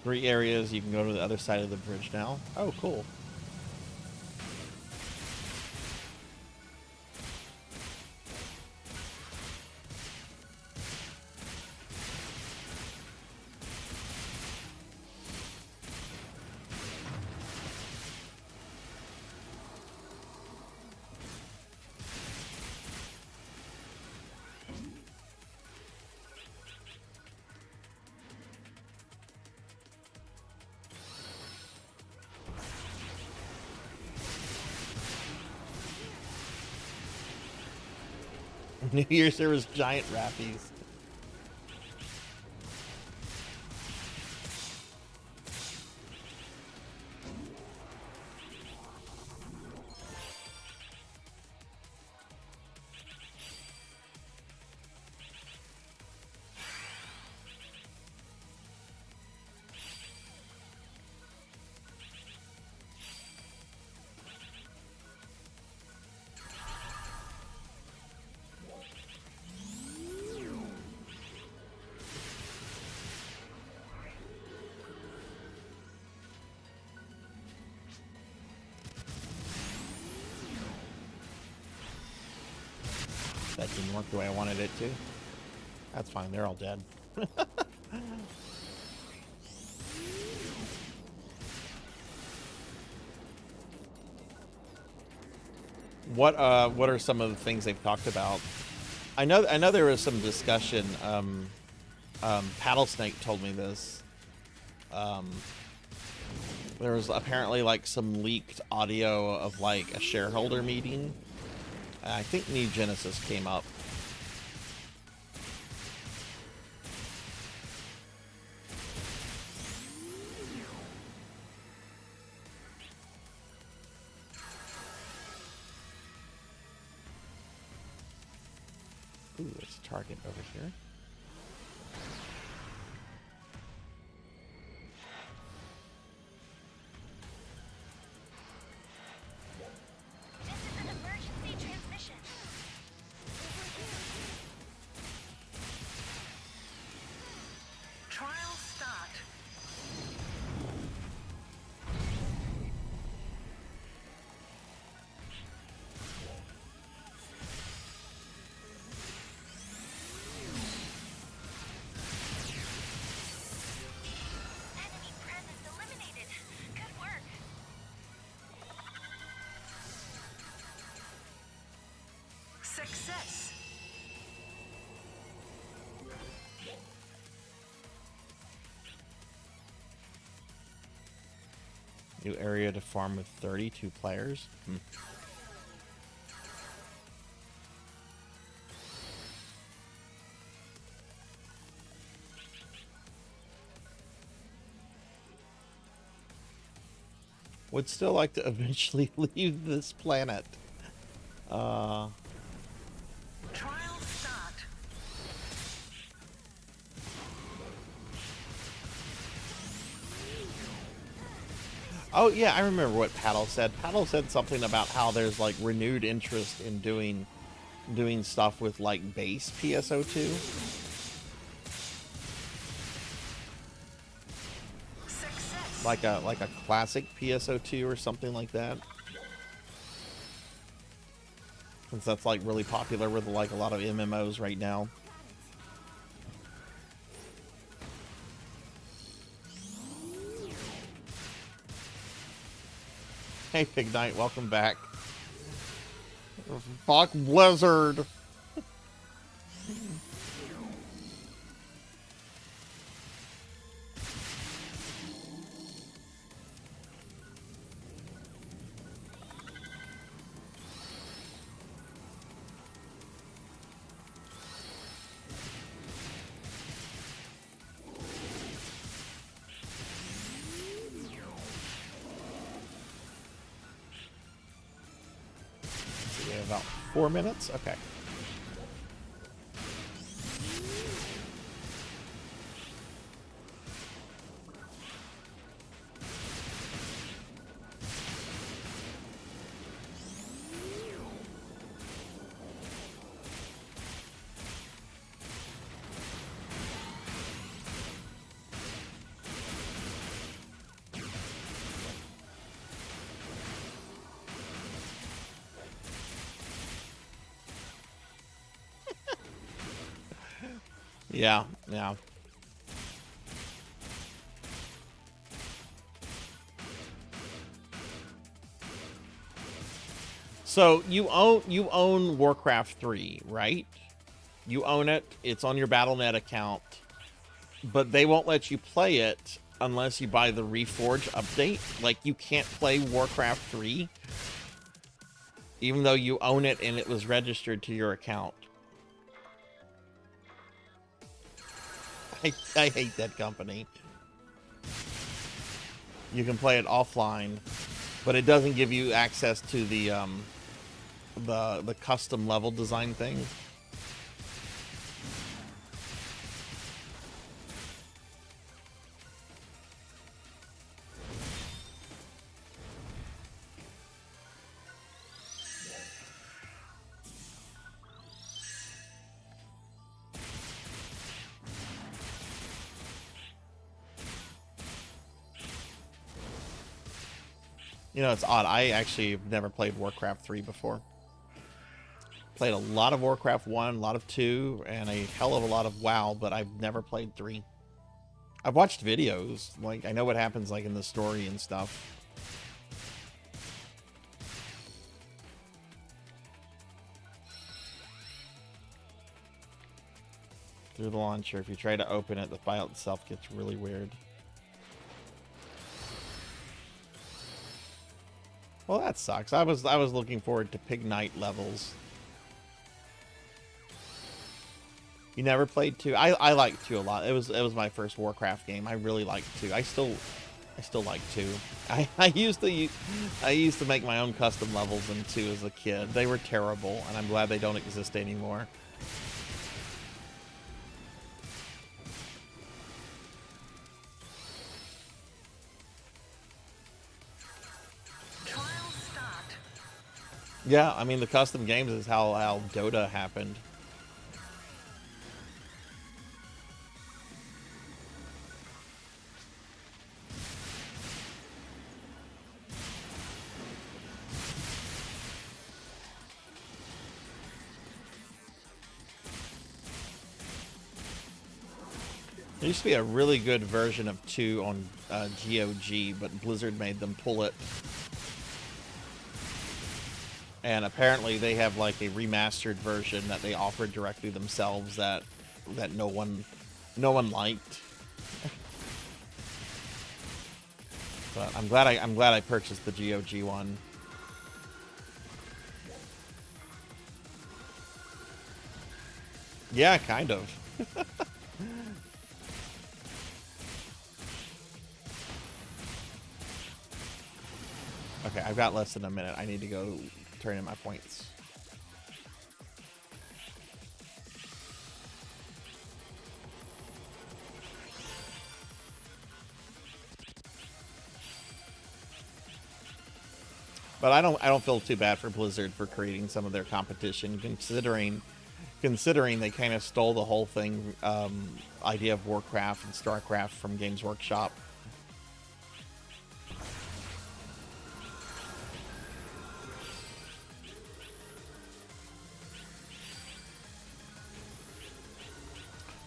Three areas. You can go to the other side of the bridge now. Oh, cool. New Year's there was giant raffies. That didn't work the way I wanted it to. That's fine, they're all dead. What are some of the things they've talked about I know there was some discussion. Paddlesnake told me this. There was apparently like some leaked audio of like a shareholder meeting. I think New Genesis came up. Ooh, there's a target over here. This is an emergency transmission. Trial start. Enemy presence eliminated. Good work. Success. New area to farm with 32 players. Would still like to eventually leave this planet. Trial start. Oh yeah, I remember what Paddle said. Paddle said something about how there's like renewed interest in doing stuff with like base PSO2. Success. Like a classic PSO2 or something like that. Since that's like really popular with like a lot of MMOs right now. Hey Pig Knight, welcome back. Fuck Blizzard. So we have about 4 minutes. Okay. Yeah, yeah. So you own Warcraft 3, right? You own it. It's on your Battle.net account. But they won't let you play it unless you buy the Reforge update. Like, you can't play Warcraft 3 even though you own it and it was registered to your account. I hate that company. You can play it offline, but it doesn't give you access to the custom level design thing. You know, it's odd. I actually have never played Warcraft 3 before. Played a lot of Warcraft 1, a lot of 2, and a hell of a lot of WoW, but I've never played 3. I've watched videos. Like, I know what happens, like, in the story and stuff. through the launcher. If you try to open it, the file itself gets really weird. Well, that sucks. I was looking forward to Pig Knight levels. You never played 2? I like 2 a lot. It was my first Warcraft game. I really liked 2. I still like 2. I used to make my own custom levels in 2 as a kid. They were terrible, and I'm glad they don't exist anymore. Trial start. Yeah, I mean the custom games is how Dota happened. There used to be a really good version of 2 on GOG, but Blizzard made them pull it. And apparently they have like a remastered version that they offered directly themselves that no one liked. But I'm glad I purchased the GOG one. Yeah, kind of. Okay, I've got less than a minute. I need to go turn in my points. But I don't feel too bad for Blizzard for creating some of their competition, considering they kind of stole the whole thing, idea of Warcraft and StarCraft from Games Workshop.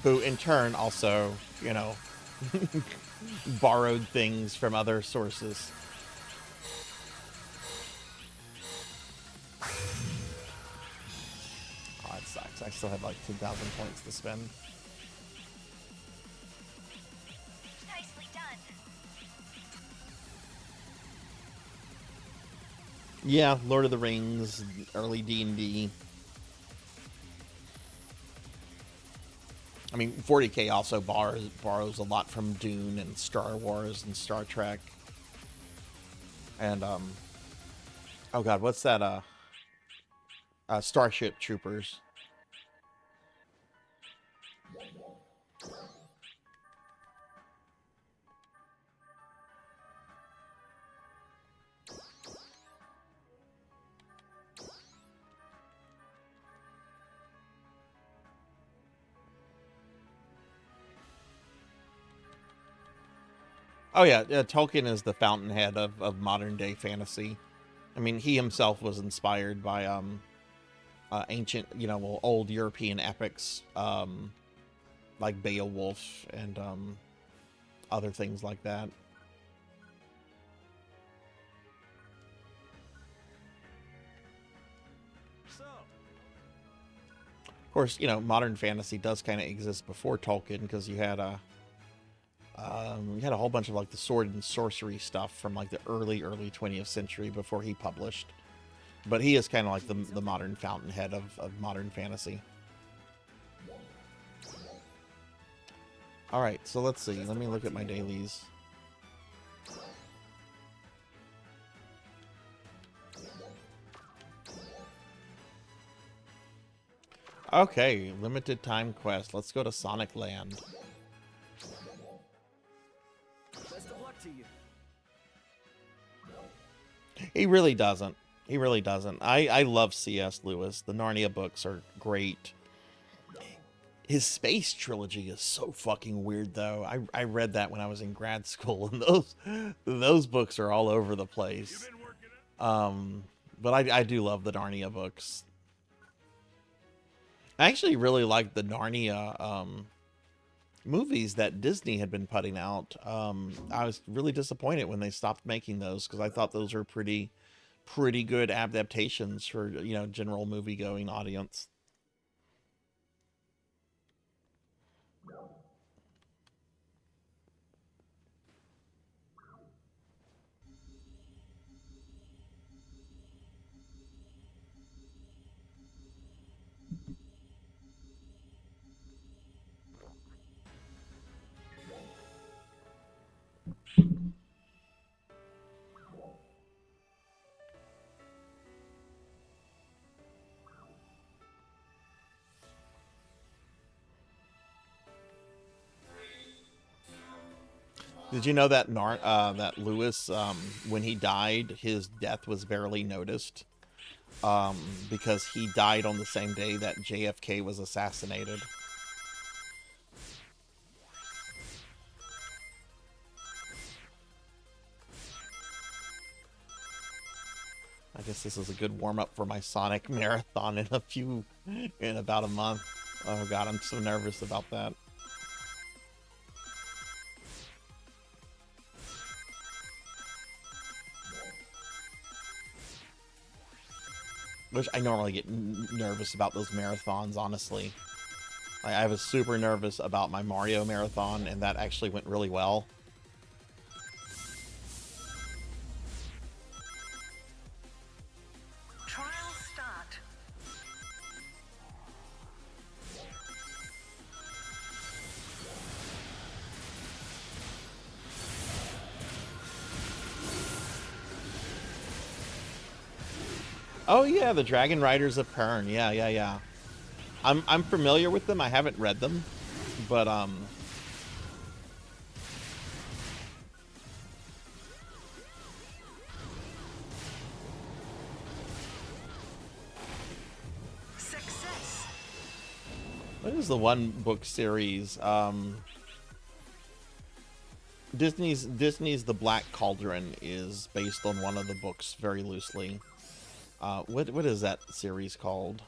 Who in turn also, you know, borrowed things from other sources. Oh, it sucks. I still had like 2,000 points to spend. Nicely done. Yeah, Lord of the Rings, early D&D. I mean, 40K also borrows a lot from Dune and Star Wars and Star Trek. And, oh god, what's that, Starship Troopers. Oh yeah, Tolkien is the fountainhead of modern day fantasy. I mean, he himself was inspired by ancient, you know, well, old European epics, like Beowulf and other things like that. Of course, you know, modern fantasy does kind of exist before Tolkien, because you had a whole bunch of like the sword and sorcery stuff from like the early 20th century before he published. But he is kind of like the modern fountainhead of modern fantasy. All right, so let's see. Let me look at my dailies. Okay, limited time quest. Let's go to Sonic Land. Best of luck to you. He really doesn't. He really doesn't. I love C.S. Lewis. The Narnia books are great. His space trilogy is so fucking weird, though. I read that when I was in grad school, and those books are all over the place. But I do love the Narnia books. I actually really liked the Narnia movies that Disney had been putting out. I was really disappointed when they stopped making those, because I thought those were pretty good adaptations for, you know, general movie-going audience. Did you know that that Lewis, when he died, his death was barely noticed, because he died on the same day that JFK was assassinated. I guess this is a good warm-up for my Sonic marathon in about a month. Oh god, I'm so nervous about that. Which I normally get nervous about those marathons, honestly. I was super nervous about my Mario marathon, and that actually went really well. Trial start. Oh yeah, the Dragon Riders of Pern. Yeah. I'm familiar with them. I haven't read them, but Success. what is the one book series? Disney's The Black Cauldron is based on one of the books very loosely. What is that series called?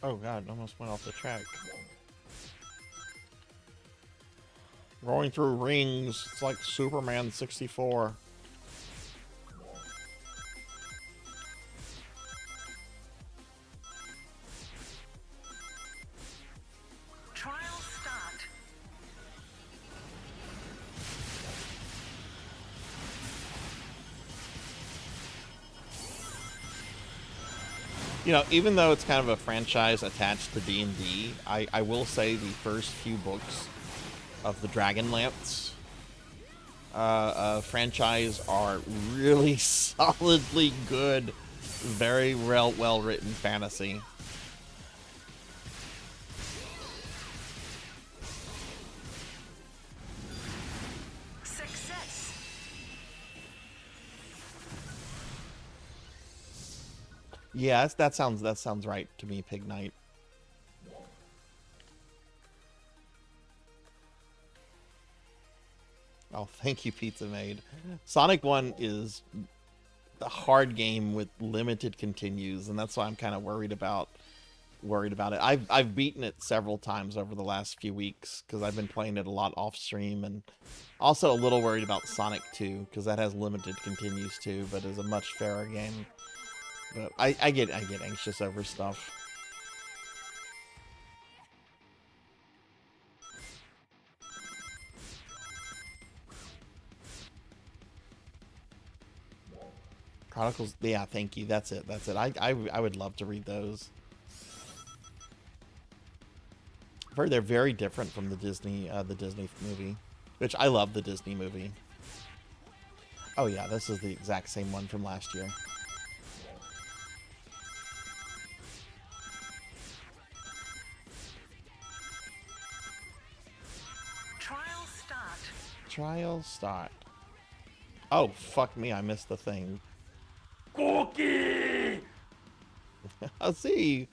Oh god, almost went off the track. Going through rings, it's like Superman 64. Trial start. You know, even though it's kind of a franchise attached to D&D, I will say the first few books of the Dragonlance franchise are really solidly good, very well written fantasy. Success. Yeah, that sounds right to me, Pig Knight. Oh, thank you, Pizza Maid. Sonic 1 is a hard game with limited continues, and that's why I'm kind of worried about it. I've beaten it several times over the last few weeks because I've been playing it a lot off stream, and also a little worried about Sonic 2 because that has limited continues too, but is a much fairer game. But I get anxious over stuff. Chronicles, yeah, thank you. That's it. I would love to read those. I've heard they're very different from the Disney movie, which I love the Disney movie. Oh yeah, this is the exact same one from last year. Trial start. Trial start. Oh, fuck me, I missed the thing. Cookie! I'll see.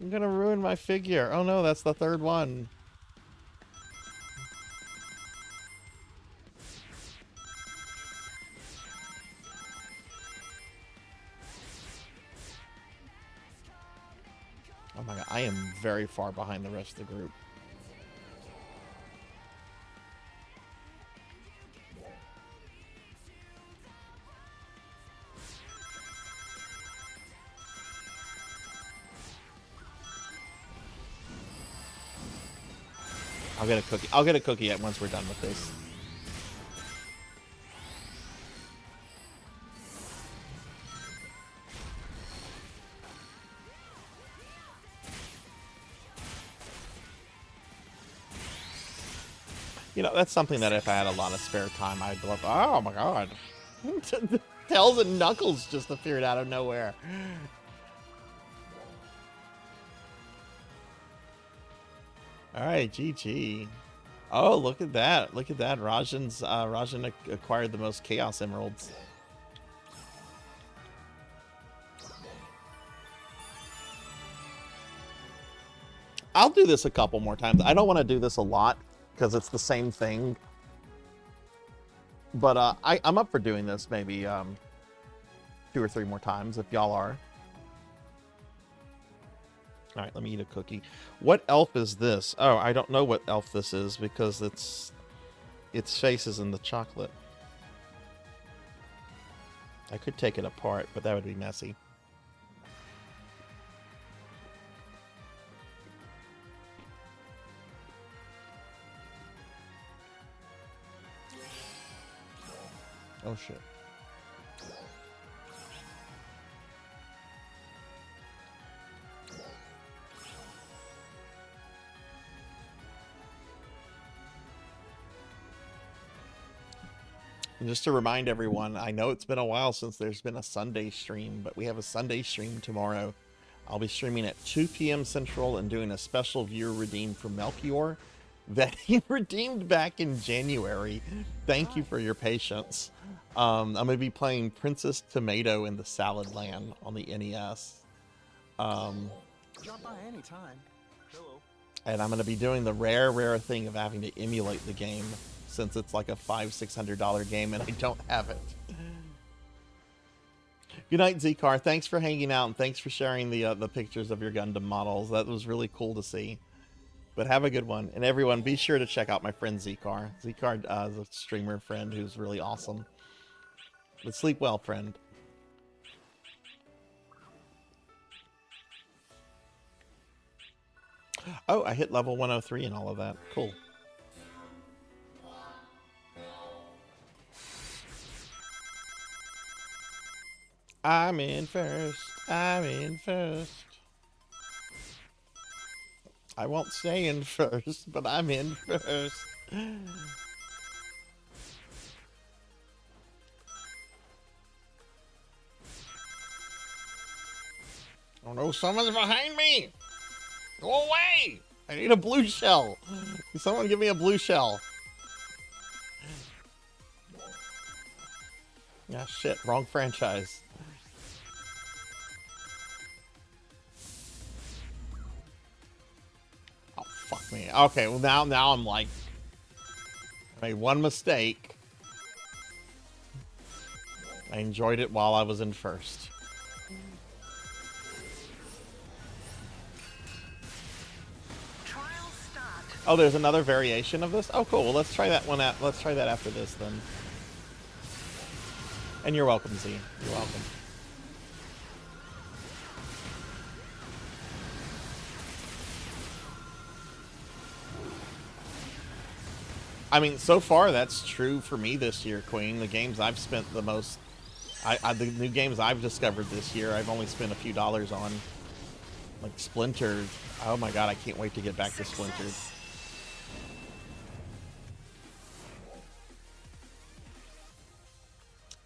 I'm gonna ruin my figure. Oh no, that's the third one. Oh my god, I am very far behind the rest of the group. I'll get a cookie. I'll get a cookie once we're done with this. You know, that's something that if I had a lot of spare time, I'd love. Oh my god. Tails and Knuckles just appeared out of nowhere. Alright, GG. Oh, look at that. Look at that. Rajan acquired the most Chaos Emeralds. I'll do this a couple more times. I don't want to do this a lot because it's the same thing. But I'm up for doing this maybe 2 or 3 more times if y'all are. All right, let me eat a cookie. What elf is this? Oh, I don't know what elf this is because its face is in the chocolate. I could take it apart, but that would be messy. Oh shit. And just to remind everyone, I know it's been a while since there's been a Sunday stream, but we have a Sunday stream tomorrow. I'll be streaming at 2 p.m. Central and doing a special viewer redeem for Melchior that he redeemed back in January. Thank you for your patience. I'm going to be playing Princess Tomato in the Salad Land on the NES. Drop by anytime. Hello. And I'm going to be doing the rare thing of having to emulate the game since it's like a $500-600 game and I don't have it. Good night, Zcar. Thanks for hanging out and thanks for sharing the pictures of your Gundam models. That was really cool to see. But have a good one. And everyone, be sure to check out my friend Zcar. Zcar is a streamer friend who's really awesome. But sleep well, friend. Oh, I hit level 103 and all of that. Cool. I'm in first. I'm in first. I won't stay in first, but I'm in first. Oh no, someone's behind me! Go away! I need a blue shell. Can someone give me a blue shell? Ah, shit, wrong franchise. Oh, fuck me. Okay, well now I'm like, I made one mistake. I enjoyed it while I was in first. Oh, there's another variation of this? Oh, cool. Well, let's try that one out. Let's try that after this, then. And you're welcome, Z. You're welcome. I mean, so far, that's true for me this year, Queen. The games I've spent the most... the new games I've discovered this year, I've only spent a few dollars on. Like Splinter. Oh my god, I can't wait to get back to Splinter.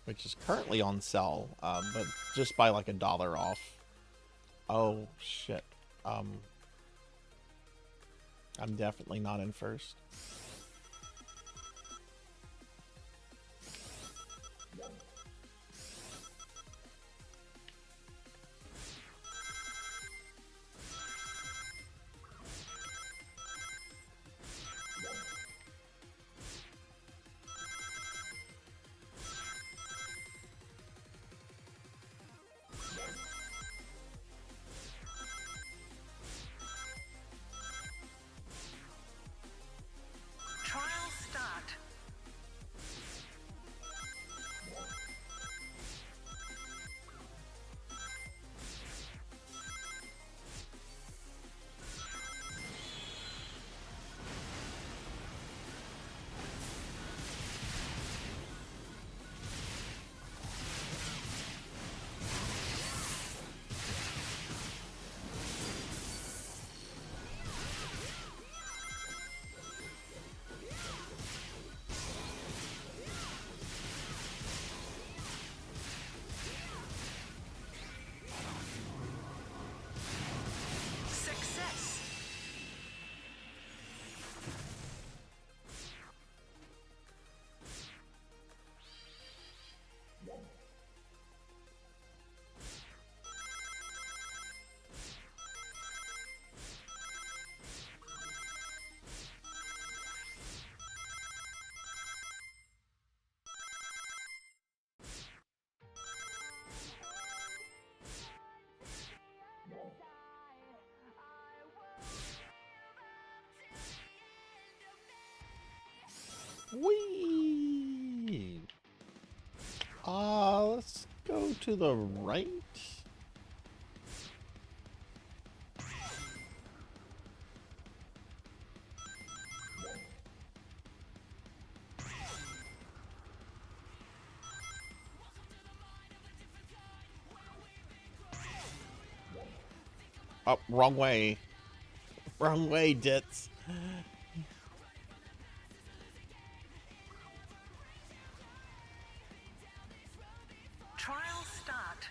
Which is currently on sale, but just by like $1 off. Oh shit. I'm definitely not in first. Whee! Let's go to the right. Oh, wrong way. Wrong way, Ditz. Trial start.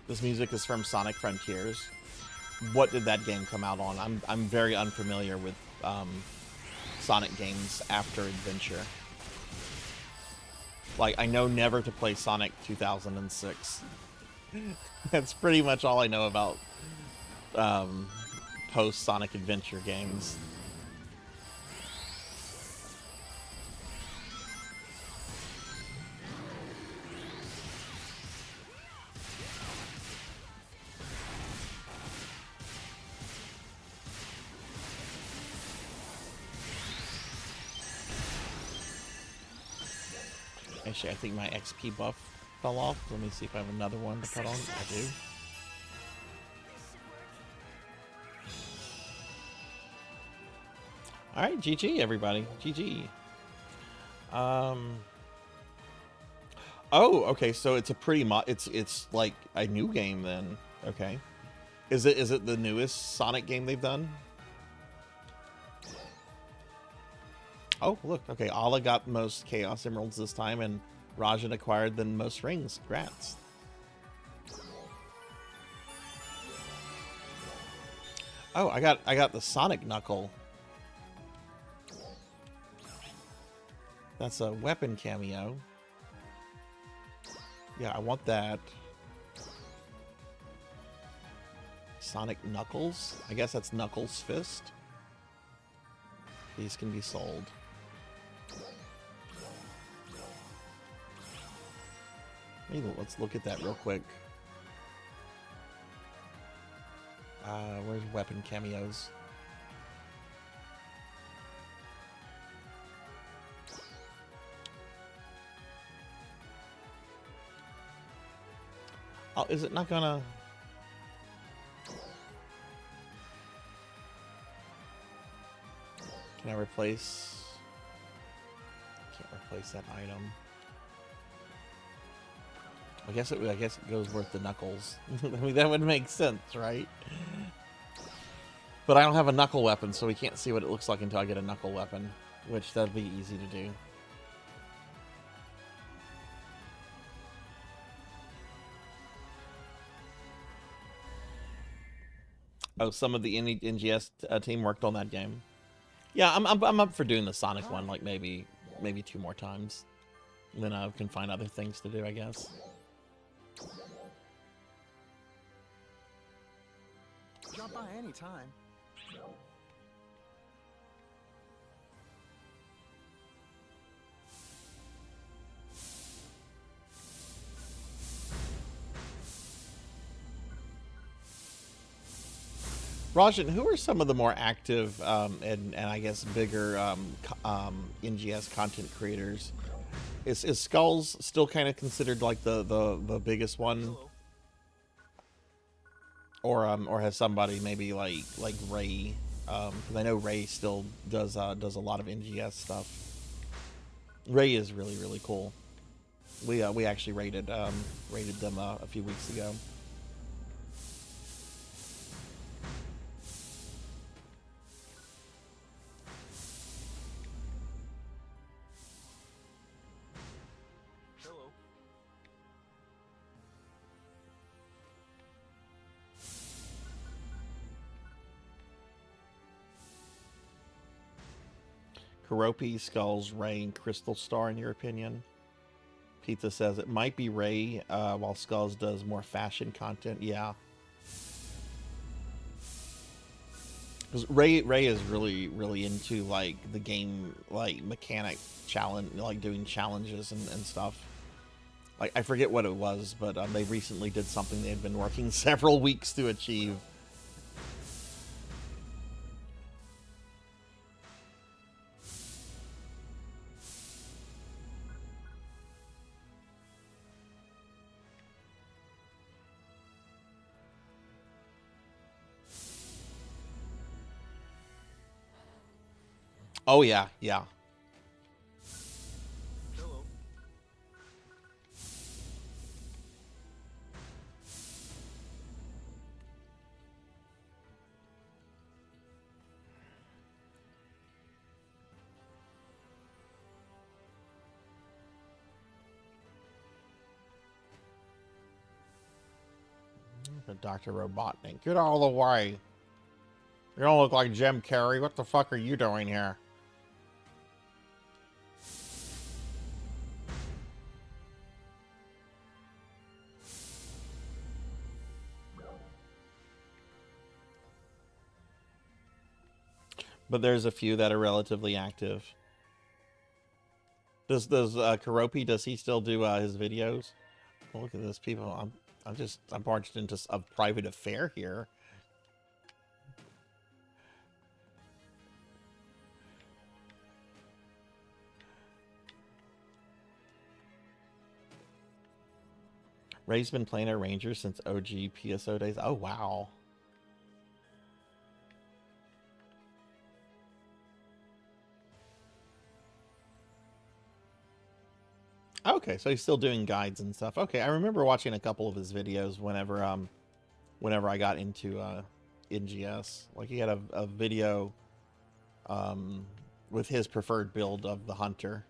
This music is from Sonic Frontiers. What did that game come out on? I'm very unfamiliar with Sonic games after Adventure. Like, I know never to play Sonic 2006. That's pretty much all I know about post-Sonic Adventure games. Actually, I think my XP buff fell off. Let me see if I have another one to put on. I do. Alright, GG everybody. GG. Oh, okay, so it's a pretty it's like a new game then. Okay. Is it the newest Sonic game they've done? Oh, look. Okay, Ala got most Chaos Emeralds this time, and Rajan acquired the most rings. Congrats. Oh, I got the Sonic Knuckle. That's a weapon cameo. Yeah, I want that. Sonic Knuckles? I guess that's Knuckles' Fist. These can be sold. Maybe let's look at that real quick. Where's weapon cameos? Oh, is it not gonna... Can I replace... Can't replace that item. I guess it goes worth the Knuckles. I mean, that would make sense, right? But I don't have a Knuckle weapon, so we can't see what it looks like until I get a Knuckle weapon, which that'd be easy to do. Oh, some of the NGS team worked on that game. Yeah, I'm up for doing the Sonic one, like maybe 2 more times. And then I can find other things to do, I guess. Drop by any time. Rajan, who are some of the more active and I guess bigger NGS content creators? Is Skulls still kind of considered like the biggest one? Or has somebody maybe like Ray? Because I know Ray still does a lot of NGS stuff. Ray is really cool. We actually rated them a few weeks ago. Karopi, Skulls, Rain, Crystal Star, in your opinion? Pizza says it might be Ray, while Skulls does more fashion content. Yeah. Because Ray is really into like the game, like mechanic challenge, like doing challenges and stuff. Like I forget what it was, but they recently did something they had been working several weeks to achieve. Oh yeah, yeah. Dr. Robotnik, get out of the way. You don't look like Jim Carrey. What the fuck are you doing here? But there's a few that are relatively active. Does Karopi, does he still do his videos? Oh, look at this, people. I'm barged into a private affair here. Ray's been playing a Ranger since OG PSO days. Oh wow. Okay, so he's still doing guides and stuff. Okay, I remember watching a couple of his videos whenever I got into NGS. Like he had a video with his preferred build of the Hunter.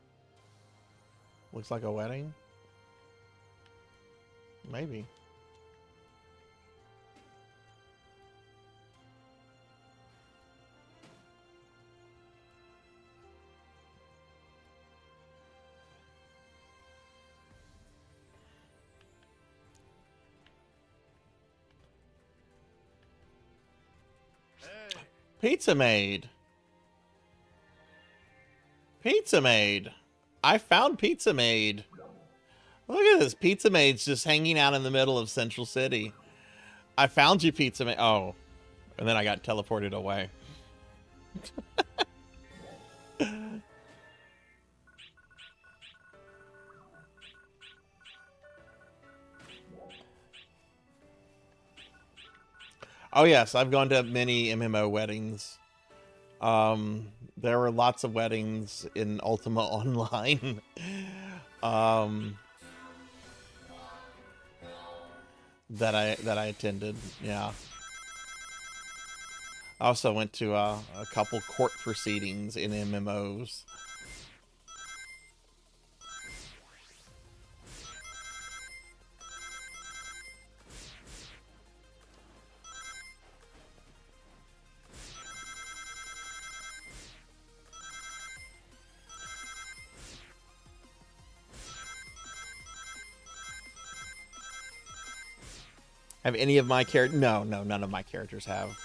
Looks like a wedding. Maybe. Pizza Maid. Pizza Maid. I found Pizza Maid. Look at this. Pizza Maid's just hanging out in the middle of Central City. I found you, Pizza Maid. Oh. And then I got teleported away. Oh yes, I've gone to many MMO weddings. There were lots of weddings in Ultima Online. That I attended. Yeah. I also went to a couple court proceedings in MMOs. Have any of my characters? No, none of my characters have.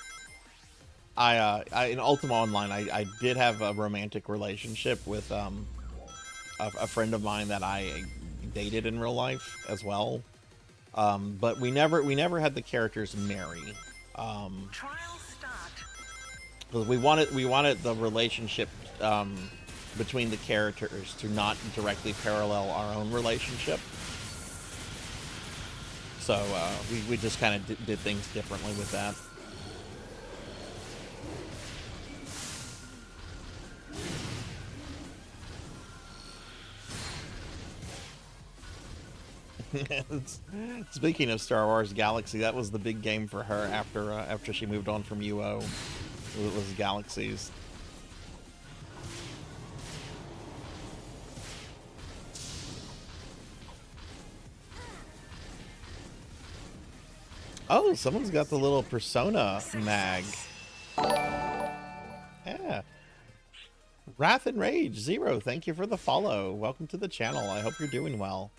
I in Ultima Online, I did have a romantic relationship with a friend of mine that I dated in real life as well. But we never had the characters marry. Because we wanted the relationship between the characters to not directly parallel our own relationship. So we just kind of did things differently with that. Speaking of Star Wars Galaxy, that was the big game for her after she moved on from UO. It was Galaxies. Oh, someone's got the little Persona mag. Yeah. Wrath and Rage Zero, thank you for the follow. Welcome to the channel. I hope you're doing well.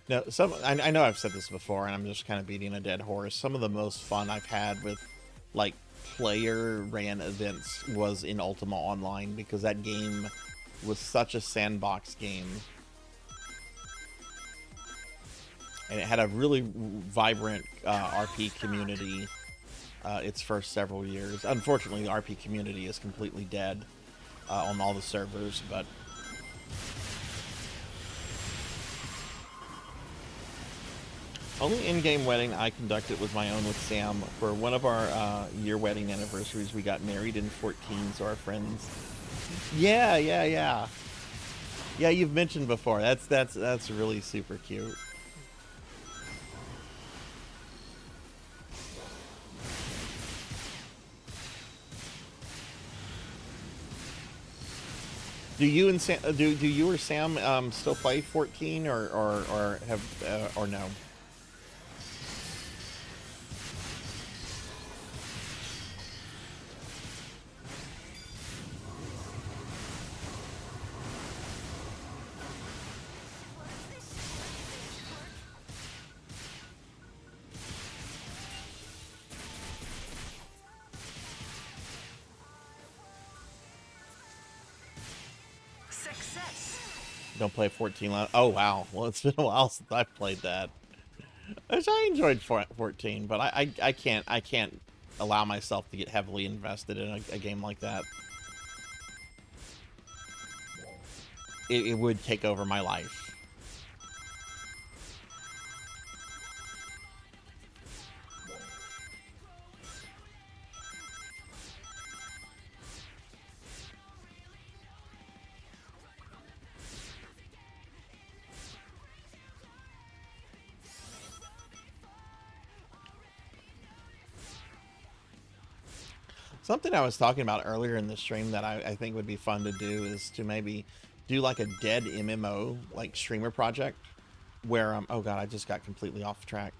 No, I know I've said this before, and I'm just kind of beating a dead horse. Some of the most fun I've had with like player ran events was in Ultima Online, because that game was such a sandbox game, and it had a really vibrant RP community its first several years. Unfortunately, the RP community is completely dead on all the servers, but only in-game wedding I conducted was my own with Sam. For one of our year wedding anniversaries, we got married in 14, so our friends. Yeah. Yeah, you've mentioned before. That's really super cute. Do you and Sam, do you or Sam still play 14 or have or no? Don't play 14. Oh wow, well it's been a while since I've played that. Which I enjoyed 14, but I can't allow myself to get heavily invested in a game like that. It would take over my life. Something I was talking about earlier in the stream that I think would be fun to do is to maybe do like a dead MMO like streamer project where oh god, I just got completely off track.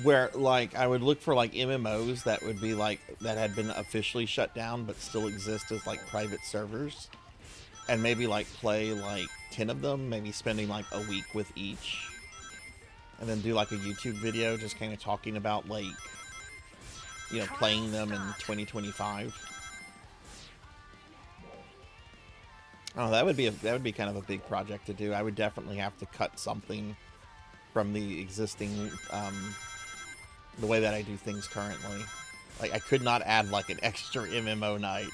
Where like I would look for like MMOs that would be like that had been officially shut down but still exist as like private servers, and maybe like play like 10 of them, maybe spending like a week with each, and then do like a YouTube video just kind of talking about like, you know, playing them in 2025. Oh, that would be kind of a big project to do. I would definitely have to cut something from the existing the way that I do things currently. Like I could not add like an extra MMO night.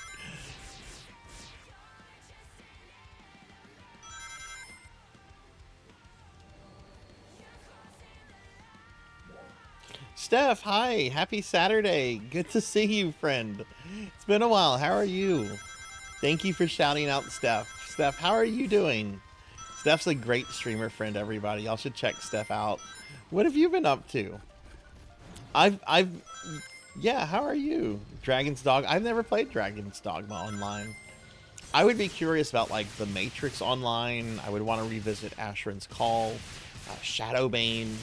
Steph, hi. Happy Saturday. Good to see you, friend. It's been a while. How are you? Thank you for shouting out Steph. Steph, how are you doing? Steph's a great streamer friend, everybody. Y'all should check Steph out. What have you been up to? Yeah, how are you? Dragon's Dogma. I've never played Dragon's Dogma online. I would be curious about like the Matrix online. I would want to revisit Asheron's Call, Shadowbane.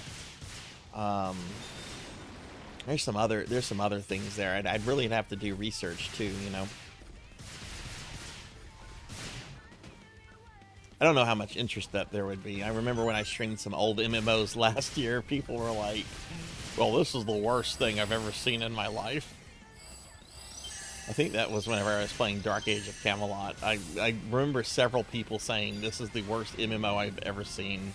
There's some other things there. I'd really have to do research too, you know. I don't know how much interest that there would be. I remember when I streamed some old MMOs last year, people were like, well, this is the worst thing I've ever seen in my life. I think that was whenever I was playing Dark Age of Camelot. I remember several people saying this is the worst MMO I've ever seen.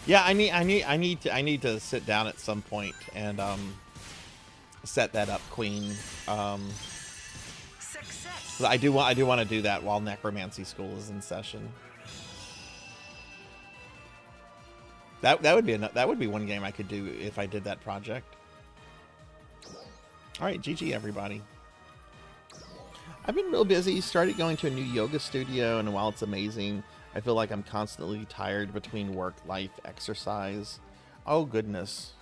Yeah, I need to sit down at some point and set that up, Queen. I do want to do that while Necromancy School is in session. That would be one game I could do if I did that project. All right, GG everybody. I've been real busy. Started going to a new yoga studio, and while it's amazing, I feel like I'm constantly tired between work, life, exercise. Oh goodness.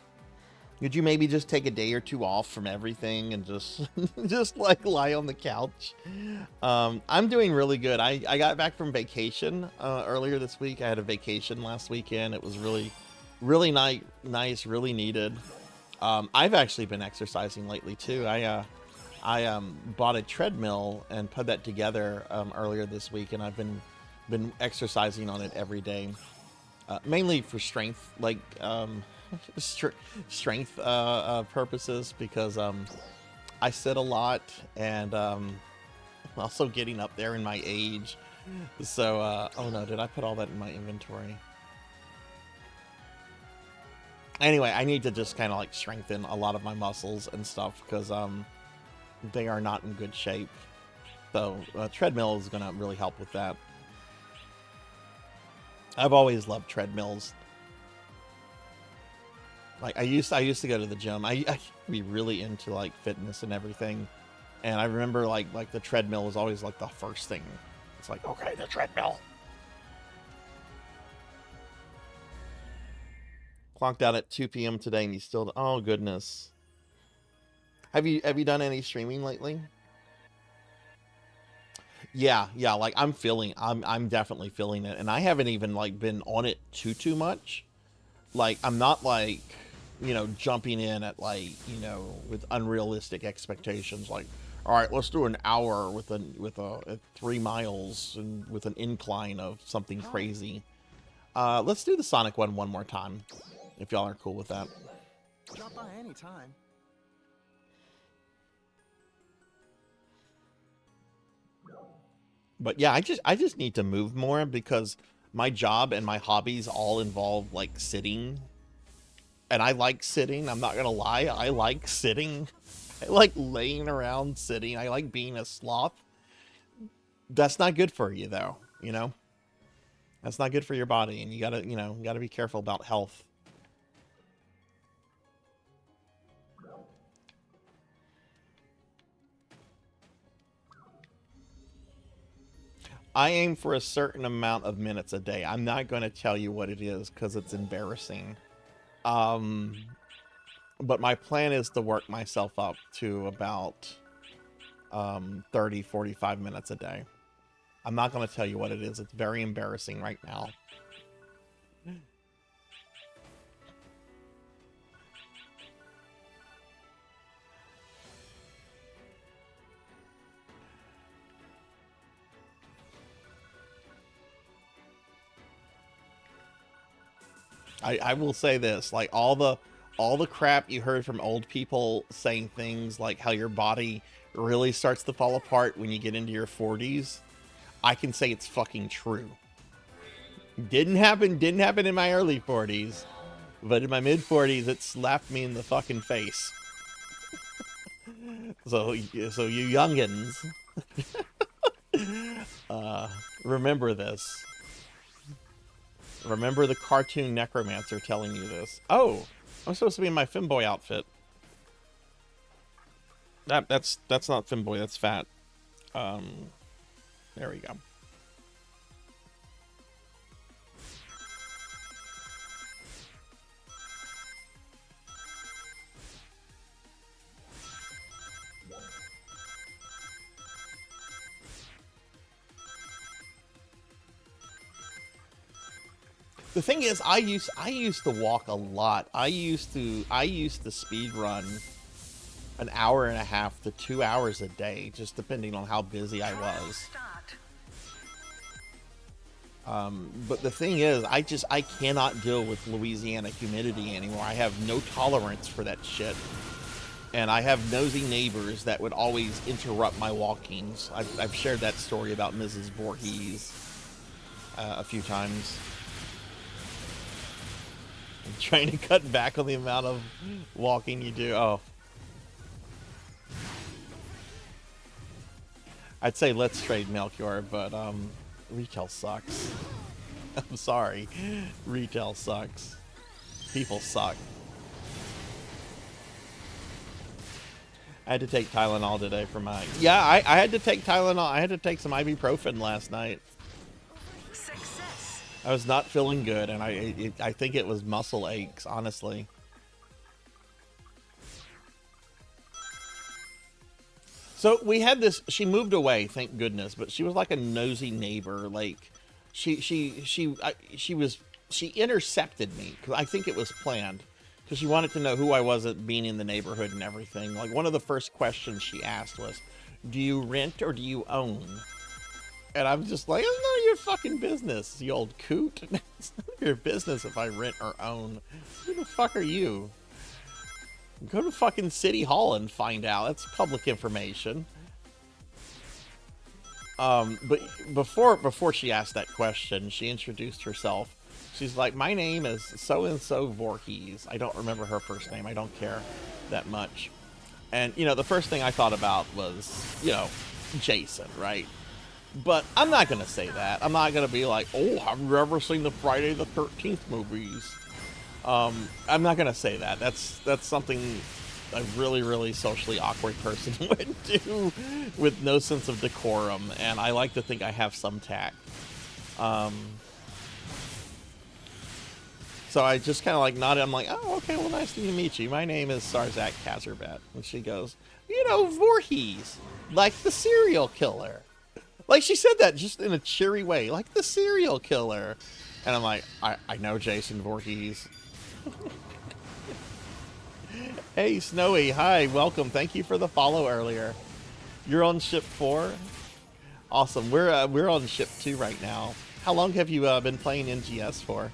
Could you maybe just take a day or two off from everything and just just like lie on the couch? I'm doing really good. I got back from vacation earlier this week. I had a vacation last weekend. It was really nice, really needed. I've actually been exercising lately too. I bought a treadmill and put that together earlier this week, and I've been exercising on it every day, mainly for strength, like strength purposes, because I sit a lot, and also getting up there in my age. So oh no, did I put all that in my inventory? Anyway, I need to just kind of like strengthen a lot of my muscles and stuff, because they are not in good shape. So treadmill is going to really help with that. I've always loved treadmills. Like I used to go to the gym. I used to be really into like fitness and everything. And I remember like the treadmill was always like the first thing. It's like, okay, the treadmill. Clocked out at 2 p.m. today, and you still, oh goodness. Have you done any streaming lately? Yeah, like I'm definitely feeling it, and I haven't even like been on it too much. Like I'm not like, you know, jumping in at like, you know, with unrealistic expectations. Like, all right, let's do an hour with a 3 miles and with an incline of something crazy. Let's do the Sonic one more time, if y'all are cool with that. Drop by anytime. But yeah, I just need to move more, because my job and my hobbies all involve like sitting. And I like sitting. I'm not going to lie. I like sitting. I like laying around sitting. I like being a sloth. That's not good for you though, you know? That's not good for your body, and you got to be careful about health. I aim for a certain amount of minutes a day. I'm not going to tell you what it is, because it's embarrassing. But my plan is to work myself up to about 30, 45 minutes a day. I'm not going to tell you what it is. It's very embarrassing right now. I will say this, like all the crap you heard from old people saying things like how your body really starts to fall apart when you get into your 40s, I can say it's fucking true. Didn't happen in my early 40s, but in my mid 40s it slapped me in the fucking face. So you youngins, remember this. Remember the cartoon Necromancer telling you this. Oh, I'm supposed to be in my Femboy outfit. That's not Femboy, that's Fat. There we go. The thing is, I used to walk a lot. I used to speed run an hour and a half to 2 hours a day, just depending on how busy I was. But the thing is, I cannot deal with Louisiana humidity anymore. I have no tolerance for that shit. And I have nosy neighbors that would always interrupt my walkings. I've shared that story about Mrs. Voorhees a few times. I'm trying to cut back on the amount of walking you do. Oh. I'd say let's trade Melchior, but retail sucks. I'm sorry. Retail sucks. People suck. I had to take Tylenol today for my... Yeah, I had to take Tylenol. I had to take some ibuprofen last night. Success. I was not feeling good, and I think it was muscle aches, honestly. So we had this... She moved away, thank goodness, but she was like a nosy neighbor. Like, she intercepted me, because I think it was planned. Because she wanted to know who I was at being in the neighborhood and everything. Like, one of the first questions she asked was, do you rent or do you own? And I'm just like, it's none of your fucking business, you old coot. It's none of your business if I rent or own. Who the fuck are you? Go to fucking City Hall and find out. That's public information. But before she asked that question, she introduced herself. She's like, my name is so-and-so Voorhees. I don't remember her first name. I don't care that much. And, you know, the first thing I thought about was, you know, Jason, right? But I'm not going to say that. I'm not going to be like, oh, have you ever seen the Friday the 13th movies? I'm not going to say that. That's something a really, really socially awkward person would do with no sense of decorum. And I like to think I have some tact. So I just kind of like nodded. I'm like, oh, okay, well, nice to meet you. My name is Sarzac Kazerbat. And she goes, you know, Voorhees, like the serial killer. Like, she said that just in a cheery way, like the serial killer. And I'm like, I know Jason Voorhees. Hey, Snowy, hi, welcome. Thank you for the follow earlier. You're on ship 4? Awesome. We're on ship 2 right now. How long have you been playing NGS for?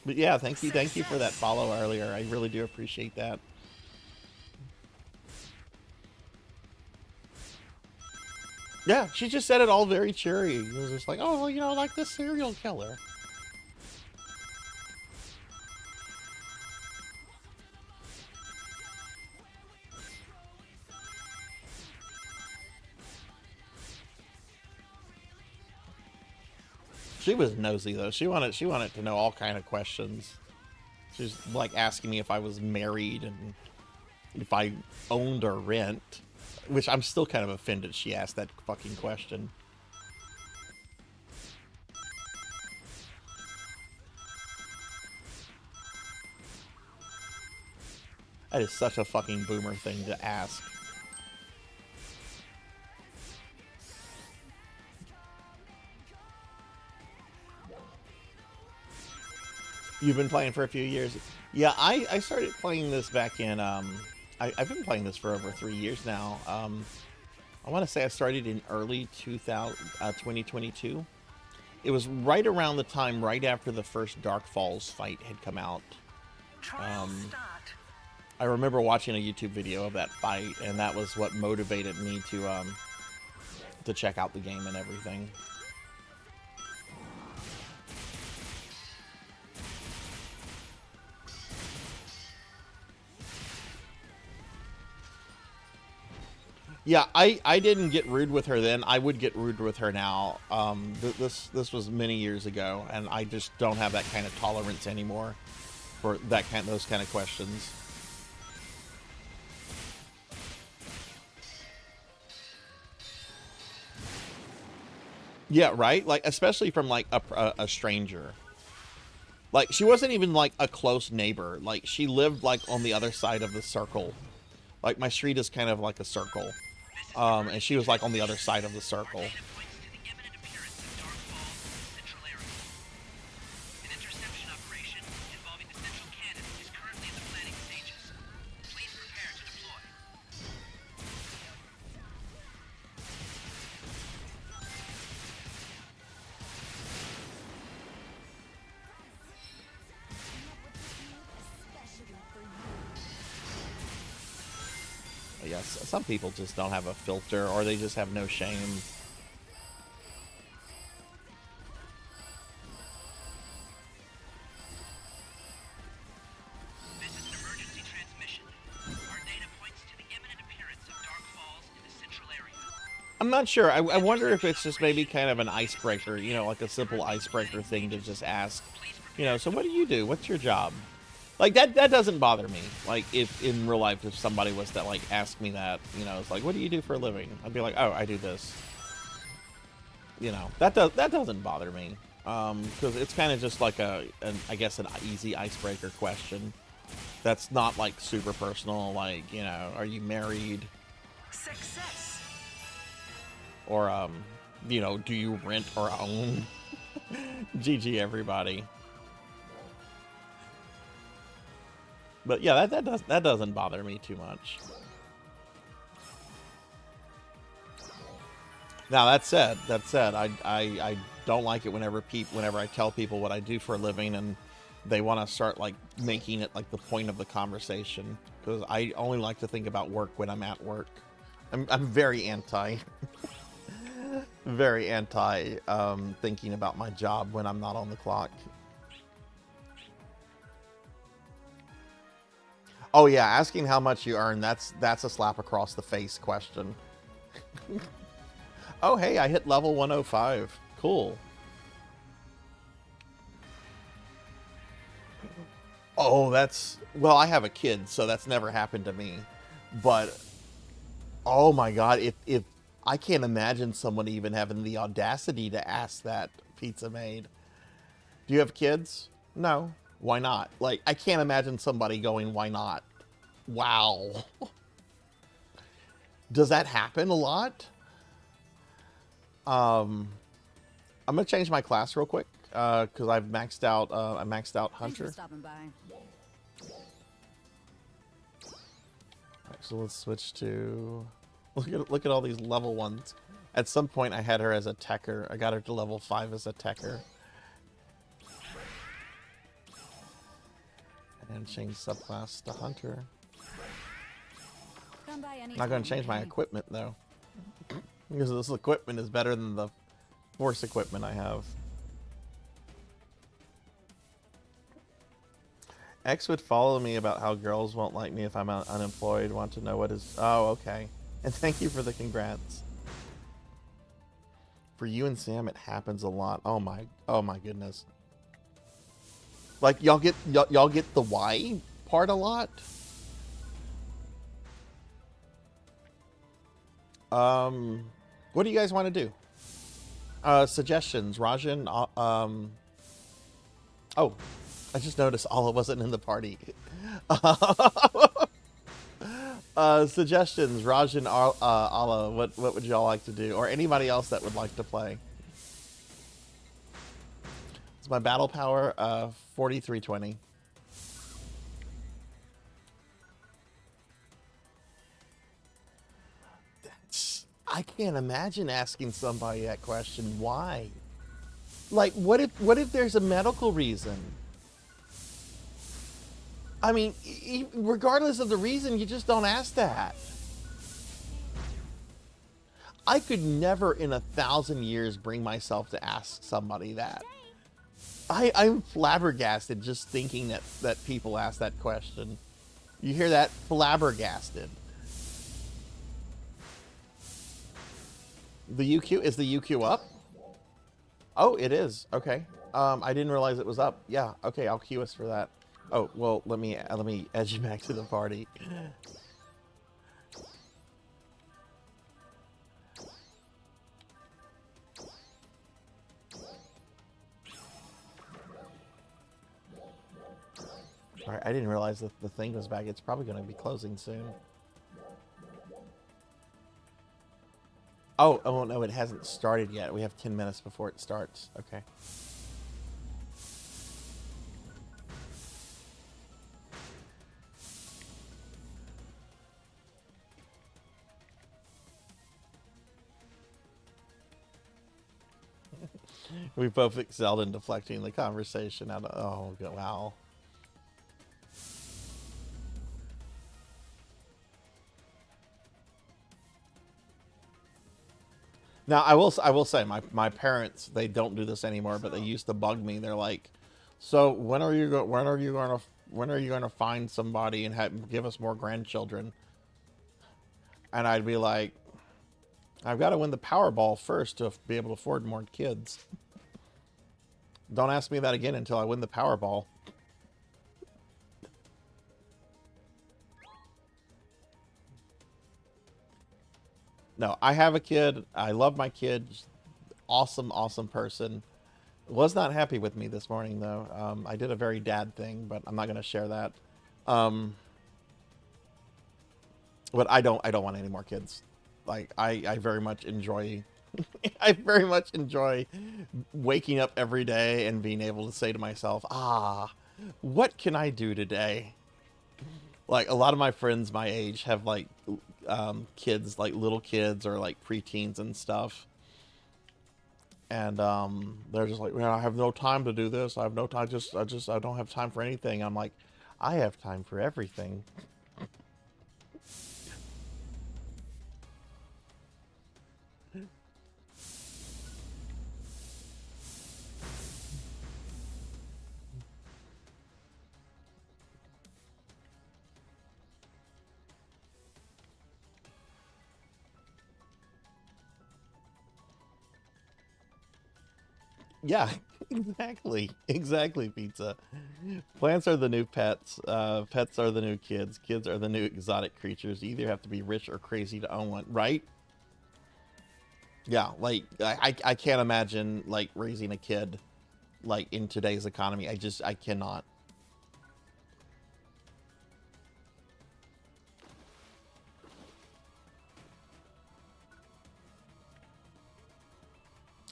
But yeah, thank you for that follow earlier. I really do appreciate that. Yeah, she just said it all very cheery. It was just like, oh, well, you know, like the serial killer. She was nosy though. She wanted to know all kind of questions. She was like asking me if I was married and if I owned or rent, which I'm still kind of offended she asked that fucking question. That is such a fucking boomer thing to ask. You've been playing for a few years. Yeah, I started playing this back in, I've been playing this for over 3 years now. I want to say I started in early 2022. It was right around the time, right after the first Dark Falls fight had come out. I remember watching a YouTube video of that fight, and that was what motivated me to check out the game and everything. Yeah, I didn't get rude with her then. I would get rude with her now. This was many years ago, and I just don't have that kind of tolerance anymore for those kind of questions. Yeah, right? Like, especially from like a stranger. Like, she wasn't even like a close neighbor. Like, she lived like on the other side of the circle. Like, my street is kind of like a circle. And she was like on the other side of the circle. Yes, some people just don't have a filter, or they just have no shame. This is an emergency transmission. Our data points to the imminent appearance of Dark Falls in the central area. I'm not sure. I wonder if it's just maybe kind of an icebreaker, you know, like a simple icebreaker thing to just ask. You know, so what do you do? What's your job? Like that doesn't bother me. Like if in real life, if somebody was to like ask me that, you know, it's like, what do you do for a living? I'd be like, oh, I do this. You know, that doesn't bother me. Because it's kind of just like I guess an easy icebreaker question. That's not like super personal. Like, you know, are you married? Success. Or you know, do you rent or own? GG everybody. But yeah, that doesn't bother me too much. Now that said, I don't like it whenever I tell people what I do for a living and they want to start like making it like the point of the conversation, because I only like to think about work when I'm at work. I'm very anti very anti thinking about my job when I'm not on the clock. Oh yeah, asking how much you earn, that's a slap across the face question. Oh hey, I hit level 105. Cool. Oh, well, I have a kid, so that's never happened to me. But oh my god, if I can't imagine someone even having the audacity to ask that, Pizza Maid. Do you have kids? No. Why not? Like, I can't imagine somebody going, why not? Wow. Does that happen a lot? I'm gonna change my class real quick because I maxed out Hunter. Thanks for stopping by. Right, so let's switch to look at all these level ones. At some point, I had her as a techer. I got her to level 5 as a techer. And change subclass to Hunter. Not going to change my equipment though, because this equipment is better than the force equipment I have. X would follow me about how girls won't like me if I'm unemployed. Want to know what is... Oh, okay. And thank you for the congrats. For you and Sam, it happens a lot. Oh my goodness. Like y'all get the why part a lot. What do you guys want to do? Suggestions, Rajan. Oh, I just noticed Alla wasn't in the party. Suggestions, Rajan, Alla. What would y'all like to do, or anybody else that would like to play? It's my battle power, 4320. I can't imagine asking somebody that question. Why? Like, what if there's a medical reason? I mean, regardless of the reason, you just don't ask that. I could never in 1,000 years bring myself to ask somebody that. I'm flabbergasted just thinking that people ask that question. You hear that? Flabbergasted. The UQ, is the UQ up? Oh, it is. Okay. I didn't realize it was up. Yeah. Okay, I'll queue us for that. Oh, well, let me edge you back to the party. All right, I didn't realize that the thing was back. It's probably going to be closing soon. Oh no, it hasn't started yet. We have 10 minutes before it starts. Okay. We both excelled in deflecting the conversation out of... Oh, wow. Now, I will say, my parents, they don't do this anymore, but they used to bug me. They're like, "So when are you going to find somebody and give us more grandchildren?" And I'd be like, "I've got to win the Powerball first to be able to afford more kids. Don't ask me that again until I win the Powerball." No, I have a kid. I love my kid. Awesome, awesome person. Was not happy with me this morning though. I did a very dad thing, but I'm not going to share that. But I don't want any more kids. Like I very much enjoy I very much enjoy waking up every day and being able to say to myself, what can I do today? Like a lot of my friends my age have like kids, like little kids or like preteens and stuff. And they're just like, man, I have no time to do this. I have no time. I don't have time for anything. I'm like, I have time for everything. Yeah, exactly, pizza. Plants are the new pets. Pets are the new kids. Kids are the new exotic creatures. You either have to be rich or crazy to own one, right? Yeah, like I can't imagine like raising a kid like in today's economy. I cannot.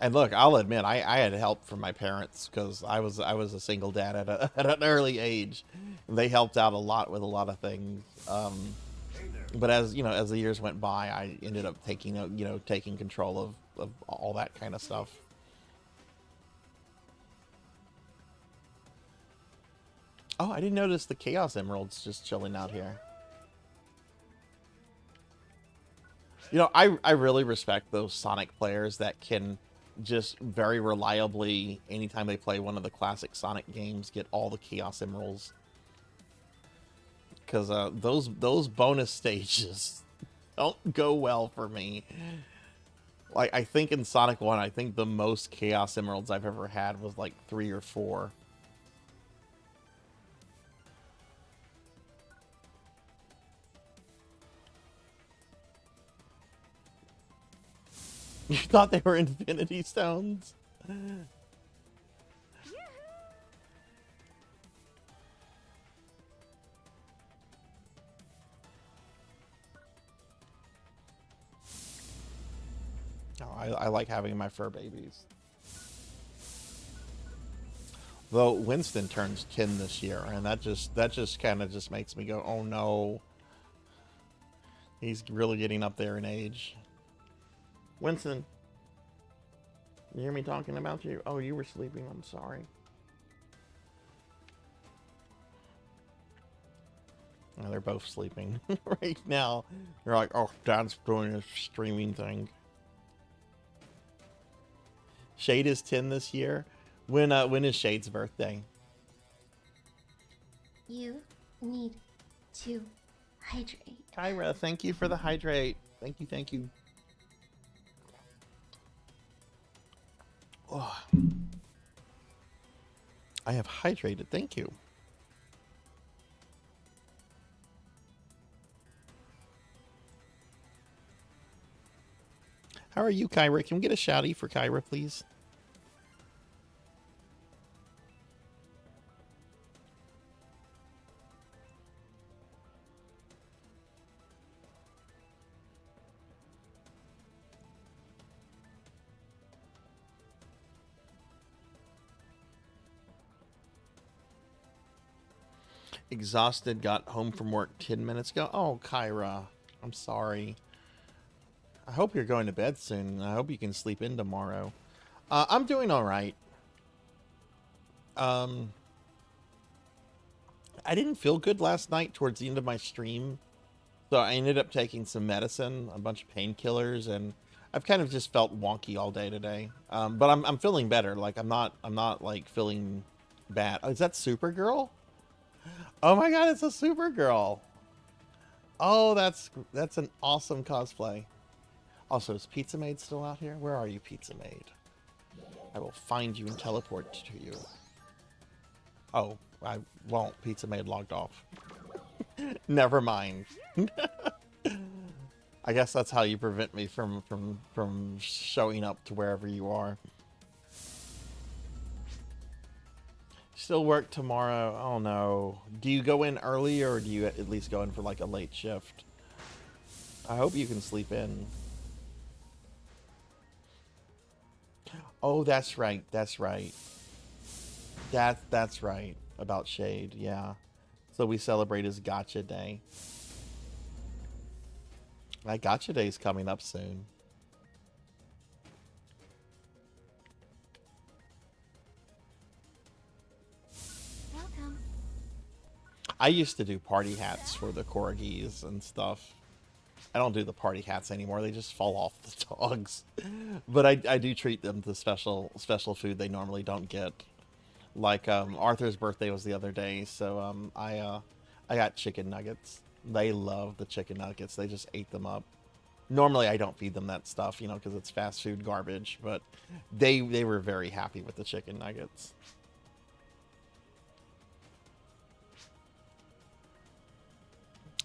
And look, I'll admit, I had help from my parents because I was a single dad at an early age. They helped out a lot with a lot of things. But as you know, as the years went by, I ended up taking control of all that kind of stuff. Oh, I didn't notice the Chaos Emeralds just chilling out here. You know, I really respect those Sonic players that can just very reliably, anytime they play one of the classic Sonic games, get all the Chaos Emeralds. Because those bonus stages don't go well for me. Like, I think in Sonic 1, I think the most Chaos Emeralds I've ever had was like 3 or 4. You thought they were Infinity Stones? Oh, I like having my fur babies. Though Winston turns 10 this year, and that just kind of just makes me go, oh no. He's really getting up there in age. Winston, you hear me talking about you? Oh, you were sleeping. I'm sorry. Oh, they're both sleeping right now. They're like, oh, Dad's doing a streaming thing. Shade is 10 this year. When is Shade's birthday? You need to hydrate. Kyra, thank you for the hydrate. Thank you. Oh. I have hydrated. Thank you. How are you, Kyra? Can we get a shouty for Kyra, please? Exhausted, got home from work 10 minutes ago. Oh, Kyra, I'm sorry. I hope you're going to bed soon. I hope you can sleep in tomorrow. I'm doing all right. I didn't feel good last night towards the end of my stream. So I ended up taking some medicine, a bunch of painkillers, and I've kind of just felt wonky all day today. But I'm feeling better. Like I'm not like feeling bad. Oh, is that Supergirl? Oh my god, it's a Supergirl. Oh, that's an awesome cosplay. Also, is Pizza Maid still out here? Where are you, Pizza Maid? I will find you and teleport to you. Oh, I won't. Pizza Maid logged off. Never mind. I guess that's how you prevent me from showing up to wherever you are. Still work tomorrow? Oh no. Do you go in early or do you at least go in for like a late shift? I hope you can sleep in. Oh, that's right. That's right. That's right about Shade. Yeah. So we celebrate his Gotcha Day. That Gotcha Day is coming up soon. Welcome. I used to do party hats for the corgis and stuff. I don't do the party hats anymore. They just fall off the dogs. But I do treat them to special food they normally don't get. Like Arthur's birthday was the other day, so I got chicken nuggets. They love the chicken nuggets. They just ate them up. Normally I don't feed them that stuff, you know, because it's fast food garbage, but they were very happy with the chicken nuggets.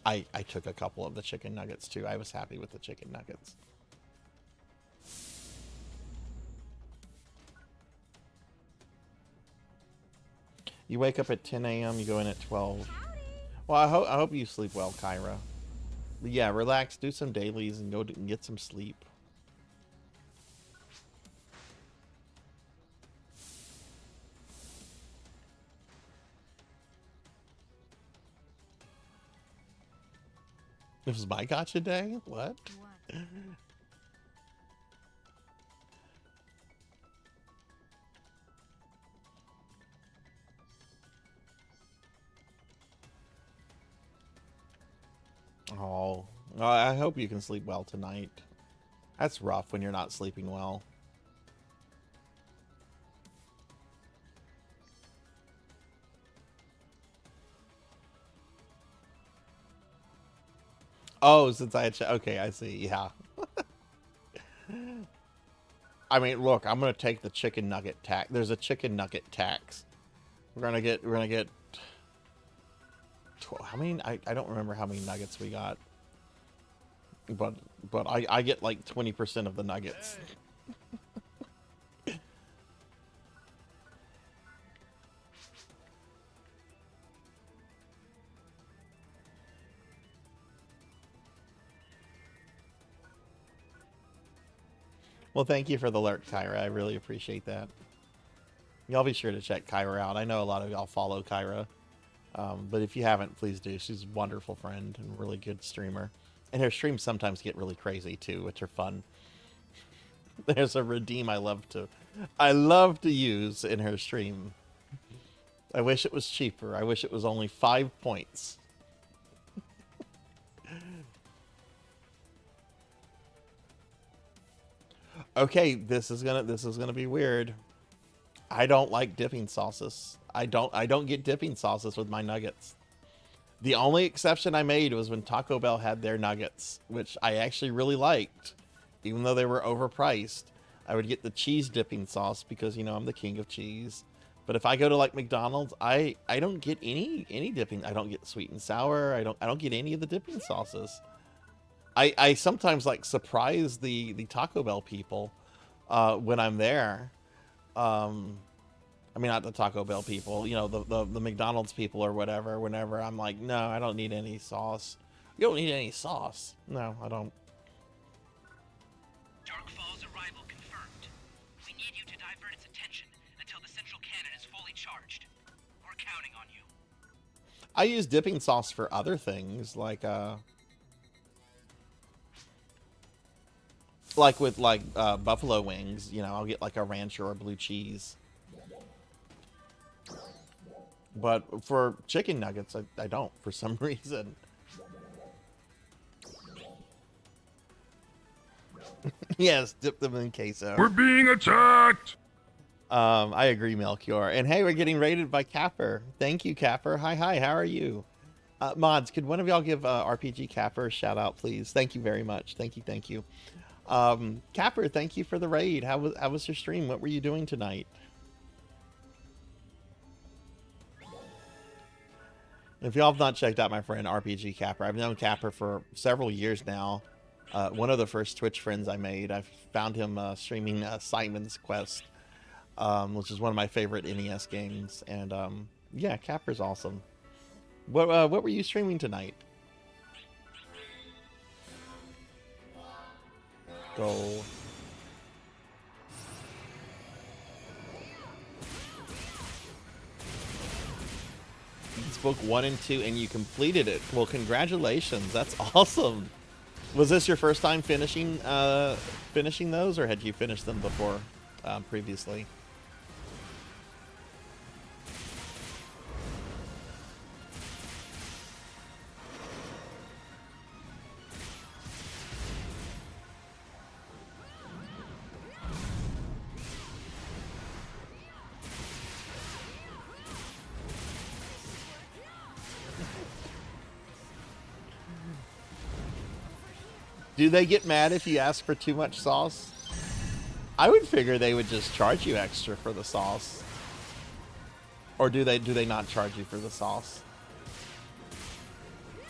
I took a couple of the chicken nuggets too. I was happy with the chicken nuggets. You wake up at 10 a.m., you go in at 12. Well, I hope you sleep well, Kyra. But yeah, relax, do some dailies, and and get some sleep. This was my gotcha day? What? Oh, I hope you can sleep well tonight. That's rough when you're not sleeping well. Oh, since I had okay, I see. Yeah. I mean, look, I'm gonna take the chicken nugget tax. There's a chicken nugget tax. We're gonna get. How many? I don't remember how many nuggets we got. But I get like 20% of the nuggets. Well, thank you for the alert, Kyra. I really appreciate that. Y'all be sure to check Kyra out. I know a lot of y'all follow Kyra. But if you haven't, please do. She's a wonderful friend and really good streamer. And her streams sometimes get really crazy too, which are fun. There's a redeem I love to use in her stream. I wish it was cheaper. I wish it was only 5 points. Okay, this is gonna be weird. I don't like dipping sauces. I don't get dipping sauces with my nuggets. The only exception I made was when Taco Bell had their nuggets, which I actually really liked, even though they were overpriced. I would get the cheese dipping sauce because, you know, I'm the king of cheese. But if I go to like McDonald's, I don't get any dipping. I don't get sweet and sour. I don't get any of the dipping sauces. I sometimes like surprise the Taco Bell people when I'm there. I mean, not the Taco Bell people, you know, the McDonald's people or whatever, whenever I'm like, no, I don't need any sauce. You don't need any sauce. No, I don't. Darkfall's arrival confirmed. We need you to divert its attention until the central cannon is fully charged. We're counting on you. I use dipping sauce for other things, like with buffalo wings, you know, I'll get like a ranch or a blue cheese. But for chicken nuggets, I don't, for some reason. Yes, dip them in queso. We're being attacked! I agree, Melchior. And hey, we're getting rated by Capper. Thank you, Capper. Hi, how are you? Mods, could one of y'all give RPG Capper a shout out, please? Thank you very much. Thank you. Capper, thank you for the raid. How was your stream? What were you doing tonight? If y'all have not checked out my friend RPG Capper, I've known Capper for several years now. One of the first Twitch friends I made. I found him streaming Simon's Quest, which is one of my favorite NES games. And yeah, Capper's awesome. What were you streaming tonight? Go. Book 1 and 2 and you completed it. Well, congratulations. That's awesome. Was this your first time finishing those, or had you finished them before previously? Do they get mad if you ask for too much sauce? I would figure they would just charge you extra for the sauce. Or do they not charge you for the sauce?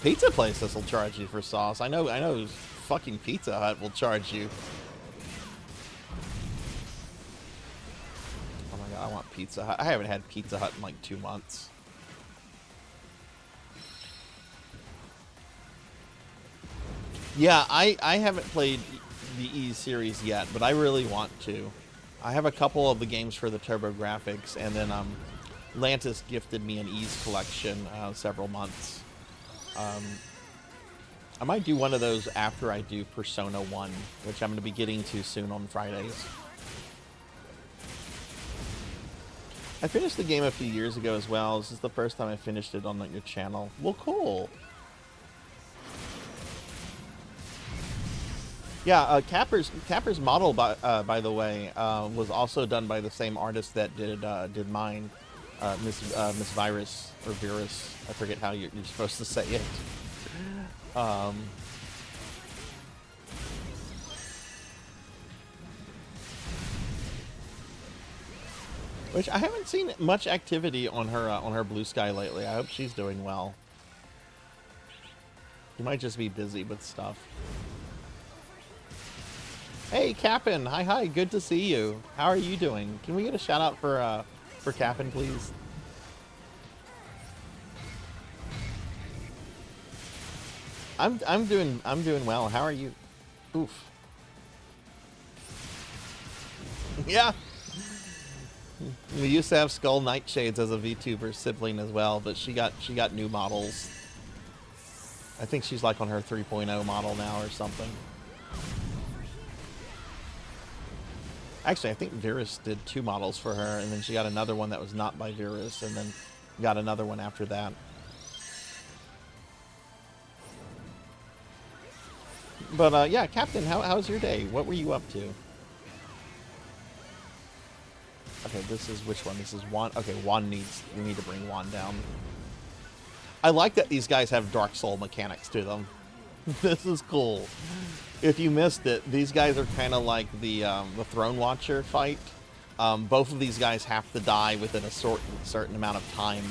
Pizza places will charge you for sauce. I know fucking Pizza Hut will charge you. Oh my god, I want Pizza Hut. I haven't had Pizza Hut in like 2 months. Yeah, I haven't played the E series yet, but I really want to. I have a couple of the games for the TurboGrafx, and then Lantis gifted me an E's collection several months. I might do one of those after I do Persona 1, which I'm going to be getting to soon on Fridays. I finished the game a few years ago as well. This is the first time I finished it on your channel. Well, cool. Yeah, Capper's model, by the way, was also done by the same artist that did mine, Miss Virus or Virus. I forget how you're supposed to say it. Which I haven't seen much activity on her Blue Sky lately. I hope she's doing well. She might just be busy with stuff. Hey, Cap'n! Hi, good to see you. How are you doing? Can we get a shout out for Cap'n, please? I'm doing well. How are you? Oof. Yeah. We used to have Skull Nightshades as a VTuber sibling as well, but she got new models. I think she's like on her 3.0 model now or something. Actually, I think Virus did 2 models for her, and then she got another one that was not by Virus, and then got another one after that. But yeah, Captain, how's your day? What were you up to? Okay, this is which one? This is Juan. Okay, Juan we need to bring Juan down. I like that these guys have Dark Soul mechanics to them. This is cool. If you missed it, these guys are kind of like the Throne Watcher fight. Both of these guys have to die within a certain amount of time.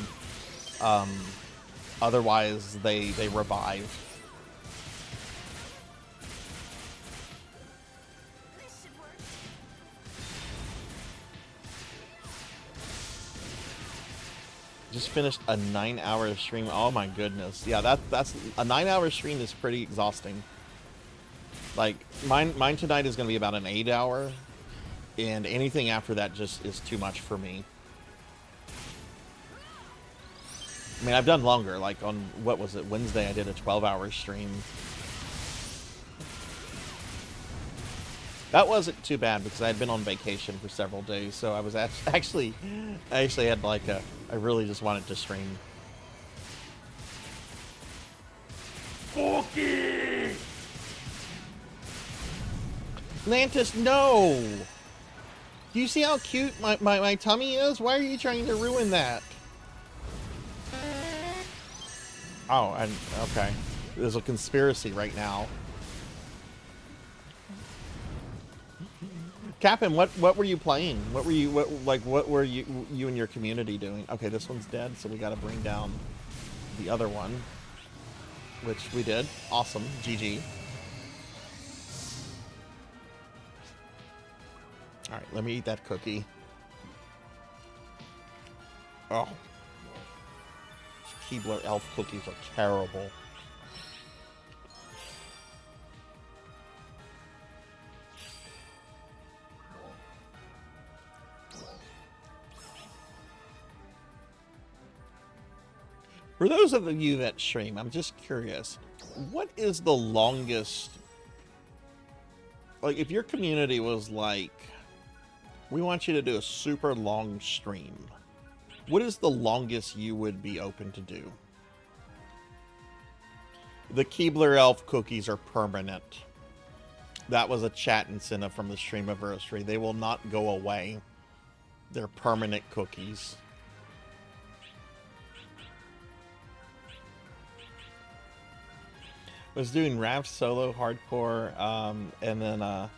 Otherwise, they revive. Just finished a 9-hour stream. Oh my goodness. Yeah, that's a 9-hour stream is pretty exhausting. Like mine tonight is going to be about an 8-hour, and anything after that just is too much for me. I mean, I've done longer. Like on what was it, Wednesday? I did a 12-hour stream. That wasn't too bad because I had been on vacation for several days, so I was actually had like I really just wanted to stream. Forky! Lantis, no! Do you see how cute my tummy is? Why are you trying to ruin that? Oh, okay. There's a conspiracy right now. Captain, what were you playing? What were you and your community doing? Okay, this one's dead, so we got to bring down the other one, which we did. Awesome, GG. All right, let me eat that cookie. Oh. Keebler elf cookies are terrible. For those of you that stream, I'm just curious, what is the longest, like if your community was like, we want you to do a super long stream, what is the longest you would be open to do? The Keebler elf cookies are permanent. That was a chat incentive from the streamiversary. They will not go away. They're permanent cookies. Was doing Rav solo hardcore, and then a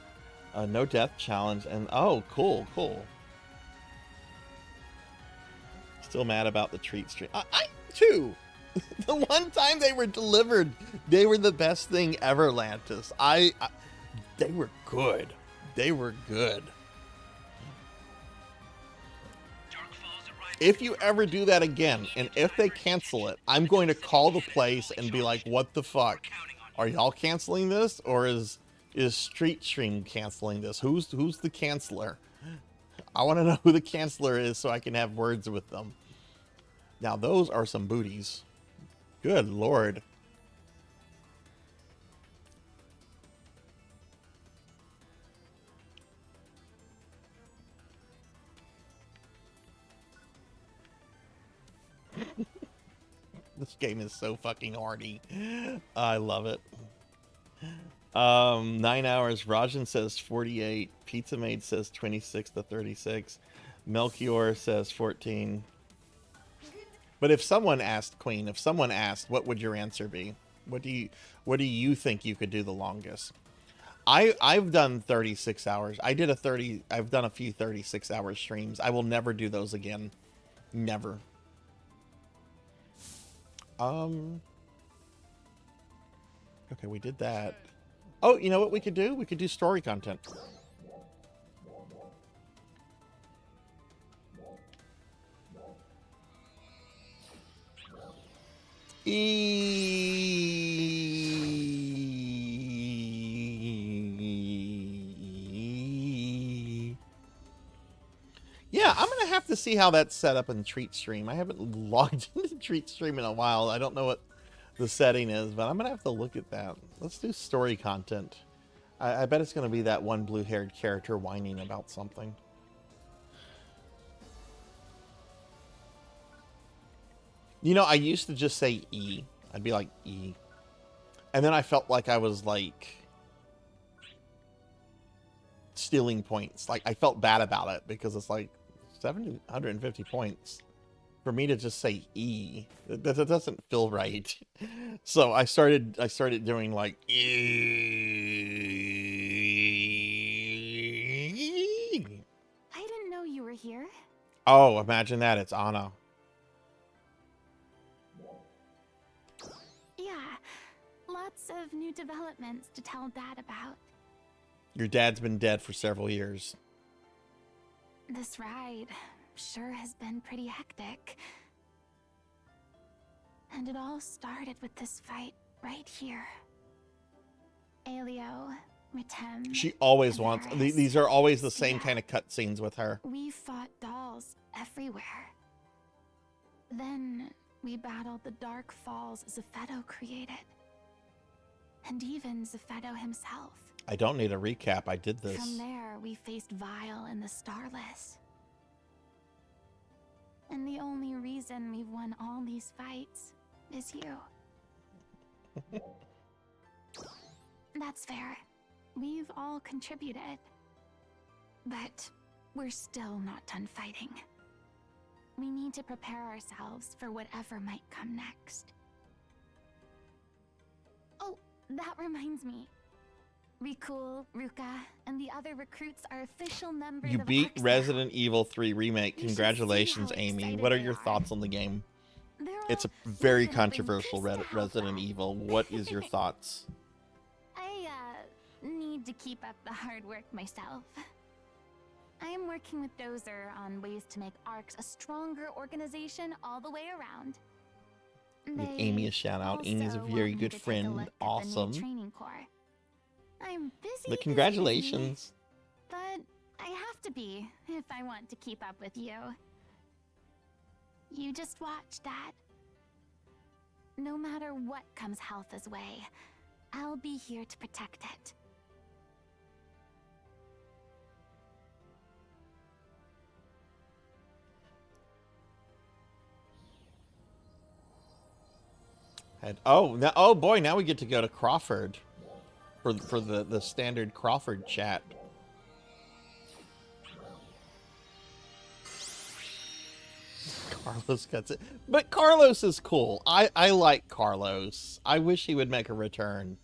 no death challenge, and oh, cool. Still mad about the treat stream. I too. The one time they were delivered, they were the best thing ever, Lantis. They were good. They were good. If you ever do that again, and if they cancel it, I'm going to call the place and be like, what the fuck? Are y'all canceling this? Or is Street Stream canceling this? Who's the canceller? I want to know who the canceller is so I can have words with them. Now, those are some booties. Good Lord. This game is so fucking hardy. I love it. 9 hours. Rajan says 48. Pizza Maid says 26 to 36. Melchior says 14. But if someone asked, Queen, if someone asked, what would your answer be? What do you think you could do the longest? I've done 36 hours. I've done a few 36-hour streams. I will never do those again. Never. Okay, we did that. Oh, you know what we could do? We could do story content. Yeah, I'm gonna have to see how that's set up in Treat Stream. I haven't logged into Treat Stream in a while. I don't know what the setting is, but I'm gonna have to look at that. Let's do story content. I bet it's gonna be that one blue-haired character whining about something. You know, I used to just say E. I'd be like, E. And then I felt like I was, like, stealing points. Like, I felt bad about it because it's like 750 points for me to just say E. That doesn't feel right. So I started doing, like, E. I didn't know you were here. Oh, imagine that. It's Anna. Yeah, lots of new developments to tell Dad about. Your dad's been dead for several years. This ride sure has been pretty hectic. And it all started with this fight right here. Aelio, Ritem. She always wants... These are always the same kind of cutscenes with her. We fought dolls everywhere. Then we battled the dark falls Zephedo created. And even Zephedo himself. I don't need a recap. I did this. From there, we faced Vile and the Starless. And the only reason we've won all these fights is you. That's fair. We've all contributed. But we're still not done fighting. We need to prepare ourselves for whatever might come next. Oh, that reminds me. Rikul, Ruka, and the other recruits are official members You of beat Arcs Resident Evil 3 Remake. You should Congratulations, see how Amy. excited What are they your are. thoughts on the game? They're It's a all very hoping controversial just to help Resident out. Evil. What is your thoughts? I need to keep up the hard work myself. I am working with Dozer on ways to make ARCS a stronger organization all the way around. Give Amy a shout out. Amy's a very good friend. Awesome. Training corps. I'm busy. But congratulations. But I have to be if I want to keep up with you. You just watch, Dad. No matter what comes Health's way, I'll be here to protect it. Oh boy, now we get to go to Crawford for the standard Crawford chat. Carlos gets it. But Carlos is cool. I like Carlos. I wish he would make a return.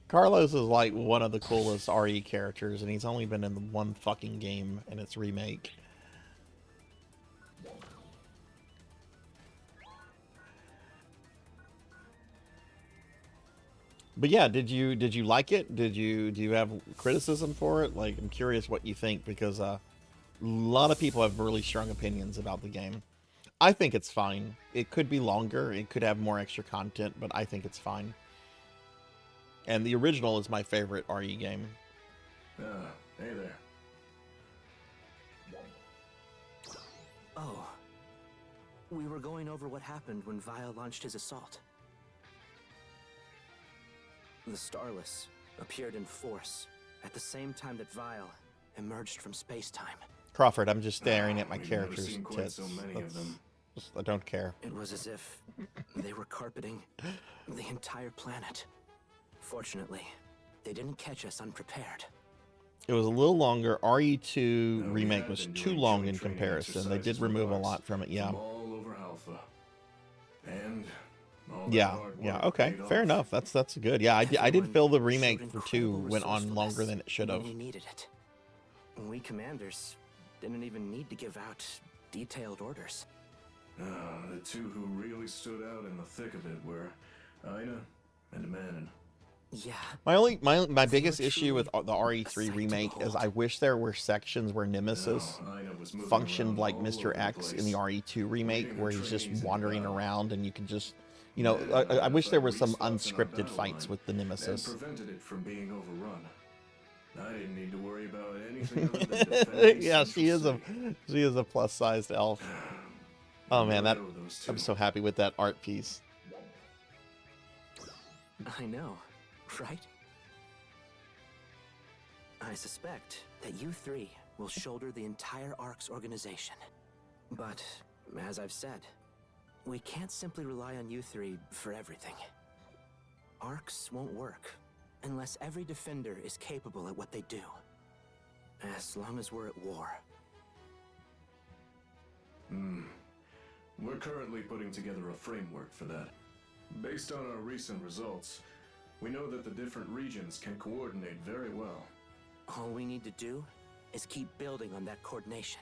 Carlos is like one of the coolest RE characters, and he's only been in the one fucking game in its remake. But yeah, did you like it? Do you have criticism for it? Like, I'm curious what you think, because a lot of people have really strong opinions about the game. I think it's fine. It could be longer. It could have more extra content, but I think it's fine. And the original is my favorite RE game. Hey there. Oh. We were going over what happened when Vile launched his assault. The Starless appeared in force at the same time that Vile emerged from space-time. Crawford, I'm just staring at my character's tits. So many of them. I don't care. It was as if they were carpeting the entire planet. Fortunately, they didn't catch us unprepared. It was a little longer. RE2 remake was too long in comparison. They did remove a lot from it, yeah. All over Alpha. And yeah, okay, fair enough. That's good. Yeah, I did feel the remake for 2 went on longer than it should have. We needed it. We commanders didn't even need to give out detailed orders. The two who really stood out in the thick of it were Ina and Manon. Yeah. My biggest issue with the RE3 remake is I wish there were sections where Nemesis functioned like Mr. X in the RE2 remake, where he's just wandering around and you can just, you know, I wish there were some unscripted fights with the Nemesis. And prevented it from being overrun. I didn't need to worry about anything other than defending yeah, she is a plus-sized elf. Oh man, I'm so happy with that art piece. I know, right? I suspect that you three will shoulder the entire ARC's organization. But, as I've said, we can't simply rely on you three for everything. ARCs won't work unless every defender is capable at what they do. As long as we're at war. We're currently putting together a framework for that. Based on our recent results, we know that the different regions can coordinate very well. All we need to do is keep building on that coordination.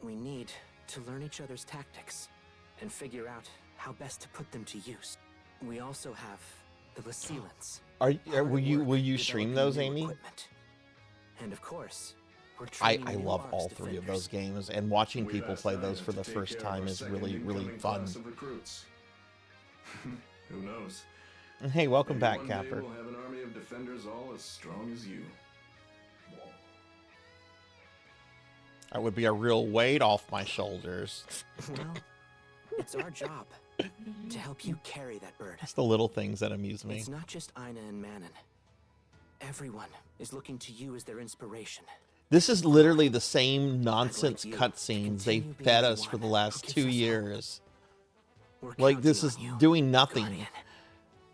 We need to learn each other's tactics and figure out how best to put them to use. We also have the Lasilans. Will you stream those, Amy? Equipment. And of course, I love all 3 of those games, and watching people play those for the first time is really fun. Who knows? And hey, welcome back, One day Capper. we'll have an army of defenders all as strong as you. That would be a real weight off my shoulders. Well, it's our job to help you carry that burden. It's the little things that amuse me. It's not just Ina and Manon. Everyone is looking to you as their inspiration. This is literally the same nonsense cutscenes they've fed us for the last 2 years. Like, this is doing nothing.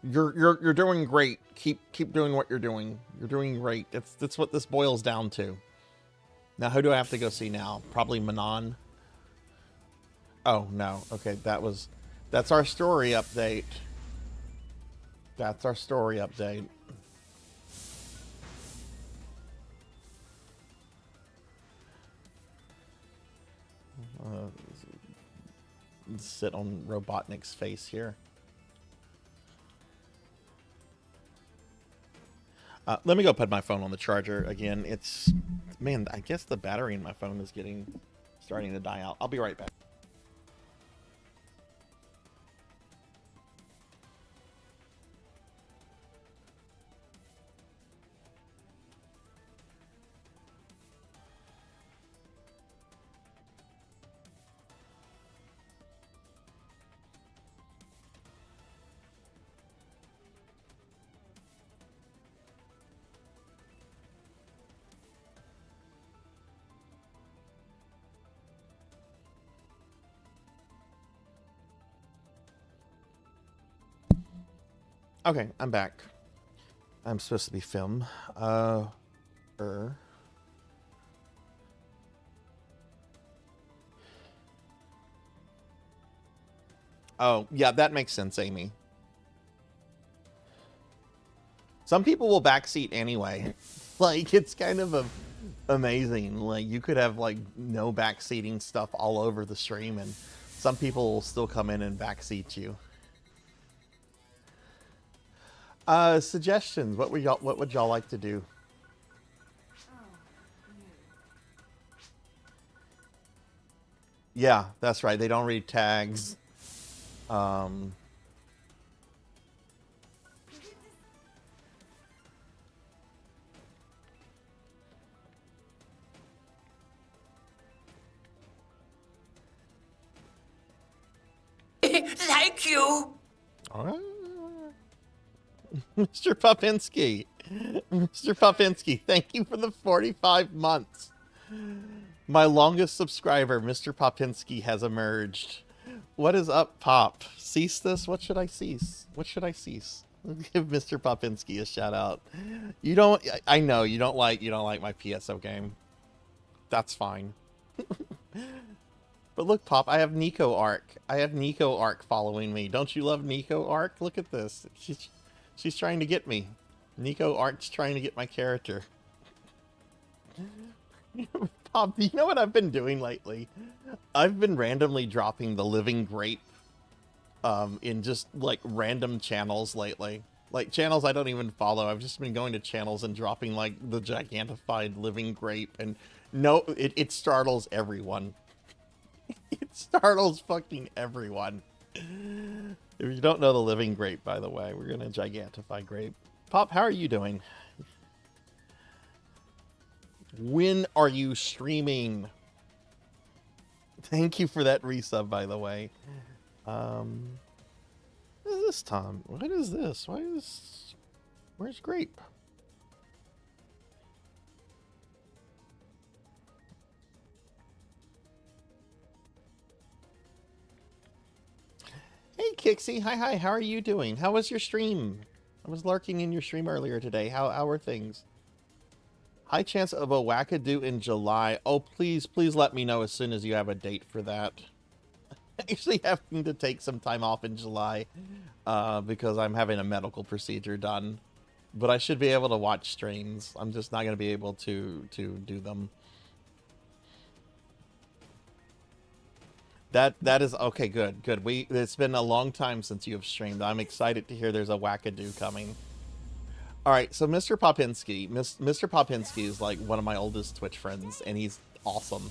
You're doing great. Keep doing what you're doing. You're doing great. That's what this boils down to. Now, who do I have to go see now? Probably Manon. Oh no. Okay, that's our story update. That's our story update. Sit on Robotnik's face here. Let me go put my phone on the charger again. It's Man, I guess the battery in my phone is starting to die out. I'll be right back. Okay, I'm back. I'm supposed to be film. Oh, yeah, that makes sense, Amy. Some people will backseat anyway. Like, it's kind of amazing. Like, you could have, like, no backseating stuff all over the stream, and some people will still come in and backseat you. Suggestions. What would y'all like to do? Yeah, that's right. They don't read tags. Thank you. All right. Mr. Popinski. Mr. Popinski, thank you for the 45 months. My longest subscriber, Mr. Popinski, has emerged. What is up, Pop? Cease this? What should I cease? What should I cease? Give Mr. Popinski a shout out. You don't. I know you don't like my PSO game. That's fine. But look, Pop, I have Nico Arc. I have Nico Arc following me. Don't you love Nico Arc? Look at this. She's trying to get me. Nico Arc's trying to get my character. Pop, you know what I've been doing lately? I've been randomly dropping the Living Grape in just like random channels lately. Like channels I don't even follow. I've just been going to channels and dropping like the gigantified Living Grape, and no, it startles everyone. It startles fucking everyone. If you don't know the Living Grape, by the way, we're gonna gigantify grape. Pop, how are you doing? When are you streaming? Thank you for that resub, by the way. What is this, Tom? What is this? Where's Grape? Hey, Kixie. Hi. How are you doing? How was your stream? I was lurking in your stream earlier today. How are things? High chance of a wackadoo in July. Oh, please let me know as soon as you have a date for that. Actually having to take some time off in July because I'm having a medical procedure done. But I should be able to watch streams. I'm just not going to be able to do them. That is okay. Good. It's been a long time since you have streamed. I'm excited to hear there's a wackadoo coming. All right, so Mr. Popinski, Mr. Popinski is like one of my oldest Twitch friends, and he's awesome.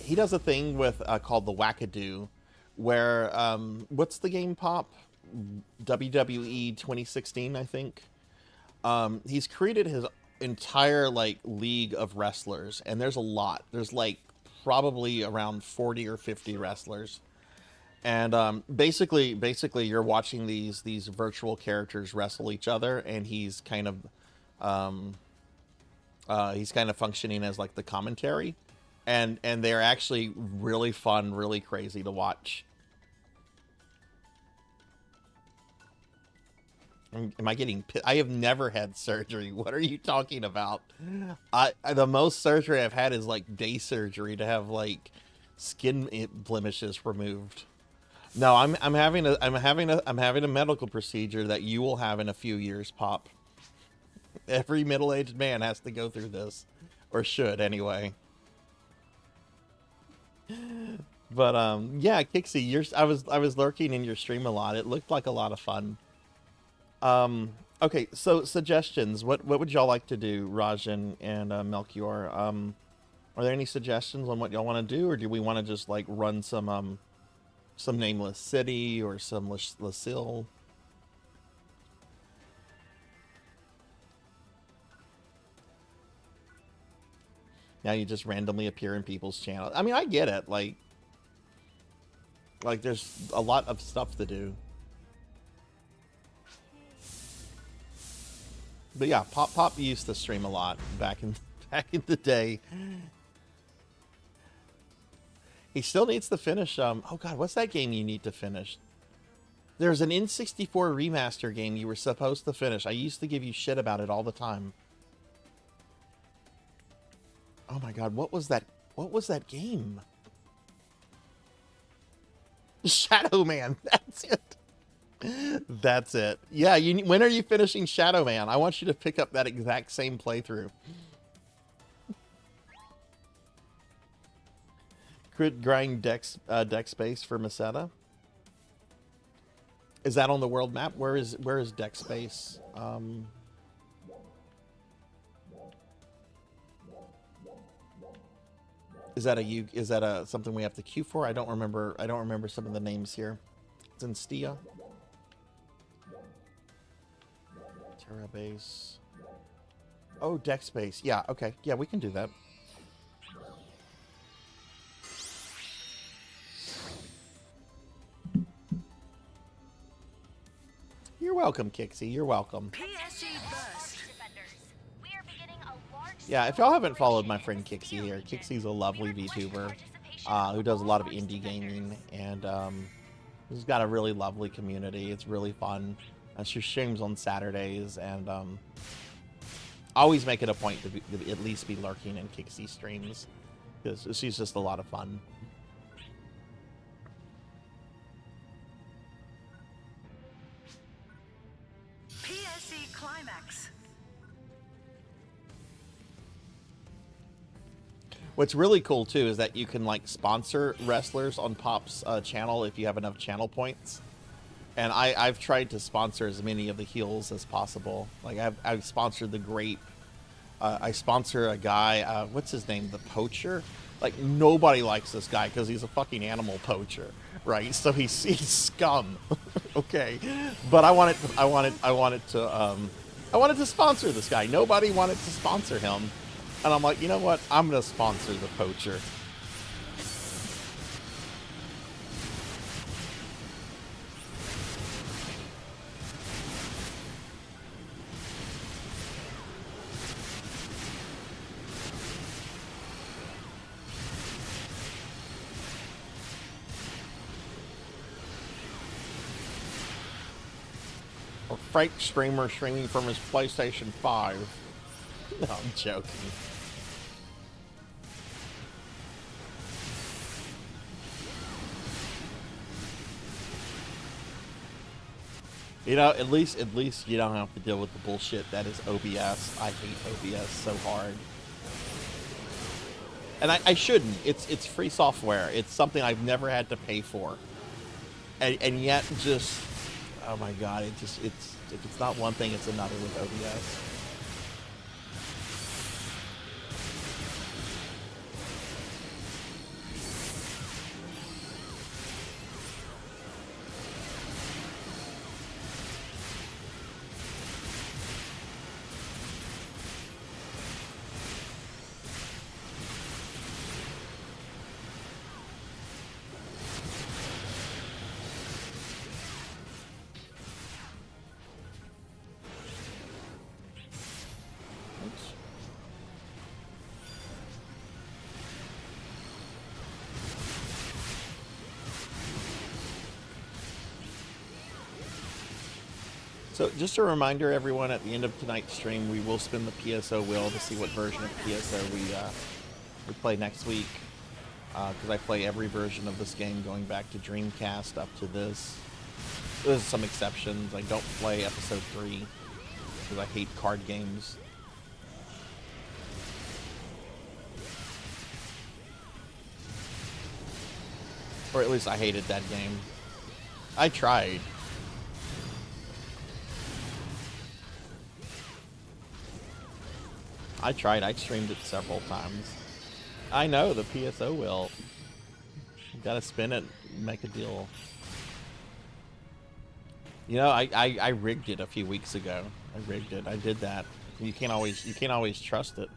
He does a thing with called the Wackadoo, where what's the game, Pop? WWE 2016, I think. He's created his entire like league of wrestlers, and there's a lot. There's like probably around 40 or 50 wrestlers. And basically you're watching these virtual characters wrestle each other, and he's kind of functioning as like the commentary, and they're actually really fun, really crazy to watch. Am I getting I have never had surgery. What are you talking about? The most surgery I've had is like day surgery to have like skin blemishes removed. No, I'm having a medical procedure that you will have in a few years, Pop. Every middle-aged man has to go through this, or should anyway. But yeah, Kixie, I was lurking in your stream a lot. It looked like a lot of fun. Okay, so suggestions. What would y'all like to do, Rajan and Melchior? Are there any suggestions on what y'all want to do, or do we want to just like run some nameless city or some Lucille? Now you just randomly appear in people's channels. I mean, I get it. Like there's a lot of stuff to do. But yeah, Pop used to stream a lot back in the day. He still needs to finish. Oh god, what's that game you need to finish? There's an N64 remaster game you were supposed to finish. I used to give you shit about it all the time. Oh my god, what was that? What was that game? Shadow Man. That's it. That's it. Yeah, when are you finishing Shadow Man? I want you to pick up that exact same playthrough. Crit grind deck space for Meseta. Is that on the world map? Where is deck space? Is that a something we have to queue for? I don't remember some of the names here. It's in Stia. Terra base. Oh, deck space. Yeah, okay. Yeah, we can do that. You're welcome, Kixie. You're welcome. Yeah, if y'all haven't followed my friend Kixie here, Kixie's a lovely VTuber who does a lot of indie gaming, and he's got a really lovely community. It's really fun. She streams on Saturdays, and always make it a point to at least be lurking in Kixie streams, because she's just a lot of fun. PSE Climax. What's really cool too is that you can like sponsor wrestlers on Pop's channel if you have enough channel points. And I've tried to sponsor as many of the heels as possible. Like I've sponsored the Grape. I sponsor a guy. What's his name? The Poacher. Like nobody likes this guy because he's a fucking animal poacher, right? So he's scum. Okay, but I wanted to sponsor this guy. Nobody wanted to sponsor him, and I'm like, you know what? I'm gonna sponsor the Poacher. Or fake streamer streaming from his PlayStation 5. No, I'm joking. You know, at least you don't have to deal with the bullshit that is OBS. I hate OBS so hard. And I shouldn't. It's free software. It's something I've never had to pay for. And yet just, oh my god, it's if it's not one thing, it's another with OBS. So just a reminder, everyone, at the end of tonight's stream, we will spin the PSO wheel to see what version of PSO we play next week. Because I play every version of this game going back to Dreamcast up to this. There's some exceptions. I don't play episode 3 because I hate card games. Or at least I hated that game. I tried. I tried. I streamed it several times. I know, the PSO will. You gotta spin it, make a deal. You know, I rigged it a few weeks ago. I rigged it. I did that. You can't always trust it.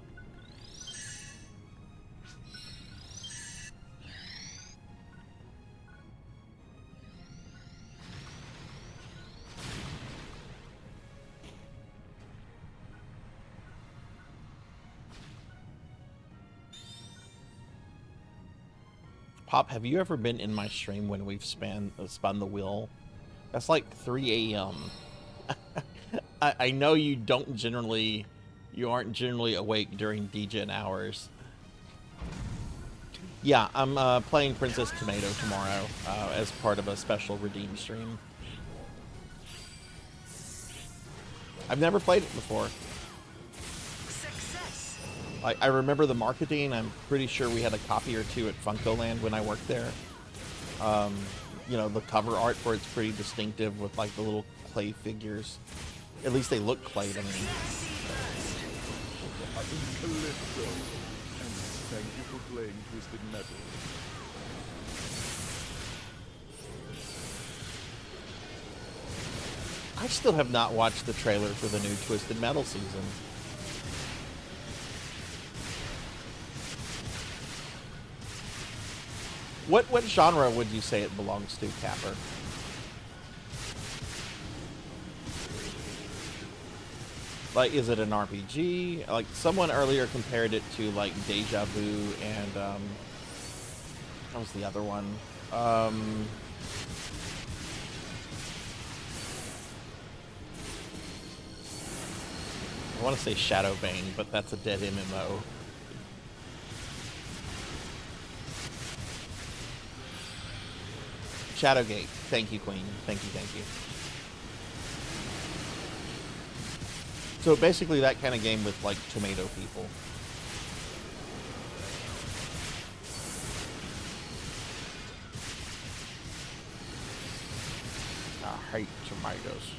Pop, have you ever been in my stream when we've spun the wheel? That's like 3 a.m. I know you aren't generally awake during DGen hours. Yeah, I'm playing Princess Tomato tomorrow as part of a special redeem stream. I've never played it before. I remember the marketing. I'm pretty sure we had a copy or two at Funkoland when I worked there. You know, the cover art for it's pretty distinctive with like the little clay figures. At least they look clay to me. Thank you for playing Twisted Metal. I still have not watched the trailer for the new Twisted Metal season. What genre would you say it belongs to, Capper? Like, is it an RPG? Like, someone earlier compared it to, like, Deja Vu and, what was the other one? I want to say Shadowbane, but that's a dead MMO. Shadowgate. Thank you, Queen. Thank you, thank you. So basically that kind of game with, like, tomato people. I hate tomatoes.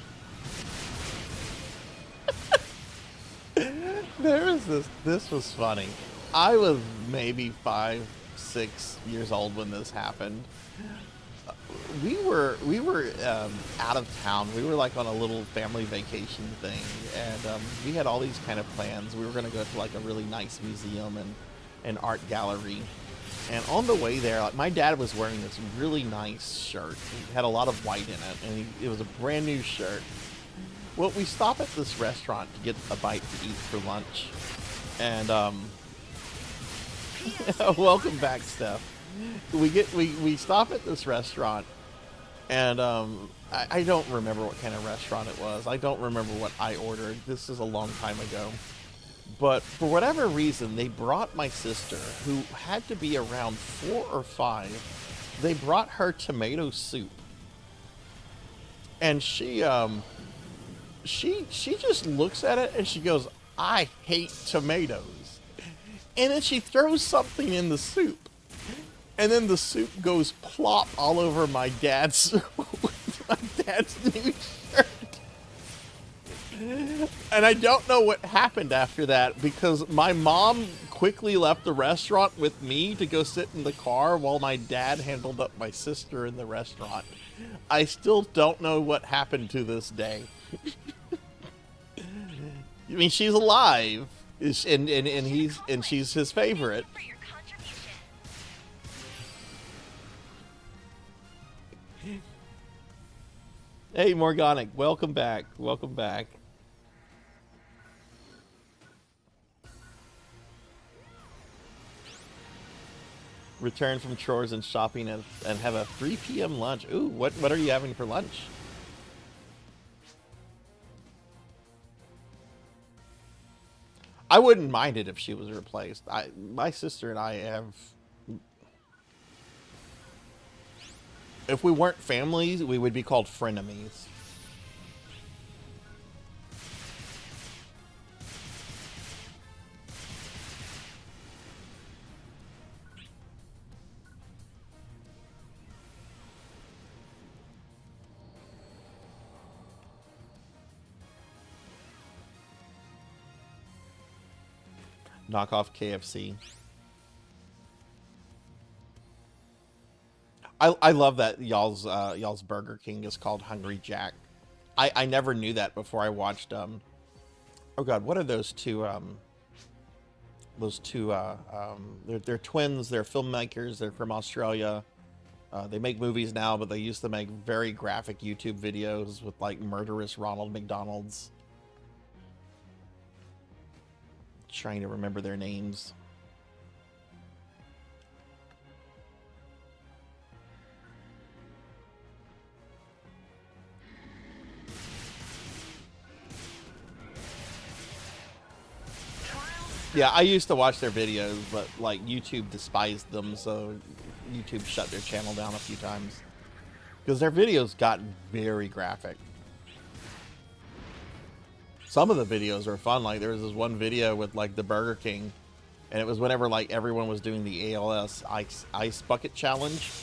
This was funny. I was maybe 5, 6 years old when this happened. We were out of town. We were like on a little family vacation thing, and we had all these kind of plans. We were going to go to like a really nice museum and an art gallery. And on the way there, like, my dad was wearing this really nice shirt. It had a lot of white in it, and it was a brand new shirt. Well, we stop at this restaurant to get a bite to eat for lunch, and welcome back, Steph. We stop at this restaurant, and I don't remember what kind of restaurant it was. I don't remember what I ordered. This is a long time ago. But for whatever reason, they brought my sister, who had to be around 4 or 5, they brought her tomato soup. And she just looks at it and she goes, "I hate tomatoes." And then she throws something in the soup. And then the soup goes plop all over my dad's new shirt. And I don't know what happened after that, because my mom quickly left the restaurant with me to go sit in the car while my dad handled up my sister in the restaurant. I still don't know what happened to this day. I mean, she's alive, and she's his favorite. Hey, Morganic, welcome back. Welcome back. Return from chores and shopping and have a 3 p.m. lunch. Ooh, what are you having for lunch? I wouldn't mind it if she was replaced. My sister and I have... If we weren't families, we would be called frenemies. Knockoff KFC. I love that y'all's Burger King is called Hungry Jack. I never knew that before I watched oh god, what are those two they're twins, they're filmmakers, they're from Australia. They make movies now, but they used to make very graphic YouTube videos with like murderous Ronald McDonald's. Trying to remember their names. Yeah, I used to watch their videos, but like YouTube despised them, so YouTube shut their channel down a few times because their videos got very graphic. Some of the videos are fun. Like there was this one video with like the Burger King, and it was whenever like everyone was doing the ALS ice bucket challenge,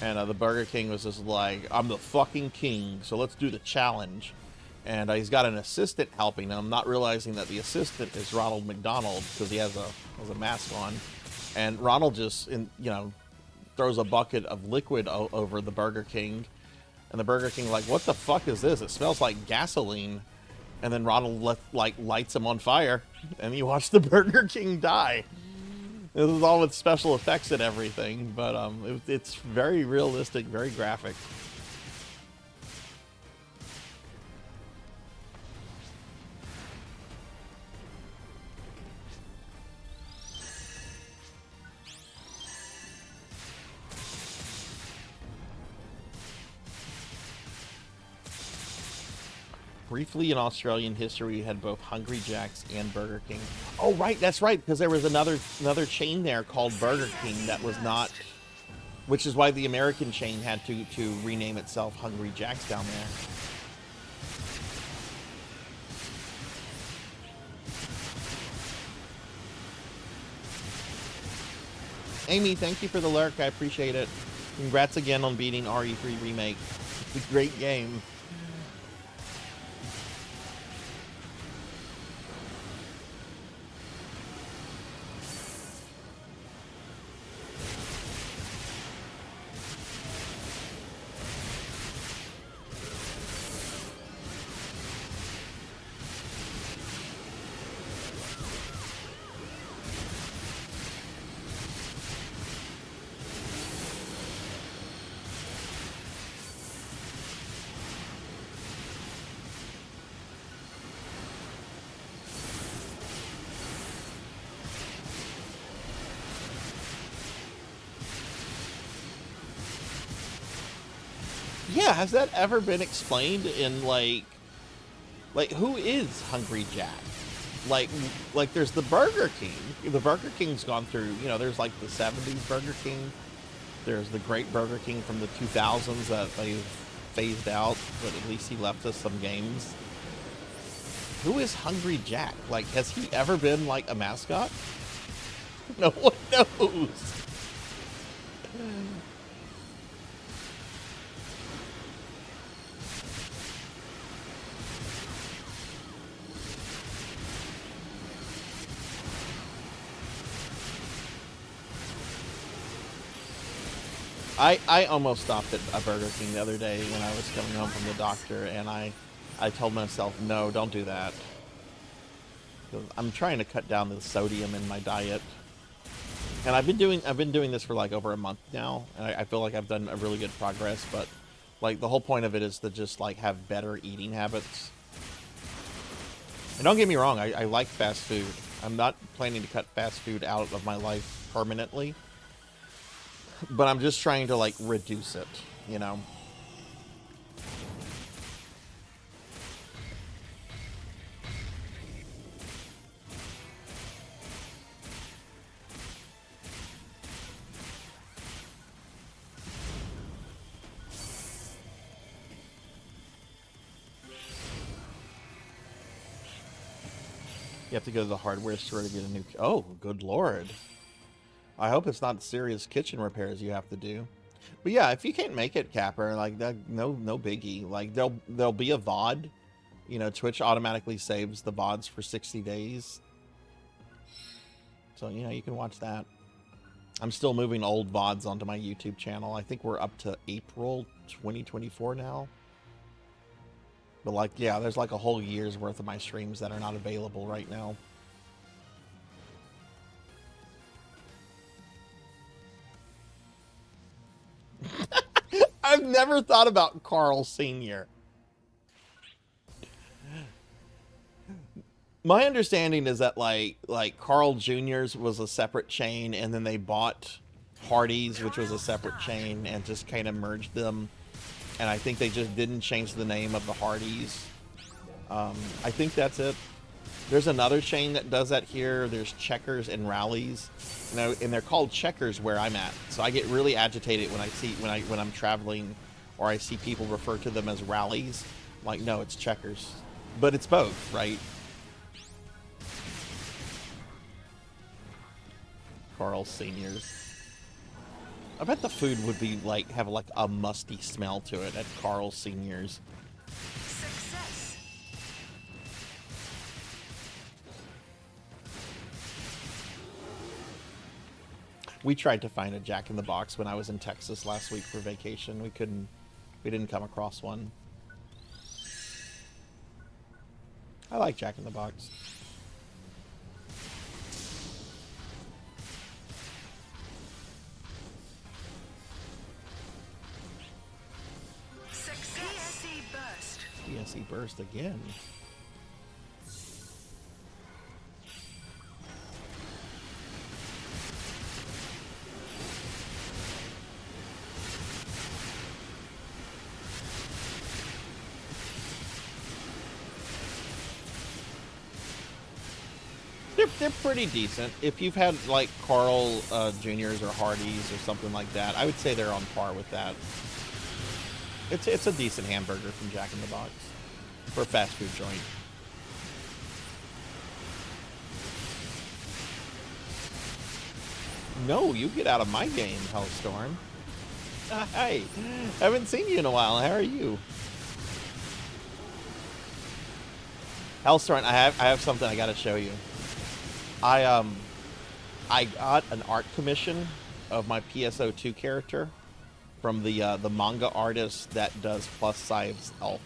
and the Burger King was just like, "I'm the fucking king, so let's do the challenge." And he's got an assistant helping him, not realizing that the assistant is Ronald McDonald because he has a mask on. And Ronald just, throws a bucket of liquid over the Burger King. And the Burger King like, what the fuck is this? It smells like gasoline. And then Ronald lights him on fire. And you watch the Burger King die. This is all with special effects and everything. But it's very realistic, very graphic. Briefly in Australian history, we had both Hungry Jack's and Burger King. Oh, right, that's right, because there was another chain there called Burger King that was not, which is why the American chain had to rename itself Hungry Jack's down there. Amy, thank you for the lurk. I appreciate it. Congrats again on beating RE3 Remake. It's a great game. Yeah, has that ever been explained in like who is Hungry Jack? Like there's the Burger King. The Burger King's gone through, there's like the 70s Burger King. There's the great Burger King from the 2000s that they've phased out, but at least he left us some games. Who is Hungry Jack? Like, has he ever been like a mascot? No one knows. I almost stopped at a Burger King the other day when I was coming home from the doctor, and I told myself, no, don't do that. I'm trying to cut down the sodium in my diet. And I've been doing this for like over a month now, and I feel like I've done a really good progress, but like the whole point of it is to just like have better eating habits. And don't get me wrong, I like fast food. I'm not planning to cut fast food out of my life permanently. But I'm just trying to, like, reduce it, You have to go to the hardware store to get a new... Oh, good lord. I hope it's not serious kitchen repairs you have to do. But yeah, if you can't make it, Capper, like that, no biggie. Like there'll be a VOD. Twitch automatically saves the VODs for 60 days. So, you know, you can watch that. I'm still moving old VODs onto my YouTube channel. I think we're up to April 2024 now. But, like, yeah, there's like a whole year's worth of my streams that are not available right now. I've never thought about Carl Sr. My understanding is that like Carl Jr.'s was a separate chain, and then they bought Hardee's, which was a separate chain, and just kind of merged them. And I think they just didn't change the name of the Hardee's. I think that's it. There's another chain that does that here. There's Checkers and Rallies, and they're called Checkers where I'm at. So I get really agitated when I see when I'm traveling, or I see people refer to them as Rallies. I'm like, no, it's Checkers, but it's both, right? Carl Seniors. I bet the food would be like have like a musty smell to it at Carl Seniors. Success. We tried to find a Jack in the Box when I was in Texas last week for vacation. We didn't come across one. I like Jack in the Box. PSE burst. PSE burst again. They're pretty decent. If you've had like Carl Juniors or Hardee's or something like that, I would say they're on par with that. It's a decent hamburger from Jack in the Box for a fast food joint. No, you get out of my game, Hellstorm. Hey, haven't seen you in a while. How are you? Hellstorm, I have something I gotta show you. I got an art commission of my PSO2 character from the manga artist that does Plus Size Elf,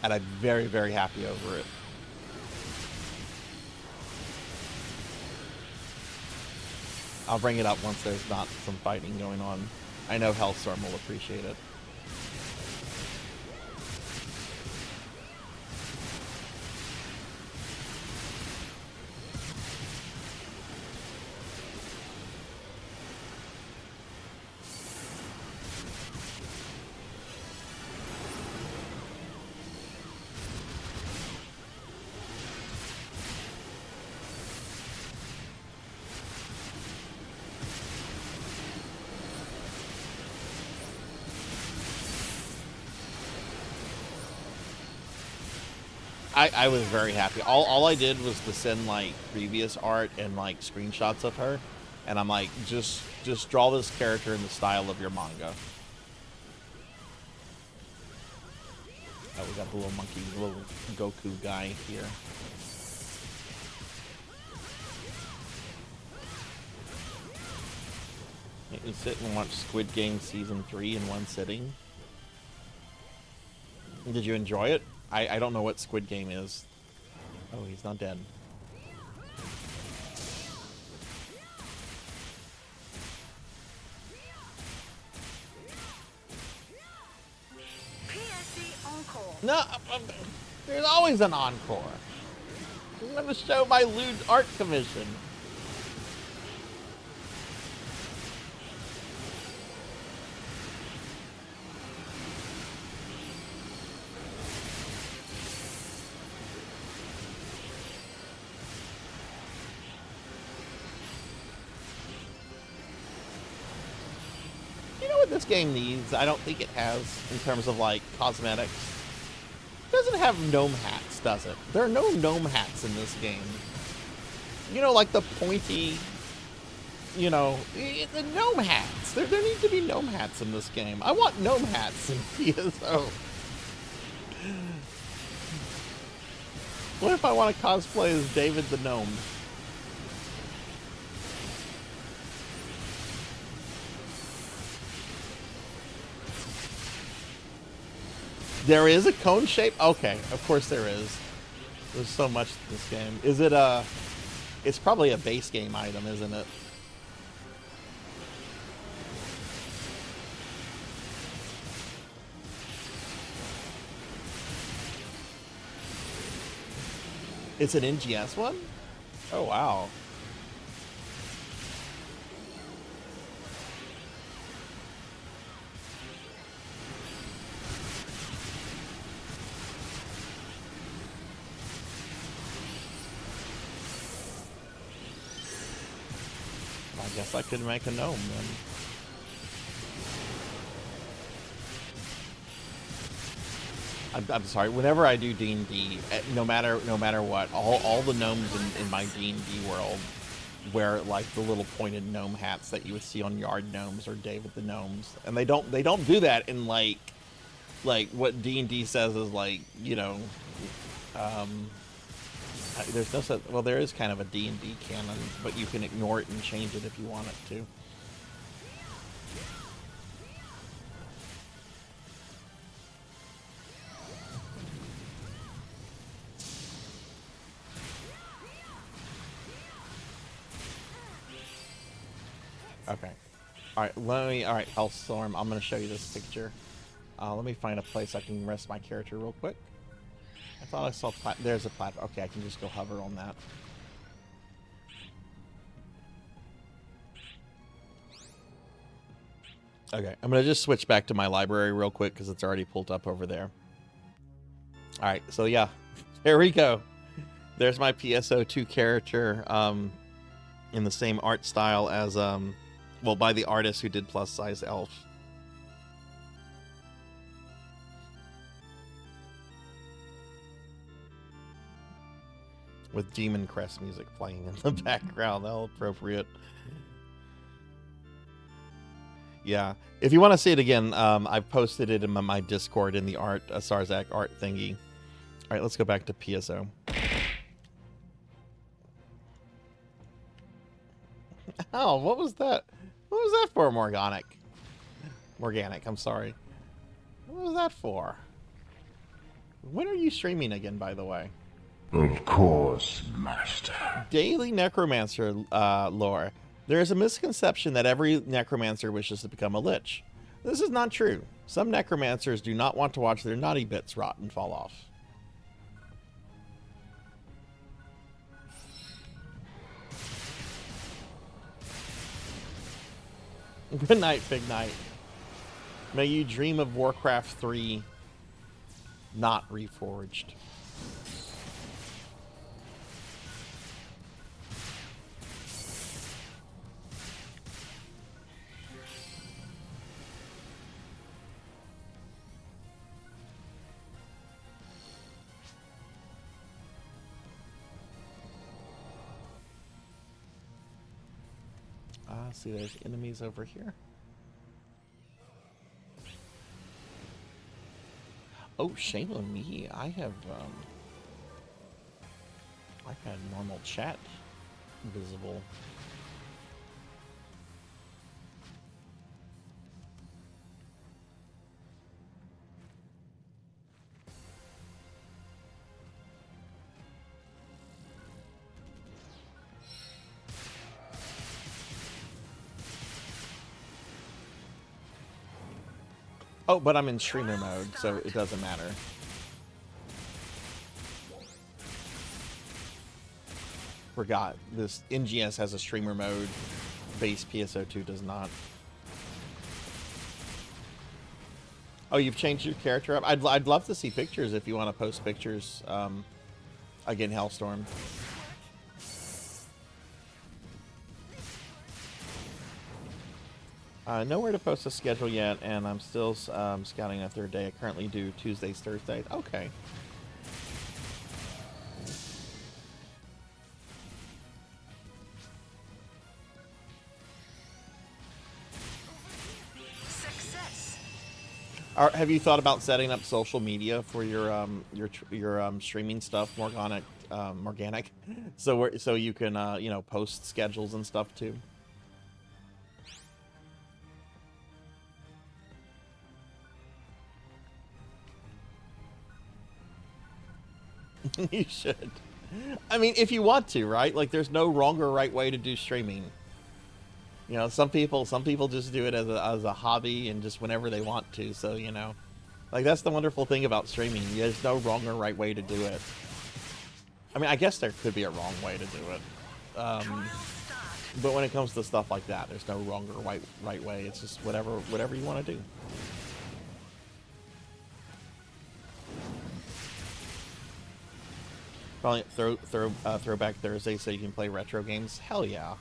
and I'm very, very happy over it. I'll bring it up once there's not some fighting going on. I know Hellstorm will appreciate it. I was very happy. All I did was to send like previous art and like screenshots of her, and I'm like, just draw this character in the style of your manga. Oh, we got the little monkey, little Goku guy here. You sit and watch Squid Game Season 3 in one sitting. Did you enjoy it? I don't know what Squid Game is. Oh, he's not dead. PSE encore. No, there's always an encore. I'm gonna show my lewd art commission. This game needs, I don't think it has, in terms of like cosmetics. It doesn't have gnome hats, does it? There are no gnome hats in this game. You know, like the pointy, you know, the gnome hats. There need to be gnome hats in this game. I want gnome hats in PSO. What if I want to cosplay as David the Gnome? There is a cone shape? Okay, of course there is. There's so much to this game. Is it a... It's probably a base game item, isn't it? It's an NGS one? Oh, wow. I guess I could make a gnome then. I'm sorry. Whenever I do D&D, no matter what, all the gnomes in my D&D world wear like the little pointed gnome hats that you would see on Yard Gnomes or David the Gnomes, and they don't do that in like what D&D says is like, you know, there's no such, well, there is kind of a D&D canon, but you can ignore it and change it if you want it to. Okay. Alright, alright, Hellstorm, I'm gonna show you this picture. Let me find a place I can rest my character real quick. I thought I saw there's a platform. Okay, I can just go hover on that. Okay, I'm gonna just switch back to my library real quick because it's already pulled up over there. Alright, so yeah, there we go. There's my PSO2 character, in the same art style as, well, by the artist who did Plus Size Elf. With Demon Crest music playing in the background, all appropriate. Yeah, if you want to see it again, I've posted it in my Discord in the art, Sarzac art thingy. All right, let's go back to PSO. Oh, what was that? What was that for, Morganic? I'm sorry. What was that for? When are you streaming again, by the way? Of course, Master. Daily Necromancer lore. There is a misconception that every Necromancer wishes to become a Lich. This is not true. Some Necromancers do not want to watch their naughty bits rot and fall off. Good night, Big Night. May you dream of Warcraft 3 not reforged. See, there's enemies over here. Oh, shame on me. I've had normal chat visible. Oh, but I'm in streamer mode, so it doesn't matter. Forgot, this NGS has a streamer mode, base PSO2 does not. Oh, you've changed your character up? I'd love to see pictures if you want to post pictures. Again, Hellstorm. Nowhere to post a schedule yet, and I'm still scouting a third day. I currently do Tuesdays, Thursdays. Okay. Success. Have you thought about setting up social media for your streaming stuff, Morganic? So you can you know, post schedules and stuff too. You should. I mean, if you want to, right? Like, there's no wrong or right way to do streaming. You know, some people just do it as a hobby and just whenever they want to. So, you know, like, that's the wonderful thing about streaming. There's no wrong or right way to do it. I mean, I guess there could be a wrong way to do it. But when it comes to stuff like that, there's no wrong or right way. It's just whatever you want to do. Probably throwback Thursday so you can play retro games. Hell yeah.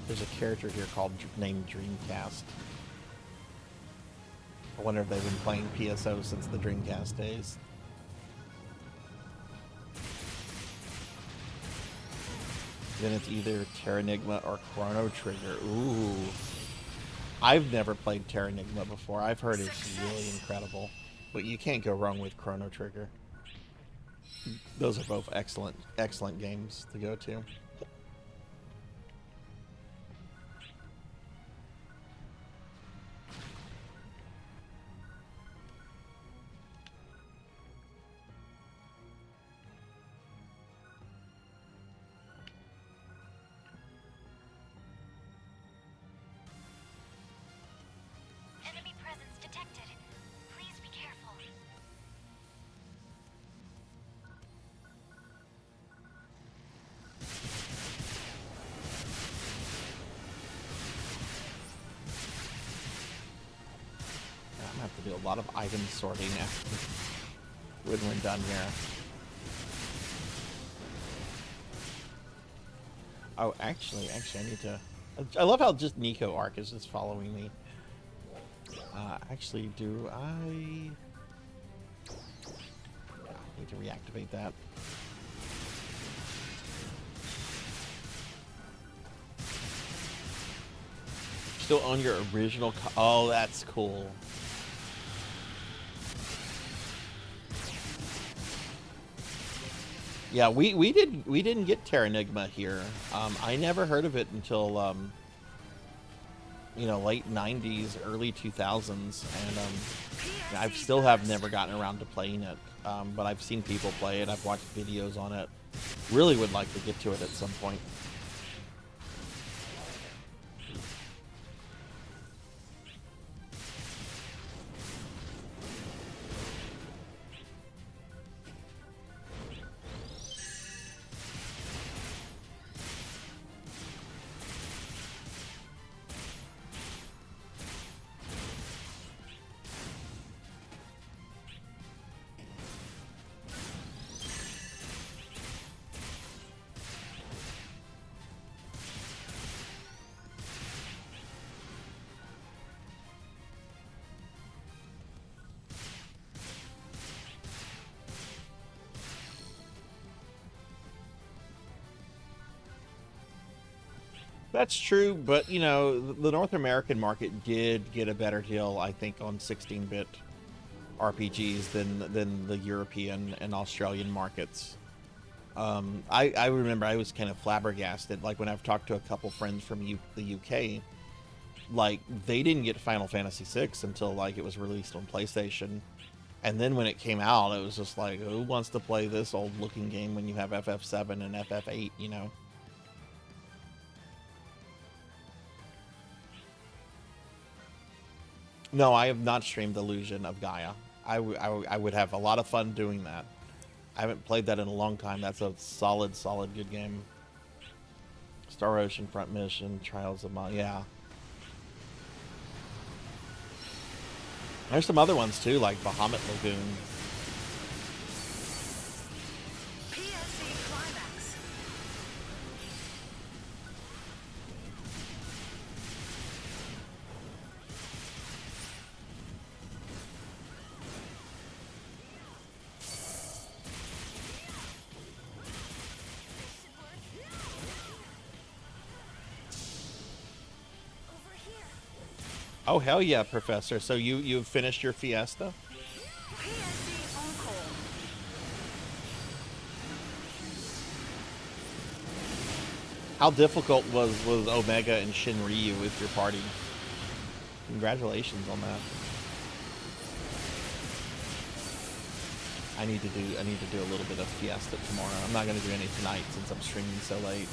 There's a character here named Dreamcast. I wonder if they've been playing PSO since the Dreamcast days. Then it's either Terranigma or Chrono Trigger. Ooh. I've never played Terranigma before. I've heard it's really incredible. But you can't go wrong with Chrono Trigger. Those are both excellent games to go to. Enemy presence detected. Please be careful. I'm gonna have to do a lot of item sorting after when we're done here. Oh, actually, I need to. I love how just Nico Arc is just following me. Actually, do I need to reactivate that? Still own your original. Oh, that's cool. Yeah, we didn't get Terranigma here. I never heard of it until you know, late 90s, early 2000s, and I still have never gotten around to playing it. But I've seen people play it. I've watched videos on it. Really would like to get to it at some point. That's true, but you know, the North American market did get a better deal, I think, on 16-bit RPGs than the European and Australian markets. I remember I was kind of flabbergasted, like when I've talked to a couple friends from the UK, like they didn't get Final Fantasy VI until like it was released on PlayStation, and then when it came out, it was just like, who wants to play this old-looking game when you have FF7 and FF8, you know? No, I have not streamed Illusion of Gaia. I would have a lot of fun doing that. I haven't played that in a long time. That's a solid good game. Star Ocean Front Mission, Trials of yeah. There's some other ones too, like Bahamut Lagoon. Oh hell yeah, Professor. So you've finished your fiesta? PNC on call. How difficult was Omega and Shinryu with your party? Congratulations on that. I need to do a little bit of fiesta tomorrow. I'm not gonna do any tonight since I'm streaming so late.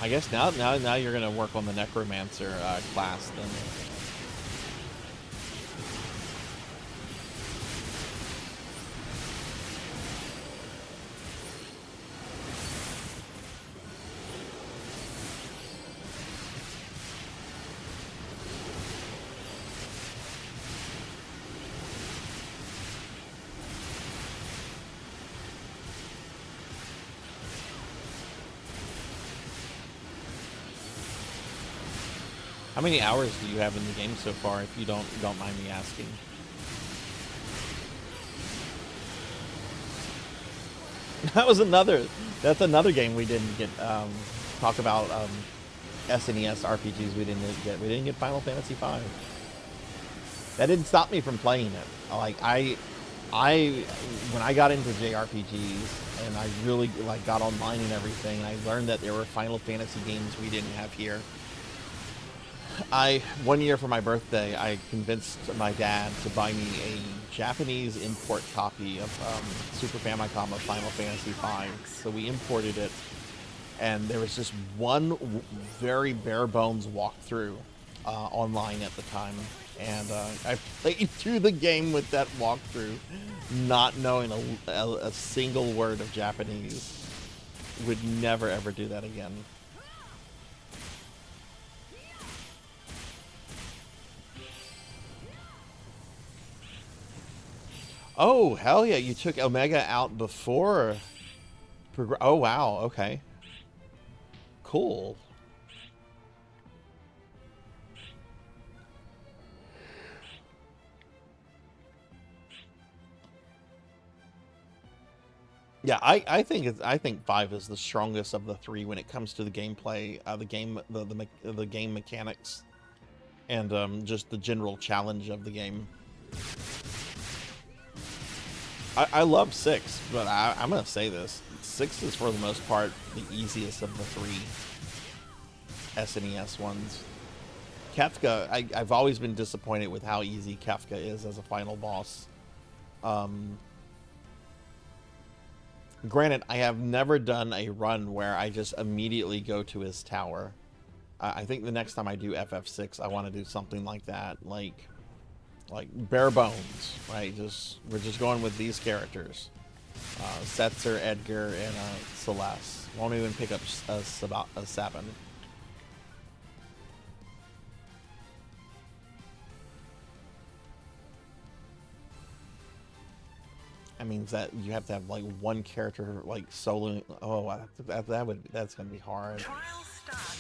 I guess now you're gonna work on the Necromancer class then. How many hours do you have in the game so far, if you don't mind me asking? That's another game we didn't get talk about SNES RPGs we didn't get. We didn't get Final Fantasy V. That didn't stop me from playing it. Like I when I got into JRPGs and I really like got online and everything, I learned that there were Final Fantasy games we didn't have here. One year for my birthday, I convinced my dad to buy me a Japanese import copy of Super Famicom of Final Fantasy V. So we imported it, and there was just one very bare bones walkthrough online at the time, and I played through the game with that walkthrough, not knowing a single word of Japanese. Would never ever do that again. Oh, hell yeah, you took Omega out before... Oh, wow, okay. Cool. Yeah, I think 5 is the strongest of the 3 when it comes to the gameplay, the game mechanics, and just the general challenge of the game. I love 6, but I'm gonna say this: 6 is for the most part the easiest of the 3 SNES ones. Kefka, I've always been disappointed with how easy Kefka is as a final boss. Granted, I have never done a run where I just immediately go to his tower. I think the next time I do FF6, I want to do something like that, like bare bones, right? We're just going with these characters, Setzer, Edgar, and Celeste. Won't even pick up a 7. That means that you have to have like one character like soloing. Oh, that's gonna be hard. Trial start.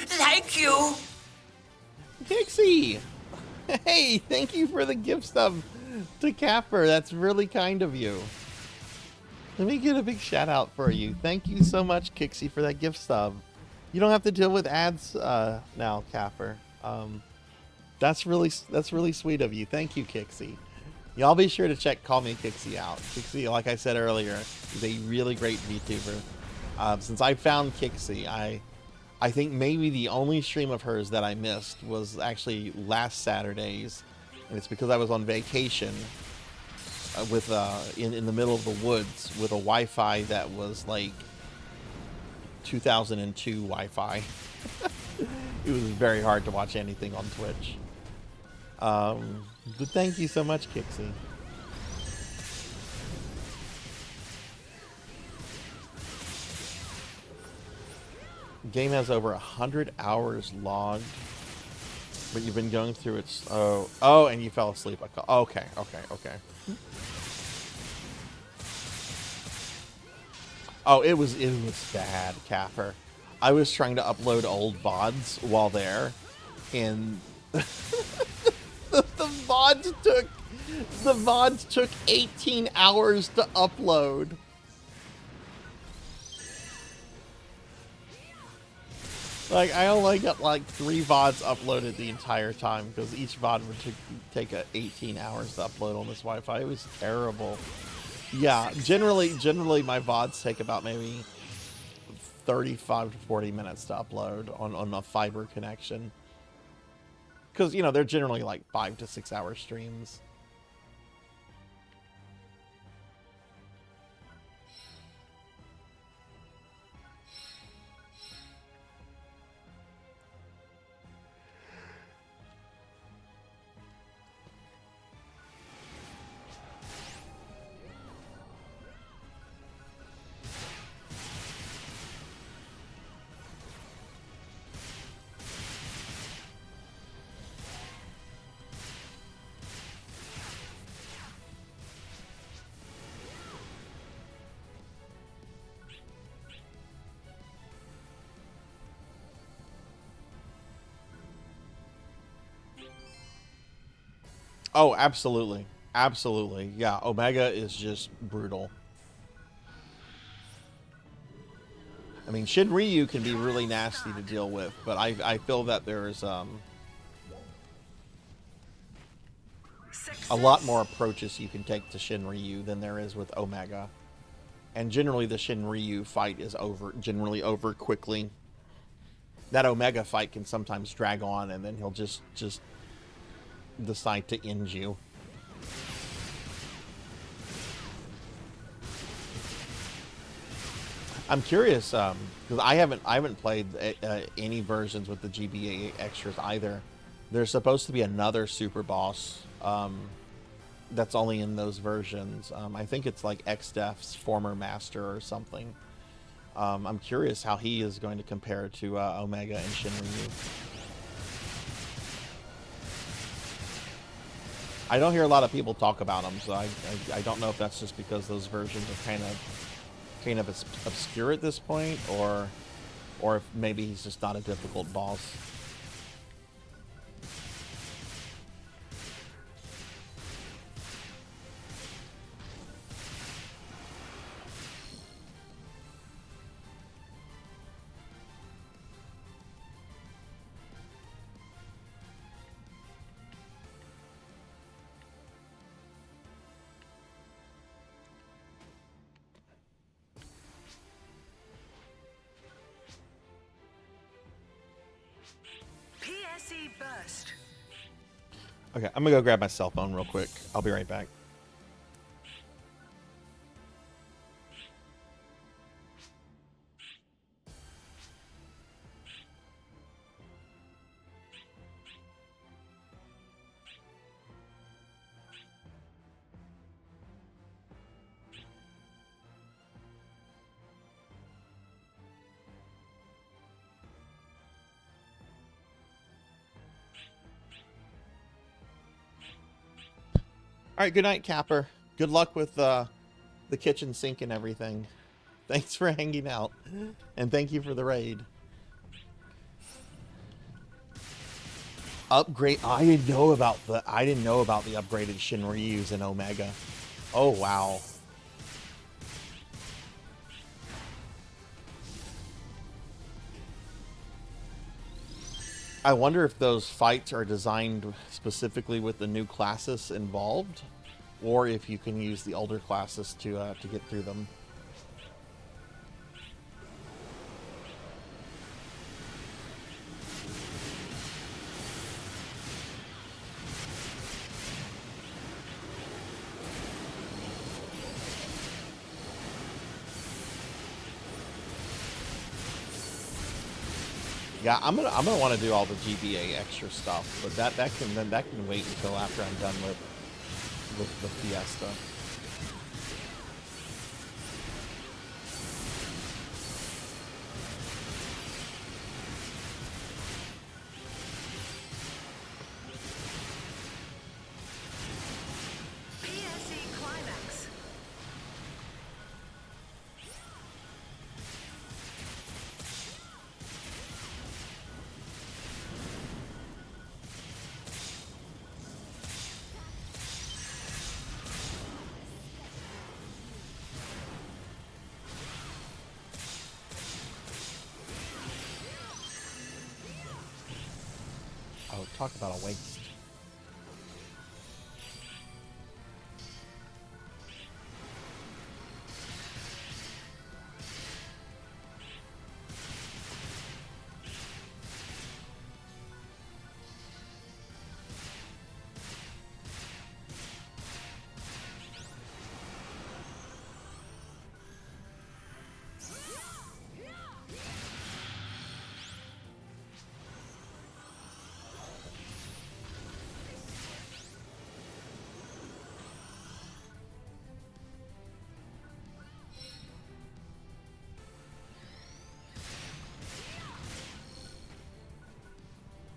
Thank you. Pixie! Hey, thank you for the gift stub to Capper. That's really kind of you. Let me get a big shout out for you. Thank you so much, Kixie, for that gift stub. You don't have to deal with ads now, Capper. That's really sweet of you. Thank you, Kixie. Y'all be sure to check Call Me Kixie out. Kixie, like I said earlier, is a really great VTuber. Since I found Kixie, I think maybe the only stream of hers that I missed was actually last Saturday's, and it's because I was on vacation with in the middle of the woods with a Wi-Fi that was like 2002 Wi-Fi. It was very hard to watch anything on Twitch. But thank you so much, Kixie. Game has over 100 hours logged, but you've been going through its... Oh, and you fell asleep. Okay. Oh, it was bad, Capper. I was trying to upload old VODs while there, and the VODs took 18 hours to upload. Like, I only got like 3 VODs uploaded the entire time because each VOD would take 18 hours to upload on this Wi-Fi. It was terrible. Yeah, generally my VODs take about maybe 35 to 40 minutes to upload on a fiber connection. Because, you know, they're generally like 5 to 6 hour streams. Oh, absolutely. Absolutely. Yeah, Omega is just brutal. I mean, Shinryu can be really nasty to deal with, but I feel that there's a lot more approaches you can take to Shinryu than there is with Omega. And generally the Shinryu fight is generally over quickly. That Omega fight can sometimes drag on, and then he'll just decide to end you. I'm curious because I haven't played any versions with the GBA extras either. There's supposed to be another super boss that's only in those versions. I think it's like XDef's former master or something. I'm curious how he is going to compare to Omega and Shinryu. I don't hear a lot of people talk about him, so I don't know if that's just because those versions are kind of obscure at this point, or if maybe he's just not a difficult boss. Burst. Okay, I'm gonna go grab my cell phone real quick. I'll be right back. All right, good night, Capper. Good luck with the kitchen sink and everything. Thanks for hanging out, and thank you for the raid. Upgrade. I didn't know about the upgraded Shinryus in Omega. Oh wow. I wonder if those fights are designed specifically with the new classes involved, or if you can use the older classes to get through them. Yeah, I'm gonna want to do all the GBA extra stuff, but that can wait until after I'm done with the Fiesta. Talk about a waste.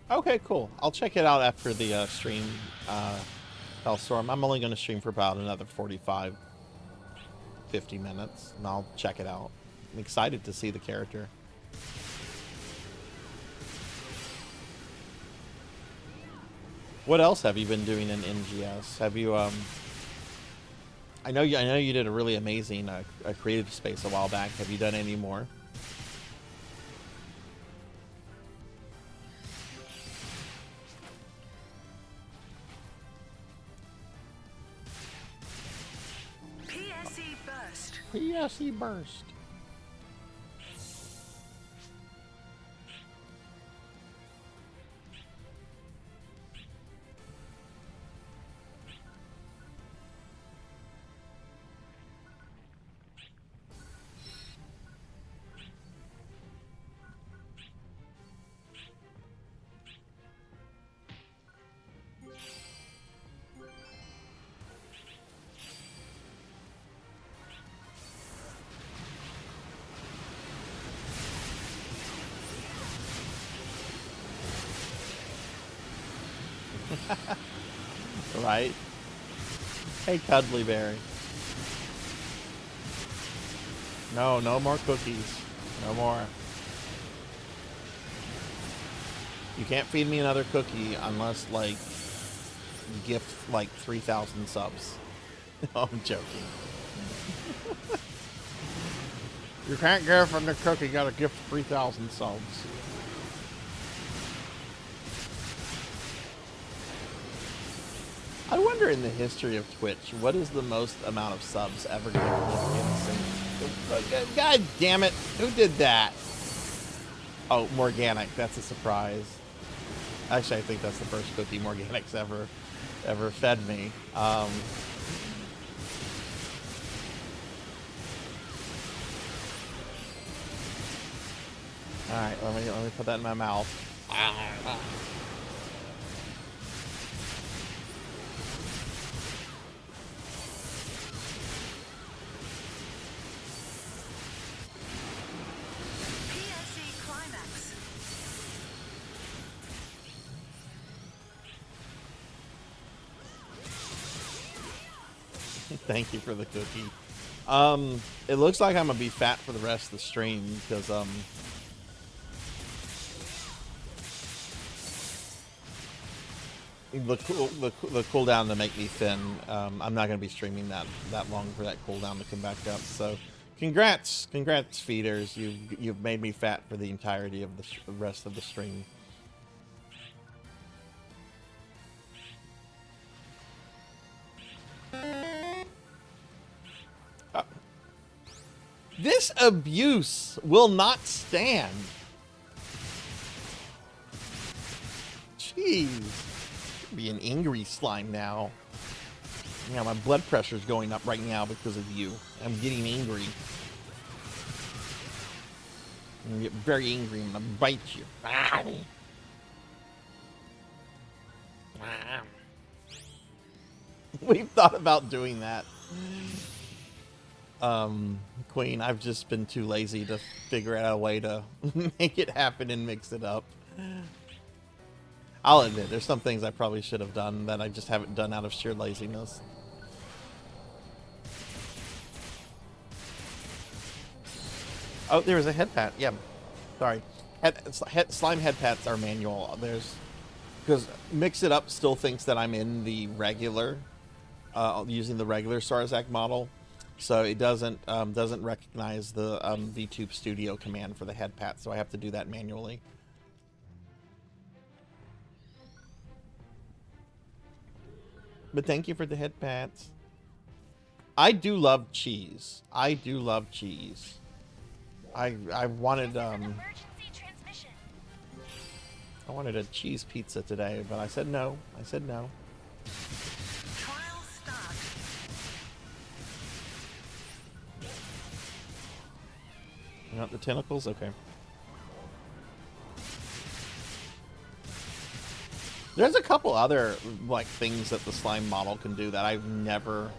Okay, cool. I'll check it out after the stream, Hellstorm. I'm only going to stream for about another 45, 50 minutes, and I'll check it out. I'm excited to see the character. What else have you been doing in NGS? Have you, I know you did a really amazing a creative space a while back. Have you done any more? PSE burst. Right? Hey, Cuddly Berry. No, no more cookies. No more. You can't feed me another cookie unless, like, you gift, like, 3,000 subs. No, I'm joking. You can't give from the cookie, you gotta gift 3,000 subs. I wonder in the history of Twitch, what is the most amount of subs ever given in God damn it, who did that? Oh, Morganic, that's a surprise. Actually, I think that's the first cookie Morganic's ever fed me. Alright, let me put that in my mouth. Thank you for the cookie. It looks like I'm gonna be fat for the rest of the stream because the cooldown to make me thin. I'm not gonna be streaming that long for that cooldown to come back up. So, congrats, feeders. You've made me fat for the entirety of the rest of the stream. This abuse will not stand. Jeez. Be an angry slime now. Yeah, my blood pressure's going up right now because of you. I'm getting angry. I'm gonna get very angry and I'm gonna bite you. We've thought about doing that. Queen, I've just been too lazy to figure out a way to make it happen and mix it up. I'll admit, there's some things I probably should have done that I just haven't done out of sheer laziness. Oh, there was a head pat. Yeah, sorry. Slime head pats are manual. Because Mix It Up still thinks that I'm in the regular, using the regular Sarzac model. So it doesn't recognize the VTuber Studio command for the head pat, so I have to do that manually. But thank you for the head pats. I do love cheese. I do love cheese. I wanted I wanted a cheese pizza today, but I said no. I said no. Trial start. You want the tentacles? Okay. There's a couple other like things that the slime model can do that I've never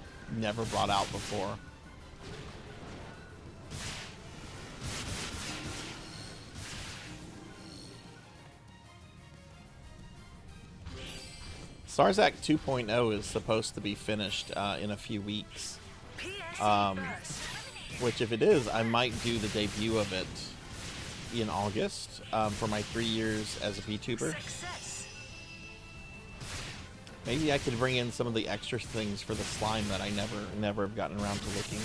brought out before. Sarzac 2.0 is supposed to be finished in a few weeks. Which if it is, I might do the debut of it in August for my 3 years as a VTuber. Maybe I could bring in some of the extra things for the slime that I never have gotten around to looking.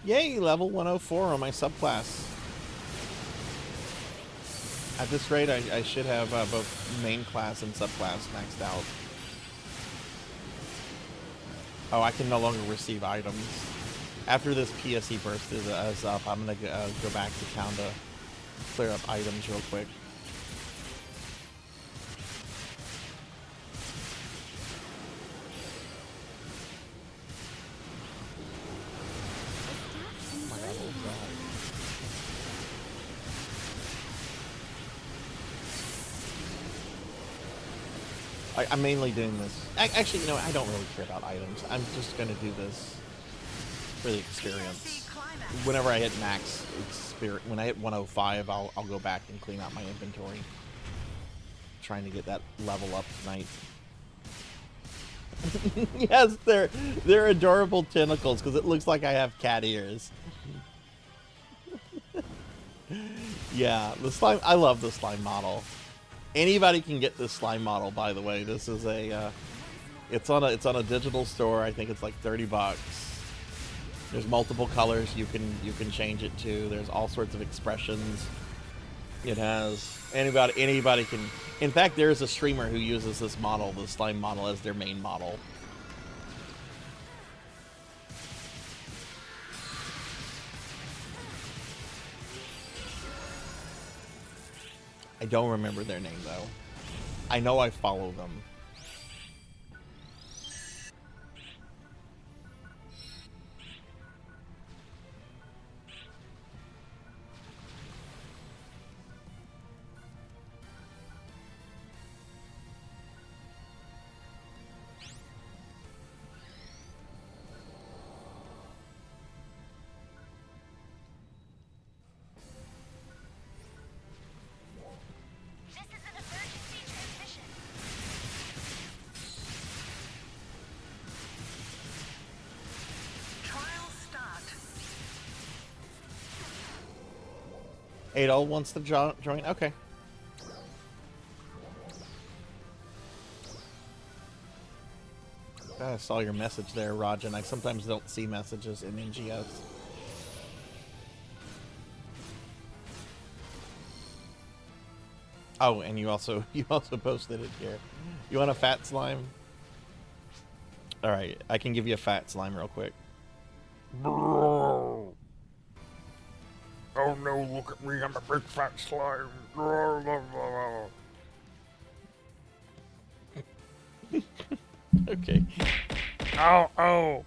Yay, level 104 on my subclass. At this rate, I should have both main class and subclass maxed out. Oh, I can no longer receive items. After this PSE burst is up, I'm going to go back to town to clear up items real quick. I'm mainly doing this. Actually, you know, I don't really care about items. I'm just going to do this for the experience. Whenever I hit max experience, when I hit 105, I'll go back and clean out my inventory. Trying to get that level up tonight. Yes, they're adorable tentacles because it looks like I have cat ears. Yeah, the slime. I love the slime model. Anybody can get this slime model, by the way. This is a it's on a digital store. I think it's like $30. There's multiple colors you can change it to. There's all sorts of expressions. It has anybody can. In fact, there's a streamer who uses this model, the slime model, as their main model. I don't remember their name, though. I know I follow them. Adol wants to join. Okay. I saw your message there, Rajan. I sometimes don't see messages in NGS. Oh, and you also posted it here. You want a fat slime? All right, I can give you a fat slime real quick. Oh no, look at me, I'm a big fat slime. Okay. Ow,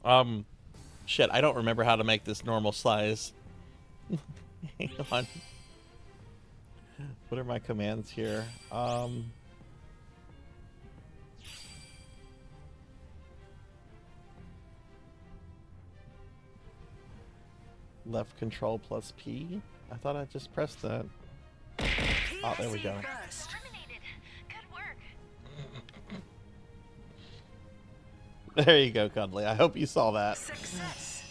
ow. Shit, I don't remember how to make this normal size. Hang on. What are my commands here? Left control plus P. I thought I just pressed that. Oh, there we go. There you go, Cuddly. I hope you saw that. Success.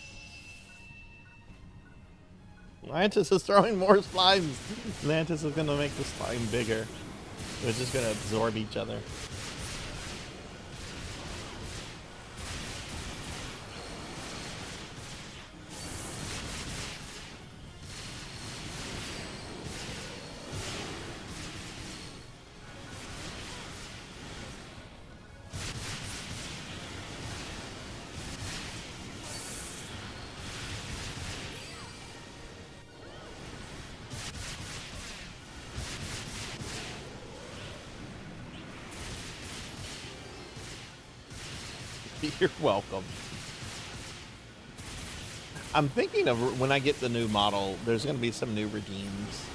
Mantis is throwing more slimes. Mantis is going to make the slime bigger. They're just going to absorb each other. You're welcome. I'm thinking of when I get the new model, there's going to be some new redeems.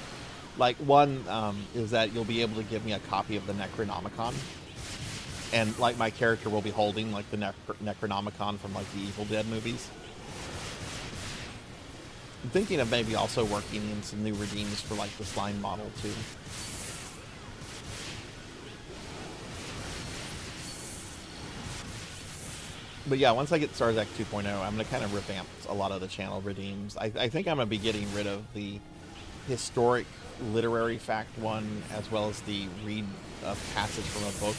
Like one is that you'll be able to give me a copy of the Necronomicon. And like my character will be holding like the Necronomicon from like the Evil Dead movies. I'm thinking of maybe also working in some new redeems for like the slime model too. But yeah, once I get Sarzac 2.0, I'm going to kind of revamp a lot of the channel redeems. I think I'm going to be getting rid of the historic literary fact one, as well as the read a passage from a book.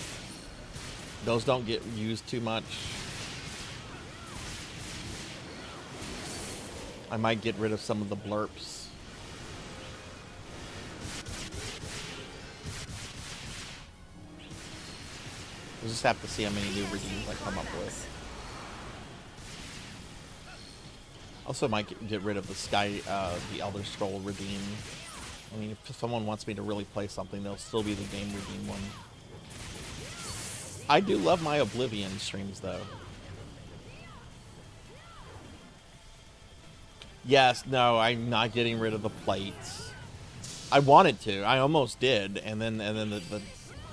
Those don't get used too much. I might get rid of some of the blurps. We'll just have to see how many new redeems I come up with. Also might get rid of the Elder Scroll redeem. I mean, if someone wants me to really play something, there'll still be the game redeem one. I do love my Oblivion streams, though. Yes, no, I'm not getting rid of the plates. I wanted to. I almost did, and then the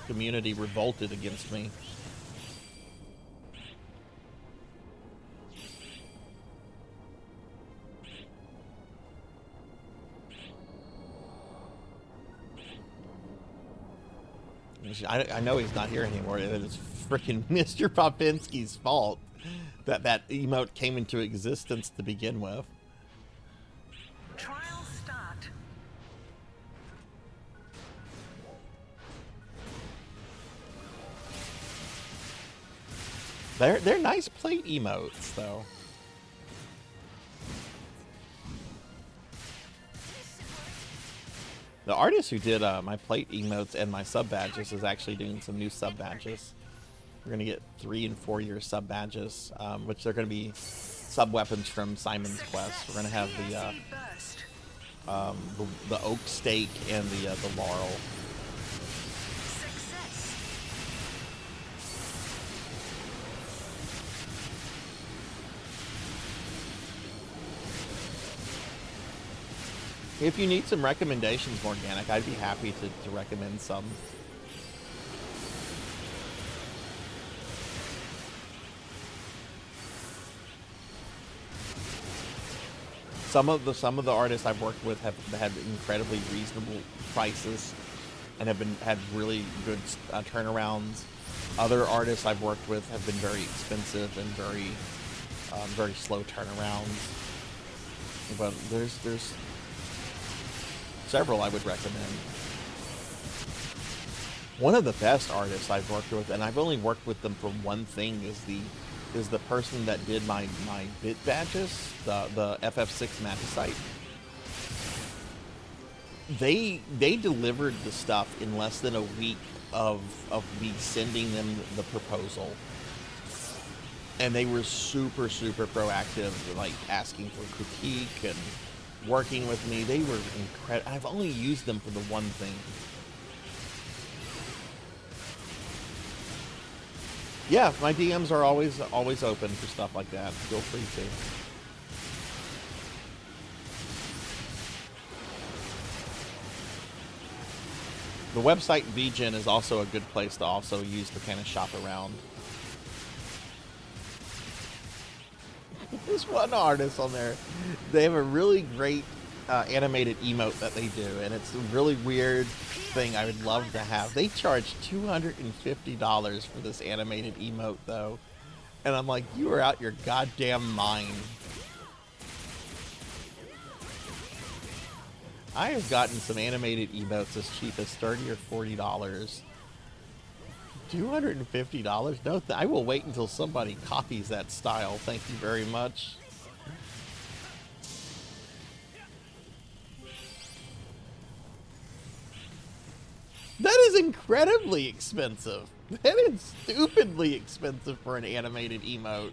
community revolted against me. I know he's not here anymore. It's freaking Mr. Popinski's fault that that emote came into existence to begin with. Trial start. They're nice plate emotes, though. The artist who did my plate emotes and my sub badges is actually doing some new sub badges. We're going to get 3 and 4 year sub badges, which they're going to be sub weapons from Simon's Quest. We're going to have the oak stake and the laurel. If you need some recommendations, Morganic, I'd be happy to recommend some. Some of the artists I've worked with have had incredibly reasonable prices and have had really good turnarounds. Other artists I've worked with have been very expensive and very slow turnarounds. But there's several I would recommend. One of the best artists I've worked with, and I've only worked with them for one thing, is the person that did my bit badges, the FF6 Maticite. They delivered the stuff in less than a week of me sending them the proposal. And they were super proactive, like asking for critique and working with me. They were incredible. I've only used them for the one thing. Yeah, my DMs are always open for stuff like that. Feel free to. The website VGen is also a good place to also use to kind of shop around. There's one artist on there. They have a really great animated emote that they do, and it's a really weird thing I would love to have. They charge $250 for this animated emote, though. And I'm like, you are out your goddamn mind. I have gotten some animated emotes as cheap as $30 or $40. $250? No, I will wait until somebody copies that style. Thank you very much. That is incredibly expensive. That is stupidly expensive for an animated emote.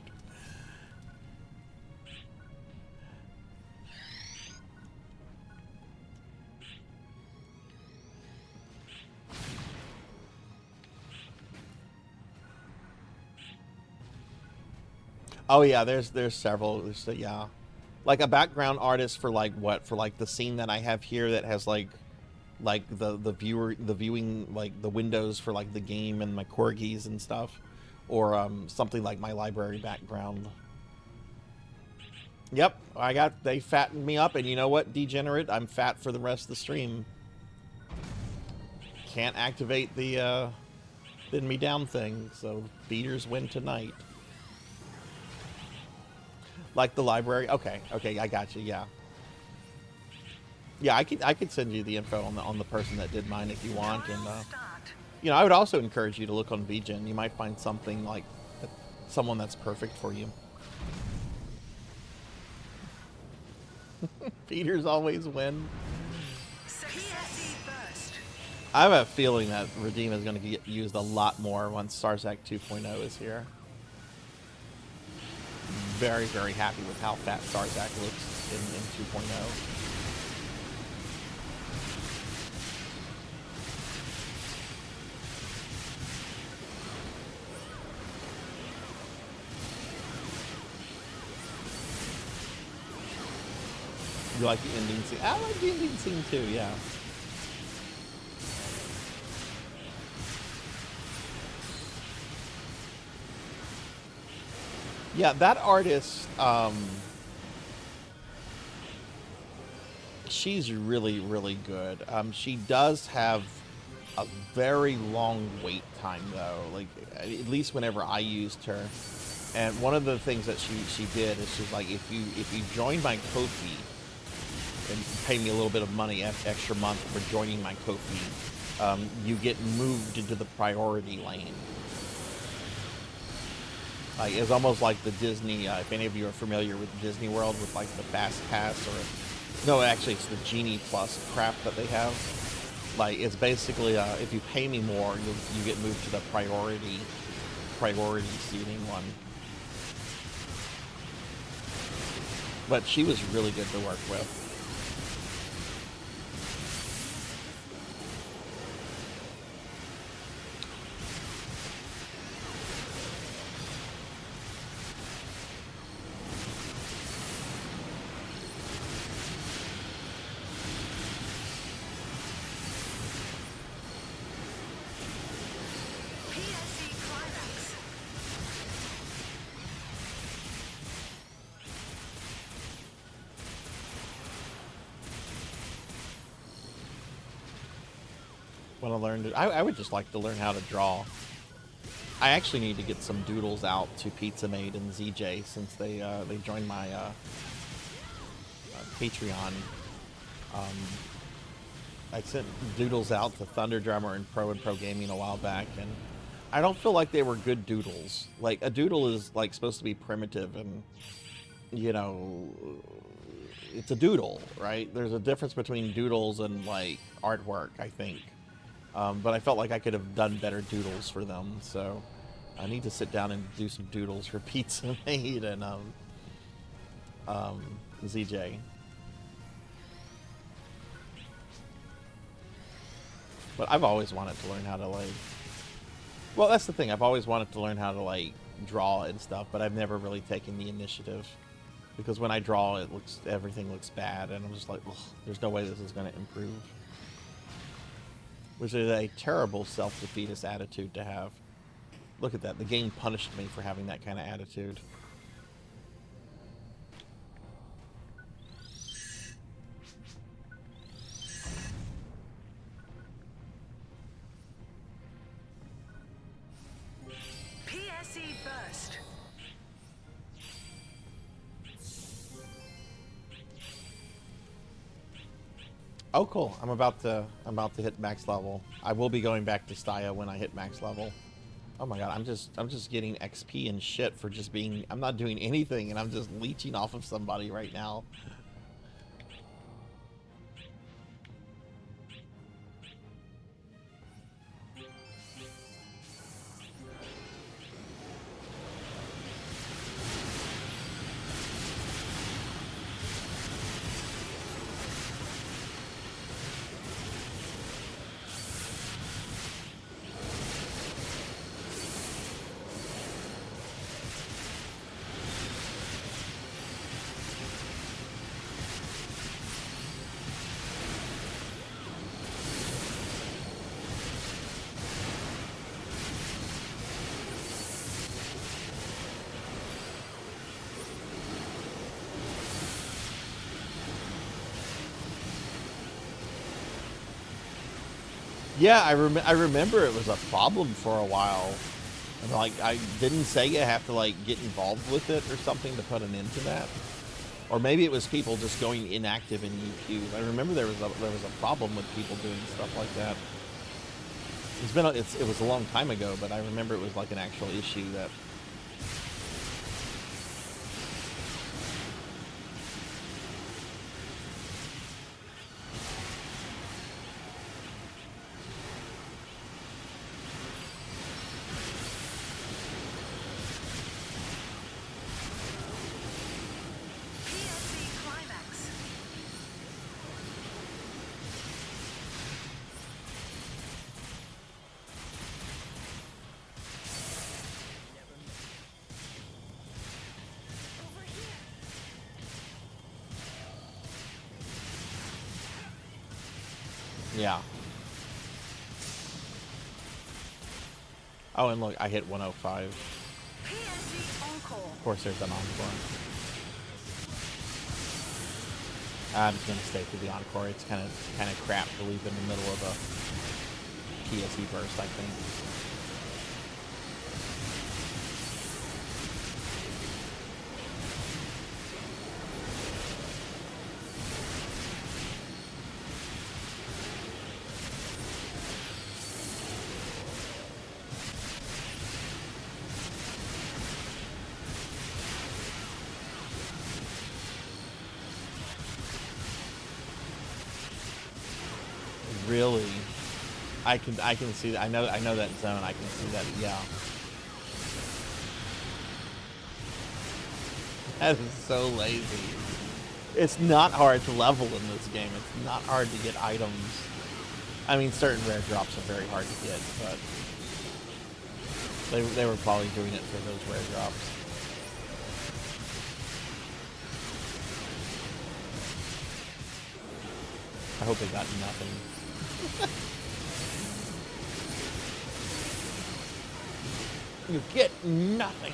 Oh yeah, there's several. Yeah, like a background artist for like what, for like the scene that I have here that has like the viewing, like the windows for like the game and my corgis and stuff, or something like my library background. Yep, they fattened me up, and you know what, Degenerate, I'm fat for the rest of the stream. Can't activate the thin me down thing, so beaters win tonight. Like the library. Okay, I got you. Yeah, I could send you the info on the person that did mine if you want, and you know, I would also encourage you to look on VGen. You might find something like someone that's perfect for you. Beaters always win. I have a feeling that Redeem is going to get used a lot more once Sarzac 2.0 is here. Very, very happy with how fat Sarzac looks in 2.0. You like the ending scene? I like the ending scene too, yeah. Yeah, that artist, she's really, really good. She does have a very long wait time, though. Like, at least whenever I used her. And one of the things that she did is she's like, if you join my Ko-fi and pay me a little bit of money extra month for joining my Ko-fi, you get moved into the priority lane. Like, it's almost like the Disney, if any of you are familiar with Disney World, with like the Fast Pass, or no, actually it's the Genie Plus crap that they have. Like, it's basically, if you pay me more, you get moved to the priority seating one. But she was really good to work with. Want to learn I would just like to learn how to draw. I actually need to get some doodles out to Pizza Made and ZJ since they joined my Patreon. I sent doodles out to Thunder Drummer and Pro Gaming a while back, and I don't feel like they were good doodles. Like, a doodle is like supposed to be primitive, and you know, it's a doodle, right? There's a difference between doodles and like artwork, I think. But I felt like I could have done better doodles for them, so I need to sit down and do some doodles for Pizza Made and ZJ. But I've always wanted to learn how to, like... Well, that's the thing. I've always wanted to learn how to, like, draw and stuff, but I've never really taken the initiative. Because when I draw, everything looks bad, and I'm just like, ugh, there's no way this is going to improve. which is a terrible self-defeatist attitude to have. Look at that. The game punished me for having that kind of attitude. PSE burst. Oh, cool. I'm about to hit max level. I will be going back to Stya when I hit max level. Oh my god, I'm just getting XP and shit for just being... I'm not doing anything, and I'm just leeching off of somebody right now. Yeah, I remember it was a problem for a while. And like, I didn't say you have to like get involved with it or something to put an end to that. Or maybe it was people just going inactive in UQ. I remember there was a problem with people doing stuff like that. It was a long time ago, but I remember it was like an actual issue that... Yeah. Oh, and look, I hit 105. Of course, there's an encore. I'm just gonna stay through the encore. It's kind of crap to leave in the middle of a PSE burst, I think. Really? I can see that. I know that zone. I can see that. Yeah. That is so lazy. It's not hard to level in this game. It's not hard to get items. I mean, certain rare drops are very hard to get, but they were probably doing it for those rare drops. I hope they got nothing. You get nothing.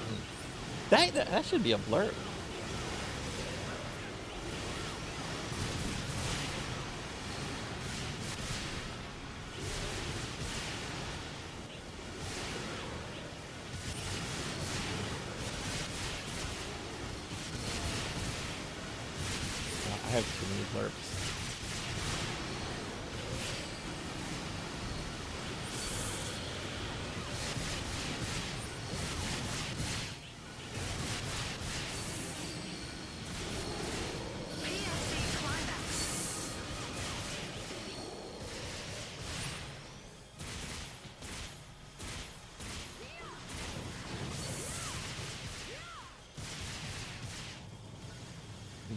That should be a blurb. I have too many blurbs.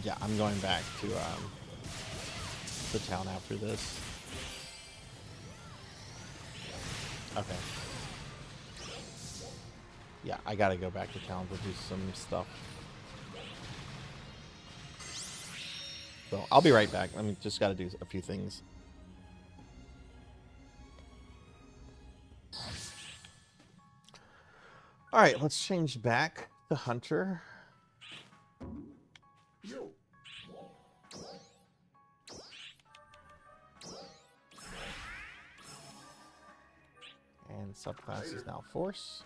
Yeah, I'm going back to the town after this. Okay. Yeah, I gotta go back to town to do some stuff. So I'll be right back. I mean, just gotta do a few things. All right, let's change back to Hunter. And subclass is now Force.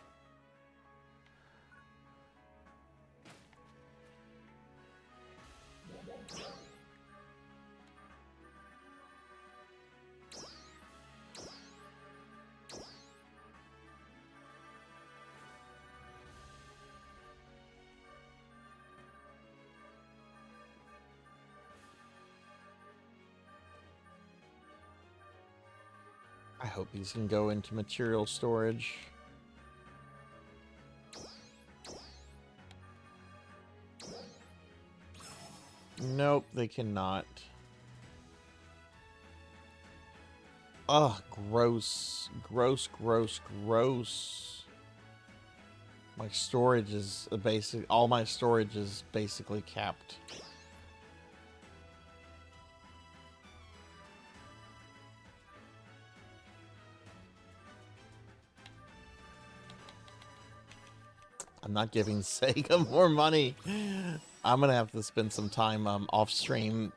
I hope these can go into material storage. Nope, they cannot. Ugh, gross. Gross, gross, gross. My storage is all my storage is basically capped. I'm not giving Sega more money. I'm gonna have to spend some time off stream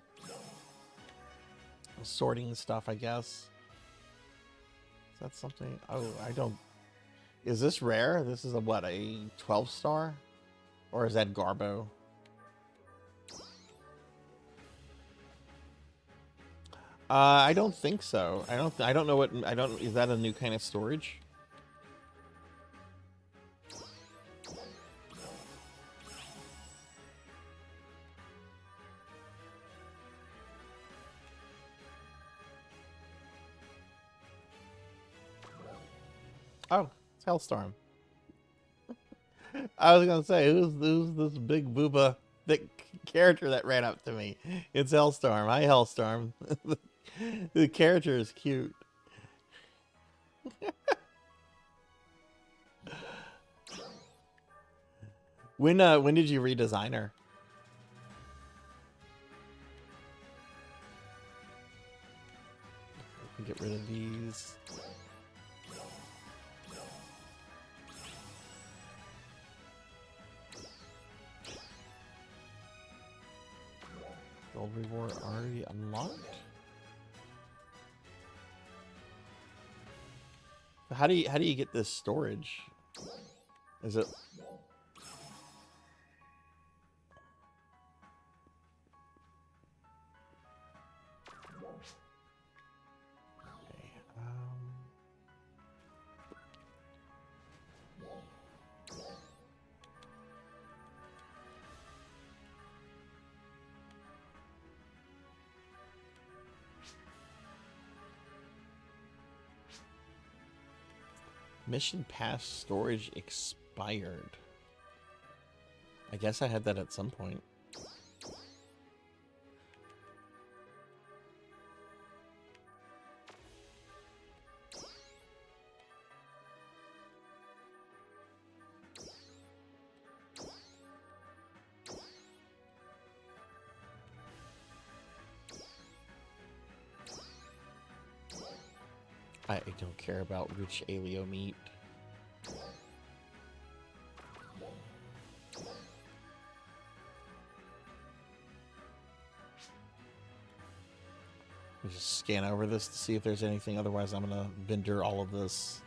sorting stuff, I guess. Is that something? Oh, I don't. Is this rare? This is a what? A 12-star? Or is that Garbo? I don't think so. I don't know what. Is that a new kind of storage? Oh, it's Hellstorm. I was gonna say, who's this big booba thick character that ran up to me? It's Hellstorm. Hi, Hellstorm. The character is cute. When did you redesign her? Get rid of these. Gold reward already unlocked. How do you get this storage? Is it? Okay, Mission pass storage expired. I guess I had that at some point. I don't care about rich alio meat. Just scan over this to see if there's anything. Otherwise, I'm gonna vendor all of this.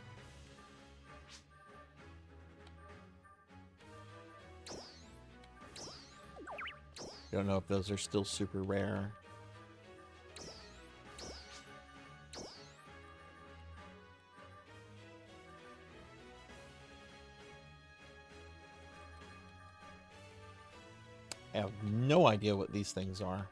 Don't know if those are still super rare. I have no idea what these things are.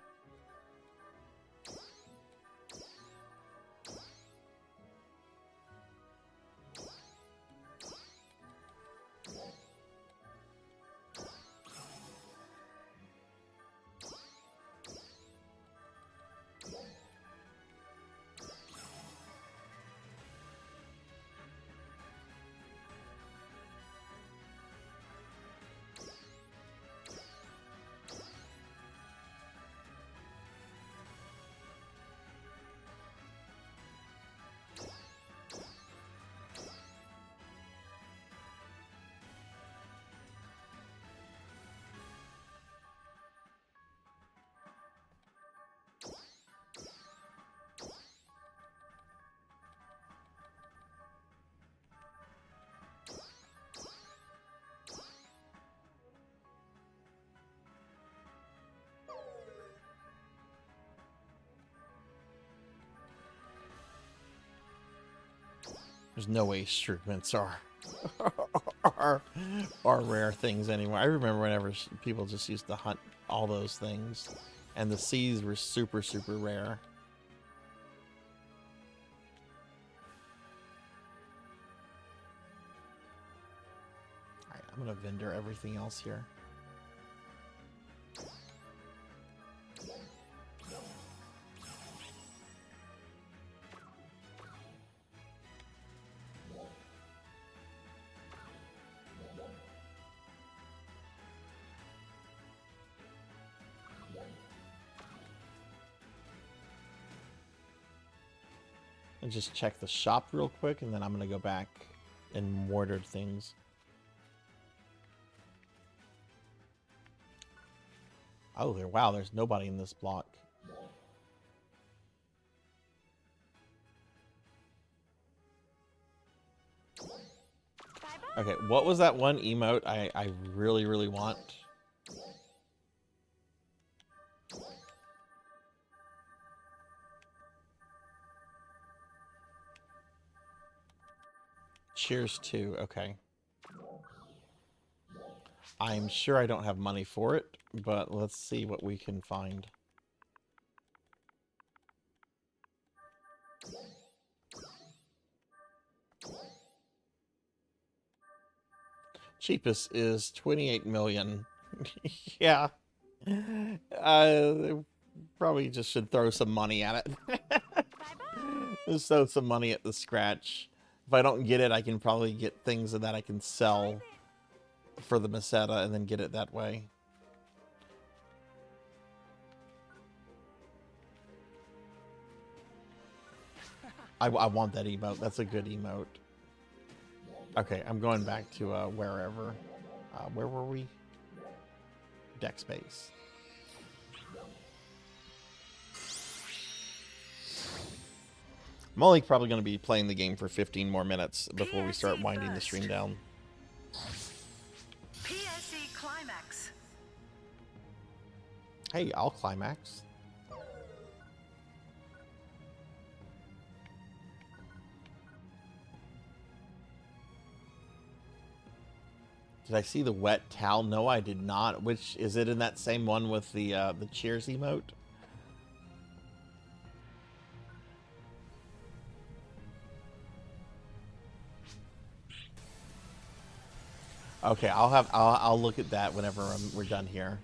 There's no way streaments are rare things anymore. I remember whenever people just used to hunt all those things, and the seas were super, super rare. Alright, I'm gonna vendor everything else here. And just check the shop real quick, and then I'm gonna go back and mortar things. Oh, wow, there's nobody in this block. Okay, what was that one emote I really, really want? Cheers to, okay. I'm sure I don't have money for it, but let's see what we can find. Cheapest is 28 million. Yeah. Probably just should throw some money at it. Just throw some money at the scratch. If I don't get it, I can probably get things that I can sell for the Meseta and then get it that way. I want that emote. That's a good emote. Okay, I'm going back to wherever. Where were we? Deck space. I'm only probably going to be playing the game for 15 more minutes before we start winding the stream down. PSE Climax. Hey, I'll climax. Did I see the wet towel? No, I did not. Which, is it in that same one with the cheers emote? Okay, I'll look at that whenever we're done here.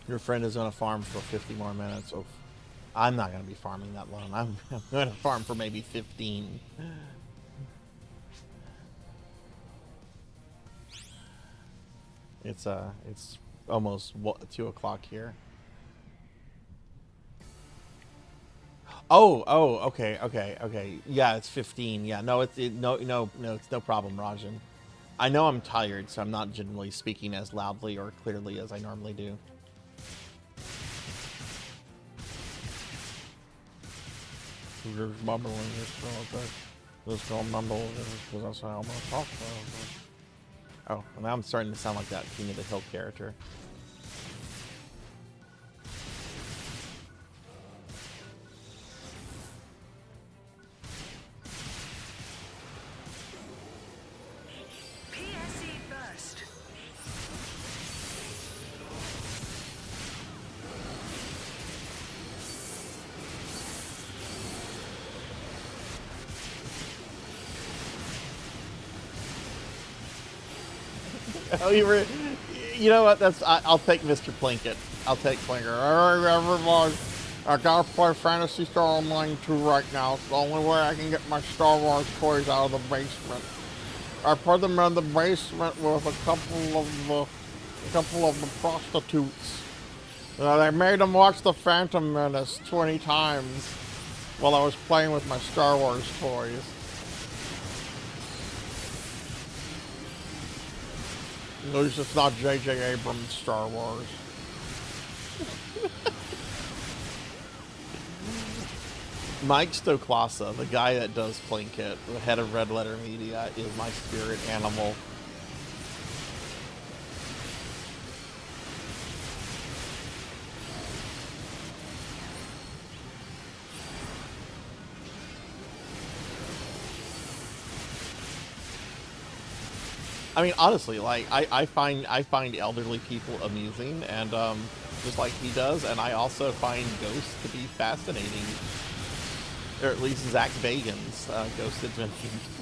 Your friend is on a farm for 50 more minutes. Oh, I'm not going to be farming that long. I'm going to farm for maybe 15. It's almost 2 o'clock here. Oh, okay. Yeah, it's 15. Yeah, no, it's no problem, Rajan. I know I'm tired, so I'm not generally speaking as loudly or clearly as I normally do. Just bubbling, just gonna mumble because that's how I'm gonna talk. Oh, well, now I'm starting to sound like that King of the Hill character. PSE Burst. Oh, you know what? I'll take Mr. Plinkett. I'll take Plinkett. All right, everybody. I gotta play Phantasy Star Online 2 right now. It's the only way I can get my Star Wars toys out of the basement. I put them in the basement with a couple of the prostitutes. They made them watch the Phantom Menace 20 times. while I was playing with my Star Wars toys. At least it's not J.J. Abrams' Star Wars. Mike Stoklasa, the guy that does Plinkett, the head of Red Letter Media, is my spirit animal. I mean, honestly, like I find elderly people amusing, and just like he does, and I also find ghosts to be fascinating, or at least Zach Bagan's Ghost Adventures.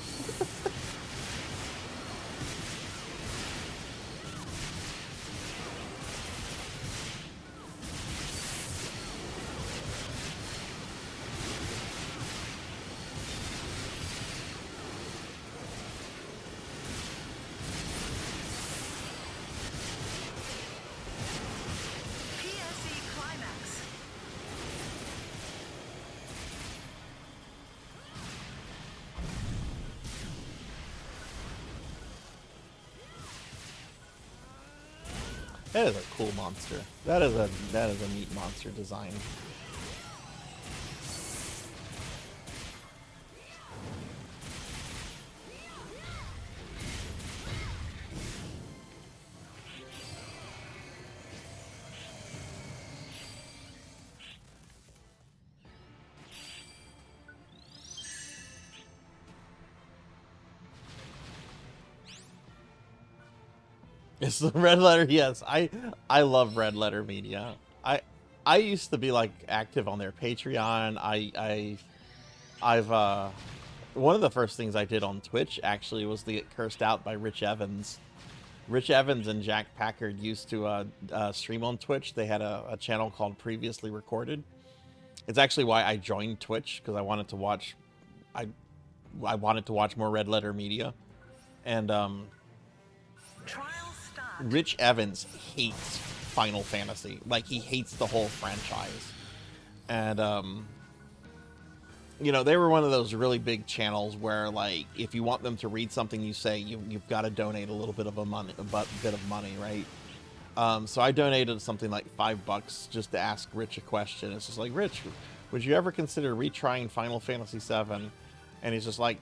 That is a cool monster. That is a neat monster design. It's the Red Letter, yes. I love Red Letter Media. I used to be like active on their Patreon. I've one of the first things I did on Twitch actually was to get cursed out by Rich Evans. Rich Evans and Jack Packard used to stream on Twitch. They had a channel called Previously Recorded. It's actually why I joined Twitch, because I wanted to watch I wanted to watch more Red Letter Media. And Rich Evans hates Final Fantasy. Like, he hates the whole franchise. And, you know, they were one of those really big channels where, like, if you want them to read something you say, you've got to donate a little bit of bit of money, right? So I donated something like $5 just to ask Rich a question. It's just like, Rich, would you ever consider retrying Final Fantasy VII? And he's just like,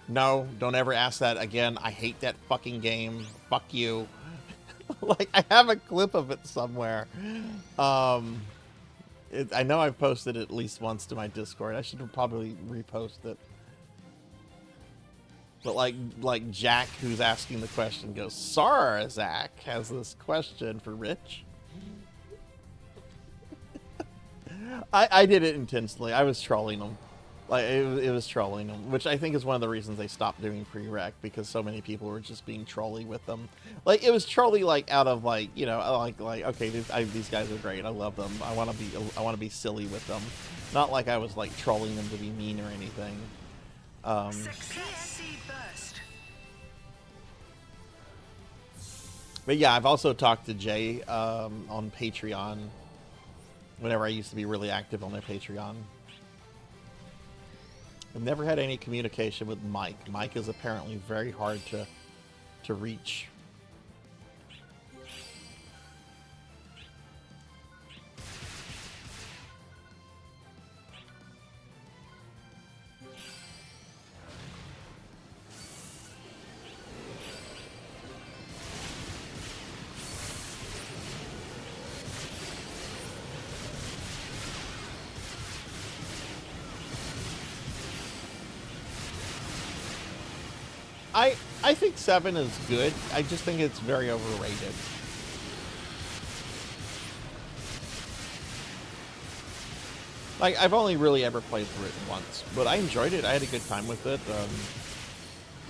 no, don't ever ask that again. I hate that fucking game. Fuck you. Like, I have a clip of it somewhere. I know I've posted it at least once to my Discord. I should probably repost it. But like Jack, who's asking the question, goes, Sarzac has this question for Rich. I did it intentionally. I was trolling him. Like, it was trolling them, which I think is one of the reasons they stopped doing prereq, because so many people were just being trolly with them. Like, it was trolly, like, out of, like, you know, like okay, these guys are great, I love them, I want to be silly with them, not like I was like trolling them to be mean or anything. But yeah, I've also talked to Jay on Patreon. Whenever I used to be really active on their Patreon. I've never had any communication with Mike. Mike is apparently very hard to reach. I think 7 is good. I just think it's very overrated. Like, I've only really ever played through it once, but I enjoyed it. I had a good time with it.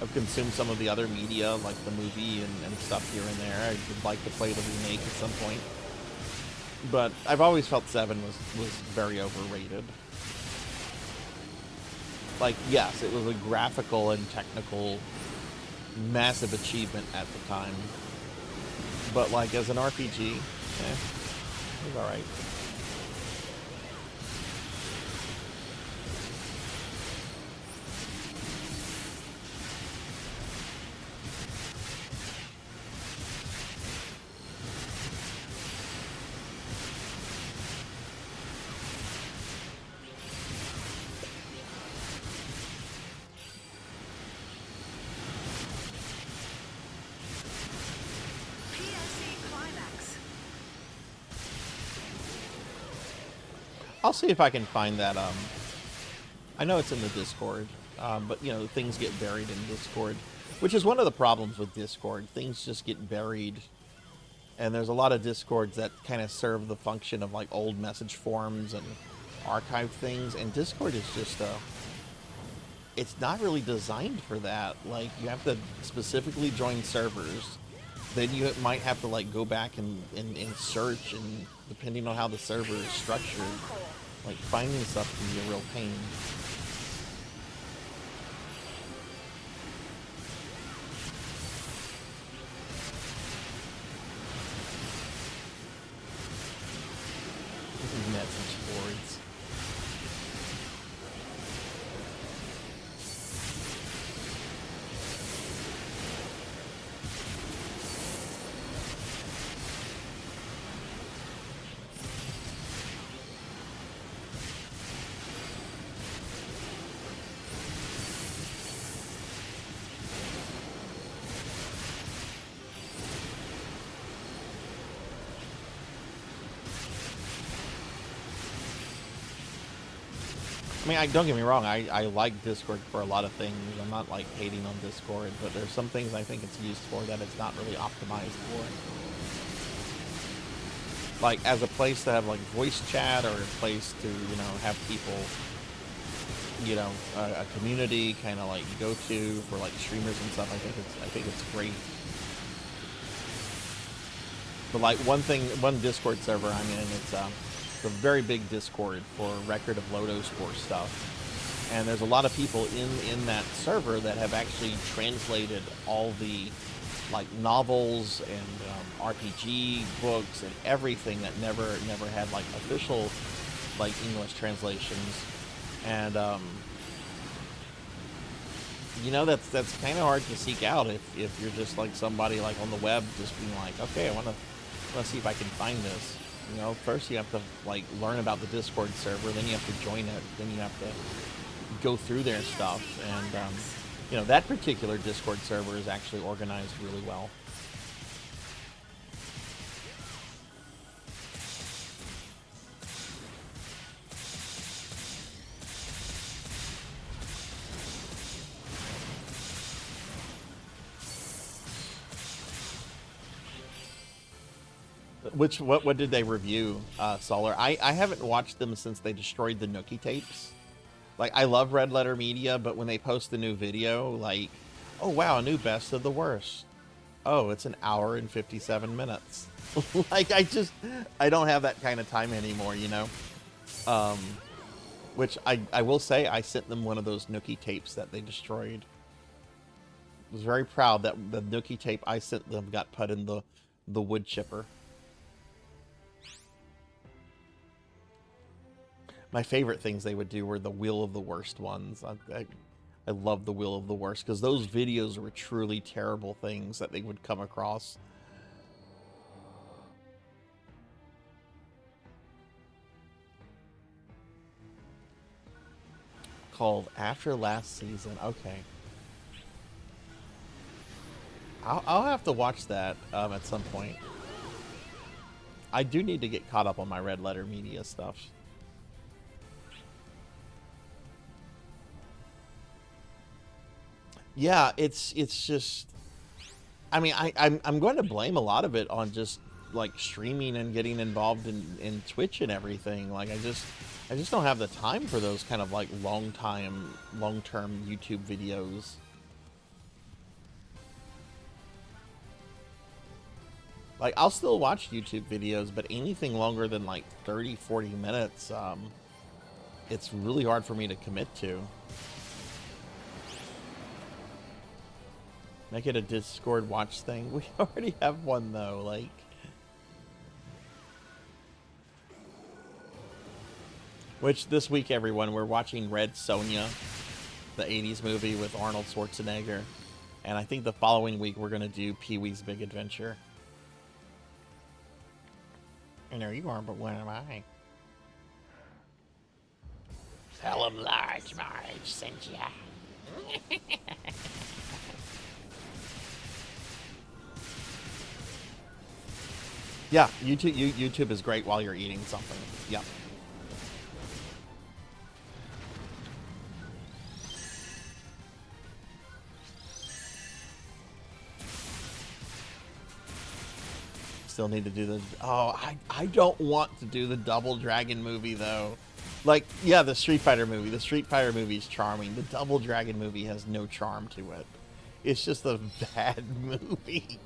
I've consumed some of the other media, like the movie and stuff here and there. I would like to play the remake at some point. But I've always felt 7 was very overrated. Like, yes, it was a graphical and technical massive achievement at the time. But, like, as an RPG, it was alright. I'll see if I can find that. I know it's in the Discord, but you know, things get buried in Discord, which is one of the problems with Discord. Things just get buried, and there's a lot of Discords that kind of serve the function of like old message forums and archive things, and Discord is just it's not really designed for that. Like, you have to specifically join servers, then you might have to like go back and search, and depending on how the server is structured, like finding stuff can be a real pain. This is message boards. I mean, don't get me wrong, I like Discord for a lot of things. I'm not like hating on Discord, but there's some things I think it's used for that it's not really optimized for. Like, as a place to have like voice chat, or a place to, you know, have people, you know, a community kind of like go to for like streamers and stuff, I think it's great. But like one Discord server I'm in, it's a very big Discord for Record of Lodo Sport stuff, and there's a lot of people in that server that have actually translated all the like novels and RPG books and everything that never had like official like English translations. And you know, that's kind of hard to seek out if you're just like somebody like on the web just being like, okay, I want to see if I can find this. You know, first you have to like learn about the Discord server, then you have to join it, then you have to go through their stuff, and you know, that particular Discord server is actually organized really well. What did they review, Solar? I haven't watched them since they destroyed the Nookie tapes. Like, I love Red Letter Media, but when they post a new video, like, oh wow, a new best of the worst. Oh, it's an hour and 57 minutes. Like, I don't have that kind of time anymore, you know? Which I will say, I sent them one of those Nookie tapes that they destroyed. I was very proud that the Nookie tape I sent them got put in the wood chipper. My favorite things they would do were the Wheel of the Worst ones. I love the Wheel of the Worst, because those videos were truly terrible things that they would come across. Called After Last Season. Okay. I'll have to watch that at some point. I do need to get caught up on my Red Letter Media stuff. Yeah, it's just, I mean, I'm going to blame a lot of it on just like streaming and getting involved in Twitch and everything. Like, I just don't have the time for those kind of like long-term YouTube videos. Like, I'll still watch YouTube videos, but anything longer than like 30-40 minutes, it's really hard for me to commit to. Make it a Discord watch thing. We already have one though, like. Which this week, everyone, we're watching Red Sonja, the 80s movie with Arnold Schwarzenegger. And I think the following week we're gonna do Pee-wee's Big Adventure. I know you are, but when am I? Tell him Large Marge sent ya. Yeah, YouTube is great while you're eating something. Yep. still need to do the... Oh, I don't want to do the Double Dragon movie, though. Like, yeah, the Street Fighter movie. The Street Fighter movie is charming. The Double Dragon movie has no charm to it. It's just a bad movie.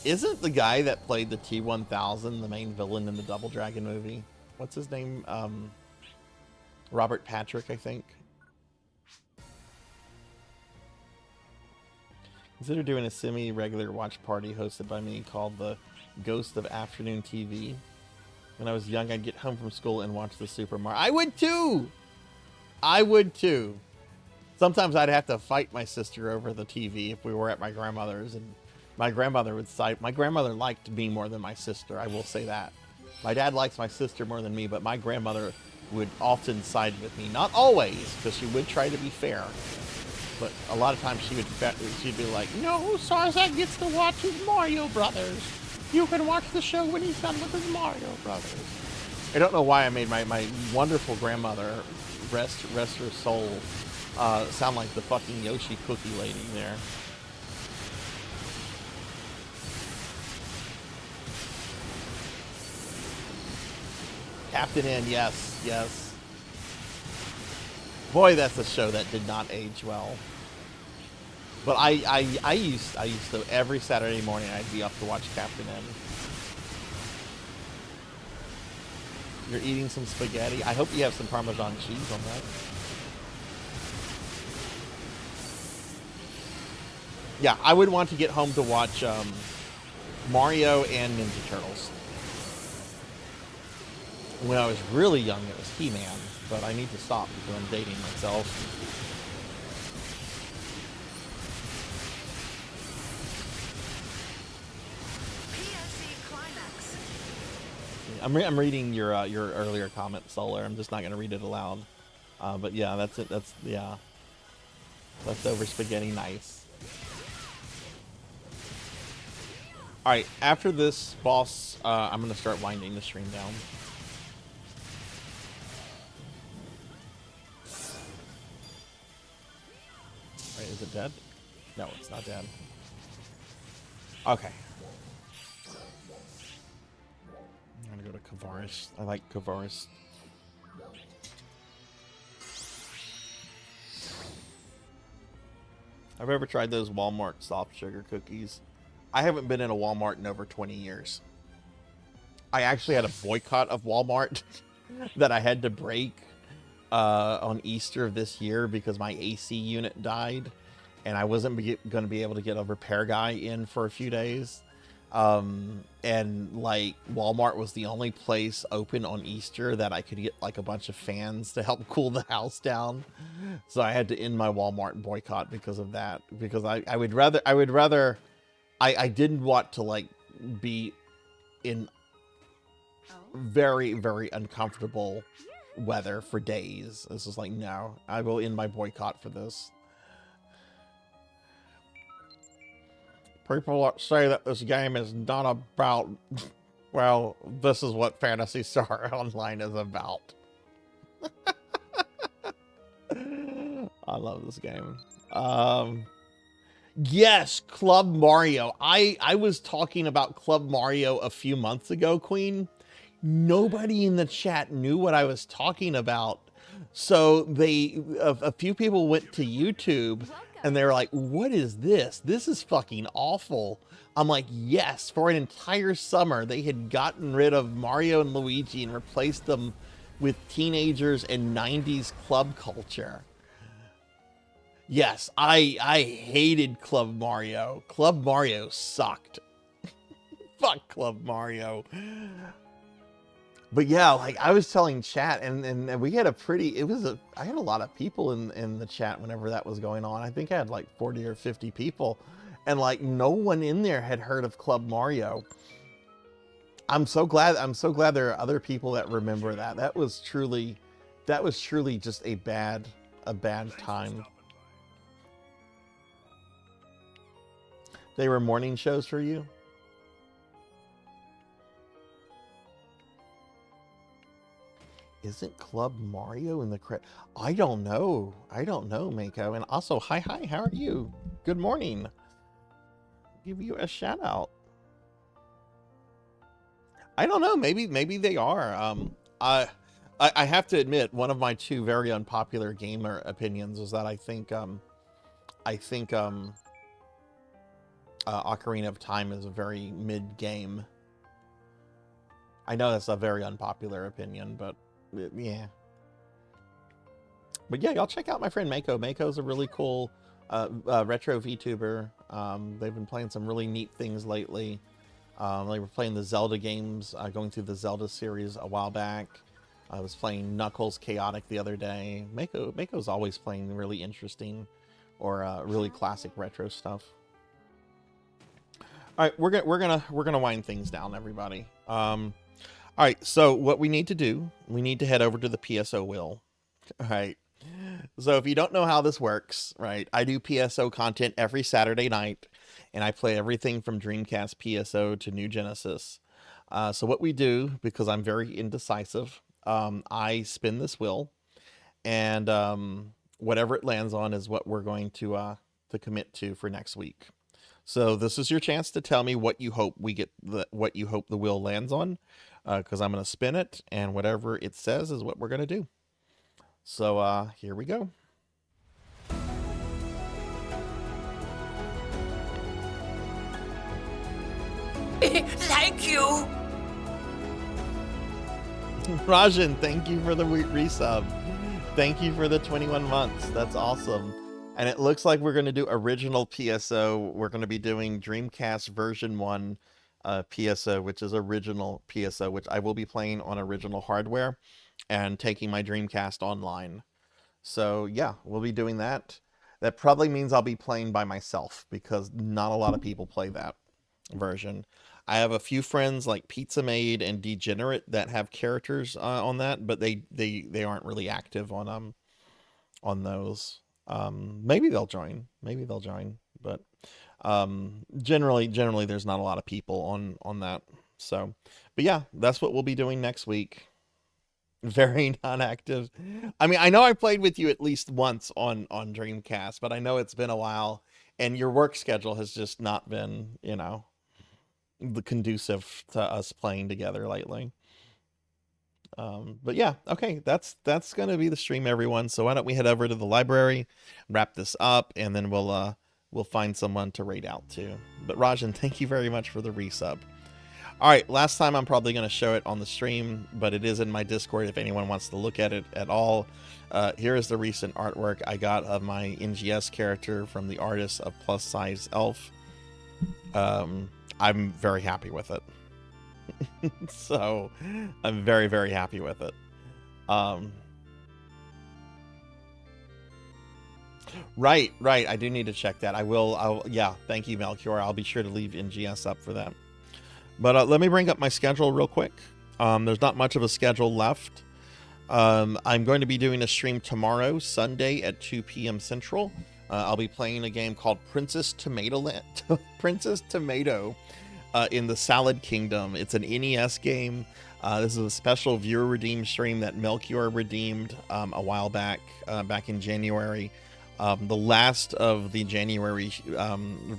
Isn't the guy that played the T-1000 the main villain in the Double Dragon movie? What's his name? Robert Patrick, I think. Consider doing a semi-regular watch party hosted by me called the Ghost of Afternoon TV. When I was young, I'd get home from school and watch the Super Mario. I would too! I would too. Sometimes I'd have to fight my sister over the TV if we were at my grandmother's, and my grandmother would side. My grandmother liked me more than my sister, I will say that. My dad likes my sister more than me, but my grandmother would often side with me. Not always, because she would try to be fair. But a lot of times she'd be like, no, Sarzac gets to watch his Mario Brothers. You can watch the show when he's done with his Mario Brothers. I don't know why I made my wonderful grandmother, rest her soul, sound like the fucking Yoshi cookie lady there. Captain N, yes. Boy, that's a show that did not age well. But I used to, every Saturday morning I'd be up to watch Captain N. You're eating some spaghetti. I hope you have some Parmesan cheese on that. Yeah, I would want to get home to watch Mario and Ninja Turtles. When I was really young, it was He-Man, but I need to stop because I'm dating myself. I'm reading your earlier comment, Solar. I'm just not gonna read it aloud. But yeah, that's it. That's, yeah. Leftover spaghetti, nice. All right, after this boss, I'm gonna start winding the stream down. Wait, is it dead? No, it's not dead. Okay. I'm gonna go to Kavaris. I like Kavaris. I've ever tried those Walmart soft sugar cookies. I haven't been in a Walmart in over 20 years. I actually had a boycott of Walmart that I had to break on Easter of this year because my AC unit died and I wasn't going to be able to get a repair guy in for a few days. And like Walmart was the only place open on Easter that I could get like a bunch of fans to help cool the house down. So I had to end my Walmart boycott because of that, because I didn't want to like be in very, very uncomfortable weather for days. This is like, no, I will end my boycott for this. People say that this game is not about, well, this is what Phantasy Star Online is about. I love this game. Yes, Club Mario. I was talking about Club Mario a few months ago, Queen. Nobody in the chat knew what I was talking about. So a few people went to YouTube and they were like, what is this? This is fucking awful. I'm like, yes, for an entire summer, they had gotten rid of Mario and Luigi and replaced them with teenagers and 90s club culture. Yes, I hated Club Mario. Club Mario sucked. Fuck Club Mario. But yeah, like I was telling chat, and we had a pretty, I had a lot of people in the chat whenever that was going on. I think I had like 40 or 50 people, and like no one in there had heard of Club Mario. I'm so glad there are other people that remember that. That was truly just a bad time. They were morning shows for you? Isn't Club Mario in the credit? I don't know. I don't know, Mako. And also, hi, how are you? Good morning. Give you a shout out. I don't know. Maybe they are. I have to admit, one of my two very unpopular gamer opinions is that I think Ocarina of Time is a very mid game. I know that's a very unpopular opinion, but yeah. But yeah, y'all check out my friend Mako. Mako's a really cool retro VTuber. They've been playing some really neat things lately. They were playing the Zelda games, going through the Zelda series a while back. I was playing Knuckles Chaotic the other day. Mako's always playing really interesting or really classic retro stuff. All right, we're gonna wind things down, everybody. All right, so what we need to do, we need to head over to the PSO wheel. All right. So if you don't know how this works, right, I do PSO content every Saturday night, and I play everything from Dreamcast PSO to New Genesis. So what we do, because I'm very indecisive, I spin this wheel, and whatever it lands on is what we're going to commit to for next week. So this is your chance to tell me what you hope what you hope the wheel lands on, because I'm going to spin it, and whatever it says is what we're going to do. So here we go. Thank you. Rajan, thank you for the resub. Thank you for the 21 months. That's awesome. And it looks like we're going to do original PSO. We're going to be doing Dreamcast version 1 PSO, which is original PSO, which I will be playing on original hardware and taking my Dreamcast online. So yeah, we'll be doing that. That probably means I'll be playing by myself because not a lot of people play that version. I have a few friends like Pizza Maid and Degenerate that have characters on that, but they aren't really active on those. Maybe they'll join. But generally there's not a lot of people on that. So, but yeah, that's what we'll be doing next week. Very non-active. I mean, I know I played with you at least once on Dreamcast, but I know it's been a while, and your work schedule has just not been, the conducive to us playing together lately. But yeah, okay, that's gonna be the stream, everyone. So why don't we head over to the library, wrap this up, and then we'll find someone to raid out to. But Rajan, thank you very much for the resub. All right, last time I'm probably going to show it on the stream, but it is in my Discord if anyone wants to look at it at all. Here is the recent artwork I got of my NGS character from the artist of Plus Size Elf. I'm very happy with it. So, I'm very, very happy with it. Right, I do need to check that. Yeah, thank you, Melchior. I'll be sure to leave NGS up for that. But let me bring up my schedule real quick. There's not much of a schedule left. I'm going to be doing a stream tomorrow, Sunday at 2 p.m. Central. I'll be playing a game called Princess Tomato in the Salad Kingdom. It's an NES game. This is a special viewer redeemed stream that Melchior redeemed a while back, back in January. The last of the January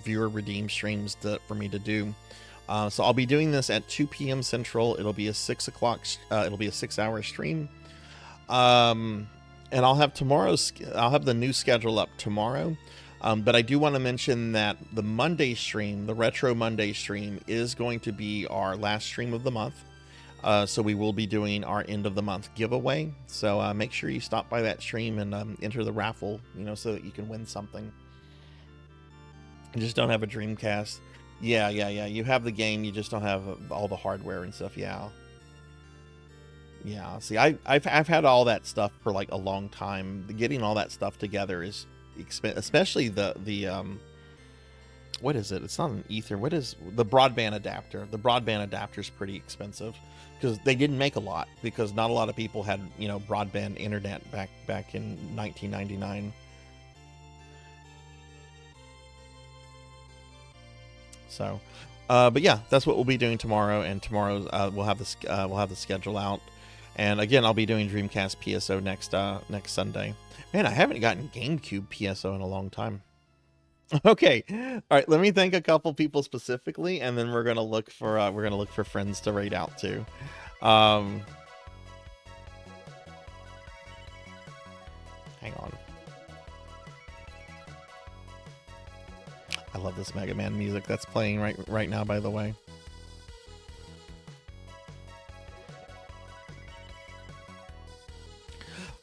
viewer redeemed streams for me to do. So I'll be doing this at 2 p.m. Central. It'll be a 6 o'clock. It'll be a 6-hour stream. And I'll have the new schedule up tomorrow. But I do want to mention that the Monday stream, the Retro Monday stream, is going to be our last stream of the month. So we will be doing our end of the month giveaway. So make sure you stop by that stream and enter the raffle, so that you can win something. You just don't have a Dreamcast. Yeah. You have the game, you just don't have all the hardware and stuff. Yeah. See, I've had all that stuff for like a long time. Getting all that stuff together is expensive, especially the what is it? It's not an ether. What is the broadband adapter? The broadband adapter is pretty expensive because they didn't make a lot because not a lot of people had broadband internet back in 1999. So, but yeah, that's what we'll be doing tomorrow, and tomorrow we'll have the schedule out. And again, I'll be doing Dreamcast PSO next Sunday. Man, I haven't gotten GameCube PSO in a long time. Okay, all right. Let me thank a couple people specifically, and then we're gonna look for friends to raid out to. Hang on. I love this Mega Man music that's playing right now, by the way.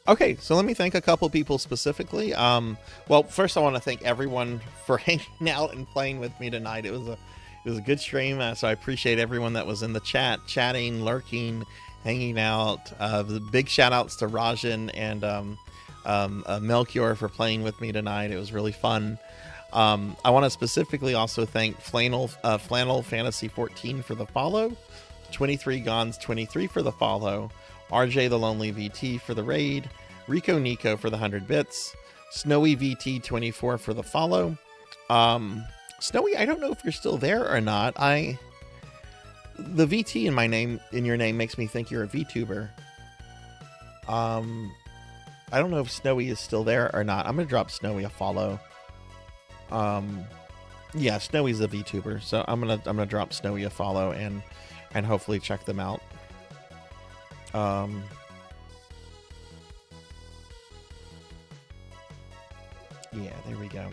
Okay, so let me thank a couple people specifically. Well, first I want to thank everyone for hanging out and playing with me tonight. It was a good stream, so I appreciate everyone that was in the chat, chatting, lurking, hanging out. The big shout outs to Rajan and Melchior for playing with me tonight. It was really fun. I want to specifically also thank Flannel Fantasy 14 for the follow, 23 Gons 23 for the follow, RJ the Lonely VT for the raid, Rico Nico for the 100 bits, Snowy VT 24 for the follow. Snowy, I don't know if you're still there or not. The VT in your name makes me think you're a VTuber. I don't know if Snowy is still there or not. I'm gonna drop Snowy a follow. Yeah, Snowy's a VTuber, so I'm gonna drop Snowy a follow and hopefully check them out. Yeah, there we go.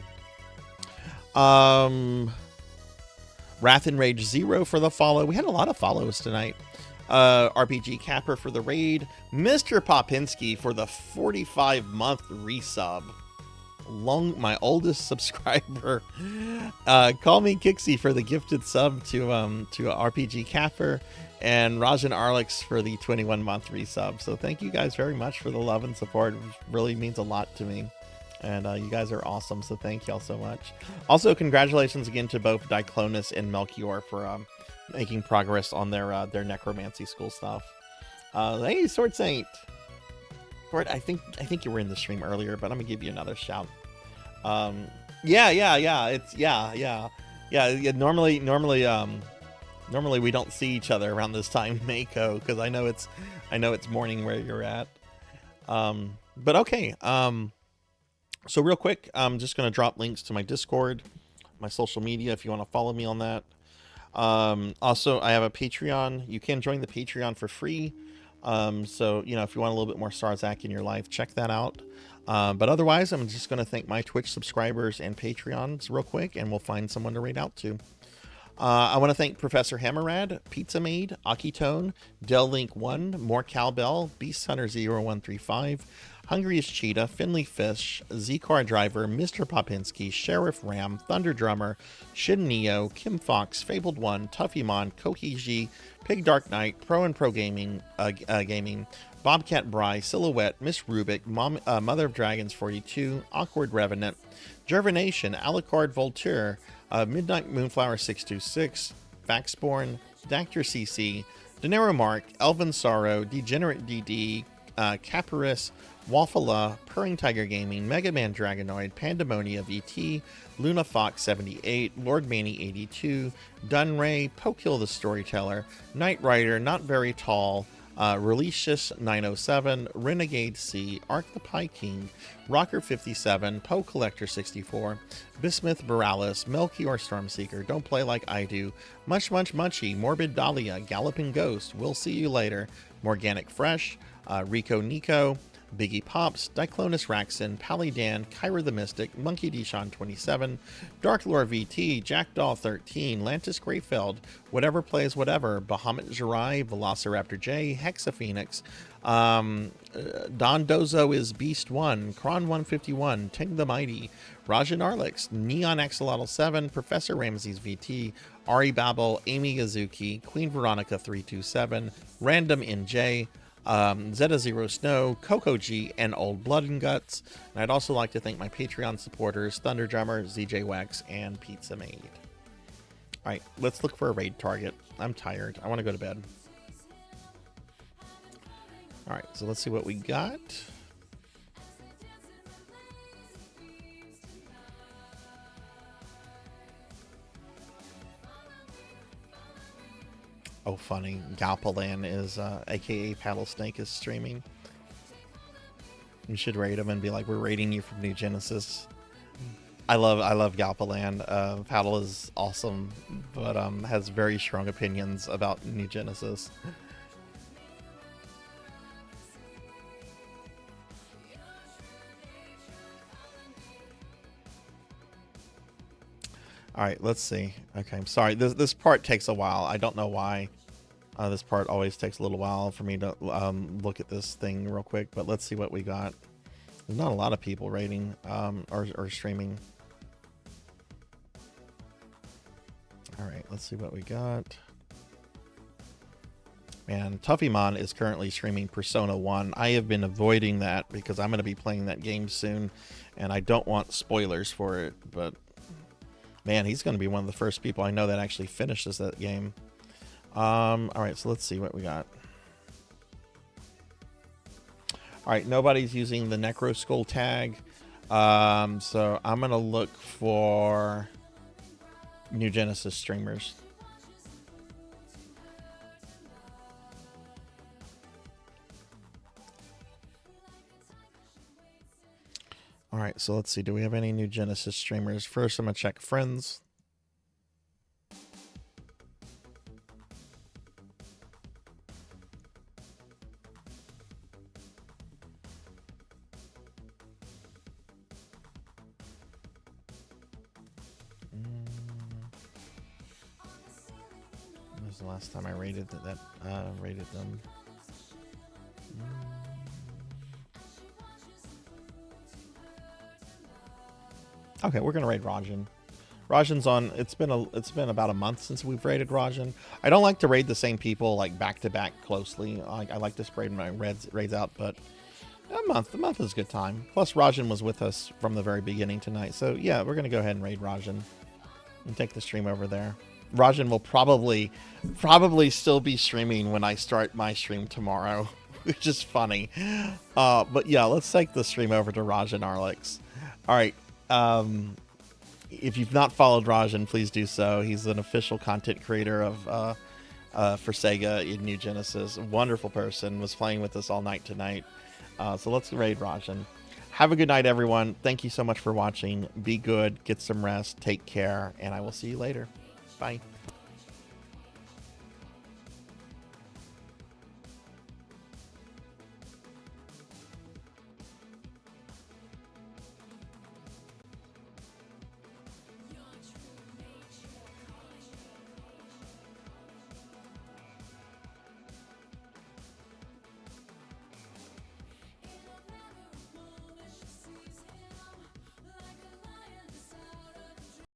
Wrath and Rage 0 for the follow. We had a lot of follows tonight. RPG Capper for the raid. Mr. Popinski for the 45-month resub. My oldest subscriber. Call me Kixie for the gifted sub to RPG Capper. And Rajan Arlix for the 21-month resub. So thank you guys very much for the love and support. It really means a lot to me. And you guys are awesome, so thank y'all so much. Also, congratulations again to both Diclonus and Melchior for making progress on their necromancy school stuff. Hey, Sword Saint. Sword, I think you were in the stream earlier, but I'm gonna give you another shout. Yeah. Normally we don't see each other around this time, Mako, because I know it's morning where you're at. But okay. So real quick, I'm just going to drop links to my Discord, my social media, if you want to follow me on that. Also, I have a Patreon. You can join the Patreon for free. So, if you want a little bit more Sarzac in your life, check that out. But otherwise, I'm just going to thank my Twitch subscribers and Patreons real quick, and we'll find someone to raid out to. I want to thank Professor Hammerrad, Pizza Maid, Akitone, Dell-Link1, More Cowbell, Beast Hunter 0135, Hungriest Cheetah, Finley Fish, Z-Car Driver, Mr. Popinski, Sheriff Ram, Thunder Drummer, Shin Neo, Kim Fox, Fabled One, Tuffymon, Kohiji, Pig Dark Knight, Pro and Pro Gaming, Bobcat Bry, Silhouette, Miss Rubik, Mother of Dragons 42, Awkward Revenant, Gervination, Alucard Voltaire, Midnight Moonflower 626, Vaxborn, Dactor CC, Denero Mark, Elvin Sorrow, Degenerate DD, Caparus, Waffala, Purring Tiger Gaming, Mega Man Dragonoid, Pandemonia VT, Luna Fox 78, Lord Manny 82, Dunray, Pokill the Storyteller, Knight Rider, Not Very Tall, Relicious 907, Renegade C, Ark the Pie King, Rocker 57, Poe Collector 64, Bismuth Boralis, Melchior Stormseeker, Don't Play Like I Do, Much Munchy, Morbid Dahlia, Galloping Ghost, We'll See You Later, Morganic Fresh, Rico Nico, Biggie Pops, Diclonus Raxon, Palidan, Kyra the Mystic, Monkey Deshawn 27, Dark Lore VT, Jackdaw 13, Lantis Greyfeld, Whatever Plays Whatever, Bahamut Jirai, Velociraptor J, Hexa Phoenix, Don Dozo is Beast 1, Kron 151, Ting the Mighty, Rajan Arlix, Neon Axolotl 7, Professor Ramses VT, Ari Babel, Amy Gazuki, Queen Veronica 327, Random NJ, Zeta Zero Snow, Coco G, and Old Blood and Guts. And I'd also like to thank my Patreon supporters, Thunder Drummer, ZJ Wax, and Pizza Maid. Alright, let's look for a raid target. I'm tired. I want to go to bed. Alright, so let's see what we got. Oh, funny. Galpalan is, aka Paddle Snake, is streaming. We should raid him and be like, we're raiding you from New Genesis. I love Galpalan. Paddle is awesome, but has very strong opinions about New Genesis. All right, let's see. Okay, I'm sorry. This part takes a while. I don't know why. This part always takes a little while for me to look at this thing real quick, but let's see what we got. There's not a lot of people rating or streaming. All right, let's see what we got. Man, Tuffymon is currently streaming Persona 1. I have been avoiding that because I'm going to be playing that game soon, and I don't want spoilers for it, but man, he's going to be one of the first people I know that actually finishes that game. All right, so let's see what we got. All right, nobody's using the Necro Skull tag. So I'm going to look for New Genesis streamers. All right, so let's see. Do we have any New Genesis streamers? First, I'm going to check friends. When was the last time I rated rated them? Okay, we're gonna raid Rajan. Rajan's on. It's been about a month since we've raided Rajan. I don't like to raid the same people like back to back closely. I like to spread my raids out, but a month is a good time. Plus, Rajan was with us from the very beginning tonight, so yeah, we're gonna go ahead and raid Rajan and take the stream over there. Rajan will probably still be streaming when I start my stream tomorrow, which is funny. But yeah, let's take the stream over to Rajan Arlex. All right. If you've not followed Rajan, please do so. He's an official content creator of for Sega in New Genesis. A wonderful person. Was playing with us all night tonight. So let's raid Rajan. Have a good night, everyone. Thank you so much for watching. Be good. Get some rest. Take care. And I will see you later. Bye.